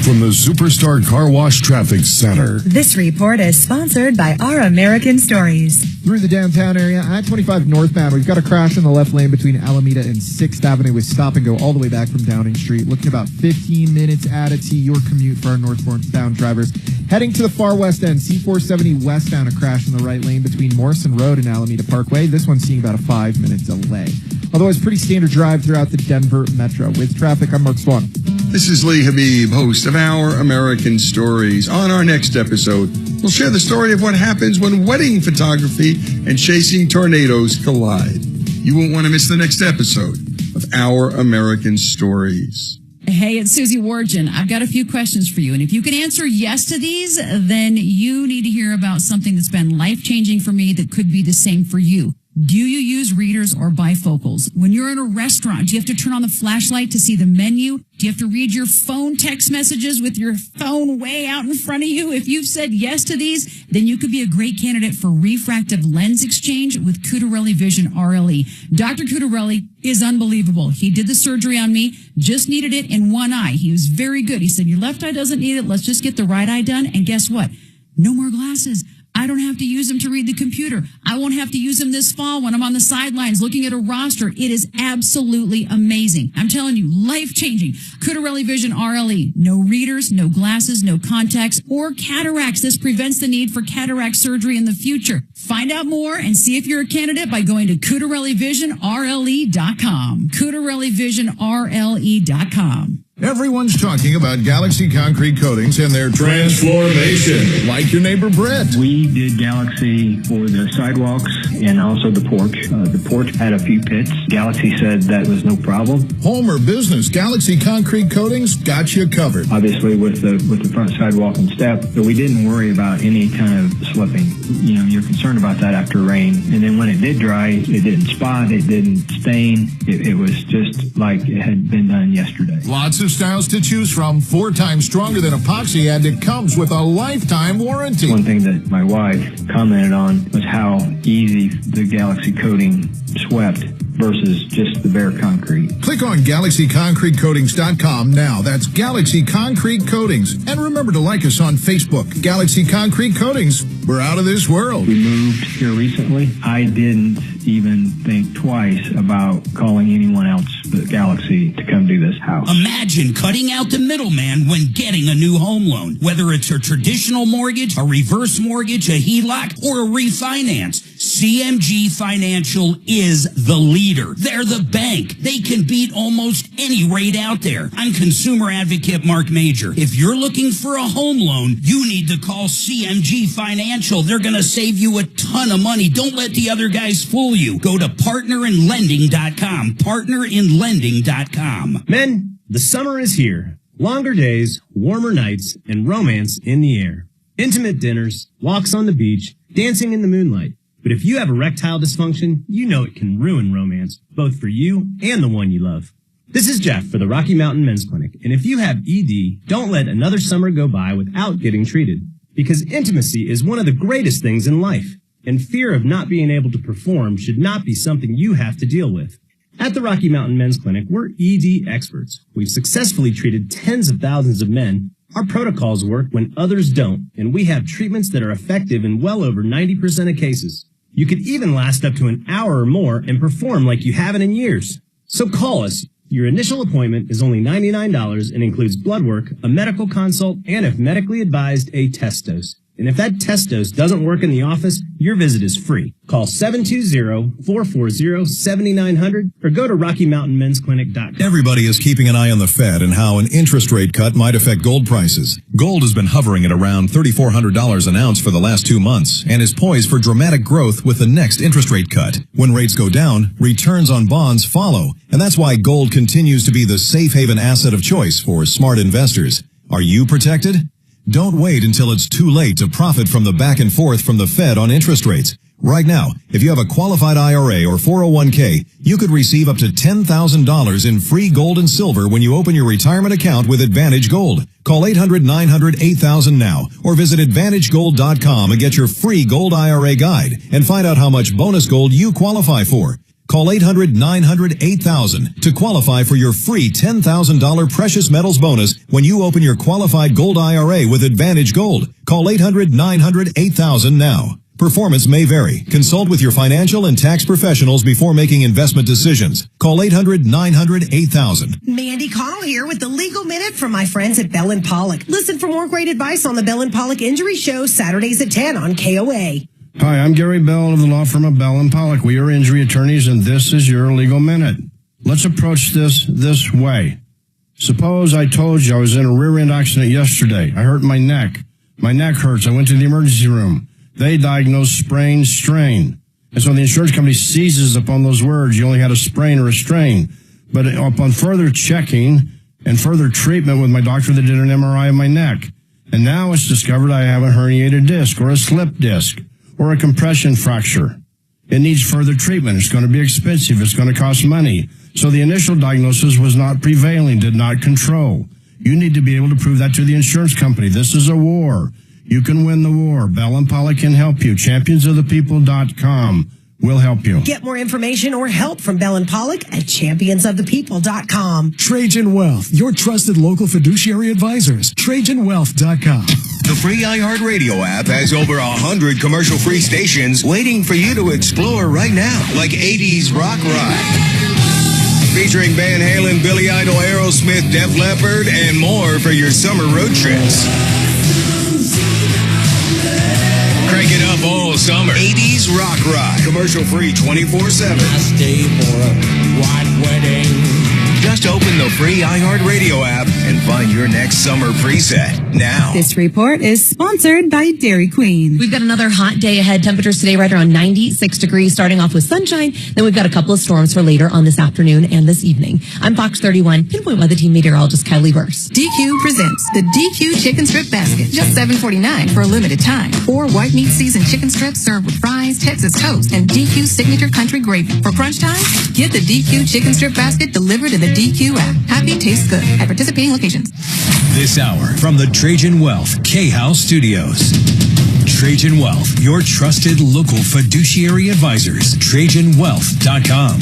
From the Superstar Car Wash Traffic Center. This report is sponsored by Our American Stories. Through the downtown area, I-25 northbound, we've got a crash in the left lane between Alameda and 6th Avenue with stop and go all the way back from Downing Street. Looking about 15 minutes added to your commute for our northbound drivers. Heading to the far west end, C-470 westbound, a crash in the right lane between Morrison Road and Alameda Parkway. This one's seeing about a 5-minute delay. Otherwise, pretty standard drive throughout the Denver Metro. With traffic, I'm Mark Swan. This is Lee Habib, host of Our American Stories. On our next episode, we'll share the story of what happens when wedding photography and chasing tornadoes collide. You won't want to miss the next episode of Our American Stories. Hey, it's Susie Wargin. I've got a few questions for you. And if you can answer yes to these, then you need to hear about something that's been life-changing for me that could be the same for you. Do you use readers or bifocals? When you're in a restaurant, do you have to turn on the flashlight to see the menu? Do you have to read your phone text messages with your phone way out in front of you? If you've said yes to these, then you could be a great candidate for refractive lens exchange with Cutarelli Vision RLE. Dr. Cutarelli is unbelievable. He did the surgery on me, just needed it in one eye. He was very good. He said, your left eye doesn't need it. Let's just get the right eye done. And guess what? No more glasses. I don't have to use them to read the computer. I won't have to use them this fall when I'm on the sidelines looking at a roster. It is absolutely amazing. I'm telling you, life-changing. Cutarelli Vision RLE. No readers, no glasses, no contacts, or cataracts. This prevents the need for cataract surgery in the future. Find out more and see if you're a candidate by going to CutarelliVisionRLE.com. CutarelliVisionRLE.com. Everyone's talking about Galaxy Concrete Coatings and their transformation. Like your neighbor Brett. We did Galaxy for the sidewalks and also the porch. The porch had a few pits. Galaxy said that was no problem. Home or business, Galaxy Concrete Coatings got you covered. Obviously with the front sidewalk and step, but we didn't worry about any kind of slipping. You know, you're concerned about that after rain. And then when it did dry, it didn't spot, it didn't stain. It was just like it had been done yesterday. Lots of styles to choose from, 4 times stronger than epoxy, and it comes with a lifetime warranty. One thing that my wife commented on was how easy the Galaxy coating swept versus just the bare concrete. Click on GalaxyConcreteCoatings.com now. That's Galaxy Concrete Coatings. And remember to like us on Facebook. Galaxy Concrete Coatings. We're out of this world. We moved here recently. I didn't even think twice about calling anyone else but Galaxy to come do this house. Imagine cutting out the middleman when getting a new home loan. Whether it's a traditional mortgage, a reverse mortgage, a HELOC, or a refinance, CMG Financial is the leader. They're the bank. They can beat almost any rate out there. I'm consumer advocate Marc Mager. If you're looking for a home loan, you need to call CMG Financial. They're going to save you a ton of money. Don't let the other guys fool you. Go to partnerinlending.com. Partnerinlending.com. Men, the summer is here. Longer days, warmer nights, and romance in the air. Intimate dinners, walks on the beach, dancing in the moonlight. But if you have erectile dysfunction, you know it can ruin romance, both for you and the one you love. This is Jeff for the Rocky Mountain Men's Clinic, and if you have ED, don't let another summer go by without getting treated. Because intimacy is one of the greatest things in life, and fear of not being able to perform should not be something you have to deal with. At the Rocky Mountain Men's Clinic, we're ED experts. We've successfully treated tens of thousands of men. Our protocols work when others don't, and we have treatments that are effective in well over 90% of cases. You could even last up to an hour or more and perform like you haven't in years. So call us. Your initial appointment is only $99 and includes blood work, a medical consult, and if medically advised, a test dose. And if that test dose doesn't work in the office, your visit is free. Call 720-440-7900 or go to RockyMountainMen'sClinic.com. Everybody is keeping an eye on the Fed and how an interest rate cut might affect gold prices. Gold has been hovering at around $3,400 an ounce for the last 2 months and is poised for dramatic growth with the next interest rate cut. When rates go down, returns on bonds follow, and that's why gold continues to be the safe haven asset of choice for smart investors. Are you protected? Don't wait until it's too late to profit from the back and forth from the Fed on interest rates. Right now, if you have a qualified IRA or 401k, you could receive up to $10,000 in free gold and silver when you open your retirement account with Advantage Gold. Call 800-900-8000 now or visit AdvantageGold.com and get your free gold IRA guide and find out how much bonus gold you qualify for. Call 800-900-8000 to qualify for your free $10,000 precious metals bonus when you open your qualified gold IRA with Advantage Gold. Call 800-900-8000 now. Performance may vary. Consult with your financial and tax professionals before making investment decisions. Call 800-900-8000. Mandy Connell here with the Legal Minute from my friends at Bell & Pollock. Listen for more great advice on the Bell & Pollock Injury Show, Saturdays at 10 on KOA. Hi, I'm Gary Bell of the law firm of Bell & Pollock. We are injury attorneys, and this is your Legal Minute. Let's approach this way. Suppose I told you I was in a rear-end accident yesterday. I hurt my neck. My neck hurts. I went to the emergency room. They diagnosed sprain, strain. And so the insurance company seizes upon those words. You only had a sprain or a strain. But upon further checking and further treatment with my doctor, they did an MRI of my neck. And now it's discovered I have a herniated disc or a slip disc or a compression fracture. It needs further treatment. It's going to be expensive. It's going to cost money. So the initial diagnosis was not prevailing, did not control. You need to be able to prove that to the insurance company. This is a war. You can win the war. Bell & Pollock can help you. Championsofthepeople.com will help you. Get more information or help from Bell & Pollock at championsofthepeople.com. Trajan Wealth, your trusted local fiduciary advisors. TrajanWealth.com. The free iHeartRadio app has over 100 commercial-free stations waiting for you to explore right now, like 80s Rock Ride, featuring Van Halen, Billy Idol, Aerosmith, Def Leppard, and more for your summer road trips. Crank it up all summer. 80s Rock Ride, commercial-free 24/7. I stay for a white wedding. Just open the free iHeartRadio app and find your next summer preset now. This report is sponsored by Dairy Queen. We've got another hot day ahead. Temperatures today right around 96 degrees, starting off with sunshine. Then we've got a couple of storms for later on this afternoon and this evening. I'm Fox 31, Pinpoint Weather Team meteorologist Kylie Burse. DQ presents the DQ Chicken Strip Basket. Just $7.49 for a limited time. 4 white meat seasoned chicken strips served with fries, Texas toast, and DQ signature country gravy. For crunch time, get the DQ Chicken Strip Basket delivered in the DQ app. Happy tastes good at participating locations. This hour from the Trajan Wealth K-House Studios. Trajan Wealth, your trusted local fiduciary advisors. TrajanWealth.com.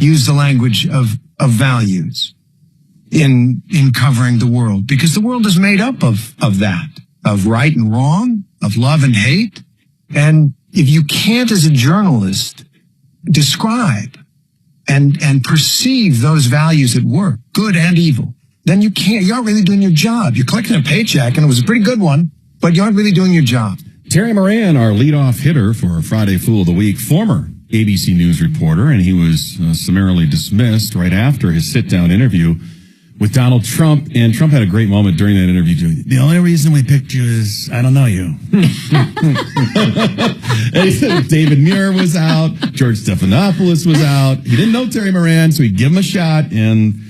use the language of values in covering the world, because the world is made up of that, of right and wrong, of love and hate. And if you can't, as a journalist, describe and perceive those values at work, good and evil, then you aren't really doing your job. You're collecting a paycheck, and it was a pretty good one, but you aren't really doing your job. Terry Moran, our leadoff hitter for Friday Fool of the Week, former ABC News reporter, and he was summarily dismissed right after his sit-down interview with Donald Trump. And Trump had a great moment during that interview. The only reason we picked you is I don't know you. And he said David Muir was out. George Stephanopoulos was out. He didn't know Terry Moran, so he'd give him a shot. And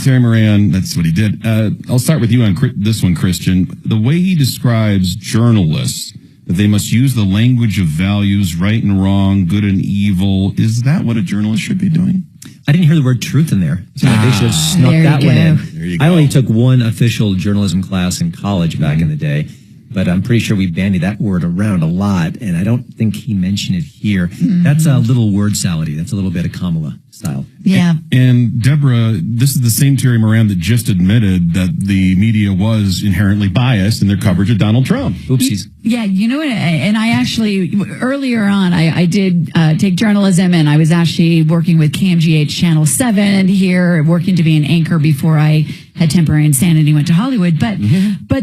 Terry Moran, that's what he did. I'll start with you on this one, Christian. The way he describes journalists, that they must use the language of values, right and wrong, good and evil. Is that what a journalist should be doing? I didn't hear the word truth in there. So they should have snuck that one in. There you go. I only took one official journalism class in college back in the day, but I'm pretty sure we bandied that word around a lot, and I don't think he mentioned it here. That's a little word salady. That's a little bit of Kamala style. Yeah. And Deborah, this is the same Terry Moran that just admitted that the media was inherently biased in their coverage of Donald Trump. Oopsies. Yeah, you know what? And I actually, earlier on, I did take journalism, and I was actually working with KMGH Channel 7 here, working to be an anchor before I had temporary insanity, went to Hollywood. But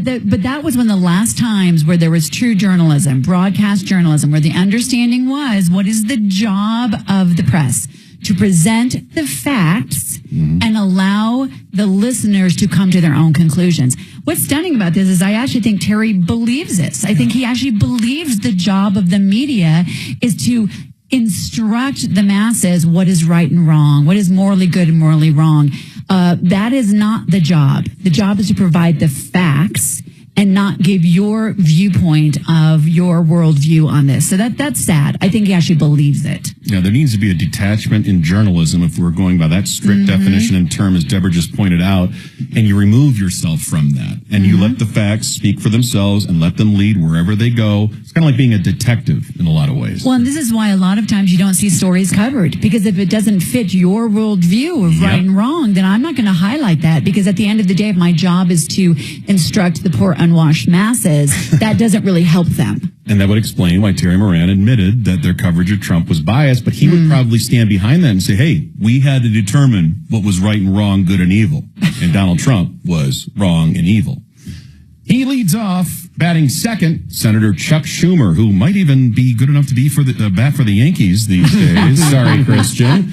that was one of the last times where there was true journalism, broadcast journalism, where the understanding was, what is the job of the press? To present the facts and allow the listeners to come to their own conclusions. What's stunning about this is I actually think Terry believes this. I think he actually believes the job of the media is to instruct the masses what is right and wrong, what is morally good and morally wrong. That is not the job. The job is to provide the facts and not give your viewpoint of your worldview on this. So that's sad. I think he actually believes it. Yeah, there needs to be a detachment in journalism if we're going by that strict definition and term, as Deborah just pointed out, and you remove yourself from that. And you let the facts speak for themselves and let them lead wherever they go. It's kind of like being a detective in a lot of ways. Well, and this is why a lot of times you don't see stories covered, because if it doesn't fit your worldview of right and wrong, then I'm not going to highlight that, because at the end of the day, if my job is to instruct the poor unwashed masses, that doesn't really help them. And that would explain why Terry Moran admitted that their coverage of Trump was biased, but he would probably stand behind that and say, hey, we had to determine what was right and wrong, good and evil. And Donald Trump was wrong and evil. He leads off, batting second, Senator Chuck Schumer, who might even be good enough to be for the bat for the Yankees these days. Sorry, Christian.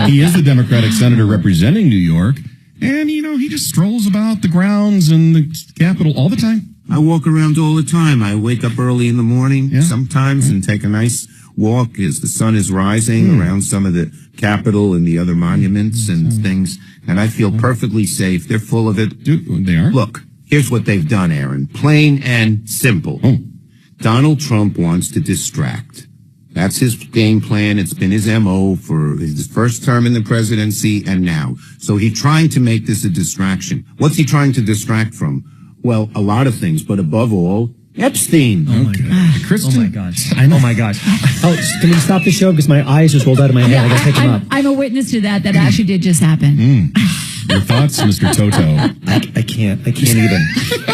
He is the Democratic senator representing New York. And, you know, he just strolls about the grounds and the Capitol all the time. I walk around all the time. I wake up early in the morning sometimes and take a nice walk as the sun is rising around some of the Capitol and the other monuments and things. And I feel perfectly safe. They're full of it. They are? Look, here's what they've done, Aaron. Plain and simple. Donald Trump wants to distract. That's his game plan. It's been his MO for his first term in the presidency and now. So he's trying to make this a distraction. What's he trying to distract from? Well, a lot of things, but above all, Epstein. Oh my God. Kristen. Oh my gosh. Oh my gosh. Oh, can we stop the show? Because my eyes just rolled out of my head. I gotta pick them up. I'm a witness to that. That actually did just happen. Your thoughts, Mr. Toto? I can't even.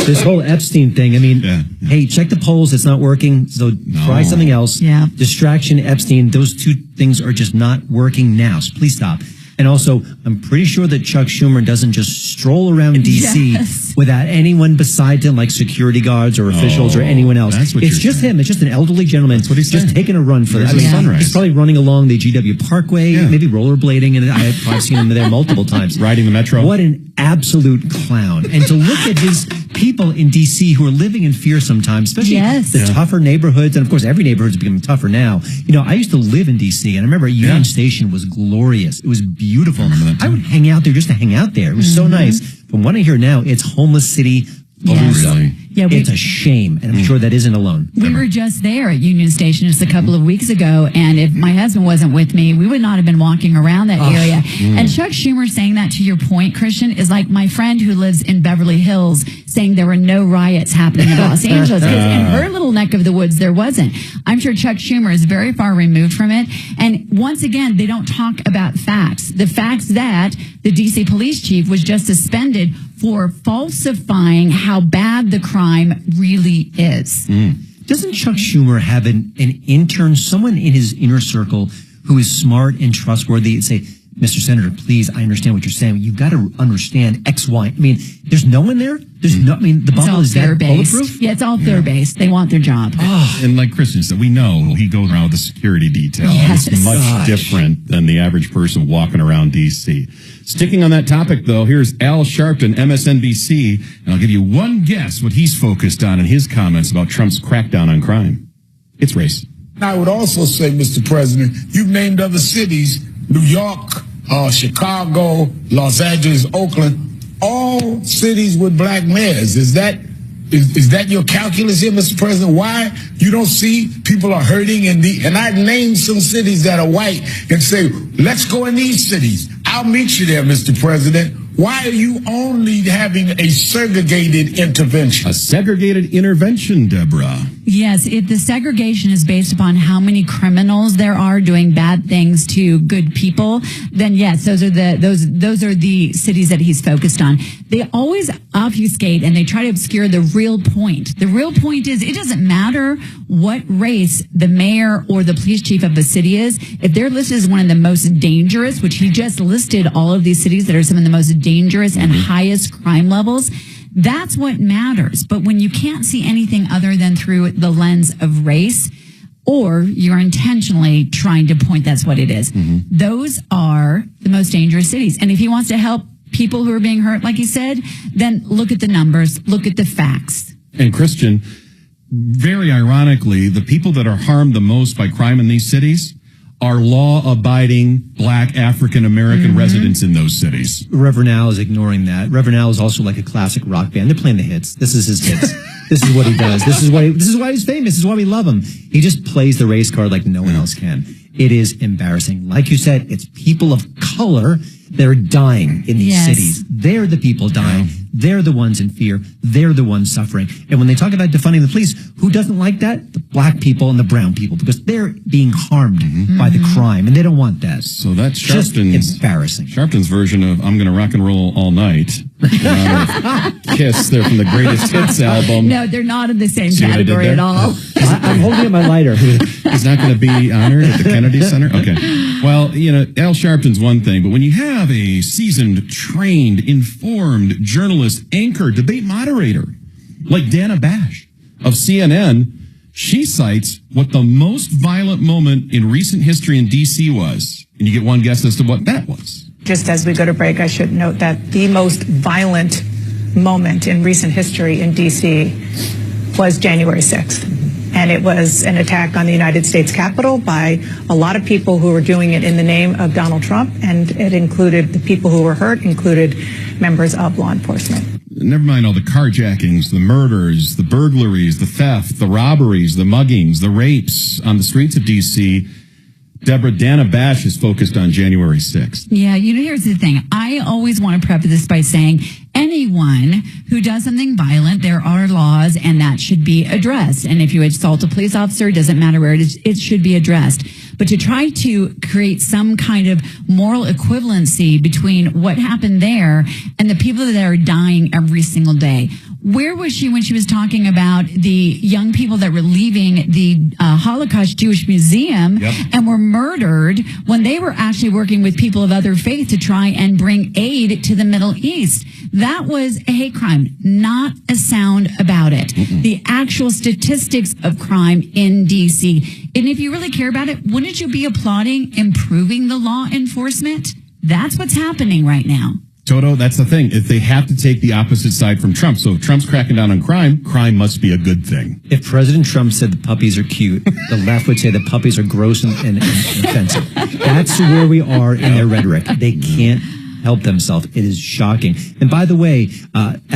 This whole Epstein thing, I mean, hey, check the polls. It's not working. So try something else. Yeah. Distraction, Epstein, those two things are just not working now. So please stop. And also, I'm pretty sure that Chuck Schumer doesn't just stroll around D.C. without anyone beside him, like security guards or officials or anyone else. It's just him. It's just an elderly gentleman. That's what he's just taking a run for it. He's probably running along the GW Parkway, maybe rollerblading, and I've probably seen him there multiple times. Riding the metro. What an absolute clown. And to look at his people in D.C. who are living in fear sometimes, especially the tougher neighborhoods, and of course every neighborhood's becoming tougher now. You know, I used to live in D.C., and I remember Union Station was glorious. It was beautiful. I would hang out there just to hang out there. It was so nice. From what I hear now, it's homeless city Yes. Really? Yeah, it's a shame, and I'm sure that isn't alone. We were just there at Union Station just a couple of weeks ago, and if my husband wasn't with me, we would not have been walking around that area. And Chuck Schumer saying that, to your point, Christian, is like my friend who lives in Beverly Hills saying there were no riots happening in Los Angeles, because in her little neck of the woods there wasn't. I'm sure Chuck Schumer is very far removed from it. And once again, they don't talk about facts. The facts that the D.C. police chief was just suspended for falsifying how bad the crime really is. Doesn't Chuck Schumer have an intern, someone in his inner circle who is smart and trustworthy, and say, Mr. Senator, please, I understand what you're saying. You've got to understand X, Y. I mean, there's no one there. There's no, I mean, the bubble is that bulletproof. Yeah, it's all fear-based. They want their job. And like Christian said, we know he goes around with the security detail. Yes. It's much different than the average person walking around D.C. Sticking on that topic, though, here's Al Sharpton, MSNBC, and I'll give you one guess what he's focused on in his comments about Trump's crackdown on crime. It's race. I would also say, Mr. President, you've named other cities, New York, Chicago, Los Angeles, Oakland, all cities with black mayors. Is that your calculus here, Mr. President? Why you don't see people are hurting and I named some cities that are white and say, let's go in these cities. I'll meet you there, Mr. President. Why are you only having a segregated intervention? A segregated intervention, Deborah. Yes, the segregation is based upon how many criminals there are doing bad things to good people. Then yes, those are the cities that he's focused on. They always obfuscate and they try to obscure the real point. The real point is it doesn't matter what race the mayor or the police chief of a city is. If they're listed as one of the most dangerous, which he just listed all of these cities that are some of the most dangerous and highest crime levels, that's what matters. But when you can't see anything other than through the lens of race, or you're intentionally trying to point that's what it is, those are the most dangerous cities. And if he wants to help people who are being hurt, like he said, then look at the numbers, look at the facts. And Christian, very ironically, the people that are harmed the most by crime in these cities are law-abiding black African-American residents in those cities. Reverend Al is ignoring that. Reverend Al is also like a classic rock band. They're playing the hits. This is his hits. This is what he does. This is why he's famous. This is why we love him. He just plays the race card like no one else can. It is embarrassing. Like you said, it's people of color that are dying in these cities. They're the people dying. They're the ones in fear. They're the ones suffering. And when they talk about defunding the police, who doesn't like that? The black people and the brown people, because they're being harmed by the crime, and they don't want that. So that's just embarrassing. Sharpton's version of "I'm Gonna Rock and Roll All Night." Kiss, they're from the Greatest Hits album. No, they're not in the same category at all. I'm holding up my lighter. He's not going to be honored at the Kennedy Center? Okay. Well, Al Sharpton's one thing, but when you have a seasoned, trained, informed journalist, anchor, debate moderator like Dana Bash of CNN, she cites what the most violent moment in recent history in D.C. was. And you get one guess as to what that was. Just as we go to break, I should note that the most violent moment in recent history in D.C. was January 6th. And it was an attack on the United States Capitol by a lot of people who were doing it in the name of Donald Trump. And it included the people who were hurt, included members of law enforcement. Never mind all the carjackings, the murders, the burglaries, the theft, the robberies, the muggings, the rapes on the streets of D.C. Deborah, Dana Bash is focused on January 6th. Yeah, here's the thing. I always want to preface this by saying anyone who does something violent, there are laws and that should be addressed. And if you assault a police officer, it doesn't matter where it is, it should be addressed. But to try to create some kind of moral equivalency between what happened there and the people that are dying every single day. Where was she when she was talking about the young people that were leaving the Holocaust Jewish Museum and were murdered when they were actually working with people of other faith to try and bring aid to the Middle East? That was a hate crime, not a sound about it. The actual statistics of crime in D.C. And if you really care about it, wouldn't you be applauding improving the law enforcement? That's what's happening right now. Toto, that's the thing. If they have to take the opposite side from Trump. So if Trump's cracking down on crime, crime must be a good thing. If President Trump said the puppies are cute, the left would say the puppies are gross and offensive. That's where we are in their rhetoric. They can't help themselves. It is shocking. And by the way,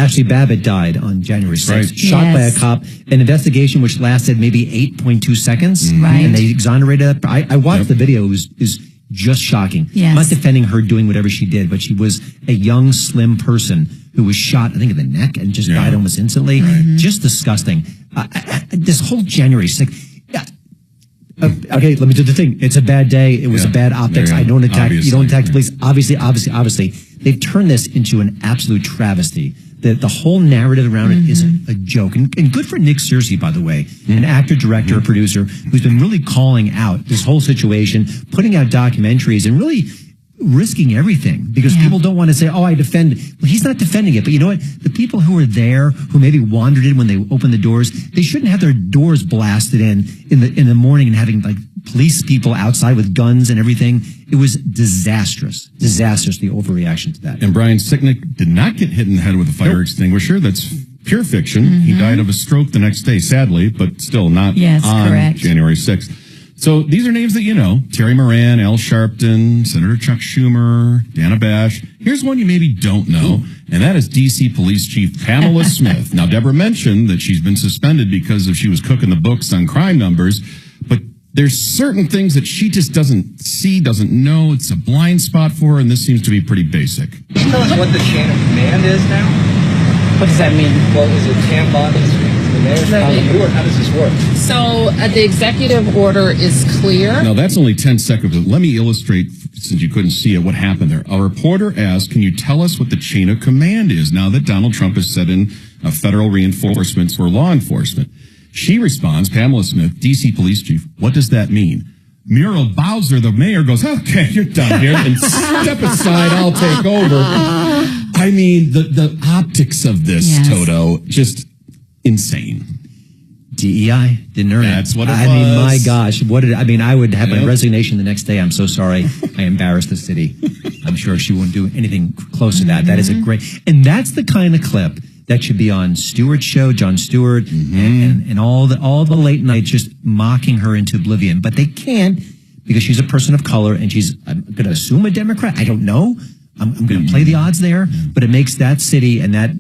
Ashley Babbitt died on January 6th, Right. shot by a cop. An investigation which lasted maybe 8.2 seconds. Right. And they exonerated her. I watched the video. It was just shocking. Yes. I'm not defending her doing whatever she did, but she was a young, slim person who was shot, I think, in the neck and just died almost instantly. Just disgusting. This whole January 6th. Okay, let me do the thing. It's a bad day. It was a bad optics. I don't attack. You don't attack the police. Obviously, they've turned this into an absolute travesty. The whole narrative around it is a joke. And good for Nick Searcy, by the way, an actor, director, producer, who's been really calling out this whole situation, putting out documentaries, and really risking everything because people don't want to say, I defend. Well, he's not defending it. But you know what? The people who were there, who maybe wandered in when they opened the doors, they shouldn't have their doors blasted in the morning and having like police people outside with guns and everything. It was disastrous, the overreaction to that. And Brian Sicknick did not get hit in the head with a fire extinguisher. That's pure fiction. He died of a stroke the next day, sadly, but still not on January 6th. So these are names that you know. Terry Moran, Al Sharpton, Senator Chuck Schumer, Dana Bash. Here's one you maybe don't know, and that is D.C. Police Chief Pamela Smith. Now, Deborah mentioned that she's been suspended because she was cooking the books on crime numbers, but there's certain things that she just doesn't see, doesn't know. It's a blind spot for her, and this seems to be pretty basic. Can you tell us what the chain of command is now? What does that mean? Well, is it tampon? Is the mayor's how does this work? So the executive order is clear. Now, that's only 10 seconds. But let me illustrate, since you couldn't see it, what happened there. A reporter asked, can you tell us what the chain of command is now that Donald Trump has set in federal reinforcements for law enforcement? She responds, Pamela Smith, D.C. Police Chief, what does that mean? Muriel Bowser, the mayor, goes, okay, you're done here, and step aside, I'll take over. I mean, the optics of this, Toto, just insane. DEI didn't earn it. That's what it was. I mean, my gosh, I would have my resignation the next day. I'm so sorry. I embarrassed the city. I'm sure she won't do anything close to that. That is a great, and that's the kind of clip that should be on Stewart's show, Jon Stewart, and all the late nights just mocking her into oblivion. But they can't because she's a person of color and she's, I'm going to assume, a Democrat. I don't know. I'm going to play the odds there, but it makes that city and that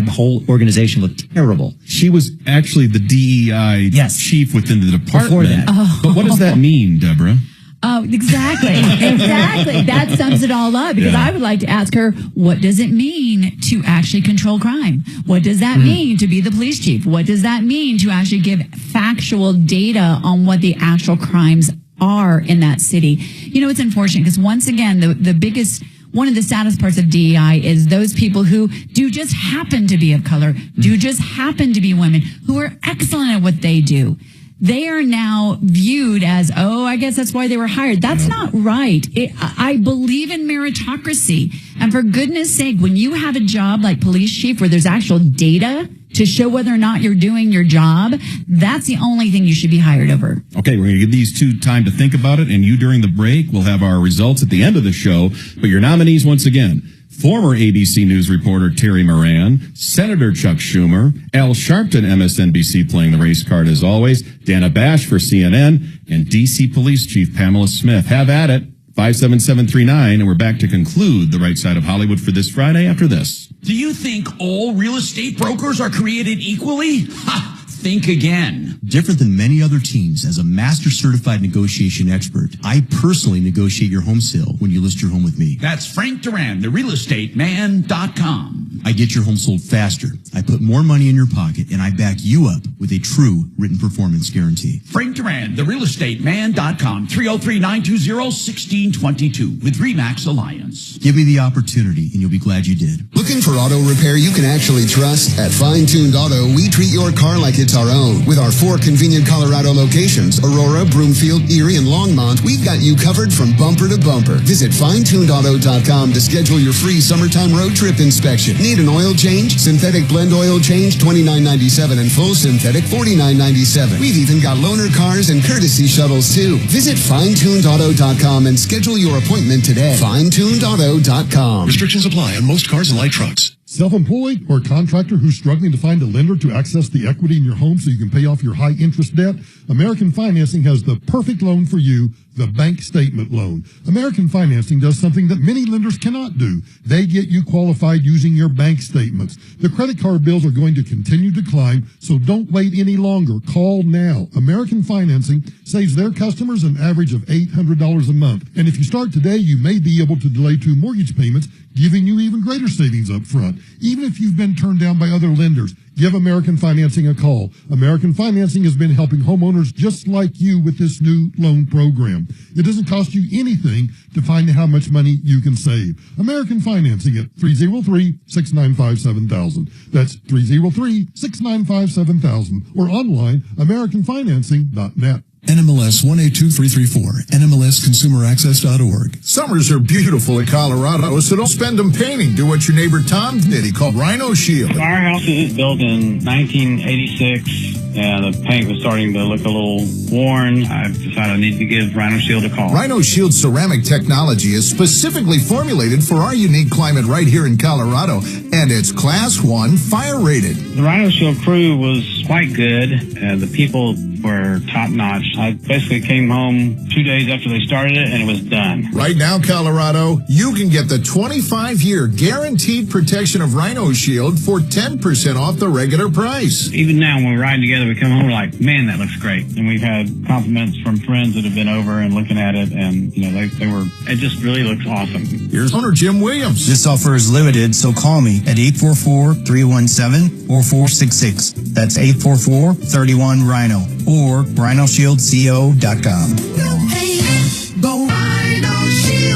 whole organization look terrible. She was actually the DEI chief within the department. Before that. But what does that mean, Deborah? Oh, exactly. That sums it all up because I would like to ask her, what does it mean to actually control crime? What does that mean to be the police chief? What does that mean to actually give factual data on what the actual crimes are in that city? You know, it's unfortunate because once again, the biggest, one of the saddest parts of DEI is those people who do just happen to be of color, do just happen to be women, who are excellent at what they do. They are now viewed as, I guess that's why they were hired. That's not right. I believe in meritocracy. And for goodness sake, when you have a job like police chief where there's actual data to show whether or not you're doing your job, that's the only thing you should be hired over. Okay, we're going to give these two time to think about it, and you during the break will have our results at the end of the show. But your nominees once again, former ABC News reporter Terry Moran, Senator Chuck Schumer, Al Sharpton, MSNBC playing the race card as always, Dana Bash for CNN, and D.C. Police Chief Pamela Smith. Have at it. 57739, and we're back to conclude the right side of Hollywood for this Friday after this. Do you think all real estate brokers are created equally? Ha! Think again. Different than many other teams, as a master certified negotiation expert, I personally negotiate your home sale when you list your home with me. That's Frank Duran, therealestateman.com. I get your home sold faster. I put more money in your pocket, and I back you up with a true written performance guarantee. Frank Duran, therealestateman.com, 303-920-1622 with RE/MAX Alliance. Give me the opportunity, and you'll be glad you did. Looking for auto repair you can actually trust? At Fine Tuned Auto, we treat your car like it's our own. With our 4 convenient Colorado locations, Aurora, Broomfield, Erie, and Longmont, we've got you covered from bumper to bumper. Visit FineTunedAuto.com to schedule your free summertime road trip inspection. Need an oil change? Synthetic blend oil change, $29.97, and full synthetic, $49.97. We've even got loaner cars and courtesy shuttles, too. Visit FineTunedAuto.com and schedule your appointment today. FineTunedAuto.com. Restrictions apply on most cars and light trucks. Self-employed or a contractor who's struggling to find a lender to access the equity in your home so you can pay off your high-interest debt? American Financing has the perfect loan for you, the bank statement loan. American Financing does something that many lenders cannot do. They get you qualified using your bank statements. The credit card bills are going to continue to climb, so don't wait any longer. Call now. American Financing saves their customers an average of $800 a month. And if you start today, you may be able to delay 2 mortgage payments, giving you even greater savings up front. Even if you've been turned down by other lenders, give American Financing a call. American Financing has been helping homeowners just like you with this new loan program. It doesn't cost you anything to find out how much money you can save. American Financing at 303-695-7000. That's 303-695-7000 or online, AmericanFinancing.net. NMLS 182334, NMLSConsumerAccess.org. Summers are beautiful in Colorado, so don't spend them painting. Do what your neighbor Tom did. He called Rhino Shield. Our house is built in 1986, and the paint was starting to look a little worn. I decided I need to give Rhino Shield a call. Rhino Shield ceramic technology is specifically formulated for our unique climate right here in Colorado, and it's Class 1 fire rated. The Rhino Shield crew was quite good, and the people were top-notch. I basically came home 2 days after they started it, and it was done. Right now, Colorado, you can get the 25-year guaranteed protection of Rhino Shield for 10% off the regular price. Even now, when we ride together, we come home, we're like, man, that looks great. And we've had compliments from friends that have been over and looking at it, and, you know, it just really looks awesome. Here's owner Jim Williams. This offer is limited, so call me at 844-317-4466. That's 844-31-RHINO or RhinoShieldCO.com.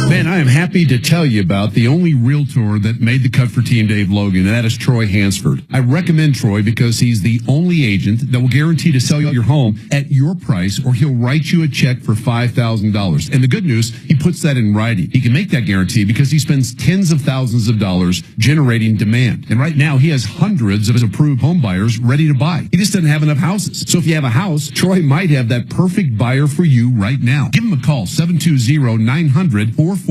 Man, I am happy to tell you about the only realtor that made the cut for Team Dave Logan, and that is Troy Hansford. I recommend Troy because he's the only agent that will guarantee to sell your home at your price, or he'll write you a check for $5,000. And the good news, he puts that in writing. He can make that guarantee because he spends tens of thousands of dollars generating demand. And right now, he has hundreds of his approved home buyers ready to buy. He just doesn't have enough houses. So if you have a house, Troy might have that perfect buyer for you right now. Give him a call, 720-900-4433.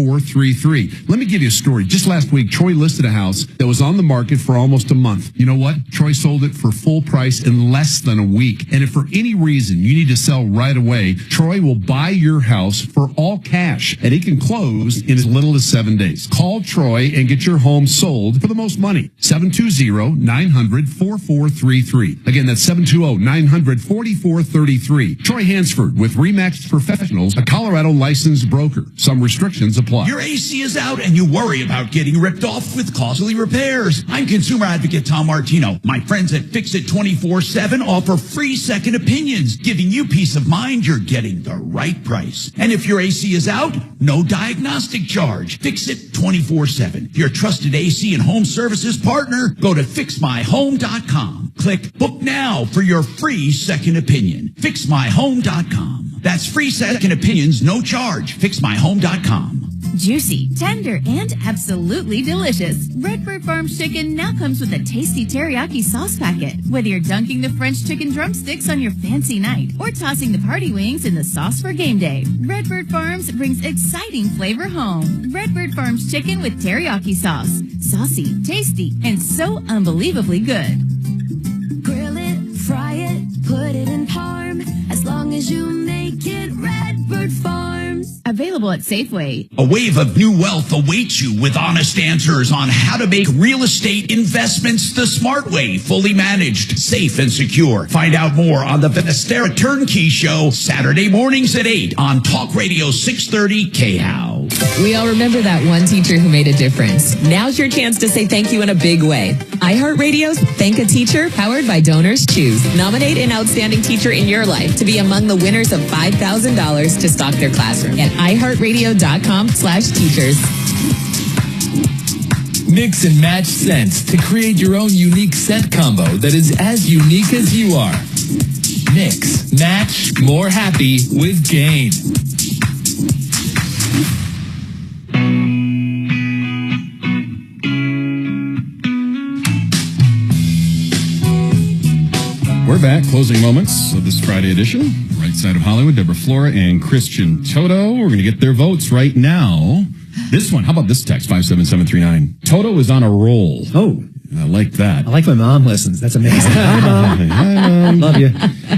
Let me give you a story. Just last week, Troy listed a house that was on the market for almost a month. You know what? Troy sold it for full price in less than a week. And if for any reason you need to sell right away, Troy will buy your house for all cash, and he can close in as little as 7 days. Call Troy and get your home sold for the most money. 720-900-4433. Again, that's 720-900-4433. Troy Hansford with RE/MAX Professionals, a Colorado licensed broker. Some restrictions apply. Your AC is out and you worry about getting ripped off with costly repairs. I'm consumer advocate Tom Martino. My friends at Fix It 24/7 offer free second opinions, giving you peace of mind you're getting the right price. And if your AC is out, no diagnostic charge. Fix It 24/7. Your trusted AC and home services partner. Go to fixmyhome.com. Click book now for your free second opinion. Fixmyhome.com. That's free second opinions, no charge. Fixmyhome.com. Juicy, tender, and absolutely delicious. Redbird Farms chicken now comes with a tasty teriyaki sauce packet. Whether you're dunking the French chicken drumsticks on your fancy night or tossing the party wings in the sauce for game day, Redbird Farms brings exciting flavor home. Redbird Farms chicken with teriyaki sauce. Saucy, tasty, and so unbelievably good. Grill it, fry it, put it in parm. As long as you make it Redbird Farms. Available at Safeway. A wave of new wealth awaits you with honest answers on how to make real estate investments the smart way, fully managed, safe, and secure. Find out more on the Vestera Turnkey Show, Saturday mornings at 8 on Talk Radio 630 KHOW. We all remember that one teacher who made a difference. Now's your chance to say thank you in a big way. iHeartRadio's Thank a Teacher, powered by Donors Choose. Nominate an outstanding teacher in your life to be among the winners of $5,000 to stock their classroom at iHeartRadio.com/teachers. Mix and match scents to create your own unique scent combo that is as unique as you are. Mix, match, more happy with Gain. We're back, closing moments of this Friday edition. Right side of Hollywood, Deborah Flora and Christian Toto. We're going to get their votes right now. This one, how about this text, 57739? Toto is on a roll. Oh. I like that. I like my mom listens. That's amazing. Hi, Mom. Hi, Mom. Love you.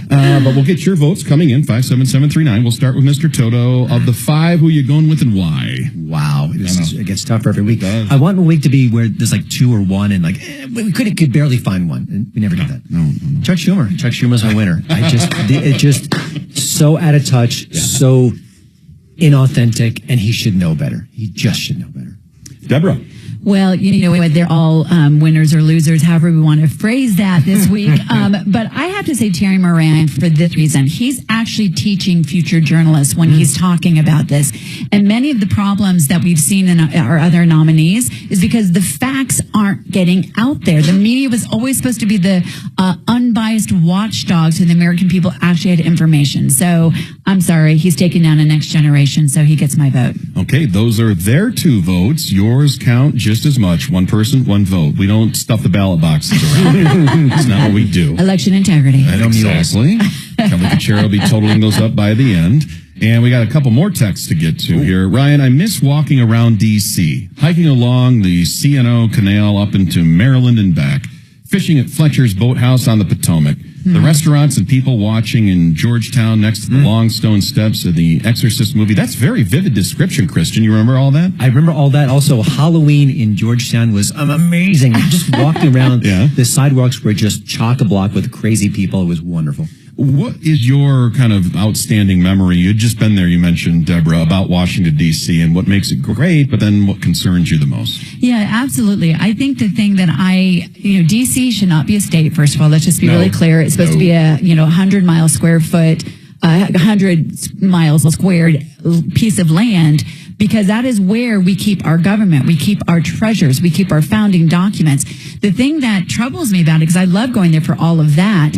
But we'll get your votes coming in, 57739. We'll start with Mr. Toto. Of the 5, who you going with and why? Wow. It gets tougher every week. I want a week to be where there's like 2 or 1 and like, we could barely find one. And we never did that. No. Chuck Schumer. Chuck Schumer's my winner. It just so out of touch, so inauthentic, and he should know better. He just should know better. Deborah. Well, they're all winners or losers, however we want to phrase that this week. But I have to say Terry Moran for this reason. He's actually teaching future journalists when he's talking about this. And many of the problems that we've seen in our other nominees is because the facts aren't getting out there. The media was always supposed to be the unbiased watchdog so the American people actually had information. So I'm sorry, he's taking down a next generation, so he gets my vote. Okay, those are their 2 votes. Yours count just as much. 1 person, 1 vote. We don't stuff the ballot boxes around. That's not what we do. Election integrity. Exactly. Kelly Kuchera will be totaling those up by the end. And we got a couple more texts to get to here. Ryan, I miss walking around D.C., hiking along the C&O Canal up into Maryland and back, fishing at Fletcher's Boathouse on the Potomac. The restaurants and people watching in Georgetown next to the long stone steps of the Exorcist movie. That's very vivid description, Christian. You remember all that? I remember all that. Also, Halloween in Georgetown was amazing. Just walking around, the sidewalks were just chock-a-block with crazy people. It was wonderful. What is your kind of outstanding memory? You'd just been there, you mentioned, Deborah, about Washington, D.C., and what makes it great, but then what concerns you the most? Yeah, absolutely. I think the thing that D.C. should not be a state, first of all. Let's just be really clear. It's supposed to be a, 100 mile square foot, 100 miles squared piece of land, because that is where we keep our government, we keep our treasures, we keep our founding documents. The thing that troubles me about it, because I love going there for all of that,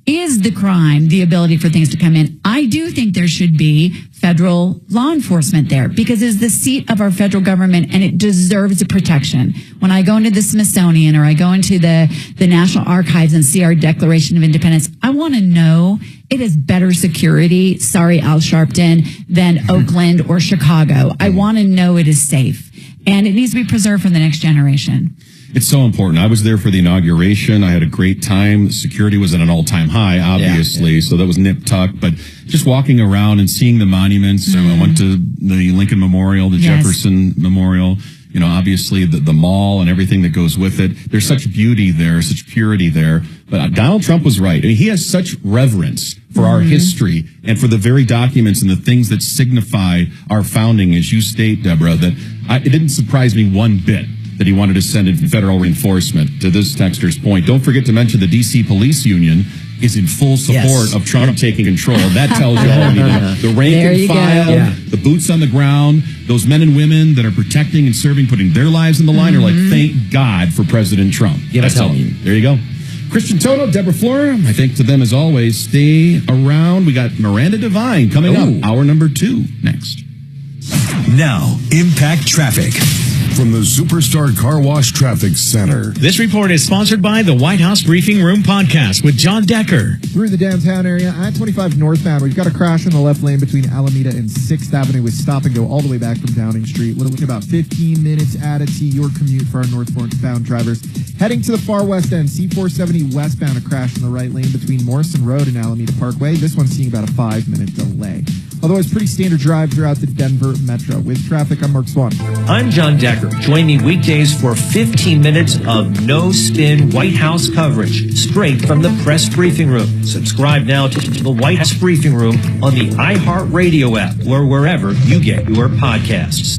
is the crime, the ability for things to come in. I do think there should be federal law enforcement there because it's the seat of our federal government and it deserves a protection. When I go into the Smithsonian or I go into the National Archives and see our Declaration of Independence, I want to know it is better security, sorry, Al Sharpton, than Oakland or Chicago. I want to know it is safe and it needs to be preserved for the next generation. It's so important. I was there for the inauguration. I had a great time. The security was at an all-time high, obviously, so that was nip-tuck. But just walking around and seeing the monuments, I went to the Lincoln Memorial, the Jefferson Memorial, obviously the mall and everything that goes with it. There's such beauty there, such purity there. But Donald Trump was right. I mean, he has such reverence for our history and for the very documents and the things that signify our founding, as you state, Deborah, that it didn't surprise me one bit that he wanted to send in federal reinforcement. To this texter's point, don't forget to mention the D.C. Police Union is in full support of Trump taking control. That tells you all you need. The rank and file, the boots on the ground, those men and women that are protecting and serving, putting their lives on the line are like, thank God for President Trump. That's telling you. There you go. Christian Toto, Deborah Flora, I thank to them as always. Stay around. We got Miranda Devine coming up. Hour number 2 next. Now, Impact Traffic. From the Superstar Car Wash Traffic Center. This report is sponsored by the White House Briefing Room Podcast with John Decker. We're in the downtown area, I-25 northbound. We've got a crash on the left lane between Alameda and 6th Avenue with stop and go all the way back from Downing Street. We're looking about 15 minutes added to your commute for our northbound drivers. Heading to the far west end, C470 westbound, a crash on the right lane between Morrison Road and Alameda Parkway. This one's seeing about a 5-minute delay. Otherwise, pretty standard drive throughout the Denver Metro. With traffic, I'm Mark Swan. I'm John Decker. Join me weekdays for 15 minutes of no-spin White House coverage, straight from the press briefing room. Subscribe now to the White House Briefing Room on the iHeartRadio app or wherever you get your podcasts.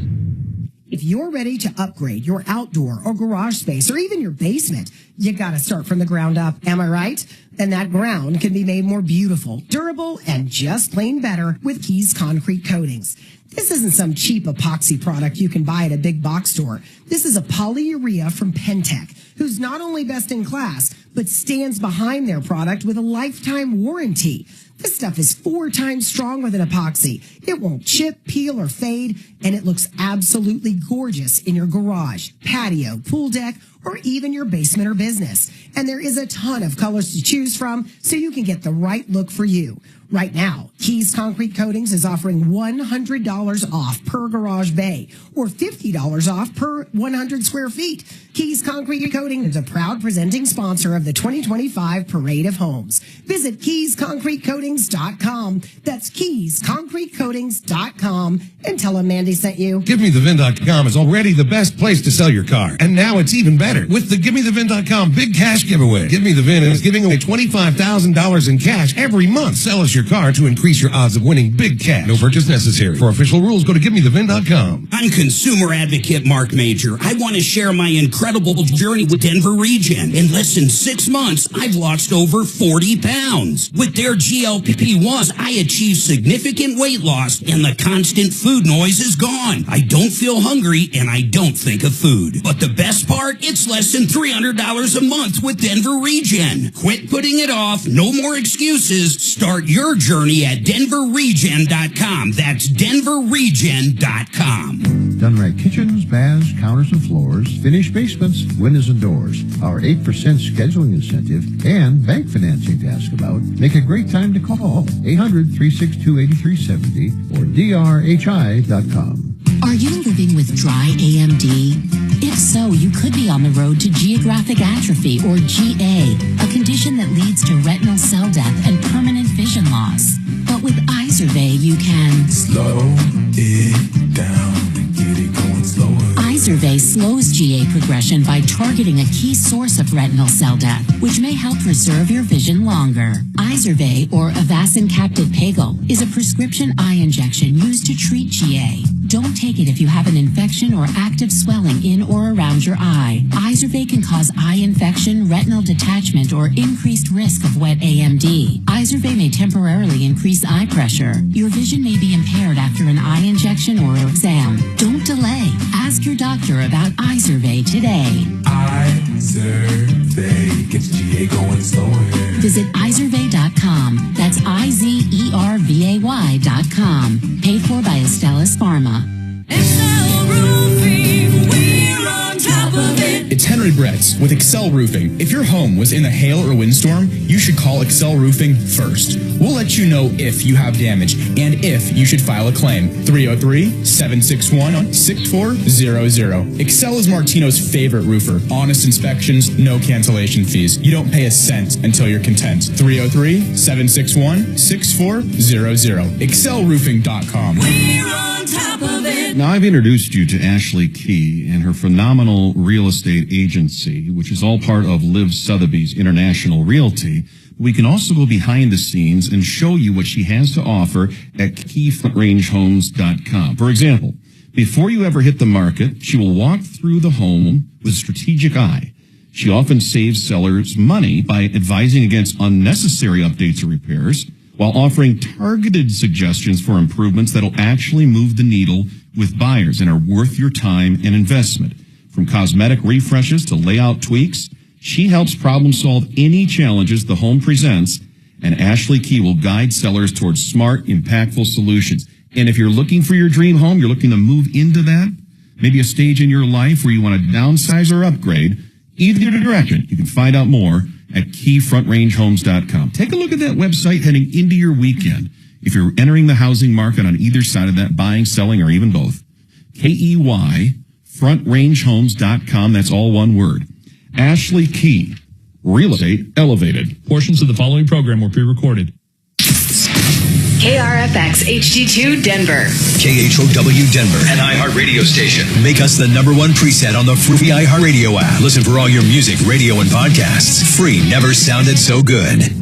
If you're ready to upgrade your outdoor or garage space or even your basement, you got to start from the ground up. Am I right? And that ground can be made more beautiful, durable, and just plain better with Keys Concrete Coatings. This isn't some cheap epoxy product you can buy at a big box store. This is a polyurea from Pentec, who's not only best in class, but stands behind their product with a lifetime warranty. This stuff is 4 times stronger than epoxy. It won't chip, peel, or fade, and it looks absolutely gorgeous in your garage, patio, pool deck, or even your basement or business. And there is a ton of colors to choose from, so you can get the right look for you. Right now, Keys Concrete Coatings is offering $100 off per garage bay or $50 off per 100 square feet. Keys Concrete Coating is a proud presenting sponsor of the 2025 Parade of Homes. Visit KeysConcreteCoatings.com. That's KeysConcreteCoatings.com and tell them Mandy sent you. GiveMeTheVin.com is already the best place to sell your car. And now it's even better with the GiveMeTheVin.com Big Cash Giveaway. Give Me The Vin is giving away $25,000 in cash every month. Sell us your car to increase your odds of winning big cash. No purchase necessary. For official rules, go to GiveMeTheVin.com. I'm consumer advocate Marc Mager. I want to share my incredible journey with Denver Regen. In less than 6 months, I've lost over 40 pounds. With their GLP-1s, I achieved significant weight loss and the constant food noise is gone. I don't feel hungry and I don't think of food. But the best part, it's less than $300 a month with Denver Regen. Quit putting it off. No more excuses. Start your journey at denverregen.com. That's denverregen.com. Done right kitchens, baths, counters and floors, finished basements, windows and doors. Our 8% scheduling incentive and bank financing to ask about. Make a great time to call 800-362-8370 or drhi.com. Are you living with dry AMD? If so, you could be on the road to geographic atrophy, or GA, a condition that leads to retinal cell death and permanent vision loss. But with Izervay, you can slow it down and get it going slower. Izervay slows GA progression by targeting a key source of retinal cell death, which may help preserve your vision longer. Izervay, or Avastin Captive Pagel, is a prescription eye injection used to treat GA. Don't take it if you have an infection or active swelling in or around your eye. Izervay can cause eye infection, retinal detachment, or increased risk of wet AMD. Izervay may temporarily increase eye pressure. Your vision may be impaired after an eye injection or exam. Don't delay. Ask your doctor about Izervay today. Izervay gets GA going slower. Visit Izervay.com. That's IZERVAY.com. Paid for by Astellas Pharma. It's Henry Bretz with Excel Roofing. If your home was in a hail or windstorm, you should call Excel Roofing first. We'll let you know if you have damage and if you should file a claim. 303-761-6400. Excel is Martino's favorite roofer. Honest inspections, no cancellation fees. You don't pay a cent until you're content. 303-761-6400. ExcelRoofing.com. We're on top of it. Now, I've introduced you to Ashley Key and her phenomenal real estate agency, which is all part of Liv Sotheby's International Realty. We can also go behind the scenes and show you what she has to offer at KeyFrontRangeHomes.com. For example, before you ever hit the market, she will walk through the home with a strategic eye. She often saves sellers money by advising against unnecessary updates or repairs, while offering targeted suggestions for improvements that'll actually move the needle with buyers and are worth your time and investment. From cosmetic refreshes to layout tweaks, she helps problem solve any challenges the home presents, and Ashley Key will guide sellers towards smart, impactful solutions. And if you're looking for your dream home, you're looking to move into that, maybe a stage in your life where you want to downsize or upgrade, either direction, you can find out more at KeyFrontRangeHomes.com. Take a look at that website heading into your weekend. If you're entering the housing market on either side of that, buying, selling, or even both, KeyFrontRangeHomes.com. That's all one word. Ashley Key, real estate elevated. Portions of the following program were pre-recorded. KRFX HD2 Denver. KHOW Denver, an iHeartRadio station. Make us the #1 preset on the free iHeartRadio app. Listen for all your music, radio, and podcasts. Free never sounded so good.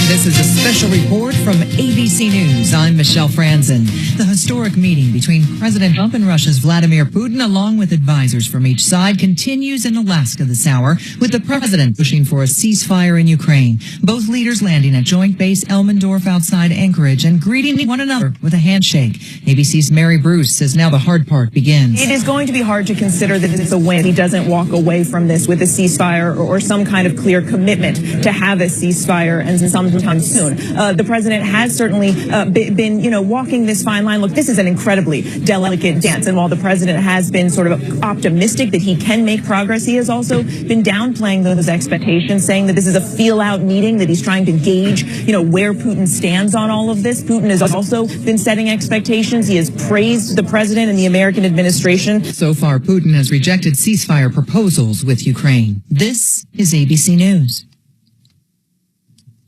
This is a special report from ABC News. I'm Michelle Franzen. The historic meeting between President Trump and Russia's Vladimir Putin, along with advisors from each side, continues in Alaska this hour, with the president pushing for a ceasefire in Ukraine. Both leaders landing at Joint Base Elmendorf outside Anchorage and greeting one another with a handshake. ABC's Mary Bruce says now the hard part begins. It is going to be hard to consider that it's a win. He doesn't walk away from this with a ceasefire or some kind of clear commitment to have a ceasefire, and some sometime soon. The president has certainly been, walking this fine line. Look, this is an incredibly delicate dance. And while the president has been sort of optimistic that he can make progress, he has also been downplaying those expectations, saying that this is a feel-out meeting, that he's trying to gauge, where Putin stands on all of this. Putin has also been setting expectations. He has praised the president and the American administration. So far, Putin has rejected ceasefire proposals with Ukraine. This is ABC News.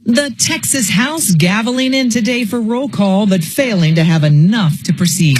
The Texas House gaveling in today for roll call, but failing to have enough to proceed.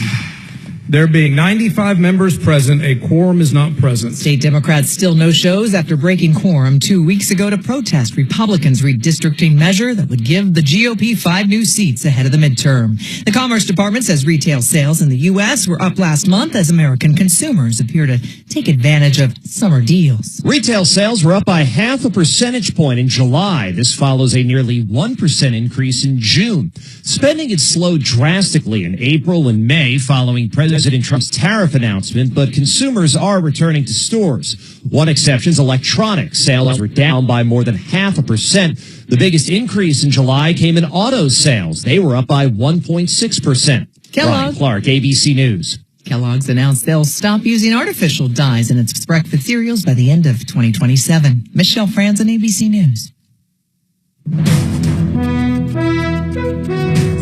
There being 95 members present, a quorum is not present. State Democrats still no shows after breaking quorum 2 weeks ago to protest Republicans' redistricting measure that would give the GOP 5 new seats ahead of the midterm. The Commerce Department says retail sales in the U.S. were up last month as American consumers appear to take advantage of summer deals. Retail sales were up by 0.5 percentage point in July. This follows a nearly 1% increase in June. Spending had slowed drastically in April and May following President Trump's tariff announcement, but consumers are returning to stores. One exception is electronics. Sales were down by more than 0.5%. The biggest increase in July came in auto sales. They were up by 1.6%. Ryan Clark, ABC News. Kellogg's announced they'll stop using artificial dyes in its breakfast cereals by the end of 2027. Michelle Franzen, ABC News.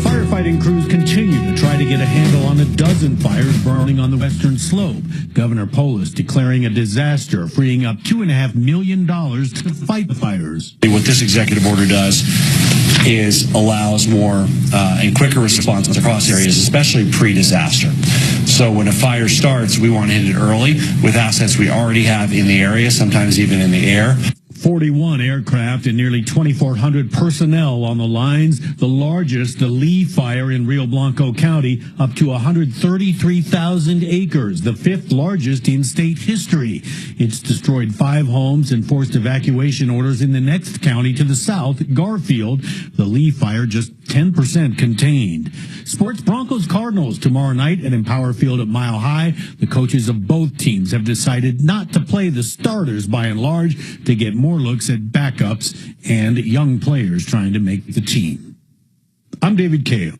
Firefighting crews continue to try to get a handle on a dozen fires burning on the western slope. Governor Polis declaring a disaster, freeing up $2.5 million to fight the fires. What this executive order does is allows more and quicker response across areas, especially pre-disaster. So when a fire starts, we want to hit it early with assets we already have in the area, sometimes even in the air. 41 aircraft and nearly 2,400 personnel on the lines, the largest, the Lee fire in Rio Blanco County, up to 133,000 acres, the 5th largest in state history. It's destroyed 5 homes and forced evacuation orders in the next county to the south, Garfield. The Lee fire just 10% contained. Sports Broncos Cardinals tomorrow night at Empower Field at Mile High. The coaches of both teams have decided not to play the starters by and large to get more looks at backups and young players trying to make the team. I'm David Kale.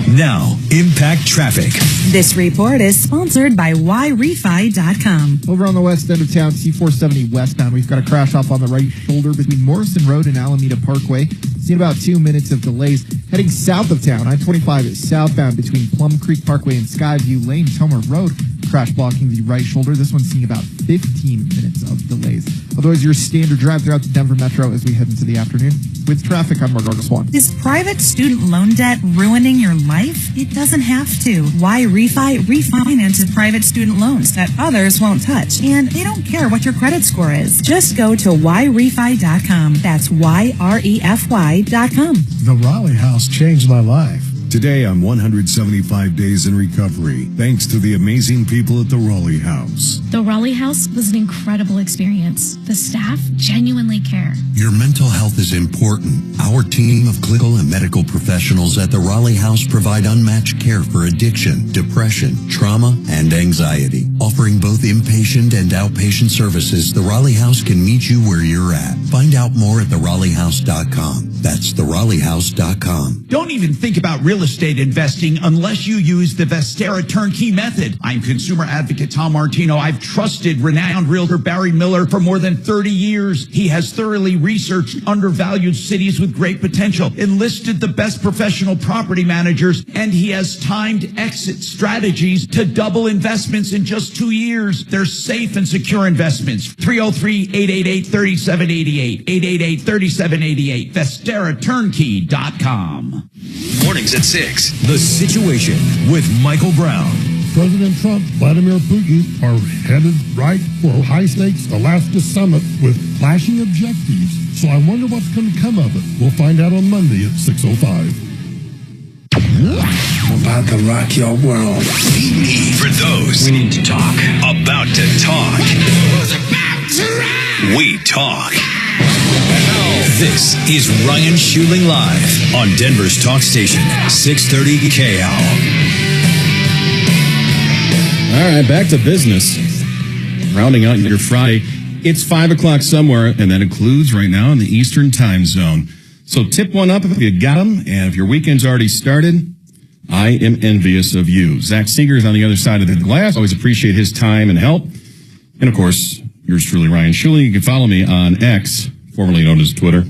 Now, Impact Traffic. This report is sponsored by YRefi.com. Over on the west end of town, C470 westbound, we've got a crash off on the right shoulder between Morrison Road and Alameda Parkway. Seen about 2 minutes of delays. Heading south of town, I-25 is southbound between Plum Creek Parkway and Skyview Lane, Tomer Road. Crash blocking the right shoulder. This one's seeing about 15 minutes of delays. Otherwise, your standard drive throughout the Denver Metro as we head into the afternoon. With traffic, I'm Marc Mager. Is private student loan debt ruining your life? It doesn't have to. YRefi refinances private student loans that others won't touch. And they don't care what your credit score is. Just go to YRefi.com. That's YREFY.com. The Raleigh House changed my life. Today, I'm 175 days in recovery, thanks to the amazing people at the Raleigh House. The Raleigh House was an incredible experience. The staff genuinely care. Your mental health is important. Our team of clinical and medical professionals at the Raleigh House provide unmatched care for addiction, depression, trauma, and anxiety. Offering both inpatient and outpatient services, the Raleigh House can meet you where you're at. Find out more at theRaleighHouse.com. That's theRaleighHouse.com. Don't even think about real estate investing unless you use the Vestera turnkey method. I'm consumer advocate Tom Martino. I've trusted renowned realtor Barry Miller for more than 30 years. He has thoroughly researched undervalued cities with great potential, enlisted the best professional property managers, and he has timed exit strategies to double investments in just 2 years. They're safe and secure investments. 303-888-3788. 888-3788. VesteraTurnkey.com. Mornings at 6. The Situation with Michael Brown. President Trump, Vladimir Putin are headed right for a high-stakes Alaska summit with flashing objectives. So I wonder what's going to come of it. We'll find out on Monday at 6:05. I'm about to rock your world. For those we need to talk. About to talk. We talk. This is Ryan Schuling Live on Denver's talk station, 630 KL. All right, back to business. Rounding out your Friday. It's 5 o'clock somewhere, and that includes right now in the Eastern time zone. So tip one up if you got them, and if your weekend's already started, I am envious of you. Zach Seeger's on the other side of the glass. Always appreciate his time and help. And, of course, yours truly, Ryan Schuling. You can follow me on X, formerly known as Twitter,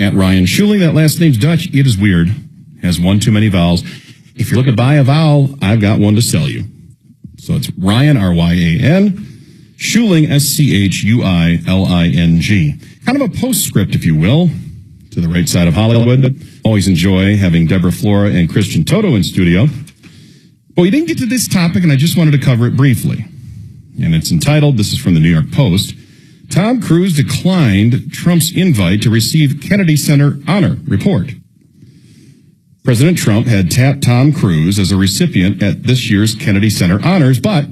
at Ryan Schuling. That last name's Dutch. It is weird. Has one too many vowels. If you're looking to buy a vowel, I've got one to sell you. So it's Ryan, R-Y-A-N, Schuling, S-C-H-U-I-L-I-N-G. Kind of a postscript, if you will, to the right side of Hollywood. Always enjoy having Deborah Flora and Christian Toto in studio. But we didn't get to this topic, and I just wanted to cover it briefly. And it's entitled, this is from the New York Post, Tom Cruise declined Trump's invite to receive Kennedy Center honor report. President Trump had tapped Tom Cruise as a recipient at this year's Kennedy Center honors, but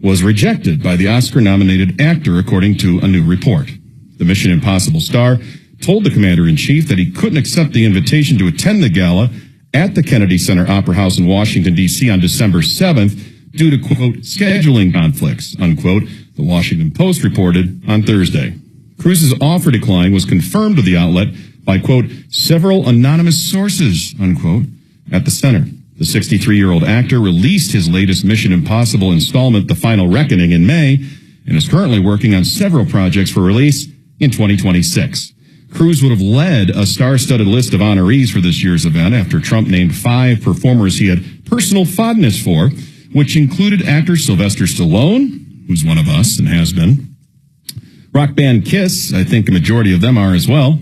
was rejected by the Oscar-nominated actor, according to a new report. The Mission Impossible star told the commander-in-chief that he couldn't accept the invitation to attend the gala at the Kennedy Center Opera House in Washington, D.C. on December 7th due to, quote, scheduling conflicts, unquote, the Washington Post reported on Thursday. Cruise's offer decline was confirmed to the outlet by, quote, several anonymous sources, unquote, at the center. The 63-year-old actor released his latest Mission Impossible installment, The Final Reckoning, in May, and is currently working on several projects for release in 2026. Cruise would have led a star-studded list of honorees for this year's event after Trump named 5 performers he had personal fondness for, which included actor Sylvester Stallone, who's one of us and has been, rock band Kiss, I think a majority of them are as well,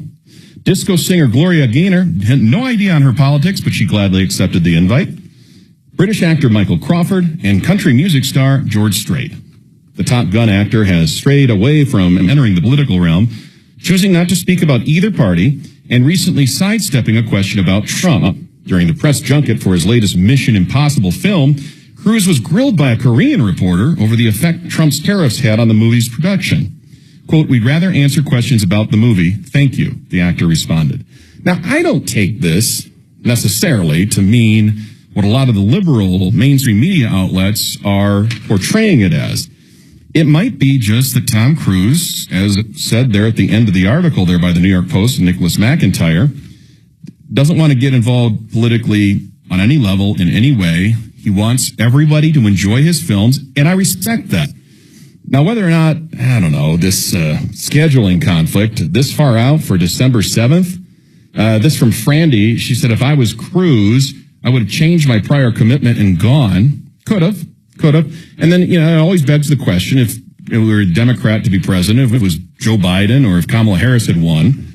disco singer Gloria Gaynor, had no idea on her politics, but she gladly accepted the invite, British actor Michael Crawford, and country music star George Strait. The Top Gun actor has strayed away from entering the political realm, choosing not to speak about either party, and recently sidestepping a question about Trump. During the press junket for his latest Mission Impossible film, Cruise was grilled by a Korean reporter over the effect Trump's tariffs had on the movie's production. Quote, we'd rather answer questions about the movie. Thank you, the actor responded. Now, I don't take this necessarily to mean what a lot of the liberal mainstream media outlets are portraying it as. It might be just that Tom Cruise, as said there at the end of the article there by the New York Post and Nicholas McIntyre, doesn't want to get involved politically on any level in any way. He wants everybody to enjoy his films, and I respect that. Now, whether or not, I don't know, this scheduling conflict this far out for December 7th, this from Frandy, she said, if I was Cruise, I would have changed my prior commitment and gone. Could have. And then, it always begs the question, if it were a Democrat to be president, if it was Joe Biden or if Kamala Harris had won,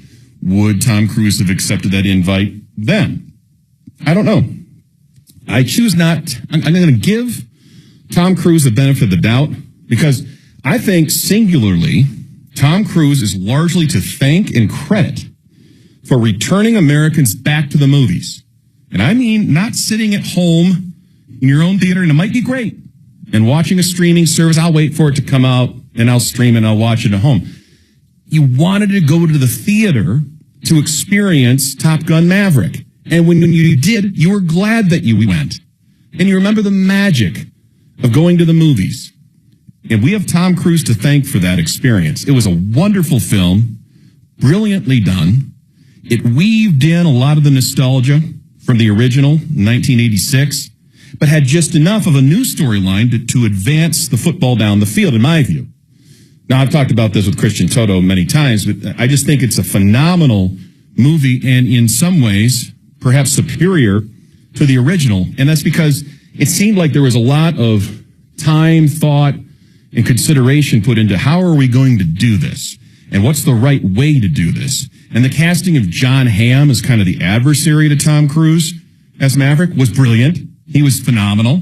would Tom Cruise have accepted that invite then? I don't know. I choose not. I'm going to give Tom Cruise the benefit of the doubt because I think singularly, Tom Cruise is largely to thank and credit for returning Americans back to the movies. And I mean, not sitting at home in your own theater, and it might be great, and watching a streaming service. I'll wait for it to come out, and I'll stream and I'll watch it at home. You wanted to go to the theater to experience Top Gun Maverick. And when you did, you were glad that you went. And you remember the magic of going to the movies. And we have Tom Cruise to thank for that experience. It was a wonderful film, brilliantly done. It weaved in a lot of the nostalgia from the original, 1986, but had just enough of a new storyline to advance the football down the field, in my view. Now, I've talked about this with Christian Toto many times, but I just think it's a phenomenal movie and in some ways perhaps superior to the original. And that's because it seemed like there was a lot of time, thought, and consideration put into how are we going to do this? And what's the right way to do this? And the casting of John Hamm as kind of the adversary to Tom Cruise as Maverick was brilliant. He was phenomenal.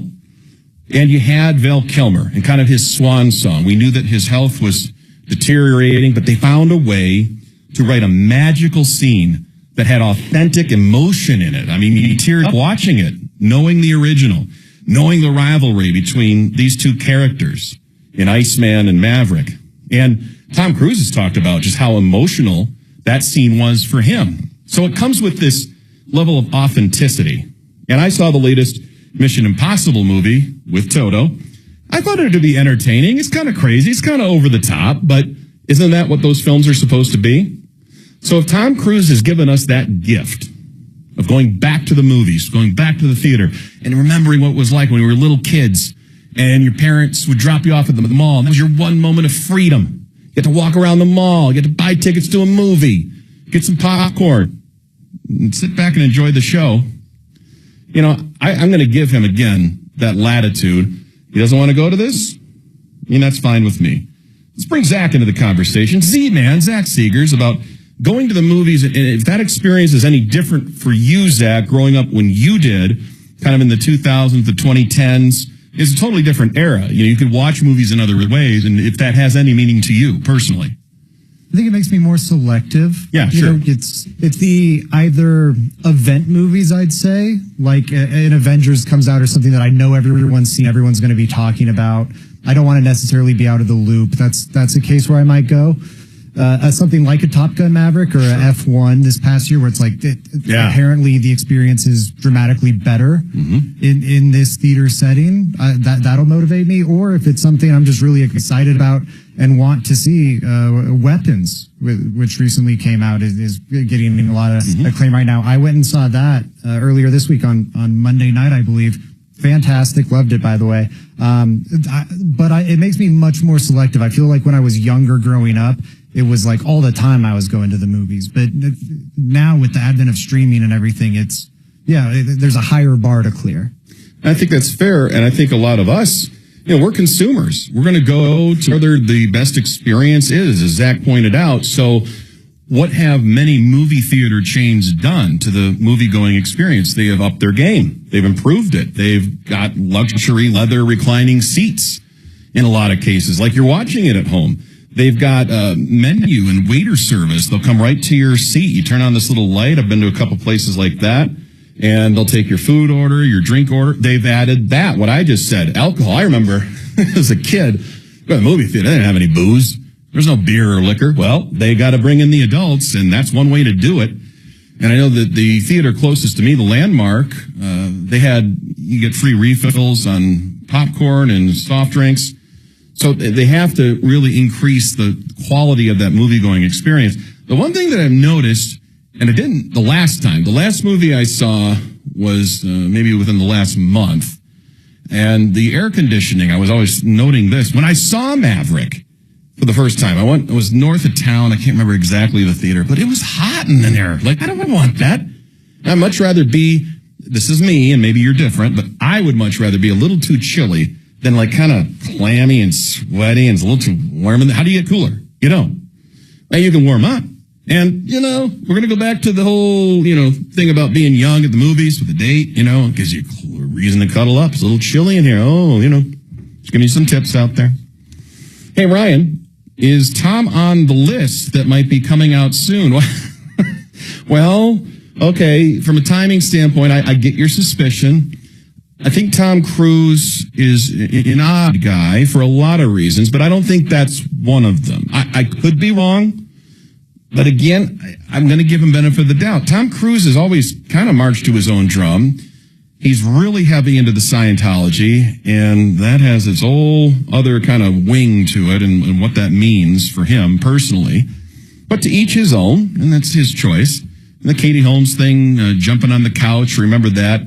And you had Val Kilmer and kind of his swan song. We knew that his health was deteriorating, but they found a way to write a magical scene that had authentic emotion in it. I mean, you teared up watching it, knowing the original, knowing the rivalry between these two characters in Iceman and Maverick. And Tom Cruise has talked about just how emotional that scene was for him. So it comes with this level of authenticity. And I saw the latest Mission Impossible movie with Toto. I thought it would be entertaining. It's kind of crazy. It's kind of over the top, but isn't that what those films are supposed to be? So if Tom Cruise has given us that gift of going back to the movies, going back to the theater, and remembering what it was like when we were little kids, and your parents would drop you off at the mall, and that was your one moment of freedom. You get to walk around the mall, you get to buy tickets to a movie, get some popcorn, and sit back and enjoy the show. You know, I'm going to give him, again, that latitude. He doesn't want to go to this? I mean, that's fine with me. Let's bring Zach into the conversation. Zach Seegers, about going to the movies, and if that experience is any different for you, Zach, growing up when you did, kind of in the 2000s, the 2010s, it's a totally different era. You know, you could watch movies in other ways, and if that has any meaning to you personally. I think it makes me more selective. Yeah, you sure. know, it's the either event movies, I'd say, like an Avengers comes out or something that I know everyone's seen, everyone's going to be talking about. I don't want to necessarily be out of the loop. That's a case where I might go. Something like a Top Gun Maverick or a F1 this past year, where it's like apparently the experience is dramatically better in this theater setting. That'll motivate me. Or if it's something I'm just really excited about and want to see, Weapons, which recently came out, is getting a lot of acclaim right now. I went and saw that earlier this week on Monday night, I believe. Fantastic. Loved it, by the way. It makes me much more selective. I feel like when I was younger growing up, it was like all the time I was going to the movies. But now with the advent of streaming and everything, there's a higher bar to clear. I think that's fair. And I think a lot of us, you know, we're consumers. We're going to go to where the best experience is, as Zach pointed out. So what have many movie theater chains done to the movie-going experience? They have upped their game. They've improved it. They've got luxury leather reclining seats in a lot of cases, like you're watching it at home. They've got menu and waiter service. They'll come right to your seat. You turn on this little light. I've been to a couple places like that, and they'll take your food order, your drink order. They've added that, what I just said, alcohol. I remember as a kid, go to the movie theater, they didn't have any booze. There's no beer or liquor. Well, they got to bring in the adults, and that's one way to do it. And I know that the theater closest to me, the Landmark, you get free refills on popcorn and soft drinks. So they have to really increase the quality of that movie-going experience. The one thing that I've noticed, and it didn't the last movie I saw was maybe within the last month, and the air conditioning, I was always noting this. When I saw Maverick for the first time, it was north of town. I can't remember exactly the theater, but it was hot in there. Like, I don't want that. I'd much rather be, this is me, and maybe you're different, but I would much rather be a little too chilly than like kind of clammy and sweaty and it's a little too warm. How do you get cooler? You don't. Now you can warm up. And, you know, we're going to go back to the whole, you know, thing about being young at the movies with a date, you know, gives you a reason to cuddle up. It's a little chilly in here. Oh, you know, just giving you some tips out there. Hey, Ryan, is Tom on the list that might be coming out soon? Well, okay, from a timing standpoint, I get your suspicion. I think Tom Cruise is an odd guy for a lot of reasons, but I don't think that's one of them. I could be wrong, but again, I'm going to give him benefit of the doubt. Tom Cruise has always kind of marched to his own drum. He's really heavy into the Scientology, and that has its whole other kind of wing to it and what that means for him personally. But to each his own, and that's his choice. And the Katie Holmes thing, jumping on the couch, remember that.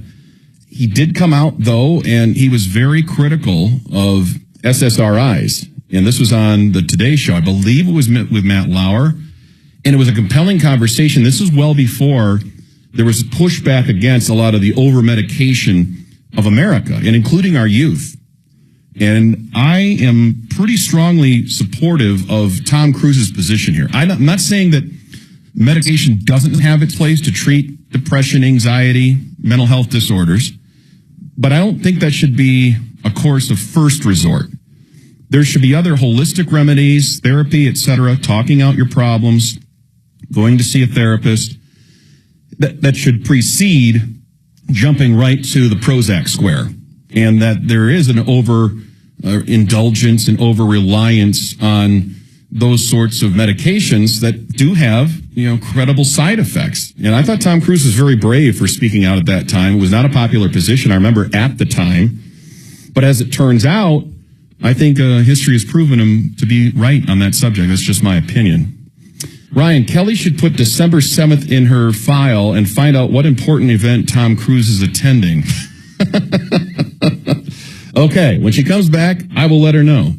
He did come out, though, and he was very critical of SSRIs. And this was on the Today Show. I believe it was with Matt Lauer. And it was a compelling conversation. This was well before there was pushback against a lot of the over-medication of America, and including our youth. And I am pretty strongly supportive of Tom Cruise's position here. I'm not saying that medication doesn't have its place to treat depression, anxiety, mental health disorders. But I don't think that should be a course of first resort. There should be other holistic remedies, therapy, etc., talking out your problems, going to see a therapist. That should precede jumping right to the Prozac square. And that there is an over-indulgence and over-reliance on those sorts of medications that do have, you know, credible side effects. And I thought Tom Cruise was very brave for speaking out at that time. It was not a popular position, I remember, at the time. But as it turns out, I think history has proven him to be right on that subject. That's just my opinion. Ryan, Kelly should put December 7th in her file and find out what important event Tom Cruise is attending. Okay, when she comes back, I will let her know.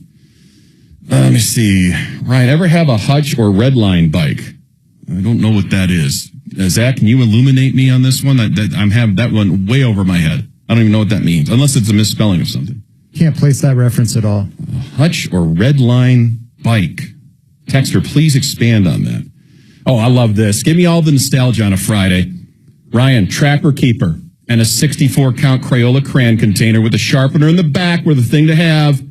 Let me see. Ryan, ever have a hutch or red line bike? I don't know what that is. Zach, can you illuminate me on this one? I'm having that one way over my head. I don't even know what that means, unless it's a misspelling of something. Can't place that reference at all. A hutch or red line bike. Texter, please expand on that. Oh, I love this. Give me all the nostalgia on a Friday. Ryan, Trapper Keeper and a 64-count Crayola crayon container with a sharpener in the back were the thing to have.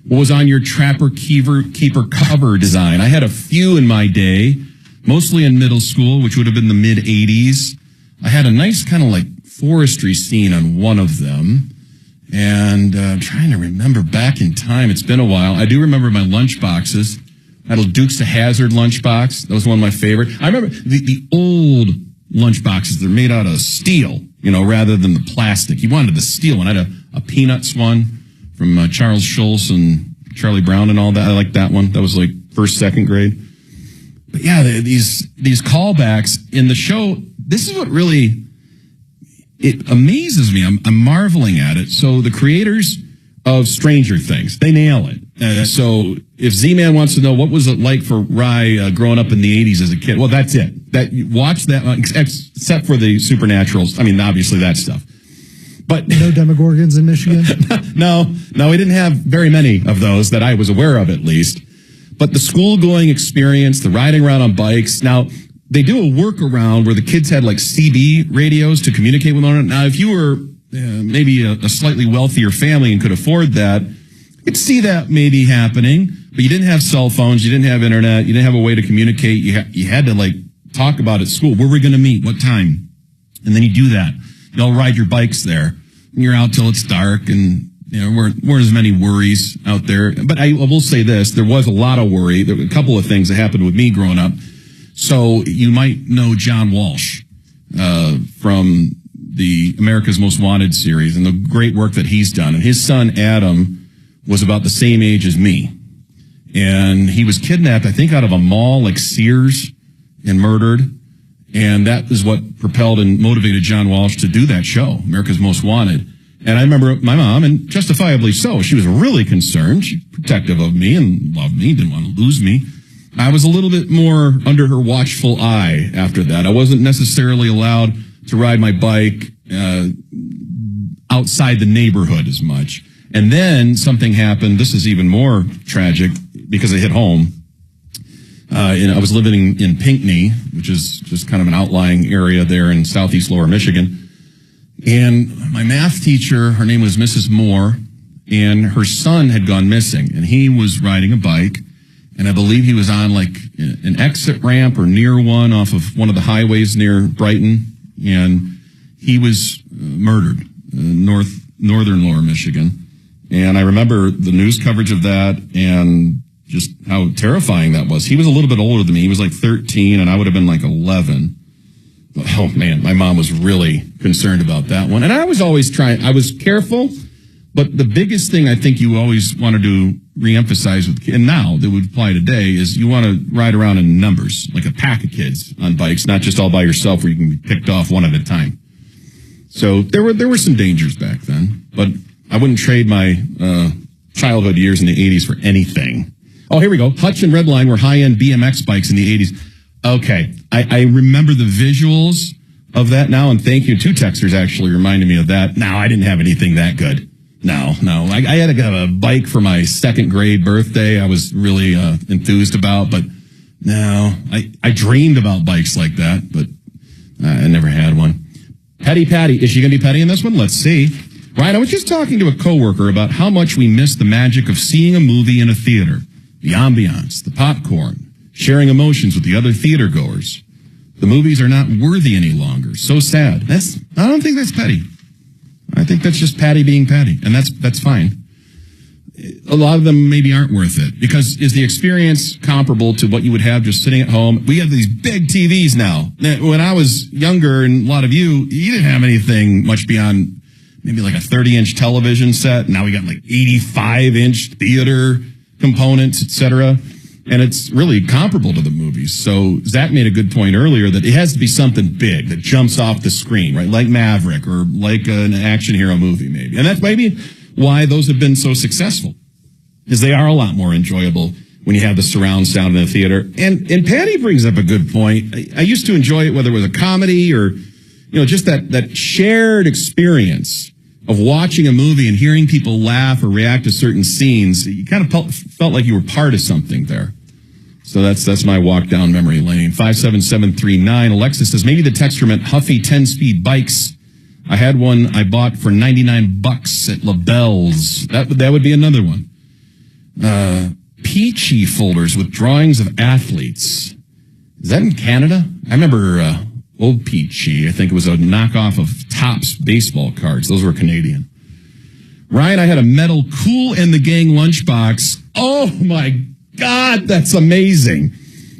What was on your Trapper Keeper cover design? I had a few in my day, mostly in middle school, which would have been the mid-'80s. I had a nice kind of like forestry scene on one of them. And I'm trying to remember back in time. It's been a while. I do remember my lunch boxes. I had a Dukes of Hazzard lunchbox. That was one of my favorite. I remember the old lunchboxes. They're made out of steel, rather than the plastic. You wanted the steel one. I had a Peanuts one from Charles Schulz and Charlie Brown and all that. I liked that one. That was like first, second grade. But yeah, these callbacks in the show, this is what really, it amazes me. I'm marveling at it. So the creators of Stranger Things, they nail it. So if Z-Man wants to know what was it like for Rye growing up in the 80s as a kid, well, that's it. Watch that, except for the Supernaturals. I mean, obviously that stuff. But no Demogorgons in Michigan? No, we didn't have very many of those that I was aware of, at least. But the school-going experience, the riding around on bikes. Now, they do a workaround where the kids had like CB radios to communicate with one another. Now, if you were maybe a slightly wealthier family and could afford that, you could see that maybe happening. But you didn't have cell phones, you didn't have internet, you didn't have a way to communicate. You had to like talk about at school, where we're going to meet, what time. And then you do that. You all ride your bikes there. And you're out till it's dark, and weren't as many worries out there. But I will say this, there was a lot of worry. There were a couple of things that happened with me growing up. So you might know John Walsh from the America's Most Wanted series and the great work that he's done. And his son, Adam, was about the same age as me. And he was kidnapped, I think, out of a mall like Sears and murdered. And that is what propelled and motivated John Walsh to do that show, America's Most Wanted. And I remember my mom, and justifiably so, she was really concerned. She was protective of me and loved me, didn't want to lose me. I was a little bit more under her watchful eye after that. I wasn't necessarily allowed to ride my bike outside the neighborhood as much. And then something happened. This is even more tragic because it hit home. I was living in Pinckney, which is just kind of an outlying area there in southeast lower Michigan. And my math teacher, her name was Mrs. Moore, and her son had gone missing. And he was riding a bike, and I believe he was on like an exit ramp or near one off of one of the highways near Brighton. And he was murdered, northern lower Michigan. And I remember the news coverage of that and just how terrifying that was. He was a little bit older than me. He was like 13, and I would have been like 11. Oh, man, my mom was really concerned about that one. And I was always I was careful, but the biggest thing I think you always wanted to reemphasize with, and now that would apply today, is you want to ride around in numbers, like a pack of kids on bikes, not just all by yourself where you can be picked off one at a time. So there were some dangers back then, but I wouldn't trade my childhood years in the 80s for anything. Oh, here we go. Hutch and Redline were high-end BMX bikes in the 80s. Okay, I remember the visuals of that now, and thank you. 2 texters actually reminded me of that. No, I didn't have anything that good. No. I had a bike for my 2nd grade birthday I was really enthused about, but no, I dreamed about bikes like that, but I never had one. Petty Patty, is she going to be petty in this one? Let's see. Right, I was just talking to a coworker about how much we miss the magic of seeing a movie in a theater. The ambiance, the popcorn, sharing emotions with the other theater goers. The movies are not worthy any longer. So sad. I don't think that's petty. I think that's just Patty being Patty, and that's fine. A lot of them maybe aren't worth it, because is the experience comparable to what you would have just sitting at home? We have these big TVs now. When I was younger, and a lot of you didn't have anything much beyond maybe like a 30-inch television set. Now we got like 85-inch theater components, etc. And it's really comparable to the movies. So Zach made a good point earlier that it has to be something big that jumps off the screen, right? Like Maverick or like an action hero movie, maybe. And that's maybe why those have been so successful, is they are a lot more enjoyable when you have the surround sound in the theater. And Patty brings up a good point. I used to enjoy it, whether it was a comedy or, just that shared experience of watching a movie and hearing people laugh or react to certain scenes. You kind of felt like you were part of something there. So that's my walk down memory lane. 57739. Alexa says, maybe the texture meant Huffy 10-speed bikes. I had one I bought for $99 at LaBelle's. That would be another one. Peachy folders with drawings of athletes. Is that in Canada? I remember old Peachy. I think it was a knockoff of Topps baseball cards. Those were Canadian. Ryan, I had a metal Kool and the Gang lunchbox. Oh my God, that's amazing.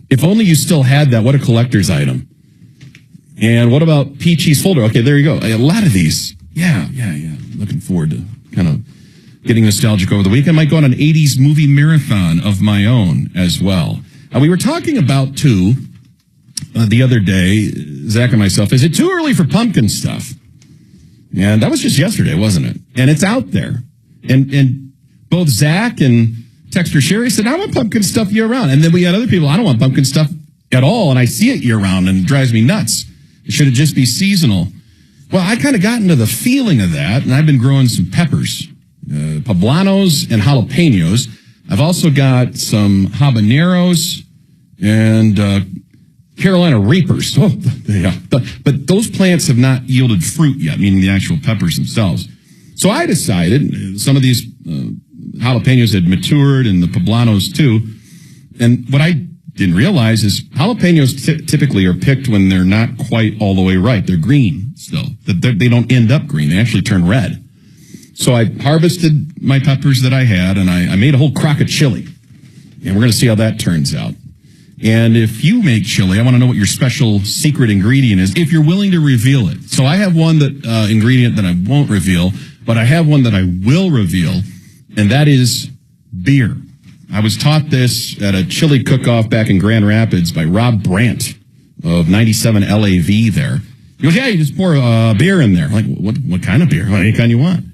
If only you still had that. What a collector's item. And what about Peachy's folder? Okay, there you go. A lot of these. Yeah. Looking forward to kind of getting nostalgic over the week. I might go on an 80s movie marathon of my own as well. We were talking about, too, the other day, Zach and myself, is it too early for pumpkin stuff? And that was just yesterday, wasn't it? And it's out there. And both Zach and Texter Sherry said, I want pumpkin stuff year-round. And then we had other people, I don't want pumpkin stuff at all, and I see it year-round, and it drives me nuts. Should it just be seasonal? Well, I kind of got into the feeling of that, and I've been growing some peppers, poblanos and jalapenos. I've also got some habaneros and Carolina Reapers. Oh, yeah. But those plants have not yielded fruit yet, meaning the actual peppers themselves. So I decided some of these jalapenos had matured and the poblanos too. And what I didn't realize is jalapenos typically are picked when they're not quite all the way ripe. They're green still. They don't end up green. They actually turn red. So I harvested my peppers that I had, and I made a whole crock of chili. And we're going to see how that turns out. And if you make chili, I want to know what your special secret ingredient is, if you're willing to reveal it. So I have one ingredient that I won't reveal, but I have one that I will reveal, and that is beer. I was taught this at a chili cook-off back in Grand Rapids by Rob Brandt of 97 LAV there. He goes, yeah, you just pour beer in there. I'm like, what kind of beer? Any kind you want.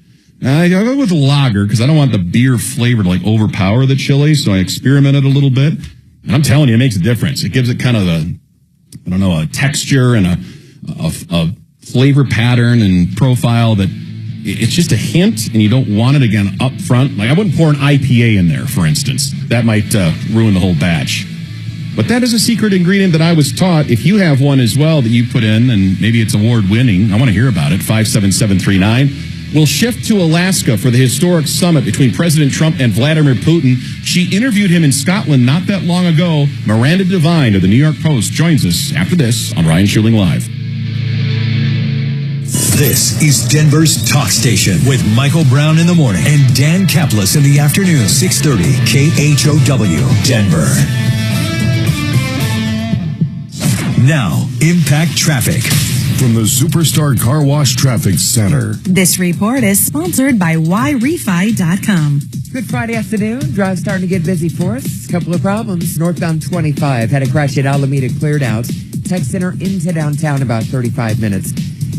I go with lager because I don't want the beer flavor to overpower the chili, so I experimented a little bit. And I'm telling you, it makes a difference. It gives it kind of a texture and a flavor pattern and profile that it's just a hint, and you don't want it again up front. I wouldn't pour an IPA in there, for instance. That might ruin the whole batch. But that is a secret ingredient that I was taught. If you have one as well that you put in, and maybe it's award-winning, I want to hear about it. 57739. We'll shift to Alaska for the historic summit between President Trump and Vladimir Putin. She interviewed him in Scotland not that long ago. Miranda Devine of the New York Post joins us after this on Ryan Schuling Live. This is Denver's Talk Station with Michael Brown in the morning and Dan Kaplis in the afternoon. 630 KHOW, Denver. Now, Impact Traffic. From the Superstar Car Wash Traffic Center. This report is sponsored by YRefi.com. Good Friday afternoon. Drive starting to get busy for us. Couple of problems. Northbound 25 had a crash at Alameda cleared out. Tech Center into downtown about 35 minutes.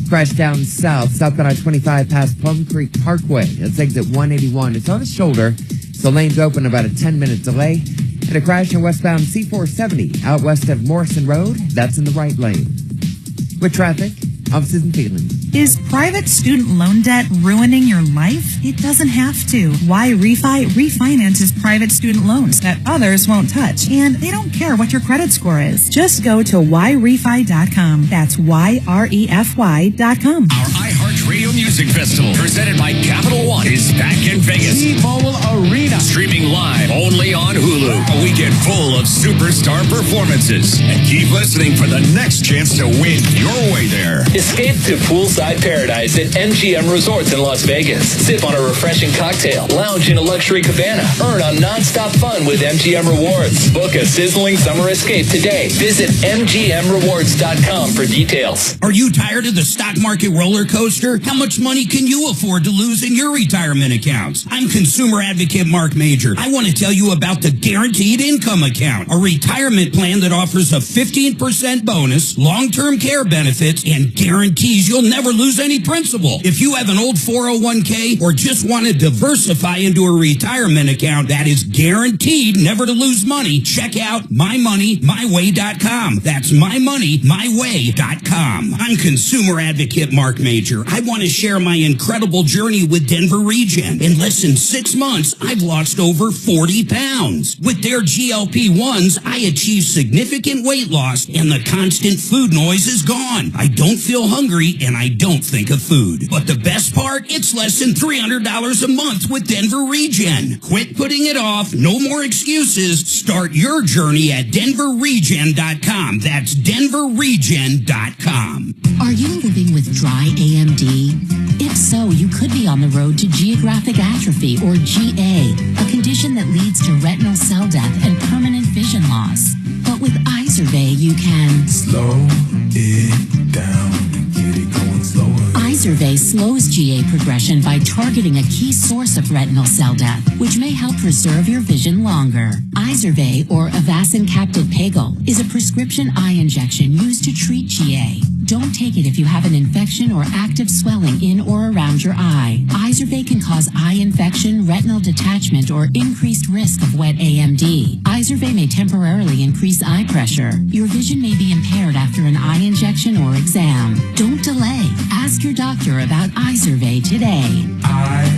Crash down southbound I-25 past Plum Creek Parkway. That's exit 181. It's on the shoulder, so lanes open about a 10-minute delay. And a crash in westbound C470 out west of Morrison Road. That's in the right lane. With traffic, I'm Susan Phelan. Is private student loan debt ruining your life? It doesn't have to. YRefi refinances private student loans that others won't touch, and they don't care what your credit score is. Just go to YRefi.com. That's YREFY.com. Our iHeartRadio Music Festival, presented by Capital One, is back in Vegas. T-Mobile Arena. Streaming live only on Hulu. A weekend full of superstar performances. And keep listening for the next chance to win your way there. Escape to poolside paradise at MGM Resorts in Las Vegas. Sip on a refreshing cocktail. Lounge in a luxury cabana. Earn on nonstop fun with MGM Rewards. Book a sizzling summer escape today. Visit MGMRewards.com for details. Are you tired of the stock market roller coaster? How much money can you afford to lose in your retirement accounts? I'm consumer advocate Marc Mager. I want to tell you about the Guaranteed Income Account, a retirement plan that offers a 15% bonus, long-term care benefits, and guarantees you'll never lose any principal. If you have an old 401k or just want to diversify into a retirement account that is guaranteed never to lose money, check out mymoneymyway.com. That's mymoneymyway.com. I'm consumer advocate Marc Mager. I want to share my incredible journey with Denver Regen. In less than 6 months, I've lost over 40 pounds. With their GLP-1s, I achieved significant weight loss and the constant food noise is gone. I don't feel hungry and I don't think of food. But the best part, it's less than $300 a month with Denver Regen. Quit putting it off. No more excuses. Start your journey at denverregen.com. That's denverregen.com. Are you living with dry AMD? If so, you could be on the road to geographic atrophy, or GA, a condition that leads to retinal cell death and permanent vision loss. But with Izervay, you can slow it down and get it going slower. Izervay slows GA progression by targeting a key source of retinal cell death, which may help preserve your vision longer. Izervay, or Avastin Captive Pagel, is a prescription eye injection used to treat GA. Don't take it if you have an infection or active swelling in or around your eye. Izervay can cause eye infection, retinal detachment, or increased risk of wet AMD. Izervay may temporarily increase eye pressure. Your vision may be impaired after an eye injection or exam. Don't delay. Ask your doctor about Izervay today.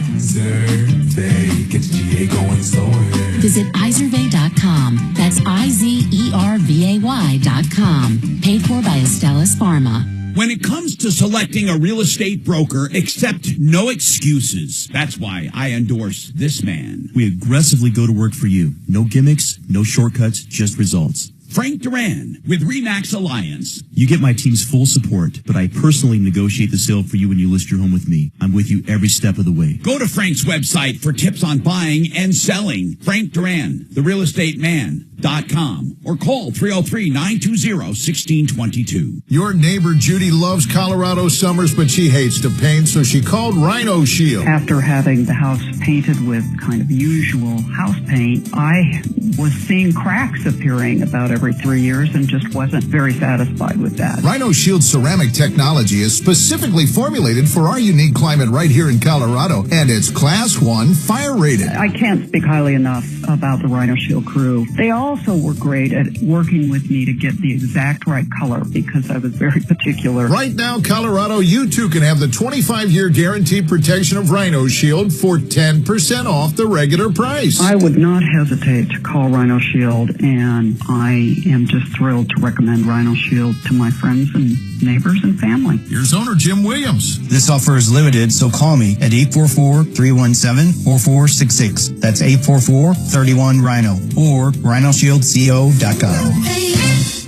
Izervay gets GA going slower. Visit Izervay.com. That's IZERVAY.com. Paid for by Astellas Pharma. When it comes to selecting a real estate broker, accept no excuses. That's why I endorse this man. We aggressively go to work for you. No gimmicks, no shortcuts, just results. Frank Duran with RE/MAX Alliance. You get my team's full support, but I personally negotiate the sale for you when you list your home with me. I'm with you every step of the way. Go to Frank's website for tips on buying and selling. Frank Duran, therealestateman.com, or call 303-920-1622. Your neighbor Judy loves Colorado summers, but she hates to paint, so she called Rhino Shield. After having the house painted with kind of usual house paint, I was seeing cracks appearing about every 3 years and just wasn't very satisfied with that. Rhino Shield ceramic technology is specifically formulated for our unique climate right here in Colorado, and it's Class 1 fire rated. I can't speak highly enough about the Rhino Shield crew. They also were great at working with me to get the exact right color because I was very particular. Right now, Colorado, you too can have the 25-year guaranteed protection of Rhino Shield for 10% off the regular price. I would not hesitate to call Rhino Shield, and I am just thrilled to recommend Rhino Shield to my friends and neighbors and family. Here's owner Jim Williams. This offer is limited, so call me at 844-317-4466. That's 844-31-RHINO or rhinoshieldco.com.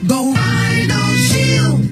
Go Rhino Shield.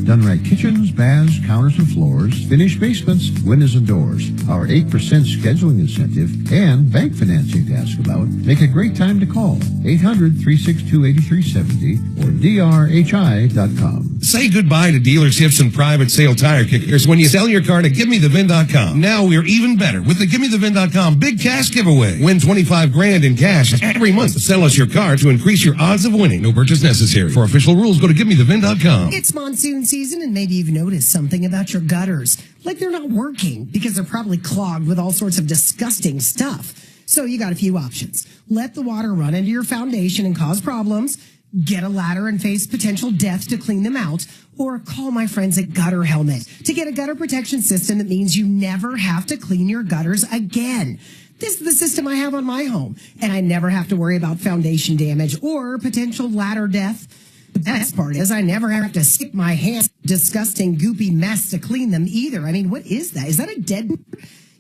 Done right kitchens, baths, counters and floors, finished basements, windows and doors. Our 8% scheduling incentive and bank financing to ask about make a great time to call. 800-362-8370 or drhi.com. Say goodbye to dealerships and private sale tire kickers when you sell your car to GiveMeTheVin.com. Now we're even better with the GiveMeTheVin.com big cash giveaway. Win $25,000 in cash every month. Sell us your car to increase your odds of winning. No purchase necessary. For official rules, go to GiveMeTheVin.com. It's monsoon season, and maybe you've noticed something about your gutters. Like they're not working because they're probably clogged with all sorts of disgusting stuff. So you got a few options. Let the water run into your foundation and cause problems. Get a ladder and face potential death to clean them out, or call my friends at Gutter Helmet to get a gutter protection system that means you never have to clean your gutters again. This is the system I have on my home, and I never have to worry about foundation damage or potential ladder death. The best part is I never have to stick my hands in disgusting goopy mess to clean them either. I mean, what is that? Is that a dead?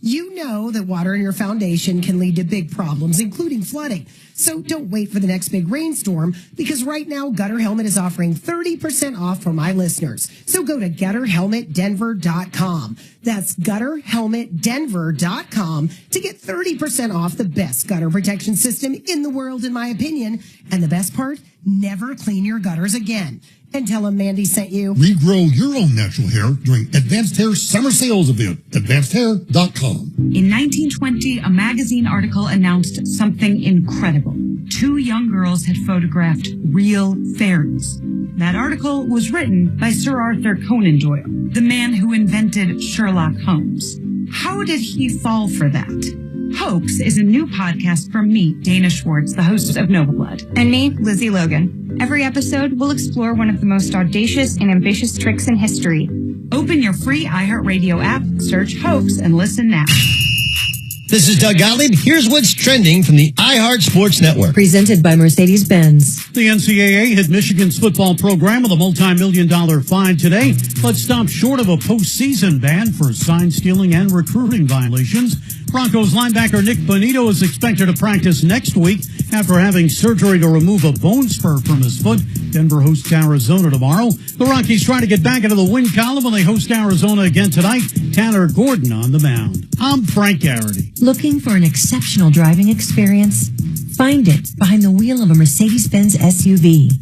You know that water in your foundation can lead to big problems, including flooding. So don't wait for the next big rainstorm, because right now Gutter Helmet is offering 30% off for my listeners. So go to gutterhelmetdenver.com. That's gutterhelmetdenver.com to get 30% off the best gutter protection system in the world, in my opinion. And the best part, never clean your gutters again. And tell them Mandy sent you. Regrow your own natural hair during Advanced Hair Summer Sales Event. AdvancedHair.com. In 1920, a magazine article announced something incredible. 2 young girls had photographed real fairies. That article was written by Sir Arthur Conan Doyle, the man who invented Sherlock Holmes. How did he fall for that? Hoax is a new podcast from me, Dana Schwartz, the host of Noble Blood. And me, Lizzie Logan. Every episode, we'll explore one of the most audacious and ambitious tricks in history. Open your free iHeartRadio app, search Hoax, and listen now. This is Doug Gottlieb. Here's what's trending from the iHeart Sports Network. Presented by Mercedes-Benz. The NCAA hit Michigan's football program with a multi-million-dollar fine today, but stopped short of a postseason ban for sign stealing and recruiting violations. Broncos linebacker Nick Bonito is expected to practice next week after having surgery to remove a bone spur from his foot. Denver hosts Arizona tomorrow. The Rockies try to get back into the win column when they host Arizona again tonight. Tanner Gordon on the mound. I'm Frank Garrity. Looking for an exceptional driving experience? Find it behind the wheel of a Mercedes-Benz SUV.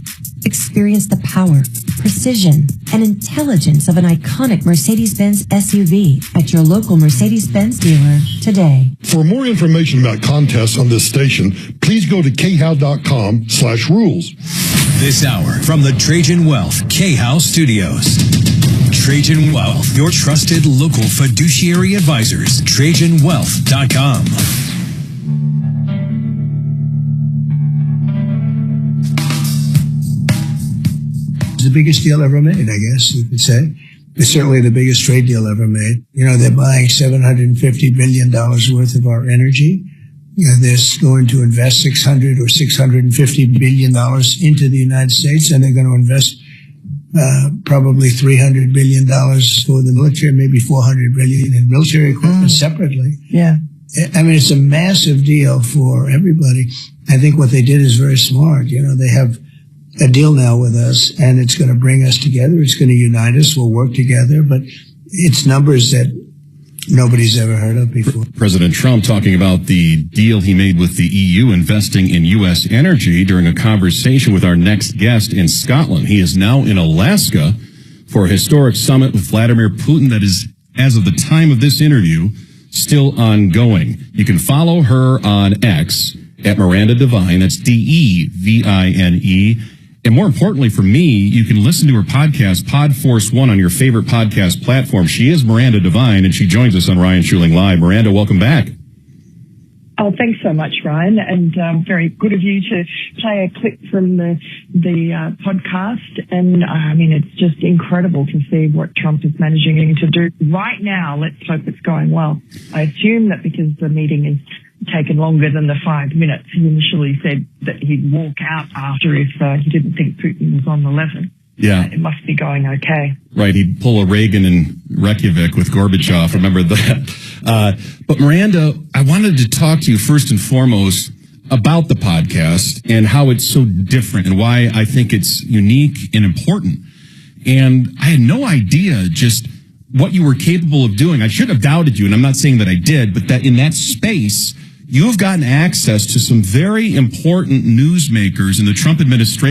Experience the power, precision, and intelligence of an iconic Mercedes-Benz SUV at your local Mercedes-Benz dealer today. For more information about contests on this station, please go to khow.com/rules. This hour from the Trajan Wealth K-House Studios. Trajan Wealth, your trusted local fiduciary advisors. TrajanWealth.com. The biggest deal ever made, I guess you could say. It's certainly the biggest trade deal ever made. You know, they're buying $750 billion worth of our energy. You know, they're going to invest $600 or $650 billion into the United States, and they're going to invest probably $300 billion for the military, maybe $400 billion in military equipment separately. Yeah. I mean, it's a massive deal for everybody. I think what they did is very smart. You know, they have a deal now with us, and it's going to bring us together. It's going to unite us. We'll work together, but it's numbers that nobody's ever heard of before. President Trump talking about the deal he made with the EU investing in U.S. energy during a conversation with our next guest in Scotland. He is now in Alaska for a historic summit with Vladimir Putin that is, as of the time of this interview, still ongoing. You can follow her on X at Miranda Devine. That's DEVINE. And more importantly for me, you can listen to her podcast, Podforce One, on your favorite podcast platform. She is Miranda Devine, and she joins us on Ryan Schuling Live. Miranda, welcome back. Oh, thanks so much, Ryan, and very good of you to play a clip from the podcast. And I mean, it's just incredible to see what Trump is managing to do right now. Let's hope it's going well. I assume that because the meeting is taken longer than the 5 minutes. He initially said that he'd walk out after if he didn't think Putin was on the level. Yeah. It must be going okay. Right. He'd pull a Reagan in Reykjavik with Gorbachev. Remember that. But Miranda, I wanted to talk to you first and foremost about the podcast and how it's so different and why I think it's unique and important. And I had no idea just what you were capable of doing. I should have doubted you, and I'm not saying that I did, but that in that space, you have gotten access to some very important newsmakers in the Trump administration.